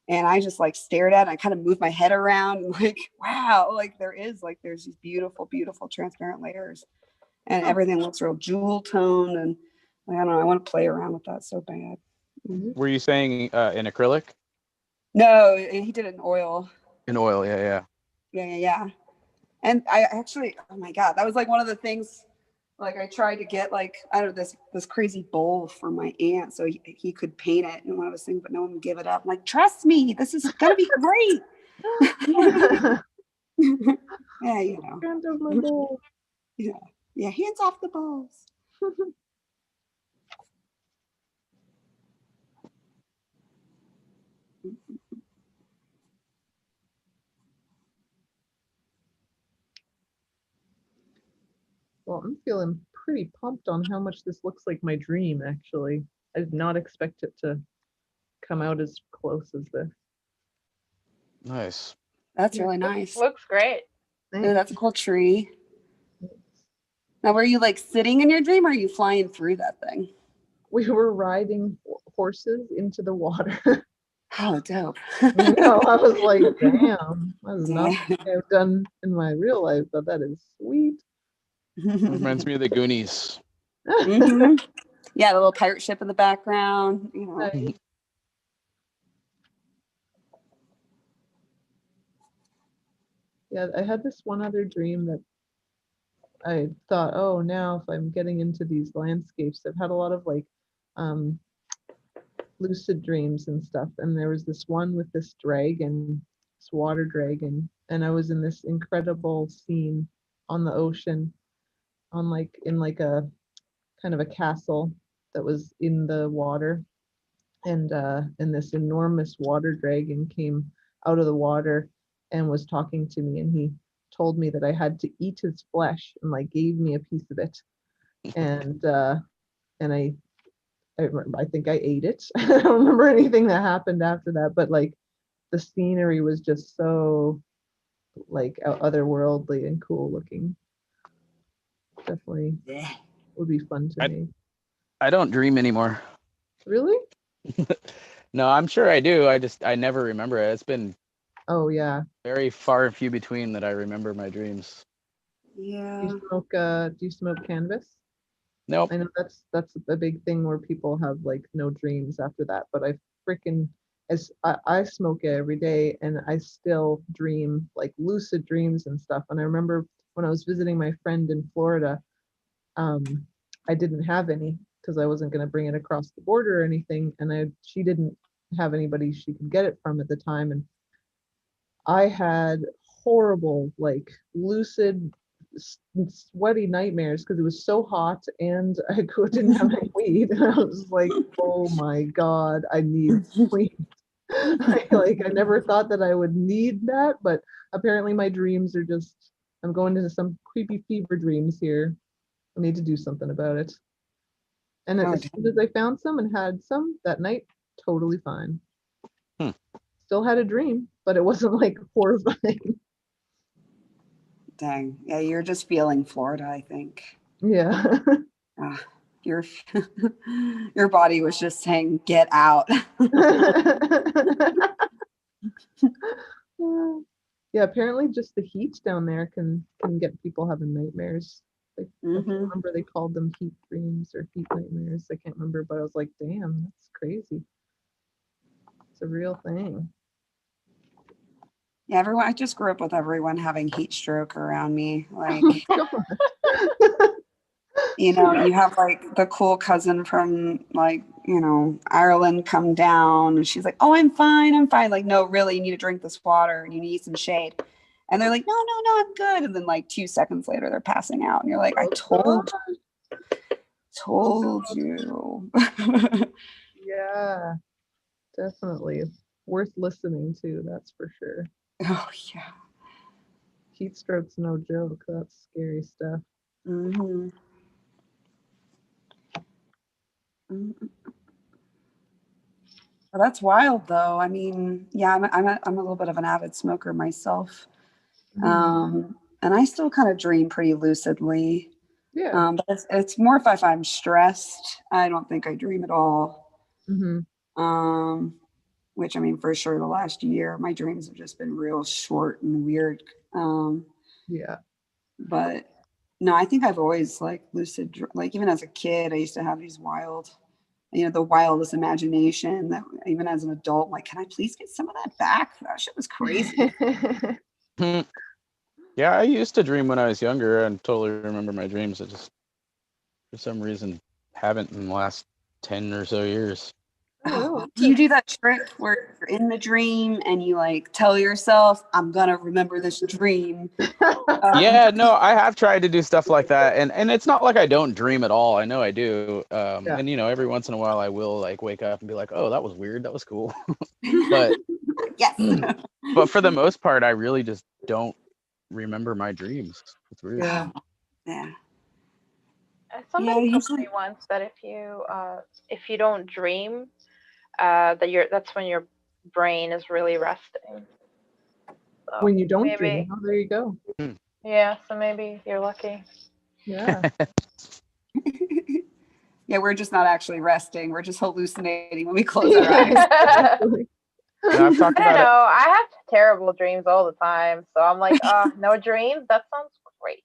Speaker 10: And I just like stared at it. I kind of moved my head around and like, wow, like there's these beautiful, beautiful transparent layers. And everything looks real jewel toned. And like, I don't know, I want to play around with that so bad.
Speaker 7: Were you saying in acrylic?
Speaker 10: No, he did it in oil.
Speaker 7: In oil, yeah.
Speaker 10: Yeah. And I actually, oh my God, that was like one of the things, like I tried to get like, I don't know, this crazy bowl for my aunt so he could paint it and one of those things, but no one would give it up. I'm like, trust me, this is gonna be great. Yeah, you know.
Speaker 1: Hand of my bowl.
Speaker 10: Yeah, hands off the balls.
Speaker 1: Well, I'm feeling pretty pumped on how much this looks like my dream, actually. I did not expect it to come out as close as this.
Speaker 7: Nice.
Speaker 10: That's really nice.
Speaker 3: Looks great.
Speaker 10: Yeah, that's a cool tree. Now, were you like sitting in your dream or are you flying through that thing?
Speaker 1: We were riding horses into the water.
Speaker 10: Oh, dope.
Speaker 1: No, I was like, damn, that is not something I've done in my real life, but that is sweet.
Speaker 7: Reminds me of the Goonies.
Speaker 10: Mm-hmm. Yeah, the little pirate ship in the background. You know.
Speaker 1: Nice. Yeah, I had this one other dream that I thought, oh, now if I'm getting into these landscapes, I've had a lot of like lucid dreams and stuff. And there was this one with this dragon, this water dragon, and I was in this incredible scene on the ocean, on like in like a kind of a castle that was in the water, and this enormous water dragon came out of the water and was talking to me, and he told me that I had to eat his flesh and like gave me a piece of it, and I think I ate it. I don't remember anything that happened after that, but like the scenery was just so like otherworldly and cool looking. Definitely would be fun to make.
Speaker 7: I don't dream anymore.
Speaker 1: Really?
Speaker 7: No, I'm sure I do. I never remember it. It's been very far and few between that I remember my dreams.
Speaker 10: Yeah.
Speaker 1: Do you smoke cannabis?
Speaker 7: Nope.
Speaker 1: I know that's a big thing where people have like no dreams after that, but I freaking I smoke it every day and I still dream like lucid dreams and stuff. And I remember when I was visiting my friend in Florida, I didn't have any because I wasn't going to bring it across the border or anything, and she didn't have anybody she could get it from at the time, and I had horrible like lucid sweaty nightmares because it was so hot and I didn't have any weed. And I was like, oh my God, I need weed. I never thought that I would need that, but apparently my dreams are just, I'm going into some creepy fever dreams here. I need to do something about it. And as soon as I found some and had some that night, totally fine. Still had a dream, but it wasn't like horrifying.
Speaker 10: Dang. Yeah, you're just feeling Florida, I think.
Speaker 1: Yeah.
Speaker 10: Your body was just saying, get out.
Speaker 1: Yeah, apparently just the heat down there can get people having nightmares. Like, I can't remember, they called them heat dreams or heat nightmares. I can't remember, but I was like, damn, that's crazy. It's a real thing.
Speaker 10: Yeah, I just grew up with everyone having heat stroke around me. Like, you know, you have like the cool cousin from like, you know, Ireland come down and she's like, oh, I'm fine. Like, no, really, you need to drink this water and you need some shade. And they're like, no, I'm good. And then like 2 seconds later, they're passing out. And you're like, I told you.
Speaker 1: Yeah, definitely. Worth listening to, that's for sure.
Speaker 10: Oh, yeah.
Speaker 1: Heat stroke's no joke. That's scary stuff.
Speaker 10: Mm-hmm. Well, that's wild, though. I mean, yeah, I'm a little bit of an avid smoker myself, and I still kind of dream pretty lucidly.
Speaker 1: Yeah.
Speaker 10: But it's more if I'm stressed. I don't think I dream at all. Which I mean, for sure, the last year, my dreams have just been real short and weird.
Speaker 1: Yeah.
Speaker 10: But no, I think I've always like like even as a kid, I used to have these wild, the wildest imagination that even as an adult, like, can I please get some of that back? That shit was crazy.
Speaker 7: Yeah, I used to dream when I was younger and totally remember my dreams. I just, for some reason, haven't in the last 10 or so years.
Speaker 10: Oh, do you do that trick where you're in the dream and you like tell yourself, I'm gonna remember this dream?
Speaker 7: Yeah, no, I have tried to do stuff like that, and it's not like I don't dream at all. I know I do, and every once in a while I will like wake up and be like, oh, that was weird, that was cool. But
Speaker 10: yes,
Speaker 7: but for the most part, I really just don't remember my dreams. It's weird.
Speaker 10: Yeah.
Speaker 3: Somebody told me once that if you don't dream, that's when your brain is really resting. So
Speaker 1: When you don't
Speaker 3: maybe,
Speaker 1: dream, oh, there you go.
Speaker 3: Yeah, so maybe you're lucky.
Speaker 1: Yeah.
Speaker 10: Yeah, we're just not actually resting. We're just hallucinating when we close our eyes.
Speaker 3: I don't know. I have terrible dreams all the time, so I'm like, no dreams. That sounds great.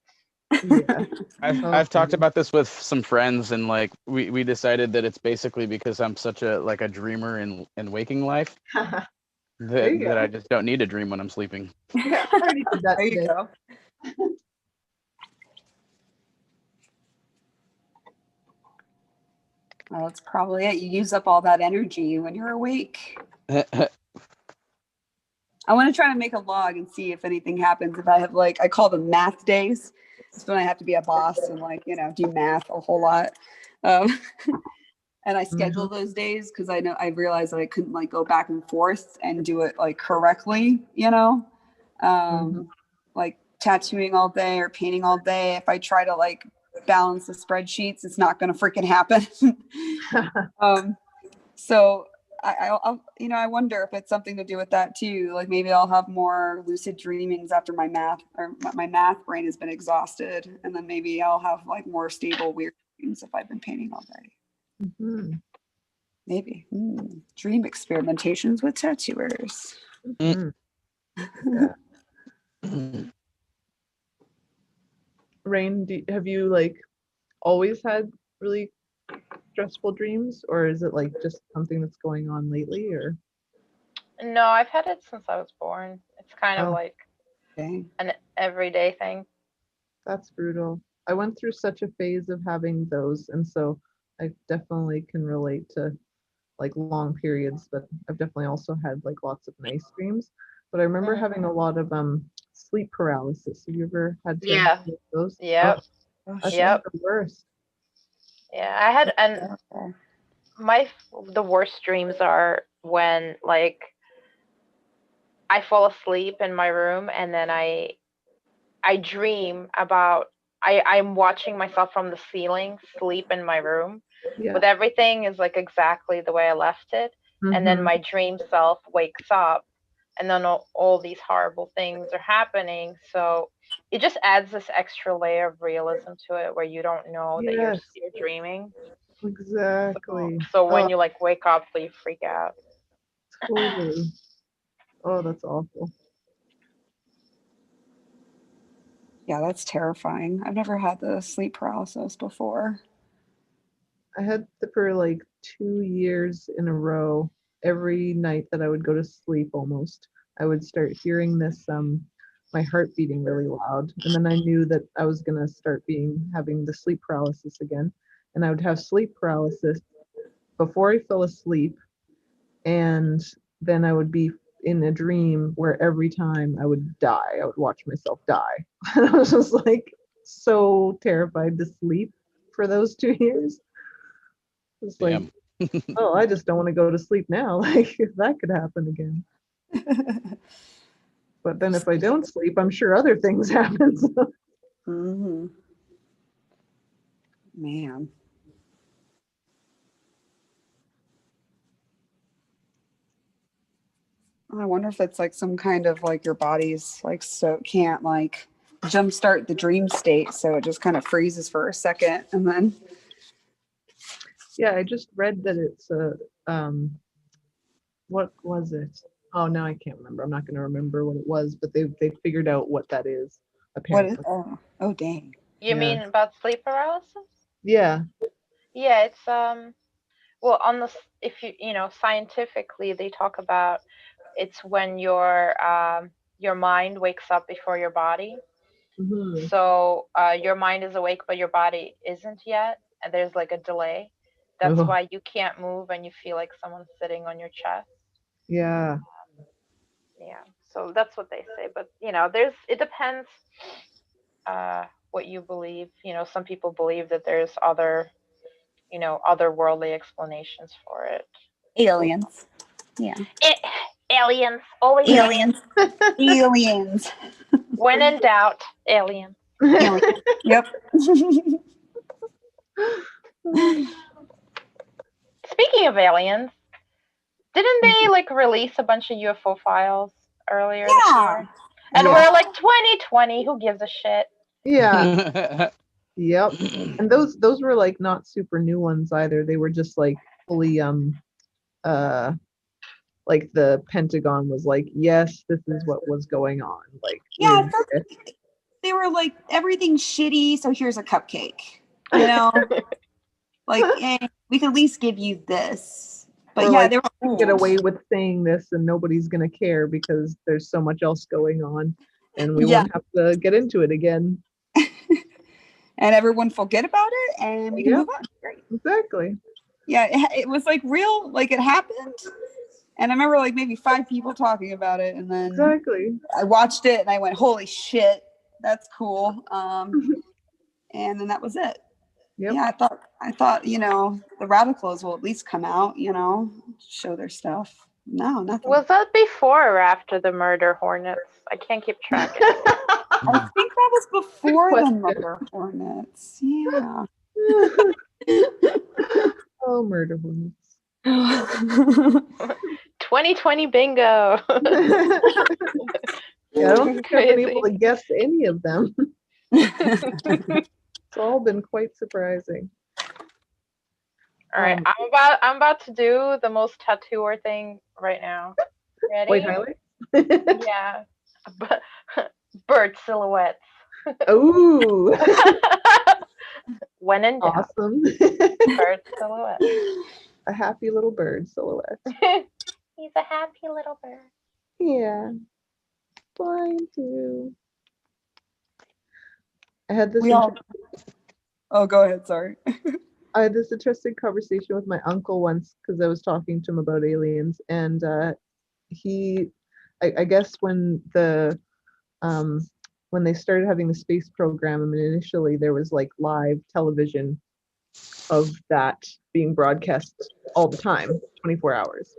Speaker 1: Yeah.
Speaker 7: I've talked about this with some friends, and like we decided that it's basically because I'm such a dreamer in waking life that I just don't need to dream when I'm sleeping.
Speaker 1: Yeah, I already did that.
Speaker 10: There you go. Well, that's probably it. You use up all that energy when you're awake. I want to try to make a log and see if anything happens. If I have I call them math days. It's when I have to be a boss and do math a whole lot. And I schedule those days because I realized that I couldn't go back and forth and do it correctly, like tattooing all day or painting all day. If I try to balance the spreadsheets, it's not going to freaking happen. So I wonder if it's something to do with that too. Like maybe I'll have more lucid dreamings after my math brain has been exhausted, and then maybe I'll have more stable weird dreams if I've been painting all day. Maybe dream experimentations with tattooers.
Speaker 1: Rain, have you always had really stressful dreams, or is it just something that's going on lately? Or
Speaker 3: no, I've had it since I was born. It's kind of an everyday thing.
Speaker 1: That's brutal. I went through such a phase of having those, and so I definitely can relate to long periods, but I've definitely also had lots of nice dreams. But I remember having a lot of sleep paralysis. Have you ever had those?
Speaker 3: Yep.
Speaker 1: That's the worst.
Speaker 3: Yeah, I had, and the worst dreams are when I fall asleep in my room and then I dream about I'm watching myself from the ceiling sleep in my room, but everything is exactly the way I left it. And then my dream self wakes up and then all these horrible things are happening. So it just adds this extra layer of realism to it where you don't know that you're dreaming.
Speaker 1: Exactly.
Speaker 3: So when you wake up, you freak out.
Speaker 1: Totally. Oh, that's awful.
Speaker 10: Yeah, that's terrifying. I've never had the sleep paralysis before.
Speaker 1: I had it for 2 years in a row. Every night that I would go to sleep almost, I would start hearing this my heart beating really loud. And then I knew that I was gonna start having the sleep paralysis again. And I would have sleep paralysis before I fell asleep. And then I would be in a dream where every time I would die, I would watch myself die. And I was just so terrified to sleep for those 2 years. It's oh, I just don't want to go to sleep now. If that could happen again. But then if I don't sleep, I'm sure other things happen.
Speaker 10: Man. I wonder if it's like some kind of like your body's like so it can't like jumpstart the dream state, so it just kind of freezes for a second and then.
Speaker 1: Yeah, I just read that it's a what was it? Oh, now I can't remember. I'm not going to remember what it was, but they figured out what that is
Speaker 10: What is?
Speaker 1: apparently.
Speaker 10: Oh dang.
Speaker 3: You
Speaker 1: Yeah.
Speaker 3: mean about sleep paralysis?
Speaker 1: Yeah.
Speaker 3: Yeah, it's well, on the if you know scientifically they talk about it's when your mind wakes up before your body.
Speaker 1: Hmm.
Speaker 3: So your mind is awake but your body isn't yet, and there's like a delay. That's
Speaker 1: Oh,
Speaker 3: why you can't move and you feel like someone's sitting on your chest.
Speaker 1: yeah.
Speaker 3: Yeah, so that's what they say. But it depends what you believe. Some people believe that there's otherworldly explanations for it.
Speaker 10: Aliens. Yeah.
Speaker 3: Aliens, always
Speaker 10: Aliens. Aliens.
Speaker 3: when in doubt, aliens.
Speaker 10: Aliens. Yep.
Speaker 3: Speaking of aliens, didn't they like release a bunch of UFO files earlier this year? And
Speaker 1: Yeah.
Speaker 3: we're like 2020, who gives a shit?
Speaker 1: Yeah. Yep. And those were like not super new ones either. They were just like fully like the Pentagon was like, yes, this is what was going on. Like,
Speaker 10: Yeah, I felt they were like everything's shitty, so here's a cupcake. You know, like we can at least give you this. But
Speaker 1: or
Speaker 10: yeah,
Speaker 1: like,
Speaker 10: they were
Speaker 1: we can get away with saying this and nobody's gonna care because there's so much else going on, and we won't have to get into it again.
Speaker 10: And everyone forget about it, and we can move on. Great.
Speaker 1: Exactly.
Speaker 10: Yeah, it was like real, like it happened. And I remember like maybe 5 people talking about it, and then
Speaker 1: exactly
Speaker 10: I watched it and I went, "Holy shit, that's cool." And then that was it.
Speaker 1: Yep.
Speaker 10: Yeah, I thought the radicals will at least come out, show their stuff. No, nothing.
Speaker 3: Was that before or after the murder hornets? I can't keep track anymore.
Speaker 10: I think that was before the murder hornets. Yeah.
Speaker 1: Oh, murder hornets.
Speaker 3: 2020 bingo.
Speaker 1: Yeah, I don't think I've been able to guess any of them. It's all been quite surprising.
Speaker 3: All right, I'm about to do the most tattooer thing right now. Ready?
Speaker 1: White highlight?
Speaker 3: Yeah. Bird silhouettes.
Speaker 1: Ooh.
Speaker 3: When in doubt.
Speaker 1: Awesome.
Speaker 3: Bird silhouette.
Speaker 1: A happy little bird silhouette.
Speaker 3: He's a happy little bird.
Speaker 1: Yeah. Flying too. I had this.
Speaker 10: Oh, go ahead. Sorry.
Speaker 1: I had this interesting conversation with my uncle once because I was talking to him about aliens, and I guess when they started having the space program, I mean, initially there was like live television of that being broadcast all the time, 24 hours.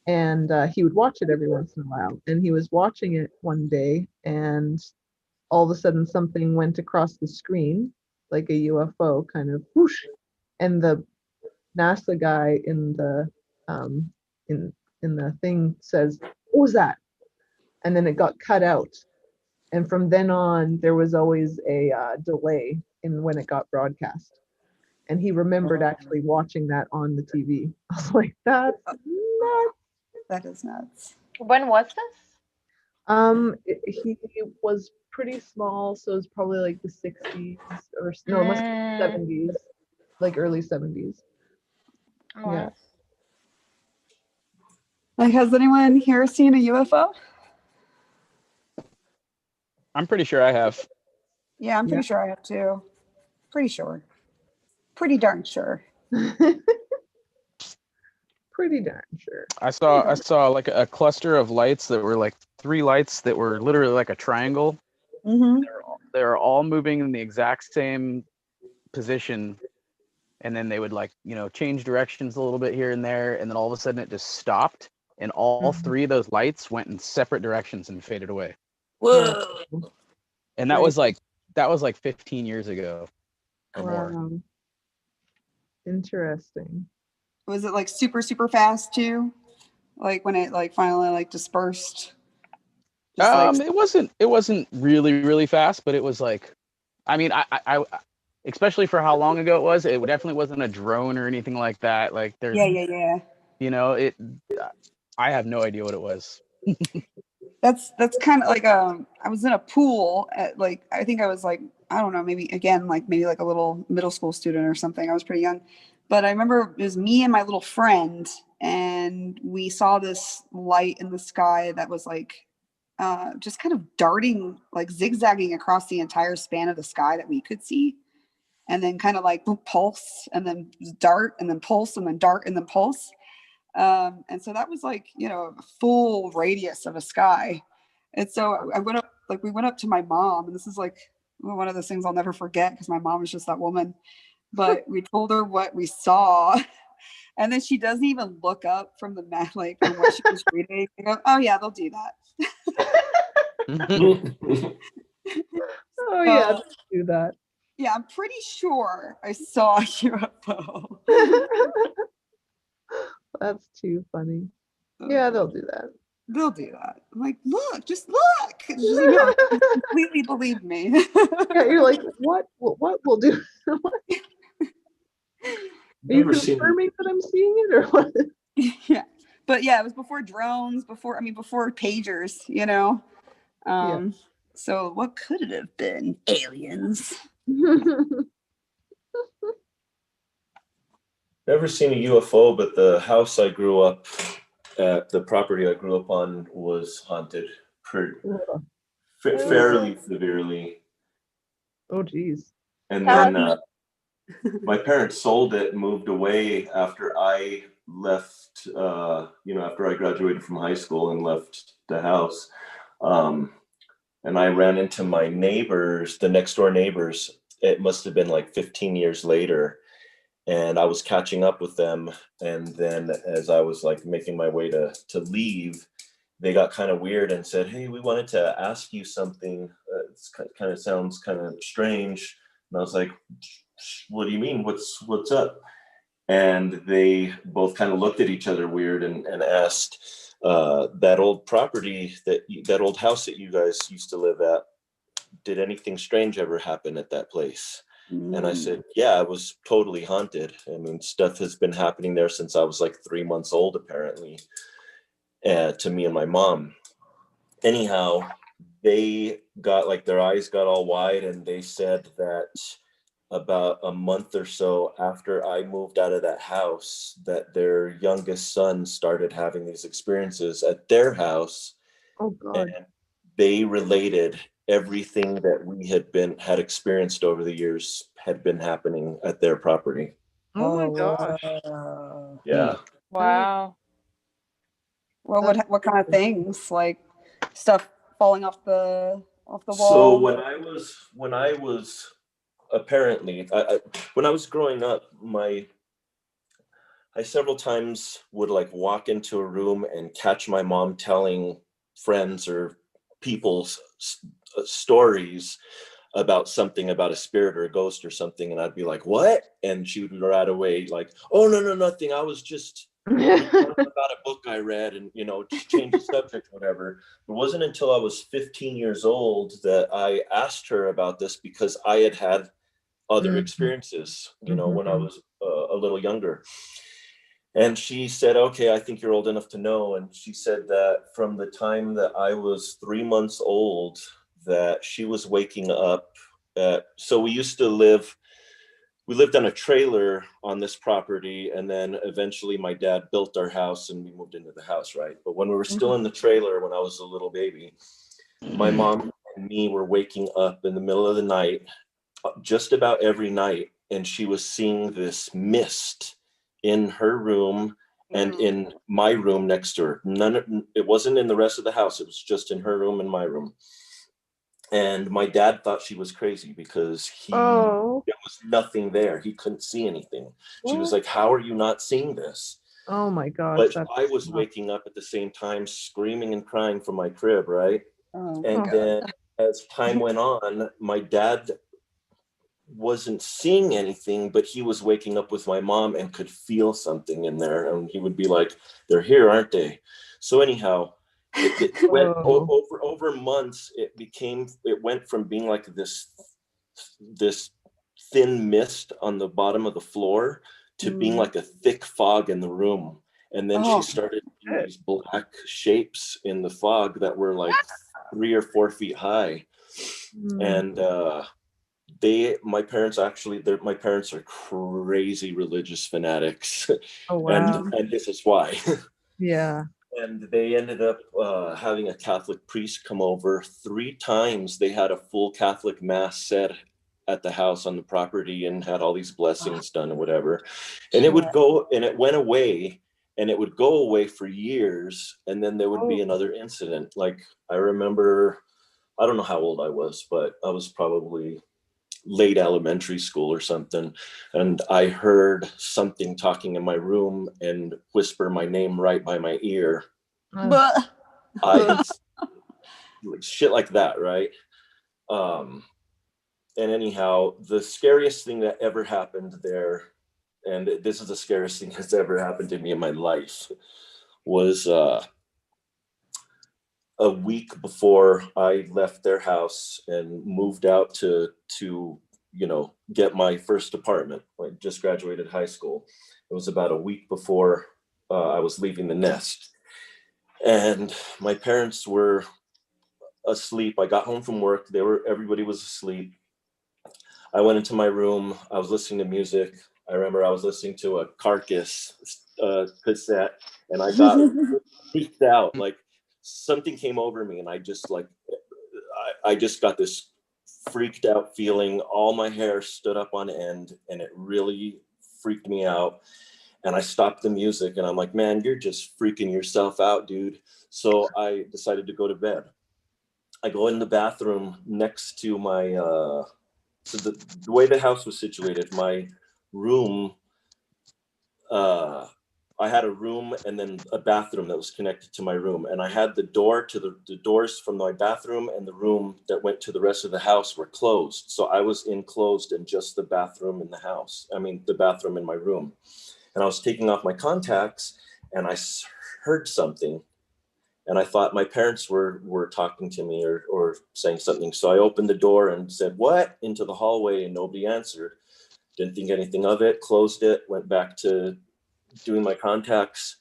Speaker 1: And he would watch it every once in a while. And he was watching it one day, and all of a sudden something went across the screen, like a UFO kind of whoosh. And the NASA guy in the thing says, "What was that?" And then it got cut out. And from then on, there was always a delay in when it got broadcast. And he remembered actually watching that on the TV. I was like, that's nuts.
Speaker 10: That is nuts.
Speaker 3: When was this?
Speaker 1: He was pretty small, so it was probably like the 60s or no, it must be 70s, like early 70s.
Speaker 3: Oh,
Speaker 1: yeah.
Speaker 10: Like, has anyone here seen a UFO?
Speaker 7: I'm pretty sure I have.
Speaker 10: Yeah, I'm pretty sure I have too. Pretty sure. Pretty darn sure.
Speaker 1: Pretty darn sure.
Speaker 7: I saw like a cluster of lights that were like 3 lights that were literally like a triangle.
Speaker 10: Mm-hmm.
Speaker 7: They're all moving in the exact same position, and then they would like change directions a little bit here and there, and then all of a sudden it just stopped, and all 3 of those lights went in separate directions and faded away.
Speaker 10: Whoa!
Speaker 7: And that was like 15 years ago or more.
Speaker 1: Interesting.
Speaker 10: Was it like super, super fast too? Like when it like finally like dispersed? Just like
Speaker 7: It wasn't really fast, but it was like, I mean, I especially for how long ago it was, it definitely wasn't a drone or anything like that. Like there's,
Speaker 10: yeah.
Speaker 7: you know, I have no idea what it was.
Speaker 10: That's kind of like I was in a pool at like I think I was like I don't know maybe again like maybe like a little middle school student or something. I was pretty young, but I remember it was me and my little friend, and we saw this light in the sky that was like just kind of darting like zigzagging across the entire span of the sky that we could see, and then kind of like pulse and then dart and then pulse and then dart and then pulse. And so that was like, you know, a full radius of a sky. And so I went up, like we went up to my mom, and this is like one of those things I'll never forget because my mom is just that woman. But we told her what we saw. And then she doesn't even look up from the mat, like from what she was reading. I go, oh yeah, they'll do that.
Speaker 1: Oh yeah, let's do that.
Speaker 10: Yeah, I'm pretty sure I saw a UFO.
Speaker 1: That's too funny. Yeah, they'll do that.
Speaker 10: They'll do that. I'm like, look, just look. She's like, no, you completely believe me.
Speaker 1: Yeah, you're like, what? What will do? Are you confirming that I'm seeing it or what?
Speaker 10: Yeah, but yeah, it was before drones, before pagers, you know.
Speaker 1: Yeah.
Speaker 10: So what could it have been? Aliens.
Speaker 4: Never seen a UFO, but the house I grew up at, the property I grew up on, was haunted fairly severely.
Speaker 1: Oh geez.
Speaker 4: And then my parents sold it and moved away after I left, after I graduated from high school and left the house. And I ran into my neighbors, the next door neighbors. It must have been like 15 years later. And I was catching up with them. And then as I was like making my way to leave, they got kind of weird and said, hey, we wanted to ask you something. It's kind of sounds kind of strange. And I was like, what do you mean? What's up? And they both kind of looked at each other weird and asked, that old property, that old house that you guys used to live at, did anything strange ever happen at that place? And I said, yeah, it was totally haunted. I mean, stuff has been happening there since I was like 3 months old, apparently, to me and my mom. Anyhow, they got like their eyes got all wide, and they said that about a month or so after I moved out of that house, that their youngest son started having these experiences at their house.
Speaker 1: Oh God.
Speaker 4: And they related everything that we had experienced over the years had been happening at their property.
Speaker 1: Oh my gosh.
Speaker 4: Yeah.
Speaker 3: Wow.
Speaker 10: Well, what kind of things? Like stuff falling off the wall?
Speaker 4: So when I was apparently, when I was growing up, I several times would like walk into a room and catch my mom telling friends or people's stories about something, about a spirit or a ghost or something, and I'd be like, what? And she would right away like, oh no, nothing, I was just about a book I read, and just change the subject, whatever. It wasn't until I was 15 years old that I asked her about this, because I had other experiences, when I was a little younger. And she said, okay, I think you're old enough to know. And she said that from the time that I was 3 months old, that she was waking up. So we lived on a trailer on this property. And then eventually my dad built our house and we moved into the house, right? But when we were still in the trailer, when I was a little baby, my mom and me were waking up in the middle of the night, just about every night. And she was seeing this mist in her room and in my room next to her. It wasn't in the rest of the house. It was just in her room and my room. And my dad thought she was crazy because there was nothing there. He couldn't see anything. She was like, how are you not seeing this?
Speaker 1: Oh my gosh.
Speaker 4: But I was waking up at the same time, screaming and crying from my crib, right? And then as time went on, my dad wasn't seeing anything, but he was waking up with my mom and could feel something in there. And he would be like, they're here, aren't they? So anyhow, it went over months. It went from being like this thin mist on the bottom of the floor to being like a thick fog in the room. And then she started doing these black shapes in the fog that were like 3 or 4 feet high. And my parents are crazy religious fanatics.
Speaker 1: Oh, wow.
Speaker 4: and this is why.
Speaker 1: Yeah.
Speaker 4: And they ended up having a Catholic priest come over 3 times. They had a full Catholic mass said at the house on the property and had all these blessings done and whatever. And it would go, and it went away, and it would go away for years. And then there would be another incident. Like I remember, I don't know how old I was, but I was probably late elementary school or something. And I heard something talking in my room and whisper my name right by my ear. Shit like that, right? And anyhow, the scariest thing that ever happened there, and this is the scariest thing that's ever happened to me in my life, was a week before I left their house and moved out to get my first apartment. I just graduated high school. It was about a week before I was leaving the nest. And my parents were asleep. I got home from work. Everybody was asleep. I went into my room. I was listening to music. I remember I was listening to a Carcass cassette, and I got freaked out. Like something came over me, and I just got this freaked out feeling. All my hair stood up on end, and it really freaked me out. And I stopped the music, and I'm like, man, you're just freaking yourself out, dude. So I decided to go to bed. I go in the bathroom next to my so the way the house was situated, my room, I had a room and then a bathroom that was connected to my room. And I had the door to the doors from my bathroom and the room that went to the rest of the house were closed. So I was enclosed in just the bathroom in the house. I mean, the bathroom in my room. And I was taking off my contacts and I heard something. And I thought my parents were talking to me or saying something. So I opened the door and said, what? Into the hallway, and nobody answered. Didn't think anything of it, closed it, went back to doing my contacts,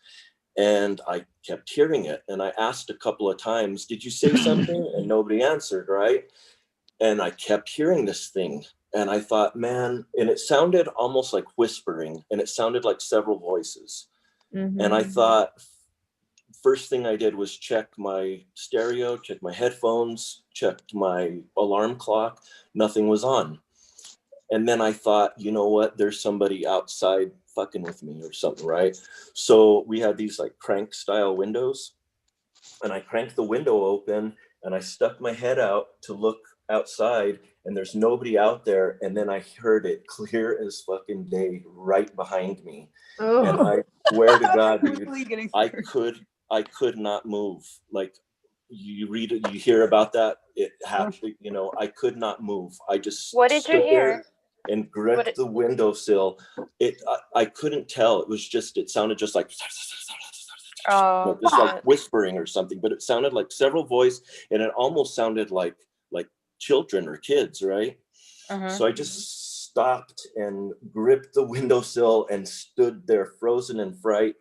Speaker 4: and I kept hearing it. And I asked a couple of times, did you say something? And nobody answered, right? And I kept hearing this thing. And I thought, man, and it sounded almost like whispering, and it sounded like several voices. And I thought, first thing I did was check my stereo, check my headphones, checked my alarm clock. Nothing was on. And then I thought, you know what? There's somebody outside fucking with me or something, right? So we had these like crank style windows, and I cranked the window open and I stuck my head out to look outside, and there's nobody out there. And then I heard it clear as fucking day right behind me. And I swear to God, dude, I could not move. Like you hear about that. It happened, I could not move. I just
Speaker 3: What did you hear?
Speaker 4: And gripped the windowsill. I couldn't tell. It sounded just like, just like whispering or something, but it sounded like several voices, and it almost sounded like children or kids, right? So I just stopped and gripped the windowsill and stood there frozen in fright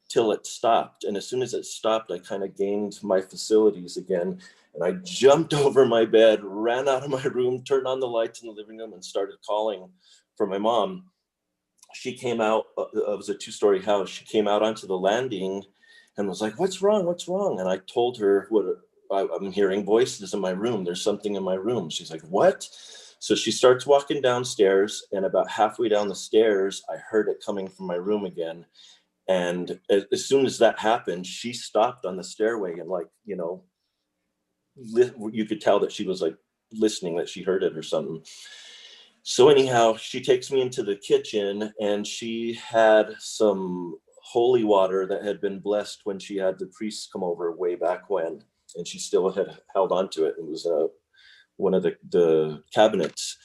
Speaker 4: till it stopped. And as soon as it stopped, I kind of gained my facilities again. And I jumped over my bed, ran out of my room, turned on the lights in the living room, and started calling for my mom. She came out, it was a 2-story house. She came out onto the landing and was like, what's wrong? What's wrong? And I told her, I'm hearing voices in my room. There's something in my room. She's like, what? So she starts walking downstairs, and about halfway down the stairs, I heard it coming from my room again. And as soon as that happened, she stopped on the stairway and you could tell that she was like listening, that she heard it or something. So anyhow, she takes me into the kitchen, and she had some holy water that had been blessed when she had the priests come over way back when, and she still had held on to it. It was one of the cabinets.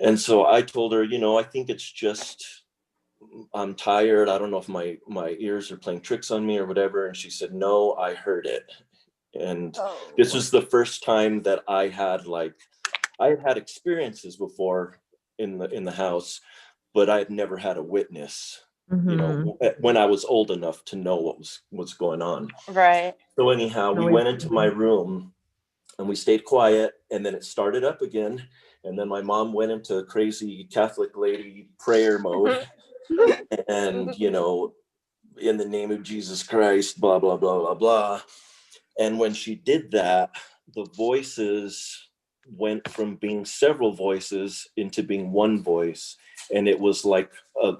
Speaker 4: And so I told her, I think it's just, I'm tired. I don't know if my ears are playing tricks on me or whatever. And she said, no, I heard it. And this was the first time that I had had experiences before in the house, but I had never had a witness, when I was old enough to know what was going on.
Speaker 3: Right.
Speaker 4: So anyhow, we went into my room and we stayed quiet, and then it started up again. And then my mom went into crazy Catholic lady prayer mode. And, in the name of Jesus Christ, blah, blah, blah, blah, blah. And when she did that, the voices went from being several voices into being one voice. And it was like,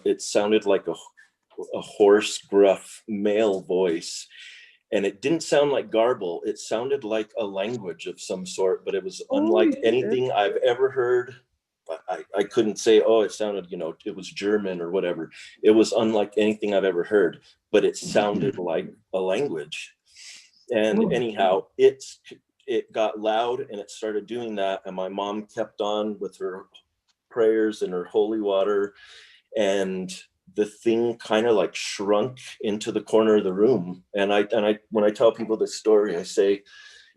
Speaker 4: it sounded like a hoarse, gruff male voice. And it didn't sound like garble. It sounded like a language of some sort, but it was unlike anything I've ever heard. I couldn't say, it sounded, it was German or whatever. It was unlike anything I've ever heard, but it sounded like a language. And anyhow, it got loud and it started doing that. And my mom kept on with her prayers and her holy water. And the thing kind of like shrunk into the corner of the room. And I when I tell people this story, I say,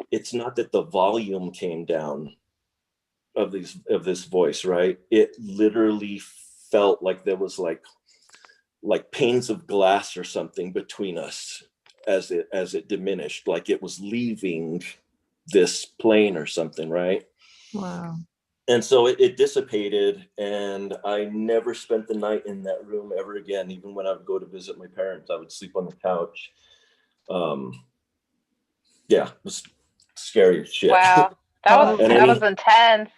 Speaker 4: it's not that the volume came down of this voice, right? It literally felt like there was like panes of glass or something between us as it diminished, like it was leaving this plane or something, right?
Speaker 1: Wow.
Speaker 4: And so it dissipated, and I never spent the night in that room ever again. Even when I would go to visit my parents, I would sleep on the couch. Yeah, it was scary as shit.
Speaker 3: Wow, that was intense.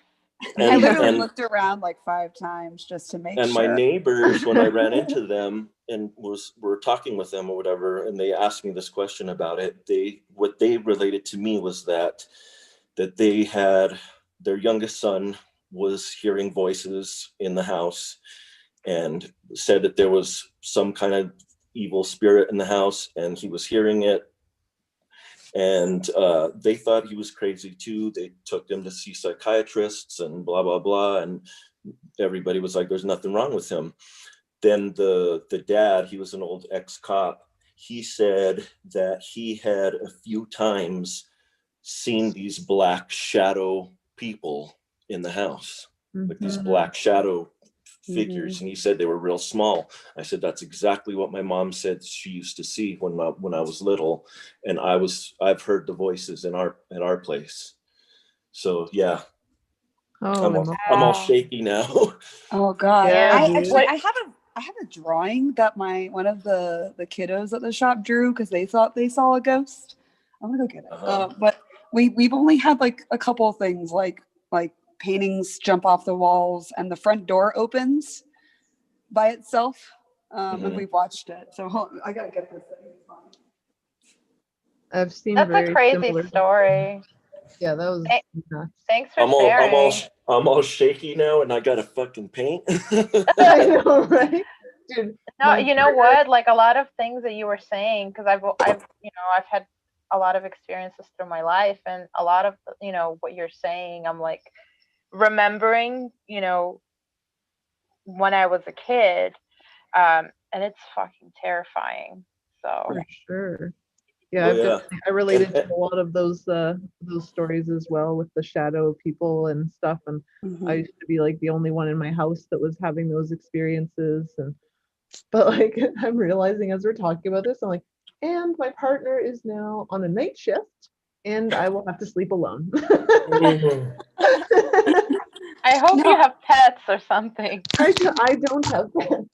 Speaker 10: I literally looked around like 5 times just to make sure.
Speaker 4: And my neighbors, when I ran into them and were talking with them or whatever, and they asked me this question about it, what they related to me was that they had, their youngest son was hearing voices in the house and said that there was some kind of evil spirit in the house, and he was hearing it. And they thought he was crazy too. They took him to see psychiatrists and blah, blah, blah. And everybody was like, there's nothing wrong with him. Then the dad, he was an old ex-cop. He said that he had a few times seen these black shadow people in the house, like these black shadow figures. And he said they were real small. I said, that's exactly what my mom said she used to see when I was little. And I've heard the voices in our place. So yeah. I'm all shaky now.
Speaker 10: Oh God.
Speaker 3: Yeah,
Speaker 10: I have a drawing that one of the kiddos at the shop drew because they thought they saw a ghost. I'm gonna go get it. But we've only had like a couple of things like paintings jump off the walls and the front door opens by itself. And we've watched it. So I gotta get this thing.
Speaker 1: I've seen
Speaker 3: that's a crazy story.
Speaker 1: Yeah, that was nuts.
Speaker 3: Thanks for sharing.
Speaker 4: I'm all shaky now, and I gotta fucking paint.
Speaker 1: I know, right? Dude,
Speaker 3: no, you know what? Like a lot of things that you were saying, because I've had a lot of experiences through my life, and a lot of what you're saying, I'm like remembering, when I was a kid, and it's fucking terrifying. So
Speaker 1: for sure. Yeah, I related to a lot of those stories as well with the shadow people and stuff. And I used to be like the only one in my house that was having those experiences. But like I'm realizing as we're talking about this, I'm like, and my partner is now on a night shift, and I will have to sleep alone.
Speaker 3: I hope you have pets or something.
Speaker 1: I don't have pets.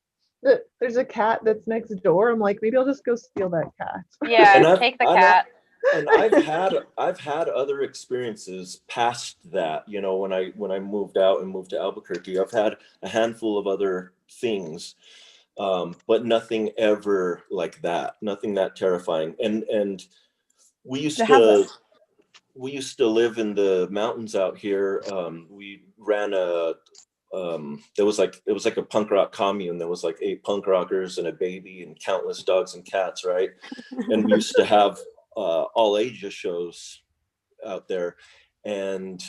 Speaker 1: There's a cat that's next door. I'm like, maybe I'll just go steal that cat.
Speaker 3: Yeah, take the cat.
Speaker 4: And I've had other experiences past that. When I moved out and moved to Albuquerque, I've had a handful of other things, but nothing ever like that. Nothing that terrifying. And we used to live in the mountains out here. We ran it was like a punk rock commune. There was like 8 punk rockers and a baby and countless dogs and cats, right? And we used to have all ages shows out there. And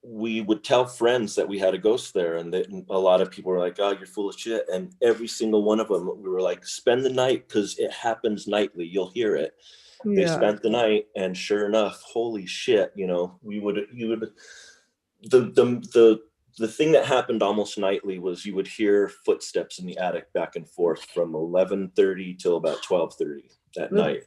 Speaker 4: we would tell friends that we had a ghost there, and a lot of people were like, "Oh, you're full of shit." And every single one of them, we were like, "Spend the night, because it happens nightly. You'll hear it." They spent the night, and sure enough, holy shit, you know, the thing that happened almost nightly was you would hear footsteps in the attic back and forth from 11:30 till about 12:30 at night.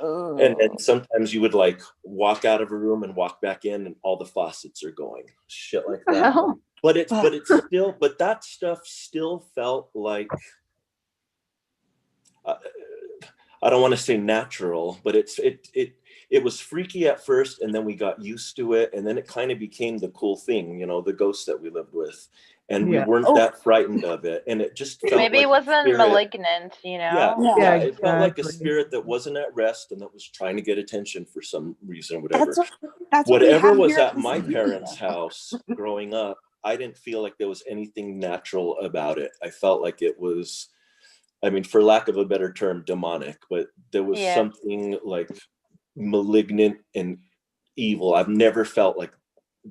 Speaker 4: And then sometimes you would like walk out of a room and walk back in, and all the faucets are going, shit like that. But it's still, but that stuff still felt like, I don't want to say natural, but it was freaky at first, and then we got used to it, and then it kind of became the cool thing, you know, the ghosts that we lived with, and we weren't that frightened of it, and it just felt
Speaker 3: maybe
Speaker 4: like
Speaker 3: it wasn't
Speaker 4: spirit.
Speaker 3: malignant, you know.
Speaker 4: Yeah, it felt like a spirit that wasn't at rest and that was trying to get attention for some reason, whatever. Whatever was at my parents' house growing up, I didn't feel like there was anything natural about it. I felt like it was, I mean, for lack of a better term, demonic, but there was something like malignant and evil. I've never felt like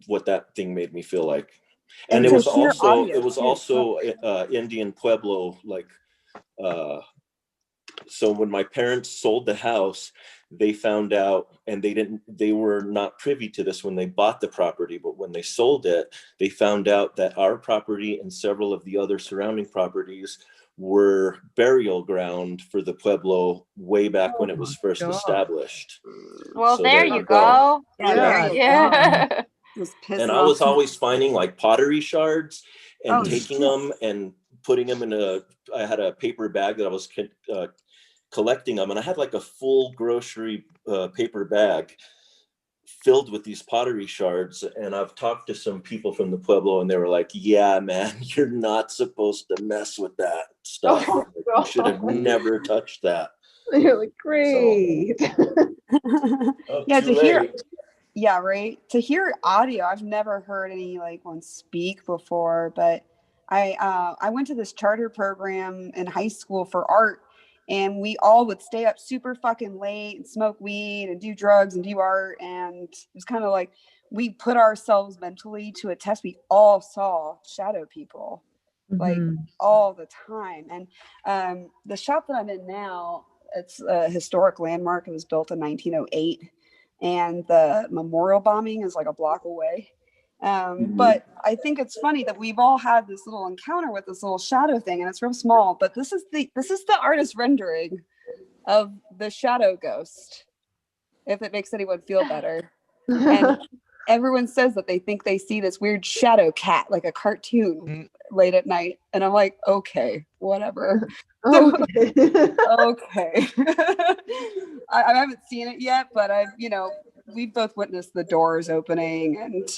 Speaker 4: what that thing made me feel like. And it was also Indian Pueblo, like, so when my parents sold the house, they found out, and they were not privy to this when they bought the property, but when they sold it, they found out that our property and several of the other surrounding properties were burial ground for the Pueblo way back when it was first established.
Speaker 3: Well, so there you go.
Speaker 10: Yeah.
Speaker 4: And I was always finding like pottery shards and taking them and putting them in I had a paper bag that I was collecting them, and I had like a full grocery paper bag filled with these pottery shards. And I've talked to some people from the Pueblo, and they were like, "Yeah, man, you're not supposed to mess with that stuff. You should have never touched that."
Speaker 1: You're like, great.
Speaker 10: Yeah, to hear, yeah, right. To hear audio, I've never heard any like one speak before, but I went to this charter program in high school for art, and we all would stay up super fucking late and smoke weed and do drugs and do art, and it was kind of like we put ourselves mentally to a test. We all saw shadow people like all the time. And the shop that I'm in now, it's a historic landmark. It was built in 1908, and the memorial bombing is like a block away. But I think it's funny that we've all had this little encounter with this little shadow thing, and it's real small, but this is the artist rendering of the shadow ghost, if it makes anyone feel better. And everyone says that they think they see this weird shadow cat, like a cartoon, late at night. And I'm like, okay, whatever. Okay. I haven't seen it yet, but we've both witnessed the doors opening, and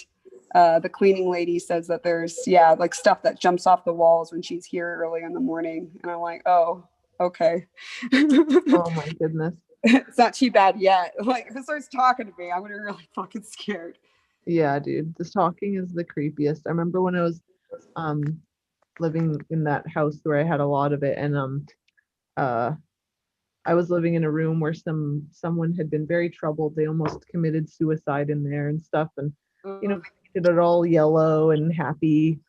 Speaker 10: the cleaning lady says that there's like stuff that jumps off the walls when she's here early in the morning. And I'm like, oh, okay.
Speaker 1: Oh my goodness.
Speaker 10: It's not too bad yet. Like, if it starts talking to me, I'm gonna be really fucking scared.
Speaker 1: Yeah, dude, this talking is the creepiest. I remember when I was living in that house where I had a lot of it, and I was living in a room where someone had been very troubled. They almost committed suicide in there and stuff, and we painted it all yellow and happy,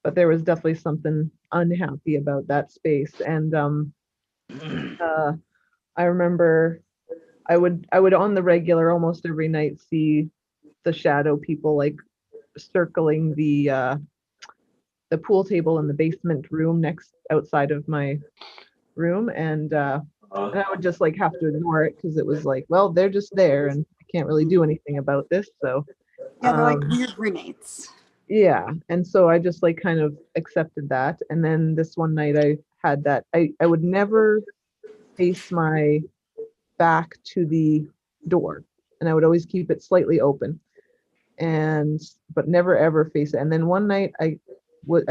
Speaker 1: but there was definitely something unhappy about that space. And I remember I would on the regular almost every night see the shadow people like circling the pool table in the basement room outside of my room, and I would just like have to ignore it because it was like, well, they're just there and I can't really do anything about this. So
Speaker 10: yeah, they're like weird roommates.
Speaker 1: Yeah, and so I just like kind of accepted that. And then this one night I had that I would never face my back to the door, and I would always keep it slightly open, but never ever face it. And then one night I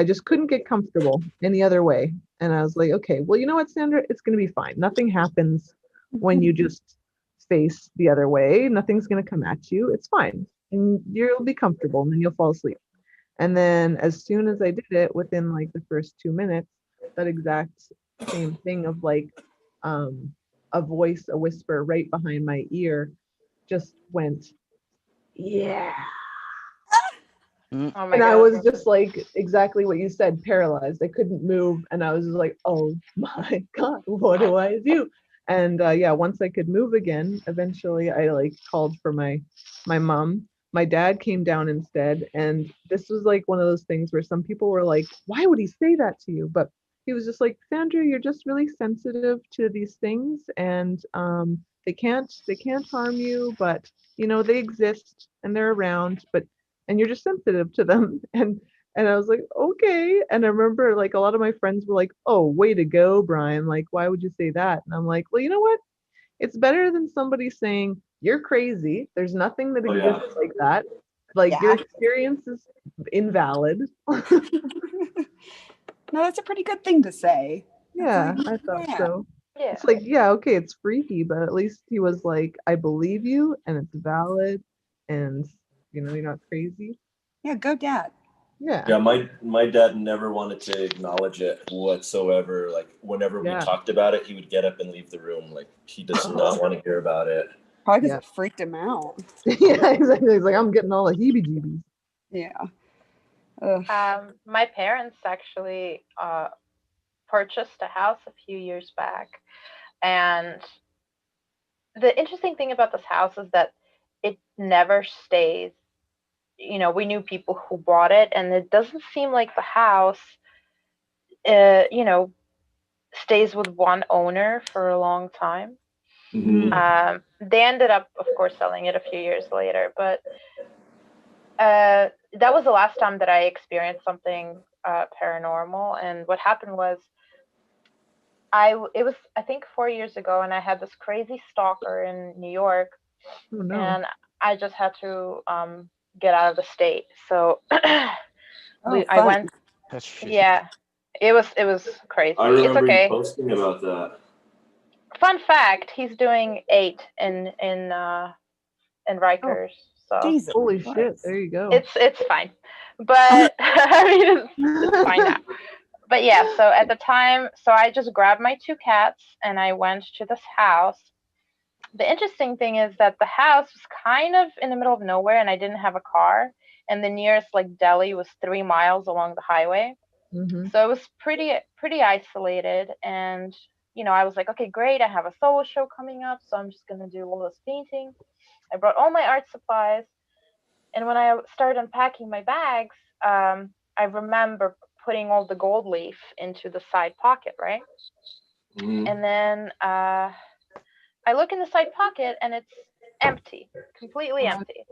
Speaker 1: just couldn't get comfortable any other way, and I was like, okay, well, you know what, Sandra, it's gonna be fine. Nothing happens when you just face the other way. Nothing's gonna come at you. It's fine, and you'll be comfortable, and then you'll fall asleep. And then as soon as I did it, within like the first 2 minutes, that exact same thing of like a voice, a whisper right behind my ear just went, yeah.
Speaker 7: Mm.
Speaker 3: Oh my
Speaker 1: And I
Speaker 3: God.
Speaker 1: was just like exactly what you said, paralyzed. I couldn't move, and I was just like, "Oh my God, what do I do?" And yeah, once I could move again, eventually I like called for my mom. My dad came down instead, and this was like one of those things where some people were like, "Why would he say that to you?" But he was just like, "Sandra, you're just really sensitive to these things, and they can't harm you, but you know they exist and they're around, but." And you're just sensitive to them. And I was like, okay. And I remember like a lot of my friends were like, oh, way to go, Brian. Like, why would you say that? And I'm like, well, you know what? It's better than somebody saying you're crazy. There's nothing that
Speaker 4: Oh, yeah.
Speaker 1: exists like that. Like your
Speaker 10: Yeah.
Speaker 1: experience is invalid.
Speaker 10: No, that's a pretty good thing to say. It's
Speaker 1: Yeah,
Speaker 10: like,
Speaker 1: I thought
Speaker 10: yeah.
Speaker 1: so.
Speaker 3: Yeah.
Speaker 1: It's like, yeah, okay, it's freaky, but at least he was like, I believe you and it's valid and you're not crazy.
Speaker 10: Yeah, go dad.
Speaker 1: Yeah.
Speaker 4: Yeah, my dad never wanted to acknowledge it whatsoever. Like whenever we
Speaker 1: Yeah.
Speaker 4: talked about it, he would get up and leave the room. Like he does not want to hear about it.
Speaker 10: Probably because
Speaker 1: Yeah.
Speaker 10: it freaked him out.
Speaker 1: Yeah, exactly. He's like, I'm getting all the heebie-jeebies.
Speaker 10: Yeah. Ugh.
Speaker 3: My parents actually purchased a house a few years back, and the interesting thing about this house is that it never stays. We knew people who bought it, and it doesn't seem like the house, you know, stays with one owner for a long time. They ended up, of course, selling it a few years later, but that was the last time that I experienced something paranormal. And what happened was, it was I think 4 years ago, and I had this crazy stalker in New York,
Speaker 1: Oh no.
Speaker 3: and I just had to get out of the state. So I
Speaker 10: fun.
Speaker 3: went.
Speaker 7: That's shitty.
Speaker 3: Yeah, it was crazy.
Speaker 4: I
Speaker 3: It's
Speaker 4: remember you
Speaker 3: okay.
Speaker 4: posting about that.
Speaker 3: Fun fact: he's doing 8 in Rikers, so
Speaker 10: Jesus
Speaker 1: Holy
Speaker 10: Christ.
Speaker 1: shit, there you go.
Speaker 3: it's fine. But I mean, it's fine now. But yeah, so at the time, so I just grabbed my 2 cats and I went to this house. The interesting thing is that the house was kind of in the middle of nowhere, and I didn't have a car, and the nearest like deli was 3 miles along the highway.
Speaker 1: Mm-hmm.
Speaker 3: So it was pretty isolated, and I was like, okay, great, I have a solo show coming up, so I'm just gonna do all this painting. I brought all my art supplies, and when I started unpacking my bags, I remember putting all the gold leaf into the side pocket, right? And then I look in the side pocket, and it's empty, completely empty.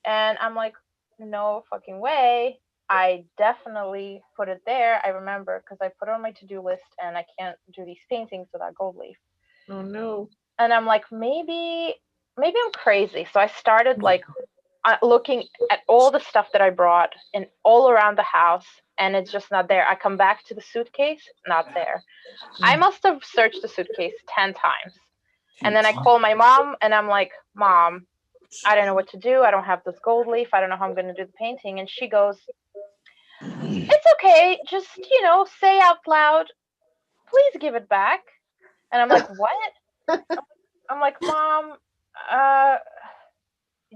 Speaker 3: And I'm like, no fucking way. I definitely put it there. I remember because I put it on my to-do list, and I can't do these paintings without gold leaf.
Speaker 1: Oh no.
Speaker 3: And I'm like, maybe I'm crazy. So I started like looking at all the stuff that I brought and all around the house, and it's just not there. I come back to the suitcase, not there. I must have searched the suitcase 10 times. And then I call my mom, and I'm like, Mom, I don't know what to do. I don't have this gold leaf. I don't know how I'm going to do the painting. And she goes, it's okay. Just, say out loud, please give it back. And I'm like, what? I'm like, Mom,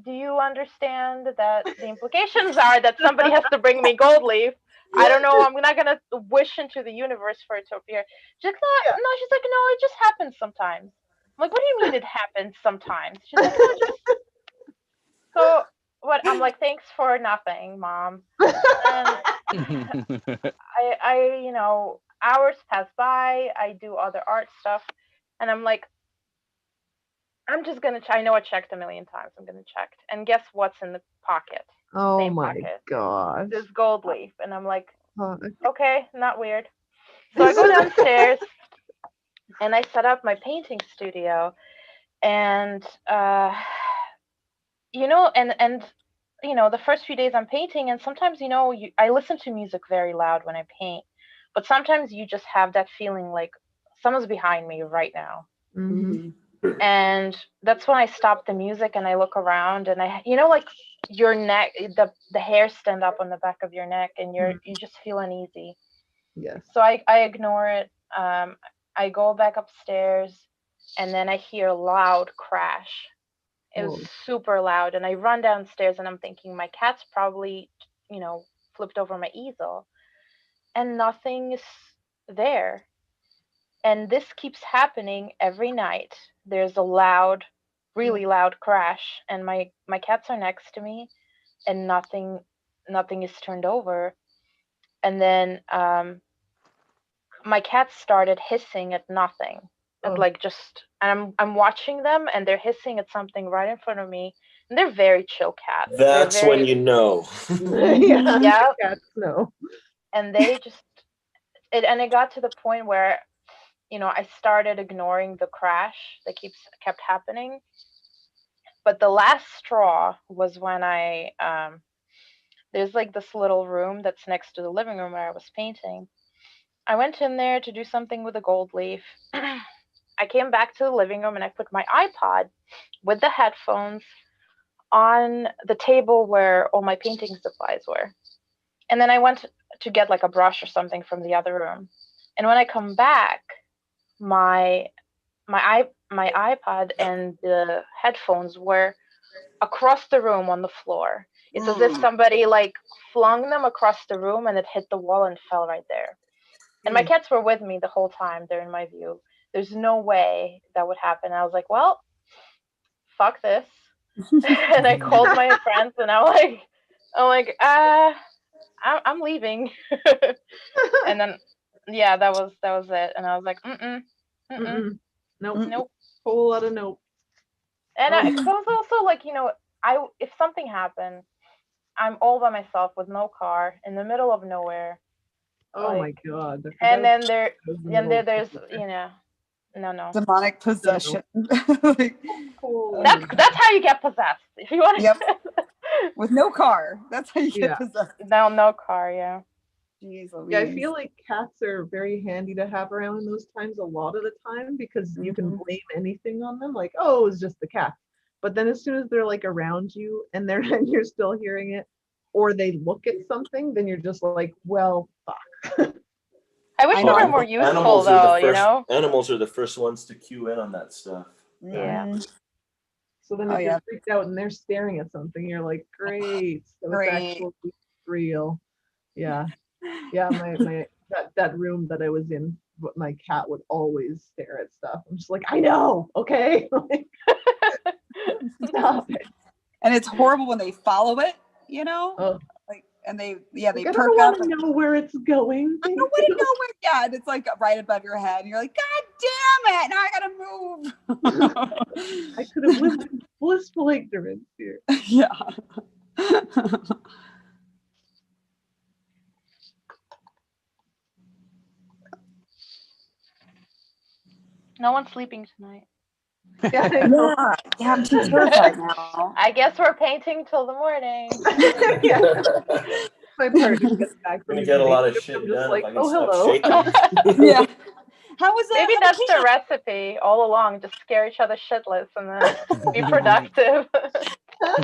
Speaker 3: do you understand that the implications are that somebody has to bring me gold leaf? I don't know. I'm not going to wish into the universe for it to appear. She's like, no, she's like, no, it just happens sometimes. I'm like, what do you mean it happens sometimes? She's like, no, just. So what? I'm like, thanks for nothing, Mom. And hours pass by. I do other art stuff, and I'm like, I'm just gonna. I know I checked a million times. I'm gonna check, and guess what's in the pocket?
Speaker 1: Oh
Speaker 3: Same
Speaker 1: my
Speaker 3: pocket.
Speaker 1: gosh.
Speaker 3: This gold leaf, and I'm like,
Speaker 1: Fuck.
Speaker 3: okay, not weird. So I go downstairs, and I set up my painting studio, and and the first few days I'm painting, and sometimes I listen to music very loud when I paint, but sometimes you just have that feeling like someone's behind me right now.
Speaker 1: Mm-hmm.
Speaker 3: And that's when I stop the music and I look around, and like your neck, the hairs stand up on the back of your neck, and you just feel uneasy.
Speaker 1: Yes.
Speaker 3: So I ignore it. I go back upstairs, and then I hear a loud crash. It was super loud, and I run downstairs, and I'm thinking my cat's probably flipped over my easel, and nothing is there. And this keeps happening every night. There's a loud, really loud crash, and my cats are next to me, and nothing is turned over. And then my cats started hissing at nothing, at like just, and I'm watching them, and they're hissing at something right in front of me. And they're very chill cats.
Speaker 4: That's
Speaker 3: they're very,
Speaker 4: when you know.
Speaker 3: yeah.
Speaker 1: Cats know.
Speaker 3: And they just it got to the point where I started ignoring the crash that kept happening. But the last straw was when I there's like this little room that's next to the living room where I was painting. I went in there to do something with a gold leaf. I came back to the living room and I put my iPod with the headphones on the table where all my painting supplies were. And then I went to get like a brush or something from the other room. And when I come back, my iPod and the headphones were across the room on the floor. It's as if somebody like flung them across the room and it hit the wall and fell right there. And my cats were with me the whole time. They're in my view. There's no way that would happen. I was like, well, fuck this. And I called my friends and I'm like, I'm leaving. And then, yeah, that was it. And I was like, nope.
Speaker 1: Whole lot of nope.
Speaker 3: And because I was also like, if something happened, I'm all by myself with no car in the middle of nowhere.
Speaker 1: Oh my God.
Speaker 3: And then there's no.
Speaker 10: Demonic possession.
Speaker 3: That's how you get possessed. If you want to.
Speaker 10: Yep. With no car. That's how you get possessed.
Speaker 3: No car, yeah.
Speaker 10: Jeez,
Speaker 1: yeah, I feel like cats are very handy to have around in those times a lot of the time because you can blame anything on them. Like, oh, it was just the cat. But then as soon as they're like around you and you're still hearing it, or they look at something, then you're just like, well, fuck.
Speaker 3: I wish they were more useful though,
Speaker 4: Animals are the first ones to cue in on that stuff.
Speaker 3: Yeah.
Speaker 1: So then if you're freaked out and they're staring at something, you're like, great. So it's actually real. Yeah. Yeah, my that room that I was in, my cat would always stare at stuff. I'm just like, I know, okay? Stop it.
Speaker 10: And it's horrible when they follow it, like, and they perk up.
Speaker 1: I know where it's going.
Speaker 10: I don't want to know where. Yeah, and it's like right above your head. And you're like, God damn it! Now I gotta move.
Speaker 1: I could have lived in blissful ignorance here.
Speaker 10: Yeah.
Speaker 3: No one's sleeping tonight.
Speaker 10: Yeah, I'm too terrified now.
Speaker 3: I guess we're painting till the morning.
Speaker 1: My partner gets back from
Speaker 4: gonna get a lot of shit
Speaker 1: I'm
Speaker 4: done.
Speaker 1: just like,
Speaker 4: if I can
Speaker 1: oh,
Speaker 4: stop
Speaker 1: hello.
Speaker 4: shaking.
Speaker 10: Yeah. How was it?
Speaker 3: Maybe that's the recipe all along. Just scare each other shitless and then be productive.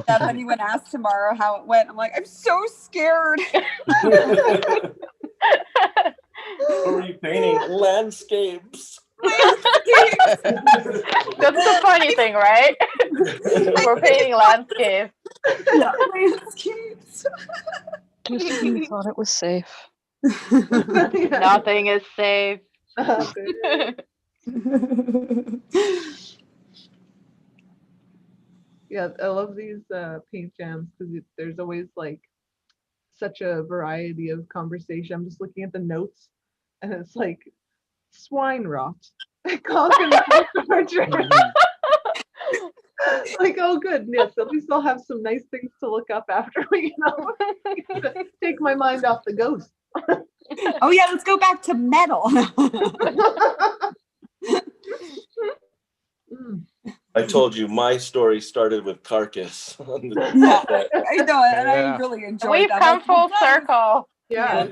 Speaker 10: Yeah, when you went ask tomorrow how it went, I'm like, I'm so scared.
Speaker 4: What were you painting? Landscapes.
Speaker 3: That's the funny thing, right? We're painting landscapes.
Speaker 10: Yeah, landscapes.
Speaker 8: You thought it was safe.
Speaker 3: Nothing is safe.
Speaker 1: Yeah, I love these paint jams because there's always like such a variety of conversation. I'm just looking at the notes and it's like swine rot. Like, oh good, yes, at least I'll have some nice things to look up after we take my mind off the ghost.
Speaker 10: Oh yeah, let's go back to metal.
Speaker 4: I told you my story started with carcass.
Speaker 10: Yeah, I know, and I really enjoyed
Speaker 3: We've
Speaker 10: that.
Speaker 3: come full circle.
Speaker 1: Yeah.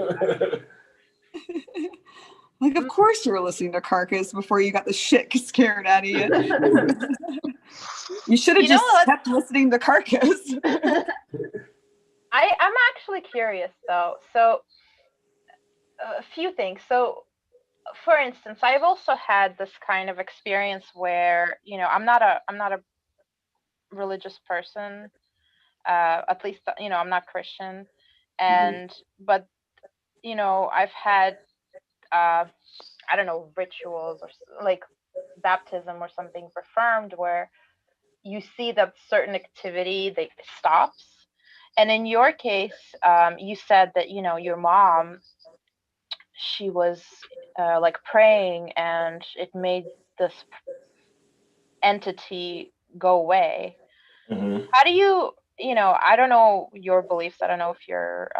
Speaker 10: Like, of course you were listening to Carcass before you got the shit scared out of you. You should have just kept listening to Carcass.
Speaker 3: I'm actually curious though. So a few things. So for instance, I've also had this kind of experience where, I'm not a religious person. At least, I'm not Christian. And but you know, I've had I don't know, rituals or like baptism or something performed where you see that certain activity they stops. And in your case, you said that you know your mom, she was like praying and it made this entity go away.
Speaker 4: Mhm.
Speaker 3: How do you, you know, I don't know your beliefs. I don't know if you're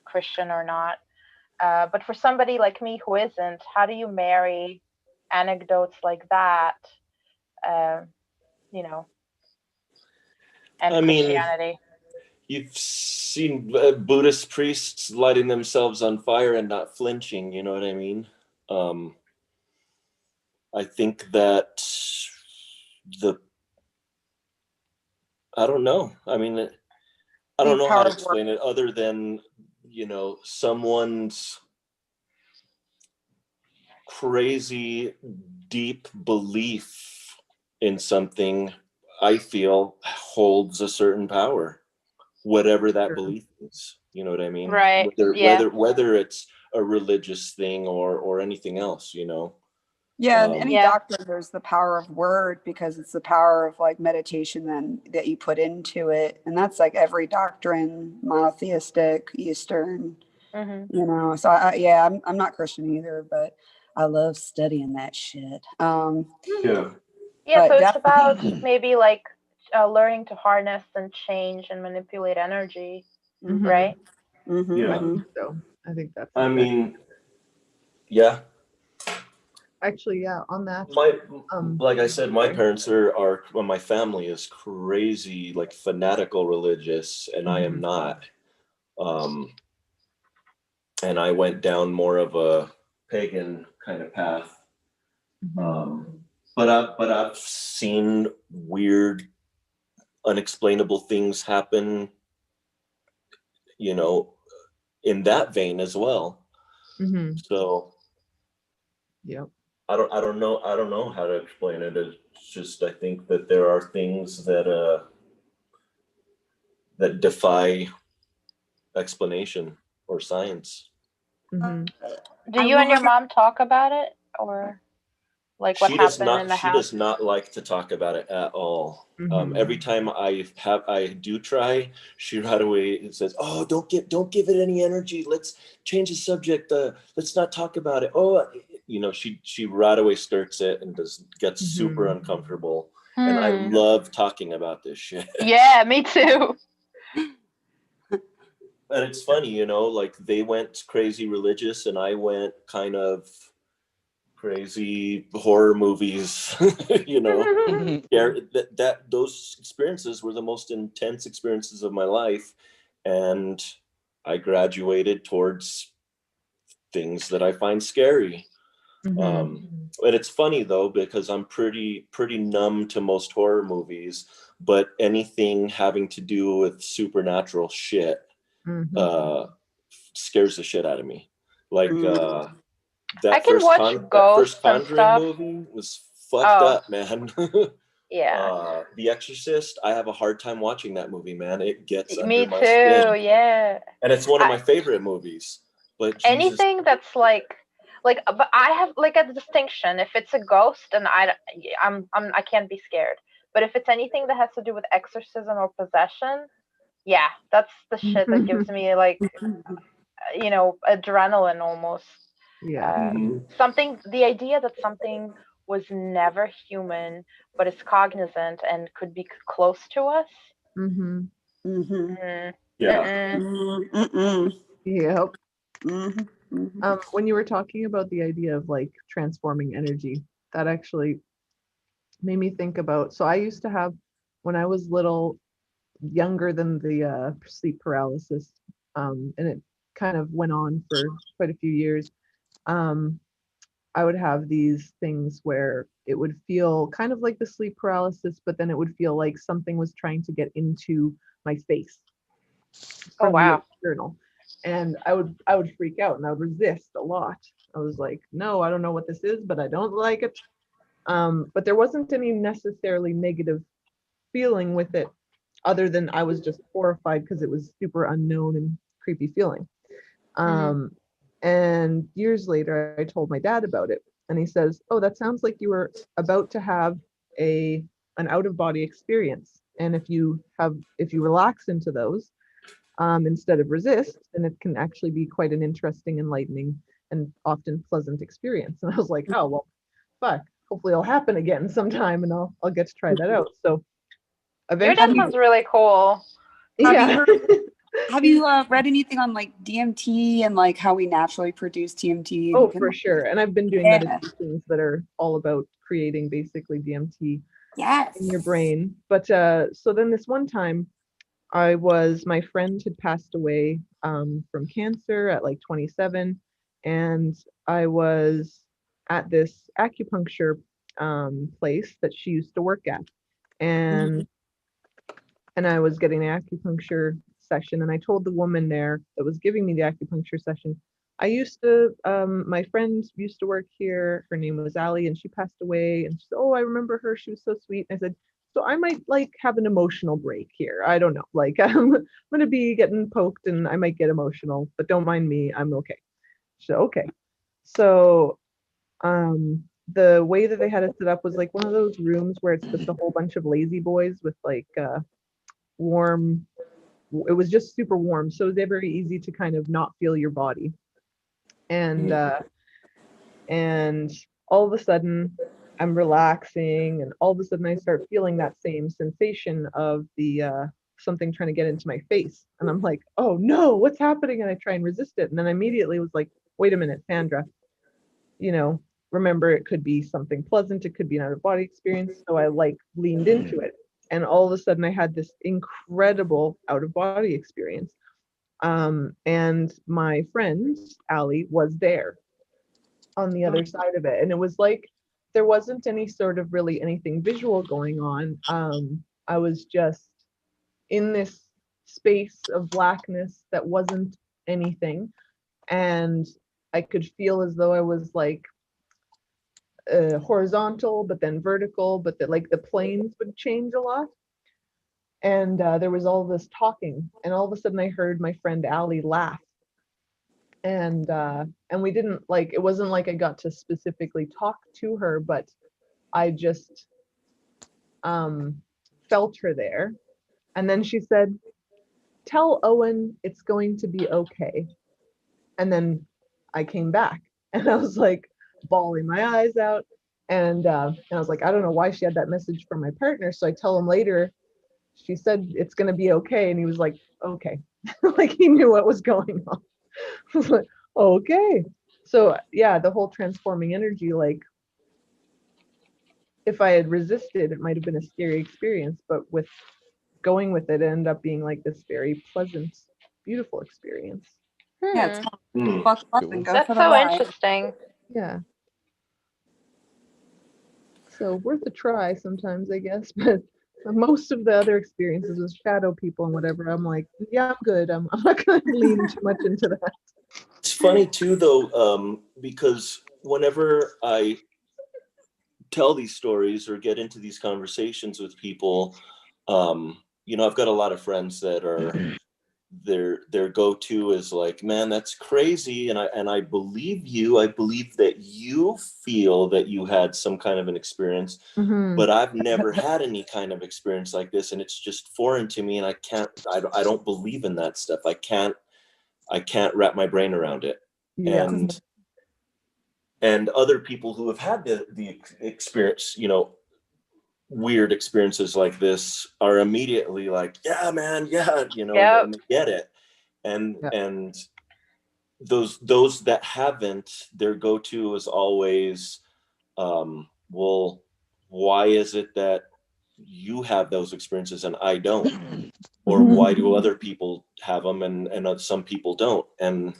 Speaker 3: Christian or not. But for somebody like me who isn't, how do you marry anecdotes like that, uh, you know, and
Speaker 4: I mean,
Speaker 3: Christianity?
Speaker 4: you've seen Buddhist priests lighting themselves on fire and not flinching. You know what I mean? I think that the I don't know. I mean, I don't
Speaker 10: The
Speaker 4: know how
Speaker 10: power
Speaker 4: to
Speaker 10: of work.
Speaker 4: explain it other than, you know, someone's crazy deep belief in something, I feel, holds a certain power, whatever that
Speaker 1: Sure.
Speaker 4: belief is. You know what I mean?
Speaker 3: Right.
Speaker 4: Whether
Speaker 3: Yeah.
Speaker 4: whether it's a religious thing or anything else, you know.
Speaker 10: Yeah, and any
Speaker 3: Yeah.
Speaker 10: doctrine, there's the power of word because it's the power of like meditation then that you put into it. And that's like every doctrine, monotheistic, Eastern,
Speaker 3: Hmm.
Speaker 10: you know. So yeah, I'm not Christian either, but I love studying that shit.
Speaker 4: Yeah.
Speaker 3: Yeah. So
Speaker 10: But
Speaker 3: it's about
Speaker 10: definitely,
Speaker 3: maybe like learning to harness and change and manipulate energy, right?
Speaker 4: Yeah.
Speaker 1: I think so. I think that's
Speaker 4: I
Speaker 1: exactly.
Speaker 4: mean, yeah.
Speaker 1: Actually, yeah. On that,
Speaker 4: My
Speaker 1: um,
Speaker 4: like I said, my
Speaker 1: sorry.
Speaker 4: parents well, my family is crazy, like fanatical religious, and I am not. Um, and I went down more of a pagan kind of path. But I've seen weird, unexplainable things happen, you know, in that vein as well. So
Speaker 1: Yep.
Speaker 4: I don't know how to explain it. It's just I think that there are things that defy explanation or science.
Speaker 3: Do
Speaker 10: I
Speaker 3: you and
Speaker 10: will
Speaker 3: your mom talk about it, or like what happened in the
Speaker 4: She
Speaker 3: house?
Speaker 4: does not like to talk about it at all.
Speaker 1: Mm-hmm.
Speaker 4: Every time I do try, she right away says, "Oh, don't give it any energy. Let's change the subject. Let's not talk about it." Oh, you know, she right away skirts it and gets super uncomfortable. And I
Speaker 3: Hmm.
Speaker 4: love talking about this shit.
Speaker 3: Yeah, me too.
Speaker 4: And it's funny, you know, like they went crazy religious, and I went kind of crazy horror movies. You know. Yeah, those experiences were the most intense experiences of my life, and I graduated towards things that I find scary. And it's funny though because I'm pretty numb to most horror movies, but anything having to do with supernatural shit scares the shit out of me. Like
Speaker 3: I
Speaker 4: that
Speaker 3: can watch
Speaker 4: first
Speaker 3: ghosts and
Speaker 4: Conjuring
Speaker 3: stuff.
Speaker 4: movie was fucked
Speaker 3: Oh,
Speaker 4: up, man.
Speaker 3: yeah.
Speaker 4: The Exorcist, I have a hard time watching that movie, man. It gets under
Speaker 3: Me
Speaker 4: my
Speaker 3: too.
Speaker 4: skin.
Speaker 3: Yeah.
Speaker 4: And it's one of
Speaker 3: I,
Speaker 4: my favorite movies. But Jesus,
Speaker 3: anything that's like, but I have like a distinction. If it's a ghost, and I can't be scared. But if it's anything that has to do with exorcism or possession, yeah, that's the shit that gives me like, you know, adrenaline almost.
Speaker 1: Yeah.
Speaker 3: Something, the idea that something was never human but is cognizant and could be close to us.
Speaker 1: Mm-hmm.
Speaker 4: yeah.
Speaker 1: Yep. When you were talking about the idea of like transforming energy, that actually made me think about. So I used to have, when I was little, younger than the sleep paralysis, and it kind of went on for quite a few years. Um, I would have these things where it would feel kind of like the sleep paralysis, but then it would feel like something was trying to get into my face
Speaker 3: Oh
Speaker 1: from the
Speaker 3: wow.
Speaker 1: external. And I would freak out and I would resist a lot. I was like, no, I don't know what this is, but I don't like it. But there wasn't any necessarily negative feeling with it. other than I was just horrified because it was super unknown and creepy feeling. And years later, I told my dad about it, and he says, "Oh, that sounds like you were about to have an out of body experience. And if you relax into those instead of resist, then it can actually be quite an interesting, enlightening, and often pleasant experience." And I was like, "Oh well, fuck. Hopefully, it'll happen again sometime, and I'll get to try that out." So
Speaker 3: Your dad
Speaker 1: eventually,
Speaker 3: sounds really cool.
Speaker 1: yeah.
Speaker 10: Have you read anything on like DMT and like how we naturally produce DMT?
Speaker 1: Oh, for sure. And I've been doing
Speaker 10: Yeah.
Speaker 1: meditations that are all about creating basically DMT
Speaker 10: Yes.
Speaker 1: in your brain. But so then this one time, my friend had passed away from cancer at like 27, and I was at this acupuncture place that she used to work at, and I was getting an acupuncture session, and I told the woman there that was giving me the acupuncture session, my friend used to work here. Her name was Allie, and she passed away. And she said, "Oh, I remember her. She was so sweet." And I said, "So I might like have an emotional break here. I don't know. Like I'm gonna be getting poked, and I might get emotional, but don't mind me. I'm okay." She said, "Okay." So the way that they had it set up was like one of those rooms where it's just a whole bunch of lazy boys with like warm. It was just super warm, so it was very easy to kind of not feel your body. And all of a sudden I'm relaxing, and all of a sudden I start feeling that same sensation of the something trying to get into my face, and I'm like, "Oh no, what's happening?" And I try and resist it, and then I immediately was like, "Wait a minute, Sandra, remember, it could be something pleasant, it could be an out of body experience." So I like leaned into it, and all of a sudden I had this incredible out of body experience. And my friend Allie was there on the other side of it, and it was like there wasn't any sort of really anything visual going on. I was just in this space of blackness that wasn't anything, and I could feel as though I was like horizontal, but then vertical, but that like the planes would change a lot. And there was all this talking, and all of a sudden I heard my friend Allie laugh, and we didn't like, it wasn't like I got to specifically talk to her, but I just felt her there. And then she said, "Tell Owen it's going to be okay." And then I came back, and I was like bawling my eyes out, and I was like, I don't know why she had that message from my partner. So I tell him later, she said it's going to be okay, and he was like, "Okay." Like he knew what was going on. I was like, "Okay." So yeah, the whole transforming energy, like if I had resisted, it might have been a scary experience, but with going with it, it ended up being like this very pleasant, beautiful experience.
Speaker 10: Yeah, it's kind of buckle up and go
Speaker 3: That's
Speaker 10: for the
Speaker 3: so
Speaker 10: ride.
Speaker 3: interesting.
Speaker 1: Yeah. So worth a try sometimes, I guess. But most of the other experiences with shadow people and whatever, I'm like, yeah, I'm good. I'm not going to lean too much into that.
Speaker 4: It's funny too, though, because whenever I tell these stories or get into these conversations with people, I've got a lot of friends that are their go-to is like, "Man, that's crazy," and I believe you. I believe that you feel that you had some kind of an experience, but I've never had any kind of experience like this, and it's just foreign to me, and I don't believe in that stuff. I can't wrap my brain around it.
Speaker 1: Yeah.
Speaker 4: And other people who have had the experience, weird experiences like this are immediately like, "Yeah, man, yeah," and they get it. And those that haven't, their go-to is always, well, why is it that you have those experiences and I don't? Or why do other people have them and some people don't? And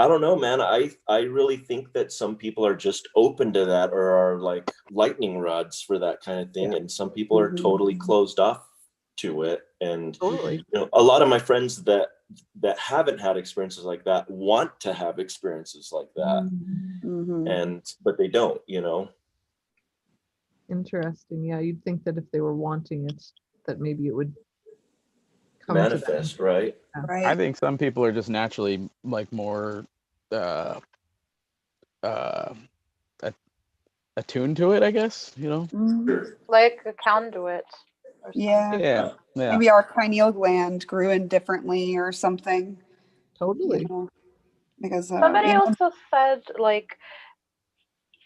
Speaker 4: I don't know, man. I really think that some people are just open to that, or are like lightning rods for that kind of thing. And some people are totally closed off to it. And
Speaker 1: Totally.
Speaker 4: a lot of my friends that haven't had experiences like that want to have experiences like that. But they don't,
Speaker 1: Interesting. Yeah, you'd think that if they were wanting it, that maybe it would come to them.
Speaker 4: manifest, right?
Speaker 1: Yeah.
Speaker 10: Right.
Speaker 7: I think some people are just naturally like more attuned to it, I guess, you know?
Speaker 10: Mhm.
Speaker 3: Like a conduit or something.
Speaker 10: Yeah.
Speaker 7: Yeah. Yeah.
Speaker 10: Maybe our pineal gland grew in differently or something.
Speaker 1: Totally.
Speaker 10: You know, because
Speaker 3: Somebody
Speaker 10: you know,
Speaker 3: also said like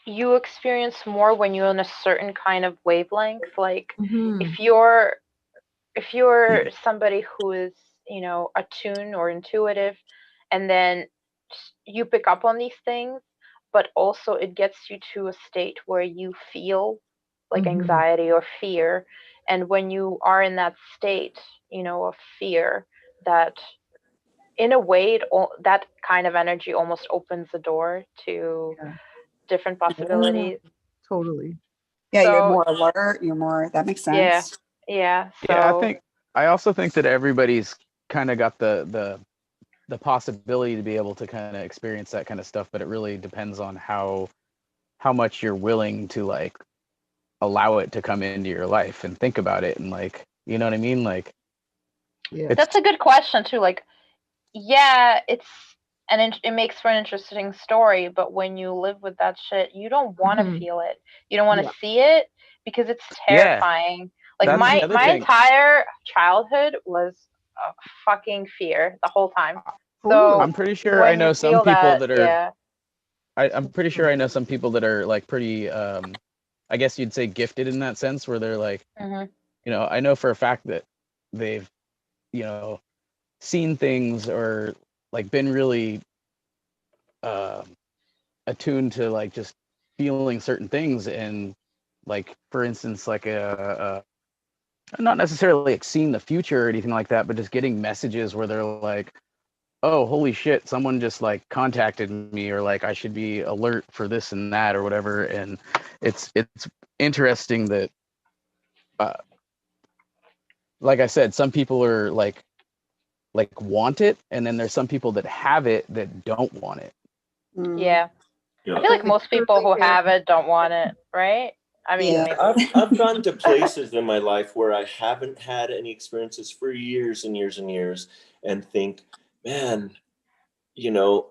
Speaker 3: you experience more when you're in a certain kind of wavelength. Like
Speaker 1: Mhm.
Speaker 3: if you're somebody who is, you know, attuned or intuitive, and then you pick up on these things, but also it gets you to a state where you feel like
Speaker 1: Mhm.
Speaker 3: anxiety or fear. And when you are in that state, you know, of fear, that in a way that kind of energy almost opens the door to
Speaker 1: Yeah.
Speaker 3: different possibilities.
Speaker 1: Totally.
Speaker 10: yeah, you're
Speaker 3: So
Speaker 10: more alert. You're more. That makes
Speaker 3: yeah,
Speaker 10: sense.
Speaker 3: yeah.
Speaker 7: Yeah,
Speaker 3: So
Speaker 7: I also think that everybody's kind of got the possibility to be able to kind of experience that kind of stuff, but it really depends on how much you're willing to like allow it to come into your life and think about it and like, you know what I mean? Like
Speaker 1: Yeah.
Speaker 3: that's a good question too. Like, yeah, it makes for an interesting story, but when you live with that shit, you don't want to
Speaker 1: Mhm.
Speaker 3: feel it. You don't want to
Speaker 1: Yeah.
Speaker 3: see it because it's
Speaker 7: Yeah,
Speaker 3: terrifying. Like
Speaker 7: that's the
Speaker 3: my
Speaker 7: other
Speaker 3: my
Speaker 7: thing.
Speaker 3: entire childhood was a fucking fear the whole time.
Speaker 1: Totally.
Speaker 3: So
Speaker 7: I'm pretty sure I
Speaker 3: when you
Speaker 7: know some
Speaker 3: feel
Speaker 7: people
Speaker 3: that,
Speaker 7: that are
Speaker 3: yeah,
Speaker 7: I'm pretty sure I know some people that are like pretty I guess you'd say gifted in that sense where they're like,
Speaker 3: hmm
Speaker 7: you know, I know for a fact that they've, you know, seen things or like been really uh, attuned to like just feeling certain things and like for instance like not necessarily like seeing the future or anything like that, but just getting messages where they're like, oh holy shit, someone just like contacted me, or like I should be alert for this and that or whatever. And it's interesting that uh, like I said, some people are like want it, and then there's some people that have it that don't want it.
Speaker 10: Mm.
Speaker 3: yeah. I
Speaker 4: Yeah.
Speaker 3: feel like
Speaker 10: Like,
Speaker 3: most people who have it don't want it, right? I mean,
Speaker 10: yeah.
Speaker 3: maybe.
Speaker 4: I've gone to places in my life where I haven't had any experiences for years and years and years, and think, man, you know,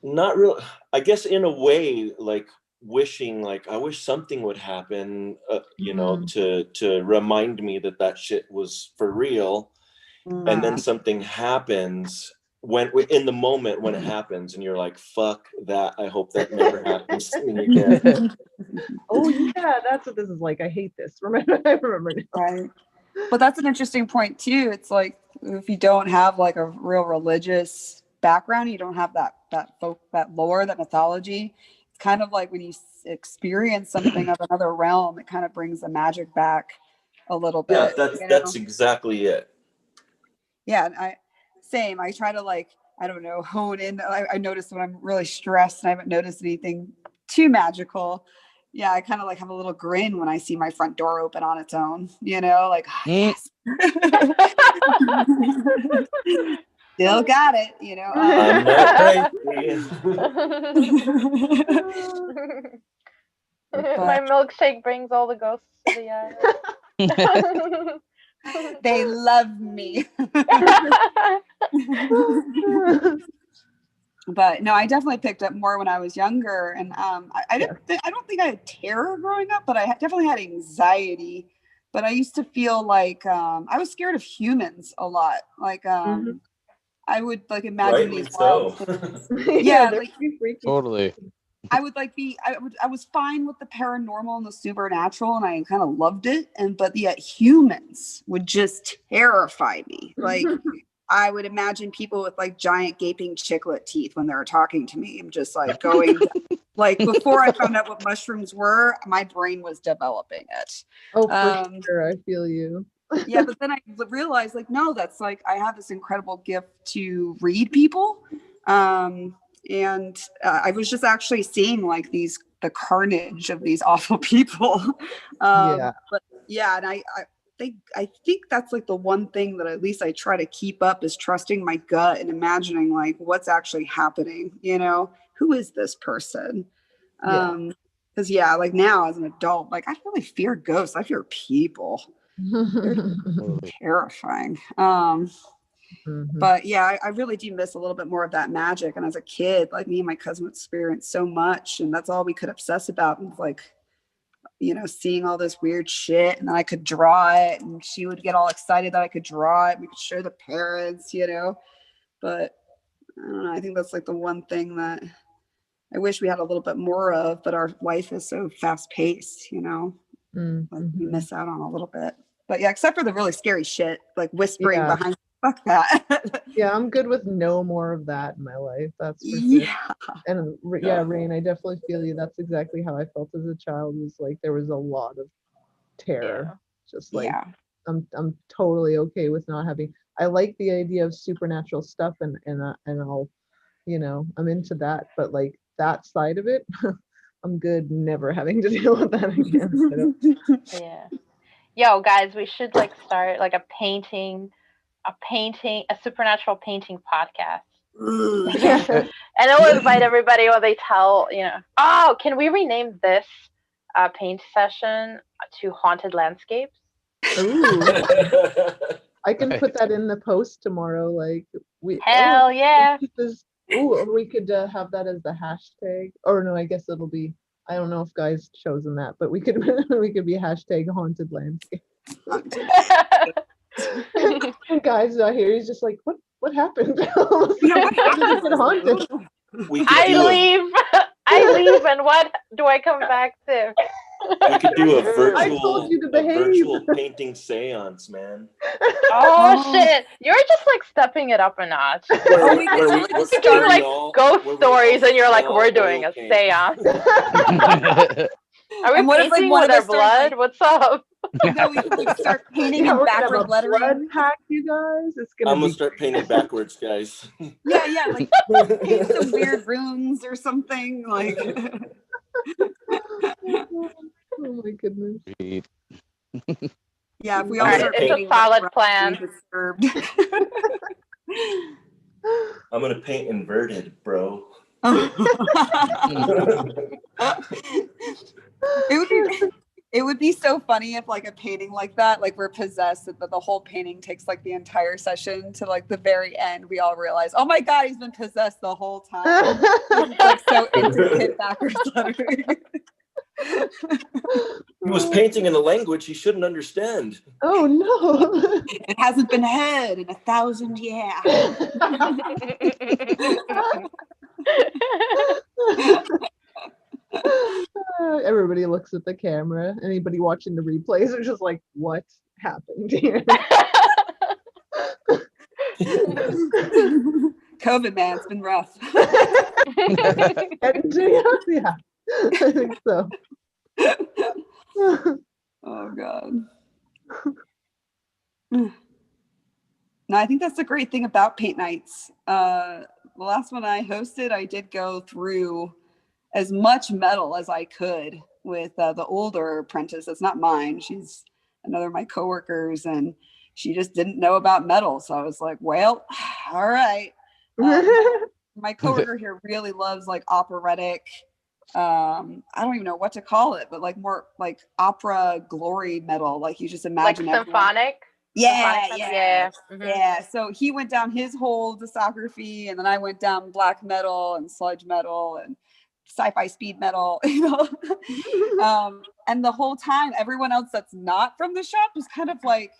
Speaker 4: not real. I guess in a way, like wishing, like I wish something would happen, you know,
Speaker 1: Mhm.
Speaker 4: to remind me that that shit was for real, and then
Speaker 10: Mm.
Speaker 4: something happens when in the moment when it happens, and you're like, fuck that. I hope that never happens to me again.
Speaker 1: Oh yeah, that's what this is like. I hate this. Remember, I remember now.
Speaker 10: Right. But that's an interesting point too. It's like if you don't have like a real religious background, you don't have that lore, that mythology. It's kind of like when you experience something of another realm, it kind of brings the magic back a little
Speaker 4: Yeah,
Speaker 10: bit,
Speaker 4: that's
Speaker 10: you know?
Speaker 4: that's exactly it.
Speaker 10: Yeah, and I try to like, I don't know, hone in. I notice when I'm really stressed and I haven't noticed anything too magical. Yeah, I kind of like have a little grin when I see my front door open on its own, you know, like, oh, yes. Still got it, you know.
Speaker 4: I'm not crazy.
Speaker 3: My
Speaker 10: But
Speaker 3: milkshake brings all the ghosts to the yard.
Speaker 10: they love me. But no, I definitely picked up more when I was younger, and I
Speaker 1: Yeah.
Speaker 10: I don't think I had terror growing up, but I definitely had anxiety. But I used to feel like I was scared of humans a lot. Like
Speaker 1: Mhm.
Speaker 10: I would like imagine
Speaker 4: Rightly
Speaker 10: these wild
Speaker 4: so.
Speaker 10: things.
Speaker 1: Yeah,
Speaker 10: Yeah,
Speaker 1: they're
Speaker 10: like
Speaker 1: pretty freaky.
Speaker 7: Totally.
Speaker 10: I would like I was fine with the paranormal and the supernatural, and I kind of loved it. And but yet humans would just terrify me. Like I would imagine people with like giant gaping chiclet teeth when they were talking to me. I'm just like going like before I found out what mushrooms were, my brain was developing it.
Speaker 1: Oh, for
Speaker 10: Um,
Speaker 1: sure. I feel you.
Speaker 10: yeah, but then I realized like, no, that's like I have this incredible gift to read people. And I was just actually seeing like the carnage of these awful people.
Speaker 1: Yeah.
Speaker 10: But yeah, and I think that's like the one thing that at least I try to keep up is trusting my gut and imagining like what's actually happening, you know, who is this person?
Speaker 1: Yeah.
Speaker 10: Because yeah, like now as an adult, like I don't really fear ghosts. I fear people.
Speaker 7: Totally.
Speaker 10: Terrifying.
Speaker 1: Mhm.
Speaker 10: But yeah, I really do miss a little bit more of that magic. And as a kid, like me and my cousin would experience so much, and that's all we could obsess about. And like, seeing all this weird shit, and then I could draw it, and she would get all excited that I could draw it. We could show the parents, But I don't know. I think that's like the one thing that I wish we had a little bit more of. But our life is so fast paced, like we miss out on a little bit. But yeah, except for the really scary shit, like whispering
Speaker 1: Yeah.
Speaker 10: behind. Fuck that.
Speaker 1: Yeah, I'm good with no more of that in my life. That's for sure.
Speaker 10: Yeah.
Speaker 1: And yeah, Rain, I definitely feel you. That's exactly how I felt as a child. Was like there was a lot of terror. Just like
Speaker 10: Yeah.
Speaker 1: I'm totally okay with not having. I like the idea of supernatural stuff, and I'll, I'm into that. But like that side of it, I'm good never having to deal with that again.
Speaker 3: Yeah. Yo, guys, we should like start like a supernatural painting podcast. And then we'll invite everybody when they tell, oh, can we rename this paint session to Haunted Landscapes?
Speaker 1: Ooh. I can put that in the post tomorrow. Like
Speaker 3: Hell yeah.
Speaker 1: Or we could have that as the hashtag. Or no, I guess it'll be. I don't know if guys chosen that, but we could be hashtag Haunted Landscape. And guys out here, he's just like, what happened? Haunted.
Speaker 3: I leave, and what do I come back to?
Speaker 4: We could do a
Speaker 1: I told you to behave.
Speaker 4: virtual painting seance, man.
Speaker 3: Oh shit! You're just like stepping it up a notch.
Speaker 4: Where we
Speaker 3: Doing like ghost stories, and you're like, we're doing a seance. Are we painting with our blood? What's up?
Speaker 10: No, we can start painting in backward lettering.
Speaker 1: Blood pack, you guys.
Speaker 4: I'm gonna start painting backwards, guys.
Speaker 10: Yeah, like paint some weird runes or something. Like.
Speaker 1: Oh my goodness.
Speaker 10: Yeah, if we all start
Speaker 3: it's
Speaker 10: painting,
Speaker 3: a solid plan.
Speaker 4: I'm gonna paint inverted, bro.
Speaker 10: It would be so funny if like a painting like that, like we're possessed, that the whole painting takes like the entire session to like the very end. We all realize, oh my god, he's been possessed the whole time. It's like so intricate backwards lettering.
Speaker 4: He was painting in a language he shouldn't understand.
Speaker 1: Oh no!
Speaker 10: It hasn't been heard in 1,000 years.
Speaker 1: Everybody looks at the camera. Anybody watching the replays are just like, what happened here?
Speaker 10: COVID, man, it's been rough.
Speaker 1: Yeah, I think so.
Speaker 10: Oh god. No, I think that's the great thing about paint nights. The last one I hosted, I did go through as much metal as I could with the older apprentice. It's not mine. She's another of my coworkers, and she just didn't know about metal. So I was like, well, all right. My coworker here really loves like operatic. I don't even know what to call it, but like more like opera glory metal. Like you just imagine
Speaker 3: like symphonic.
Speaker 10: Yeah.
Speaker 3: Mm-hmm.
Speaker 10: Yeah. So he went down his whole discography, and then I went down black metal and sludge metal and sci-fi speed metal, and the whole time everyone else that's not from the shop was kind of like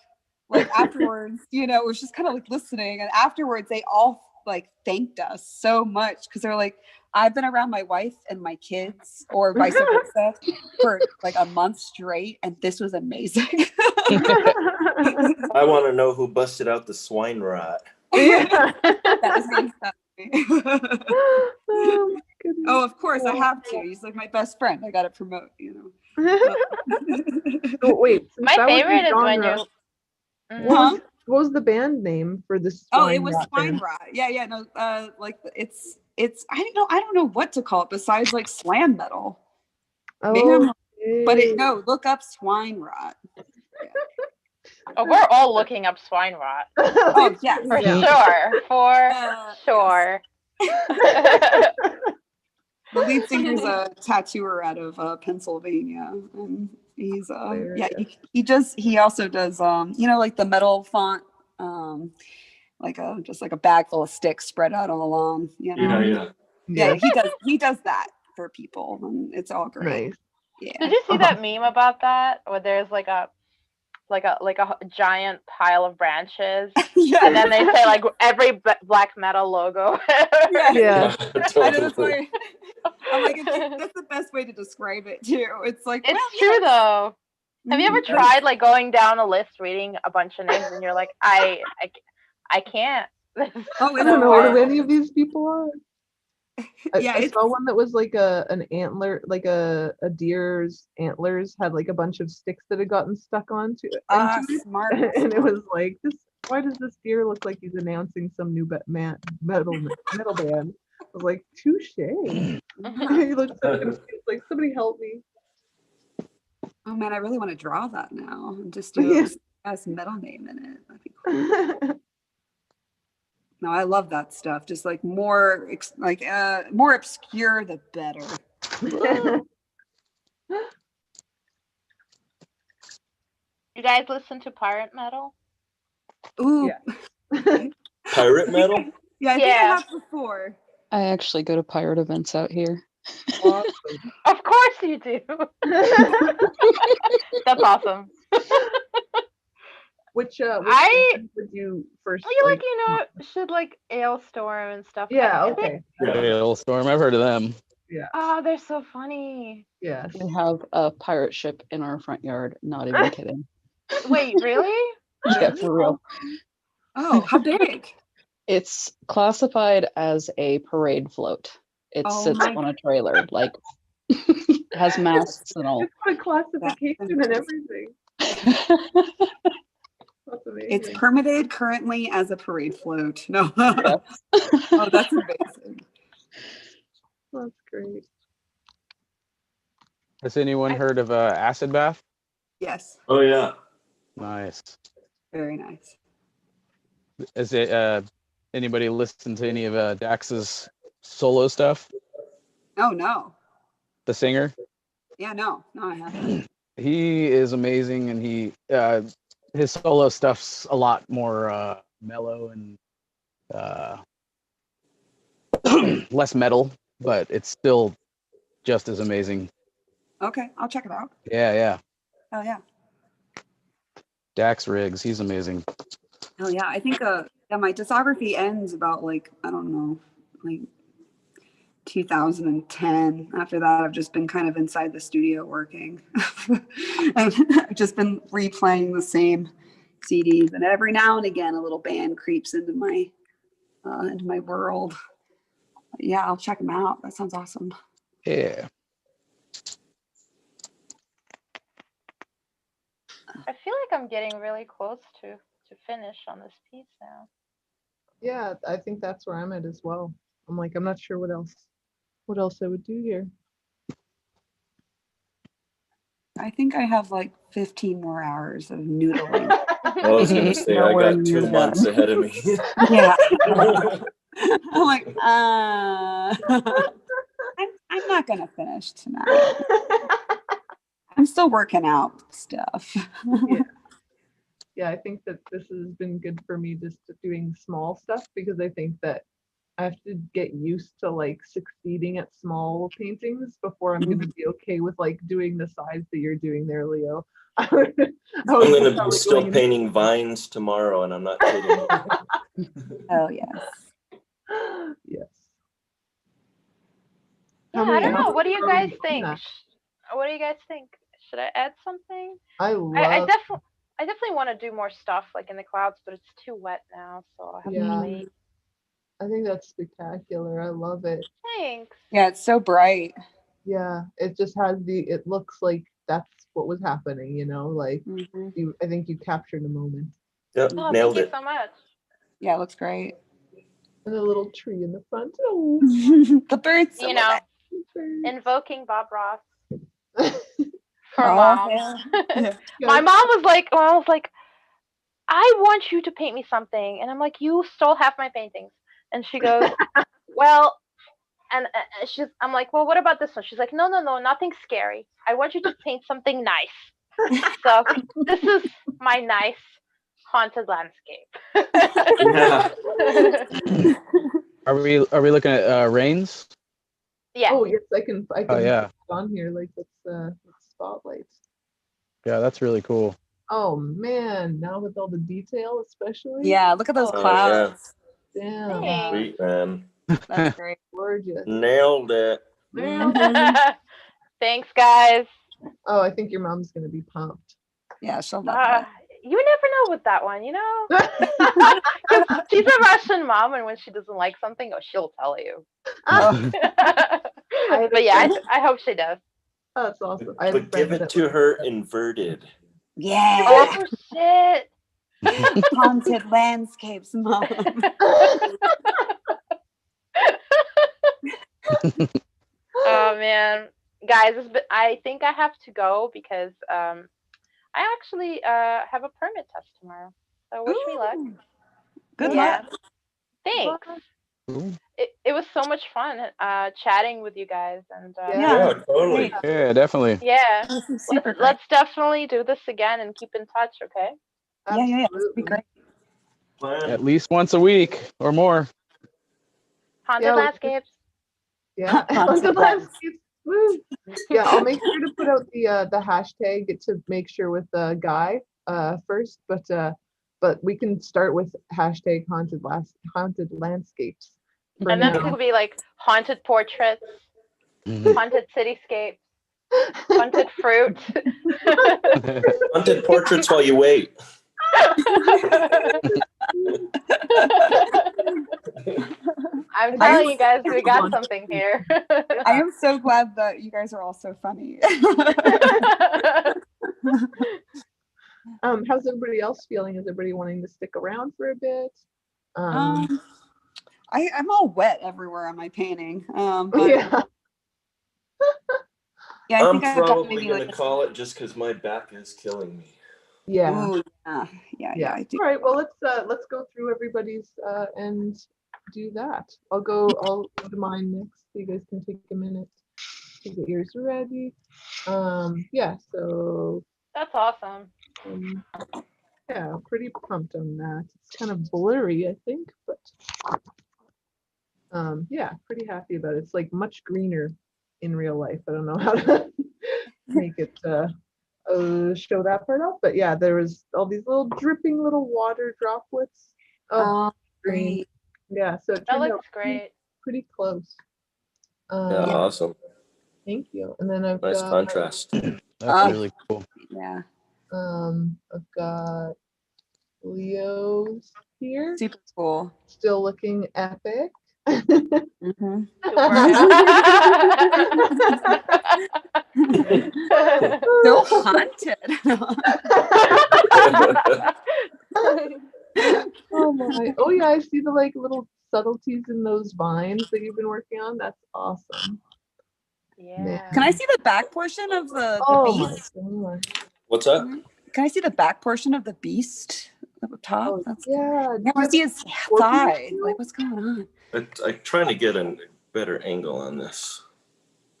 Speaker 10: afterwards, it was just kind of like listening, and afterwards they all like thanked us so much because they're like, I've been around my wife and my kids, or vice versa, for like a month straight, and this was amazing.
Speaker 4: I want to know who busted out the swine rot.
Speaker 10: That was oh, of course, I have to. He's like my best friend. I got to promote,
Speaker 1: Oh, wait,
Speaker 3: my favorite is when you.
Speaker 1: What was the band name for this?
Speaker 10: Oh, it was Swine Rot. Yeah, no, like it's. I don't know what to call it besides like slam metal.
Speaker 1: Oh,
Speaker 10: but look up Swine Rot. Yeah.
Speaker 3: Oh, we're all looking up swine rot.
Speaker 10: Oh, yes.
Speaker 3: For sure.
Speaker 10: The lead singer's a tattooer out of Pennsylvania, and he's yeah, he also does like the metal font, like just like a bag full of sticks spread out on the lawn, yeah, he does that for people, and it's all great.
Speaker 1: Nice.
Speaker 10: Yeah.
Speaker 3: Did you see that meme about that, where there's like a giant pile of branches,
Speaker 10: Yeah.
Speaker 3: and then they say like every black metal logo.
Speaker 1: Yeah.
Speaker 10: I know, that's why I'm like, that's the best way to describe it too. It's like,
Speaker 3: It's
Speaker 10: well,
Speaker 3: true though. Have you ever
Speaker 10: Mhm.
Speaker 3: tried like going down a list, reading a bunch of names, and you're like, I can't.
Speaker 10: Oh,
Speaker 1: I don't know what any of these people are.
Speaker 10: Yeah,
Speaker 1: I saw one that was like an antler, like a deer's antlers had like a bunch of sticks that had gotten stuck onto into it.
Speaker 10: Smart.
Speaker 1: And it was like, why does this deer look like he's announcing some new metal band? I was like, touche. He looked so confused, like, somebody help me.
Speaker 10: Oh man, I really want to draw that now and just do a metal name in it. That'd be cool. No, I love that stuff. Just like more obscure, the better.
Speaker 3: You guys listen to pirate metal?
Speaker 10: Ooh.
Speaker 1: Yeah.
Speaker 4: Pirate metal?
Speaker 10: Yeah, I think I have before.
Speaker 8: I actually go to pirate events out here.
Speaker 1: Awesome.
Speaker 3: Of course you do. That's awesome.
Speaker 1: Which
Speaker 3: I
Speaker 1: would you first?
Speaker 3: like should like Ailstorm and stuff.
Speaker 1: Yeah. Okay.
Speaker 7: Hailstorm, I've heard of them.
Speaker 1: Yeah.
Speaker 3: Oh, they're so funny.
Speaker 1: Yes.
Speaker 8: We have a pirate ship in our front yard. Not even kidding.
Speaker 3: Wait, really?
Speaker 8: Yeah, for real.
Speaker 10: Oh, how big?
Speaker 8: It's classified as a parade float. It sits on a trailer, like has masts and all.
Speaker 1: It's got a classification and everything.
Speaker 10: It's permitted currently as a parade float. No.
Speaker 8: Yes.
Speaker 10: Oh, that's amazing.
Speaker 1: That's great.
Speaker 7: Has anyone heard of acid bath?
Speaker 10: Yes.
Speaker 4: Oh yeah.
Speaker 7: Nice.
Speaker 10: Very nice.
Speaker 7: Is it anybody listen to any of Dax's solo stuff?
Speaker 10: Oh no.
Speaker 7: The singer?
Speaker 10: Yeah, no, I haven't.
Speaker 7: He is amazing, and he his solo stuff's a lot more mellow and less metal, but it's still just as amazing.
Speaker 10: Okay, I'll check it out.
Speaker 7: Yeah.
Speaker 10: Oh yeah.
Speaker 7: Dax Riggs, he's amazing.
Speaker 10: Oh yeah, I think my discography ends about like, I don't know, like 2010. After that, I've just been kind of inside the studio working. And I've just been replaying the same CDs, and every now and again a little band creeps into my world. Yeah, I'll check them out. That sounds awesome.
Speaker 7: Yeah.
Speaker 3: I feel like I'm getting really close to finish on this piece now.
Speaker 1: Yeah, I think that's where I'm at as well. I'm like, I'm not sure what else I would do here.
Speaker 10: I think I have like 15 more hours of noodling.
Speaker 4: I was gonna say I got 2 months ahead of me.
Speaker 10: Yeah. I'm like, I'm not gonna finish tonight. I'm still working out stuff.
Speaker 1: Yeah, I think that this has been good for me, just doing small stuff, because I think that I have to get used to like succeeding at small paintings before I'm going to be okay with like doing the size that you're doing there, Leo. I'm
Speaker 4: going to be still painting vines tomorrow, and I'm not kidding.
Speaker 10: Oh yes.
Speaker 1: Yes.
Speaker 3: Yeah, I don't know. What do you guys think? What do you guys think? Should I add something?
Speaker 1: I
Speaker 3: definitely want to do more stuff like in the clouds, but it's too wet now, so I'll have to wait.
Speaker 1: I think that's spectacular. I love it.
Speaker 3: Thanks.
Speaker 10: Yeah, it's so bright.
Speaker 1: Yeah, it just has it looks like that's what was happening, like I think you captured a moment.
Speaker 4: Yep, nailed it.
Speaker 3: Thank you so much.
Speaker 10: Yeah, it looks great.
Speaker 1: And a little tree in the front. Oh.
Speaker 10: The birds.
Speaker 3: Invoking Bob Ross. For mom.
Speaker 10: Yeah.
Speaker 3: My mom was like, I want you to paint me something. And I'm like, you stole half my paintings. And she goes, well, and I'm like, well, what about this one? She's like, no, nothing scary. I want you to paint something nice. So this is my nice haunted landscape.
Speaker 4: Yeah.
Speaker 7: Are we looking at rains?
Speaker 3: Yeah.
Speaker 1: Oh yes, I can
Speaker 7: Oh yeah,
Speaker 1: put it on here like with spotlights.
Speaker 7: yeah, that's really cool.
Speaker 1: Oh man, now with all the detail, especially.
Speaker 10: Yeah, look at those
Speaker 3: Oh,
Speaker 10: clouds.
Speaker 1: Damn,
Speaker 3: Thanks.
Speaker 4: Sweet, man.
Speaker 10: That's great.
Speaker 1: gorgeous.
Speaker 4: Nailed it.
Speaker 3: Thanks, guys.
Speaker 1: Oh, I think your mom's gonna be pumped.
Speaker 10: Yeah, she'll love that.
Speaker 3: You never know with that one, you know? 'Cause she's a Russian mom, and when she doesn't like something, she'll tell you.
Speaker 1: Oh,
Speaker 3: But yeah, I hope she does.
Speaker 1: that's awesome. I had a
Speaker 4: But give
Speaker 1: friend
Speaker 4: it
Speaker 1: that
Speaker 4: to
Speaker 1: was-
Speaker 4: her inverted.
Speaker 10: Yeah.
Speaker 3: Oh shit!
Speaker 10: Haunted landscapes, Mom.
Speaker 3: Oh man, guys, I think I have to go because I actually have a permit test tomorrow. So wish me luck.
Speaker 10: Good
Speaker 3: Yeah.
Speaker 10: luck.
Speaker 3: Thanks.
Speaker 7: Cool.
Speaker 3: It was so much fun chatting with you guys, and
Speaker 4: Yeah, totally.
Speaker 7: Yeah, definitely.
Speaker 3: yeah,
Speaker 10: This is super great.
Speaker 3: let's definitely do this again and keep in touch, okay?
Speaker 10: Yeah. This would be great.
Speaker 7: At least once a week or more.
Speaker 3: Haunted
Speaker 1: Yeah,
Speaker 3: landscapes.
Speaker 1: Yeah,
Speaker 10: Haunted
Speaker 1: landscapes. Woo. Yeah, I'll make sure to put out the hashtag to make sure with Guy first, but we can start with hashtag haunted landscapes. for
Speaker 3: And then
Speaker 1: now.
Speaker 3: it could be like haunted portraits, haunted cityscapes, haunted fruit.
Speaker 4: Haunted portraits while you wait.
Speaker 3: I'm telling you guys, we got something here.
Speaker 10: I am so glad that you guys are all so funny.
Speaker 1: How's everybody else feeling? Is everybody wanting to stick around for a bit?
Speaker 10: I'm all wet everywhere on my painting. But
Speaker 1: Yeah.
Speaker 10: yeah, I
Speaker 4: I'm
Speaker 10: think I've got
Speaker 4: probably
Speaker 10: maybe
Speaker 4: gonna
Speaker 10: like
Speaker 4: call it just because my back is killing me.
Speaker 1: Yeah.
Speaker 10: Ooh, yeah, I do.
Speaker 1: All right. Well, let's go through everybody's and do that. I'll go to mine next. So you guys can take a minute to get yours ready. Yeah. So
Speaker 3: That's awesome.
Speaker 1: yeah, pretty pumped on that. It's kind of blurry, I think, but yeah, pretty happy about it. It's like much greener in real life. I don't know how to make it show that part off, but yeah, there was all these little dripping little water droplets. Oh, green.
Speaker 10: Great.
Speaker 1: Yeah, so it
Speaker 3: That
Speaker 1: turned out
Speaker 3: looks great.
Speaker 1: pretty close.
Speaker 4: Yeah,
Speaker 1: Yeah,
Speaker 4: awesome.
Speaker 1: thank you. And then I've
Speaker 4: Nice
Speaker 1: got
Speaker 4: contrast.
Speaker 7: That's really cool.
Speaker 10: Yeah,
Speaker 1: I've got Leo's here,
Speaker 10: super cool.
Speaker 1: still looking epic.
Speaker 10: Mm-hmm. So haunted.
Speaker 1: Oh my! Oh yeah, I see the like little subtleties in those vines that you've been working on. That's awesome.
Speaker 3: Yeah.
Speaker 10: Can I see the back portion of the
Speaker 1: Oh my
Speaker 10: beast?
Speaker 1: god!
Speaker 4: What's up?
Speaker 10: Can I see the back portion of the beast at the top?
Speaker 1: Oh,
Speaker 10: That's
Speaker 1: yeah.
Speaker 10: I want to see his thigh. Like, what's going on?
Speaker 4: I'm trying to get a better angle on this.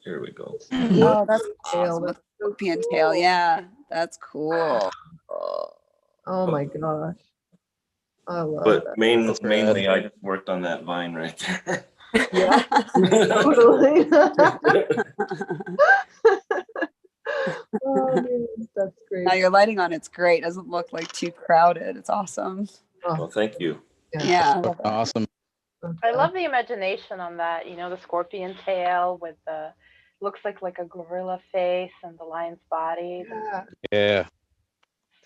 Speaker 4: Here we go.
Speaker 10: Oh, that's
Speaker 1: Tail,
Speaker 10: awesome.
Speaker 1: that's so
Speaker 10: Scorpion
Speaker 1: cool.
Speaker 10: tail. Yeah, that's cool.
Speaker 1: Oh my gosh! I love
Speaker 4: But
Speaker 1: that.
Speaker 4: mainly, I worked on that vine right there.
Speaker 1: Yeah, totally. Oh man, that's great.
Speaker 10: Now your lighting on it's great. Doesn't look like too crowded. It's awesome.
Speaker 4: Well, thank you.
Speaker 10: Yeah. I love it.
Speaker 7: Awesome.
Speaker 3: I love the imagination on that. You know, the scorpion tail with the looks like a gorilla face and the lion's body.
Speaker 1: Yeah,
Speaker 7: Yeah.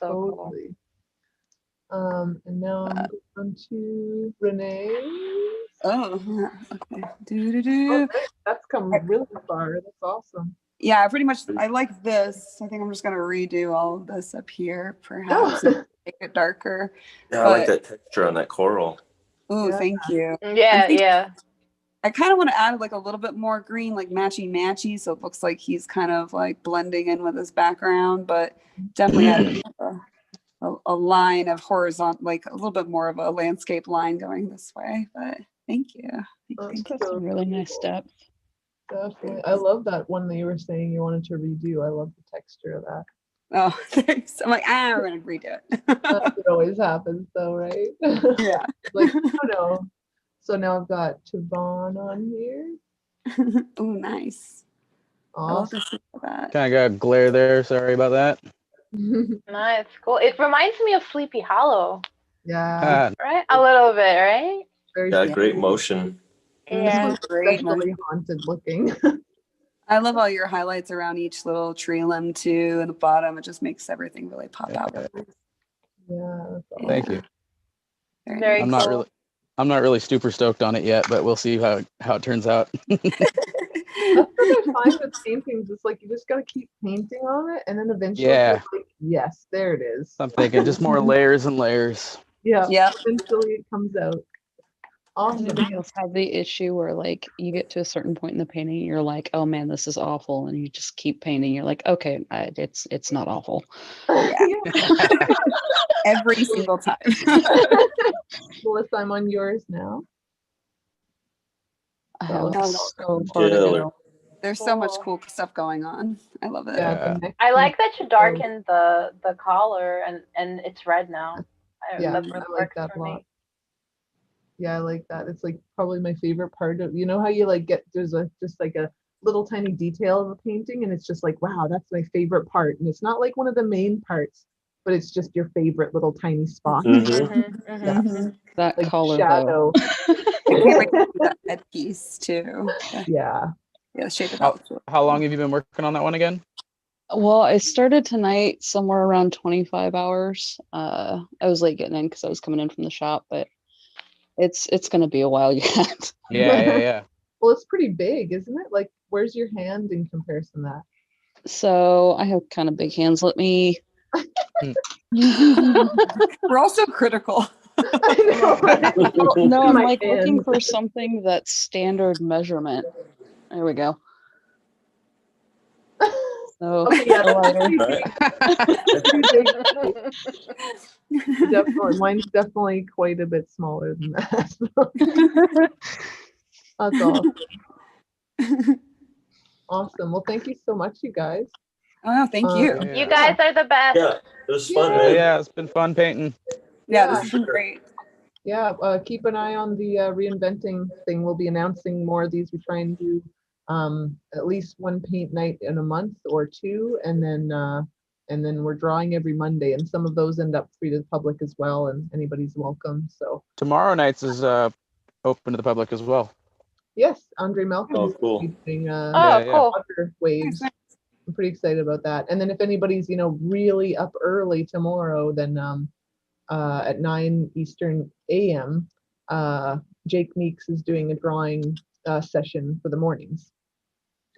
Speaker 3: So cool.
Speaker 1: totally. And now I'm going to Renee.
Speaker 10: Oh, okay.
Speaker 1: Oh,
Speaker 10: Do-do-do.
Speaker 1: that's come really far. That's awesome.
Speaker 10: Yeah, pretty much. I like this. I think I'm just gonna redo all of this up here, perhaps,
Speaker 1: Oh.
Speaker 10: and make it darker.
Speaker 4: Yeah, I like
Speaker 10: But-
Speaker 4: that texture on that coral.
Speaker 10: Oh,
Speaker 1: Yeah.
Speaker 10: thank you.
Speaker 3: Yeah, yeah.
Speaker 10: I kind of want to add like a little bit more green, like matchy, so it looks like he's kind of like blending in with his background, but definitely add a line of horizontal, like a little bit more of a landscape line going this way. But Thank you.
Speaker 1: That's
Speaker 8: Got
Speaker 1: so
Speaker 8: some really nice
Speaker 1: cool.
Speaker 8: depth.
Speaker 1: Definitely. I love that one that you were saying you wanted to redo. I love the texture of that.
Speaker 10: Oh, thanks. I'm like, we're gonna redo
Speaker 1: That's
Speaker 10: it.
Speaker 1: what always happens though, right?
Speaker 10: Yeah.
Speaker 1: Like, oh no. So now I've got Tavon on here.
Speaker 10: Oh, nice. I love
Speaker 1: Awesome.
Speaker 10: to see that.
Speaker 7: Kind of got glare there. Sorry about that.
Speaker 3: Nice, cool. It reminds me of Sleepy Hollow,
Speaker 1: Yeah.
Speaker 3: right? A little bit, right?
Speaker 1: Very
Speaker 4: Yeah,
Speaker 1: sweet.
Speaker 4: great motion.
Speaker 1: This
Speaker 3: Yeah.
Speaker 1: one's
Speaker 10: Great
Speaker 1: especially haunted looking.
Speaker 10: I love all your highlights around each little tree limb too, and the bottom. It just makes everything really pop out.
Speaker 7: Yeah.
Speaker 1: Yeah. That's awesome.
Speaker 7: Thank you.
Speaker 3: Very
Speaker 7: I'm
Speaker 3: cool.
Speaker 7: not really super stoked on it yet, but we'll see how it turns out.
Speaker 1: That's what I find with paintings. It's like you just gotta keep painting on it, and then eventually,
Speaker 7: Yeah.
Speaker 1: you're like, yes, there it is.
Speaker 7: I'm thinking just more layers and layers.
Speaker 1: Yeah.
Speaker 10: Yep.
Speaker 1: Eventually, it comes out. Awesome.
Speaker 8: Anybody else have the issue where like you get to a certain point in the painting, you're like, oh man, this is awful, and you just keep painting. You're like, okay, it's not awful.
Speaker 10: Yeah. Every single time.
Speaker 1: Melissa, I'm on yours now.
Speaker 8: I have
Speaker 1: Oh,
Speaker 8: so far to
Speaker 4: Killer.
Speaker 8: go.
Speaker 10: There's so much cool stuff going on. I love it.
Speaker 1: Yeah.
Speaker 7: Yeah.
Speaker 1: The next
Speaker 3: I like
Speaker 1: one-
Speaker 3: that you darkened the collar and it's red now.
Speaker 1: Yeah,
Speaker 3: That
Speaker 1: I like
Speaker 3: works
Speaker 1: that a
Speaker 3: for me.
Speaker 1: lot. Yeah, I like that. It's like probably my favorite part of, you know how you like get, there's just like a little tiny detail of a painting and it's just like, wow, that's my favorite part. And it's not like one of the main parts, but it's just your favorite little tiny spot.
Speaker 4: Mhm.
Speaker 1: Yeah.
Speaker 10: Mhm.
Speaker 8: That
Speaker 1: Like
Speaker 8: color
Speaker 1: shadow.
Speaker 10: I can't wait to see that headpiece too.
Speaker 1: Yeah.
Speaker 10: Yeah, the shape of
Speaker 7: How,
Speaker 10: that.
Speaker 7: how long have you been working on that one again?
Speaker 8: though. Well, I started tonight somewhere around 25 hours. I was late getting in because I was coming in from the shop, but it's gonna be a while yet.
Speaker 7: Yeah.
Speaker 1: Well, it's pretty big, isn't it? Like, where's your hand in comparison to
Speaker 8: So I have kind of big hands. Let me.
Speaker 10: We're also critical.
Speaker 1: that? I know, right?
Speaker 8: No, I'm
Speaker 1: My
Speaker 8: like looking
Speaker 1: hands.
Speaker 8: for something that's standard measurement. There we go. So
Speaker 1: Okay, yeah,
Speaker 8: the
Speaker 1: that's
Speaker 8: lighter.
Speaker 1: pretty big. Definitely, mine's definitely quite a bit smaller than that. That's awesome. Awesome. Well, thank you so much, you guys.
Speaker 10: Oh, thank you.
Speaker 7: Yeah.
Speaker 3: You guys are the best.
Speaker 4: Yeah, it was fun,
Speaker 1: Yeah.
Speaker 4: man.
Speaker 7: Yeah, it's been fun painting.
Speaker 10: Yeah, this has been great.
Speaker 1: Yeah, keep an eye on the reinventing thing. We'll be announcing more of these. We try and do at least one paint night in a month or two, and then we're drawing every Monday, and some of those end up free to the public as well, and anybody's welcome. So
Speaker 7: Tomorrow night's is open to the public as well.
Speaker 1: yes, Andre Malcolm
Speaker 4: Oh,
Speaker 1: is
Speaker 4: cool.
Speaker 1: doing
Speaker 3: Oh,
Speaker 7: Yeah.
Speaker 3: cool.
Speaker 1: water waves. I'm pretty excited about that. And then if anybody's really up early tomorrow, then at 9 Eastern AM, Jake Meeks is doing a drawing session for the mornings.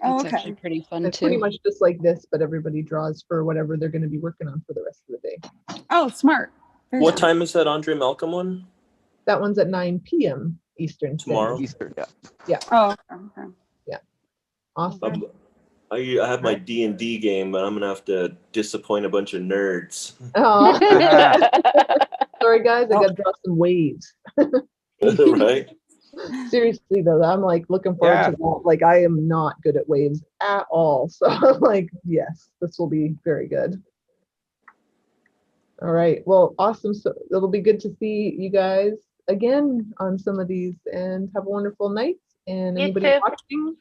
Speaker 10: Oh,
Speaker 8: It's
Speaker 10: okay.
Speaker 8: actually pretty fun
Speaker 1: It's pretty
Speaker 8: too.
Speaker 1: much just like this, but everybody draws for whatever they're going to be working on for the rest of the day.
Speaker 10: Oh, smart. Very
Speaker 4: What
Speaker 10: smart.
Speaker 4: time is that Andre Malcolm one?
Speaker 1: That one's at 9 p.m. Eastern.
Speaker 4: Tomorrow?
Speaker 1: Standard.
Speaker 7: Easter, yeah.
Speaker 10: Oh, okay.
Speaker 1: Awesome.
Speaker 4: I have my D&D game, but I'm gonna have to disappoint a bunch of nerds.
Speaker 1: Oh, sorry guys, I got to draw some waves.
Speaker 4: Right?
Speaker 1: Seriously though, I'm like looking forward to that. Like I am not good at waves at all. So I'm like, yes, this will be very good. All right. Well, awesome. So it'll be good to see you guys again on some of these and have a wonderful night. And
Speaker 3: You
Speaker 1: anybody
Speaker 3: too.
Speaker 1: watching,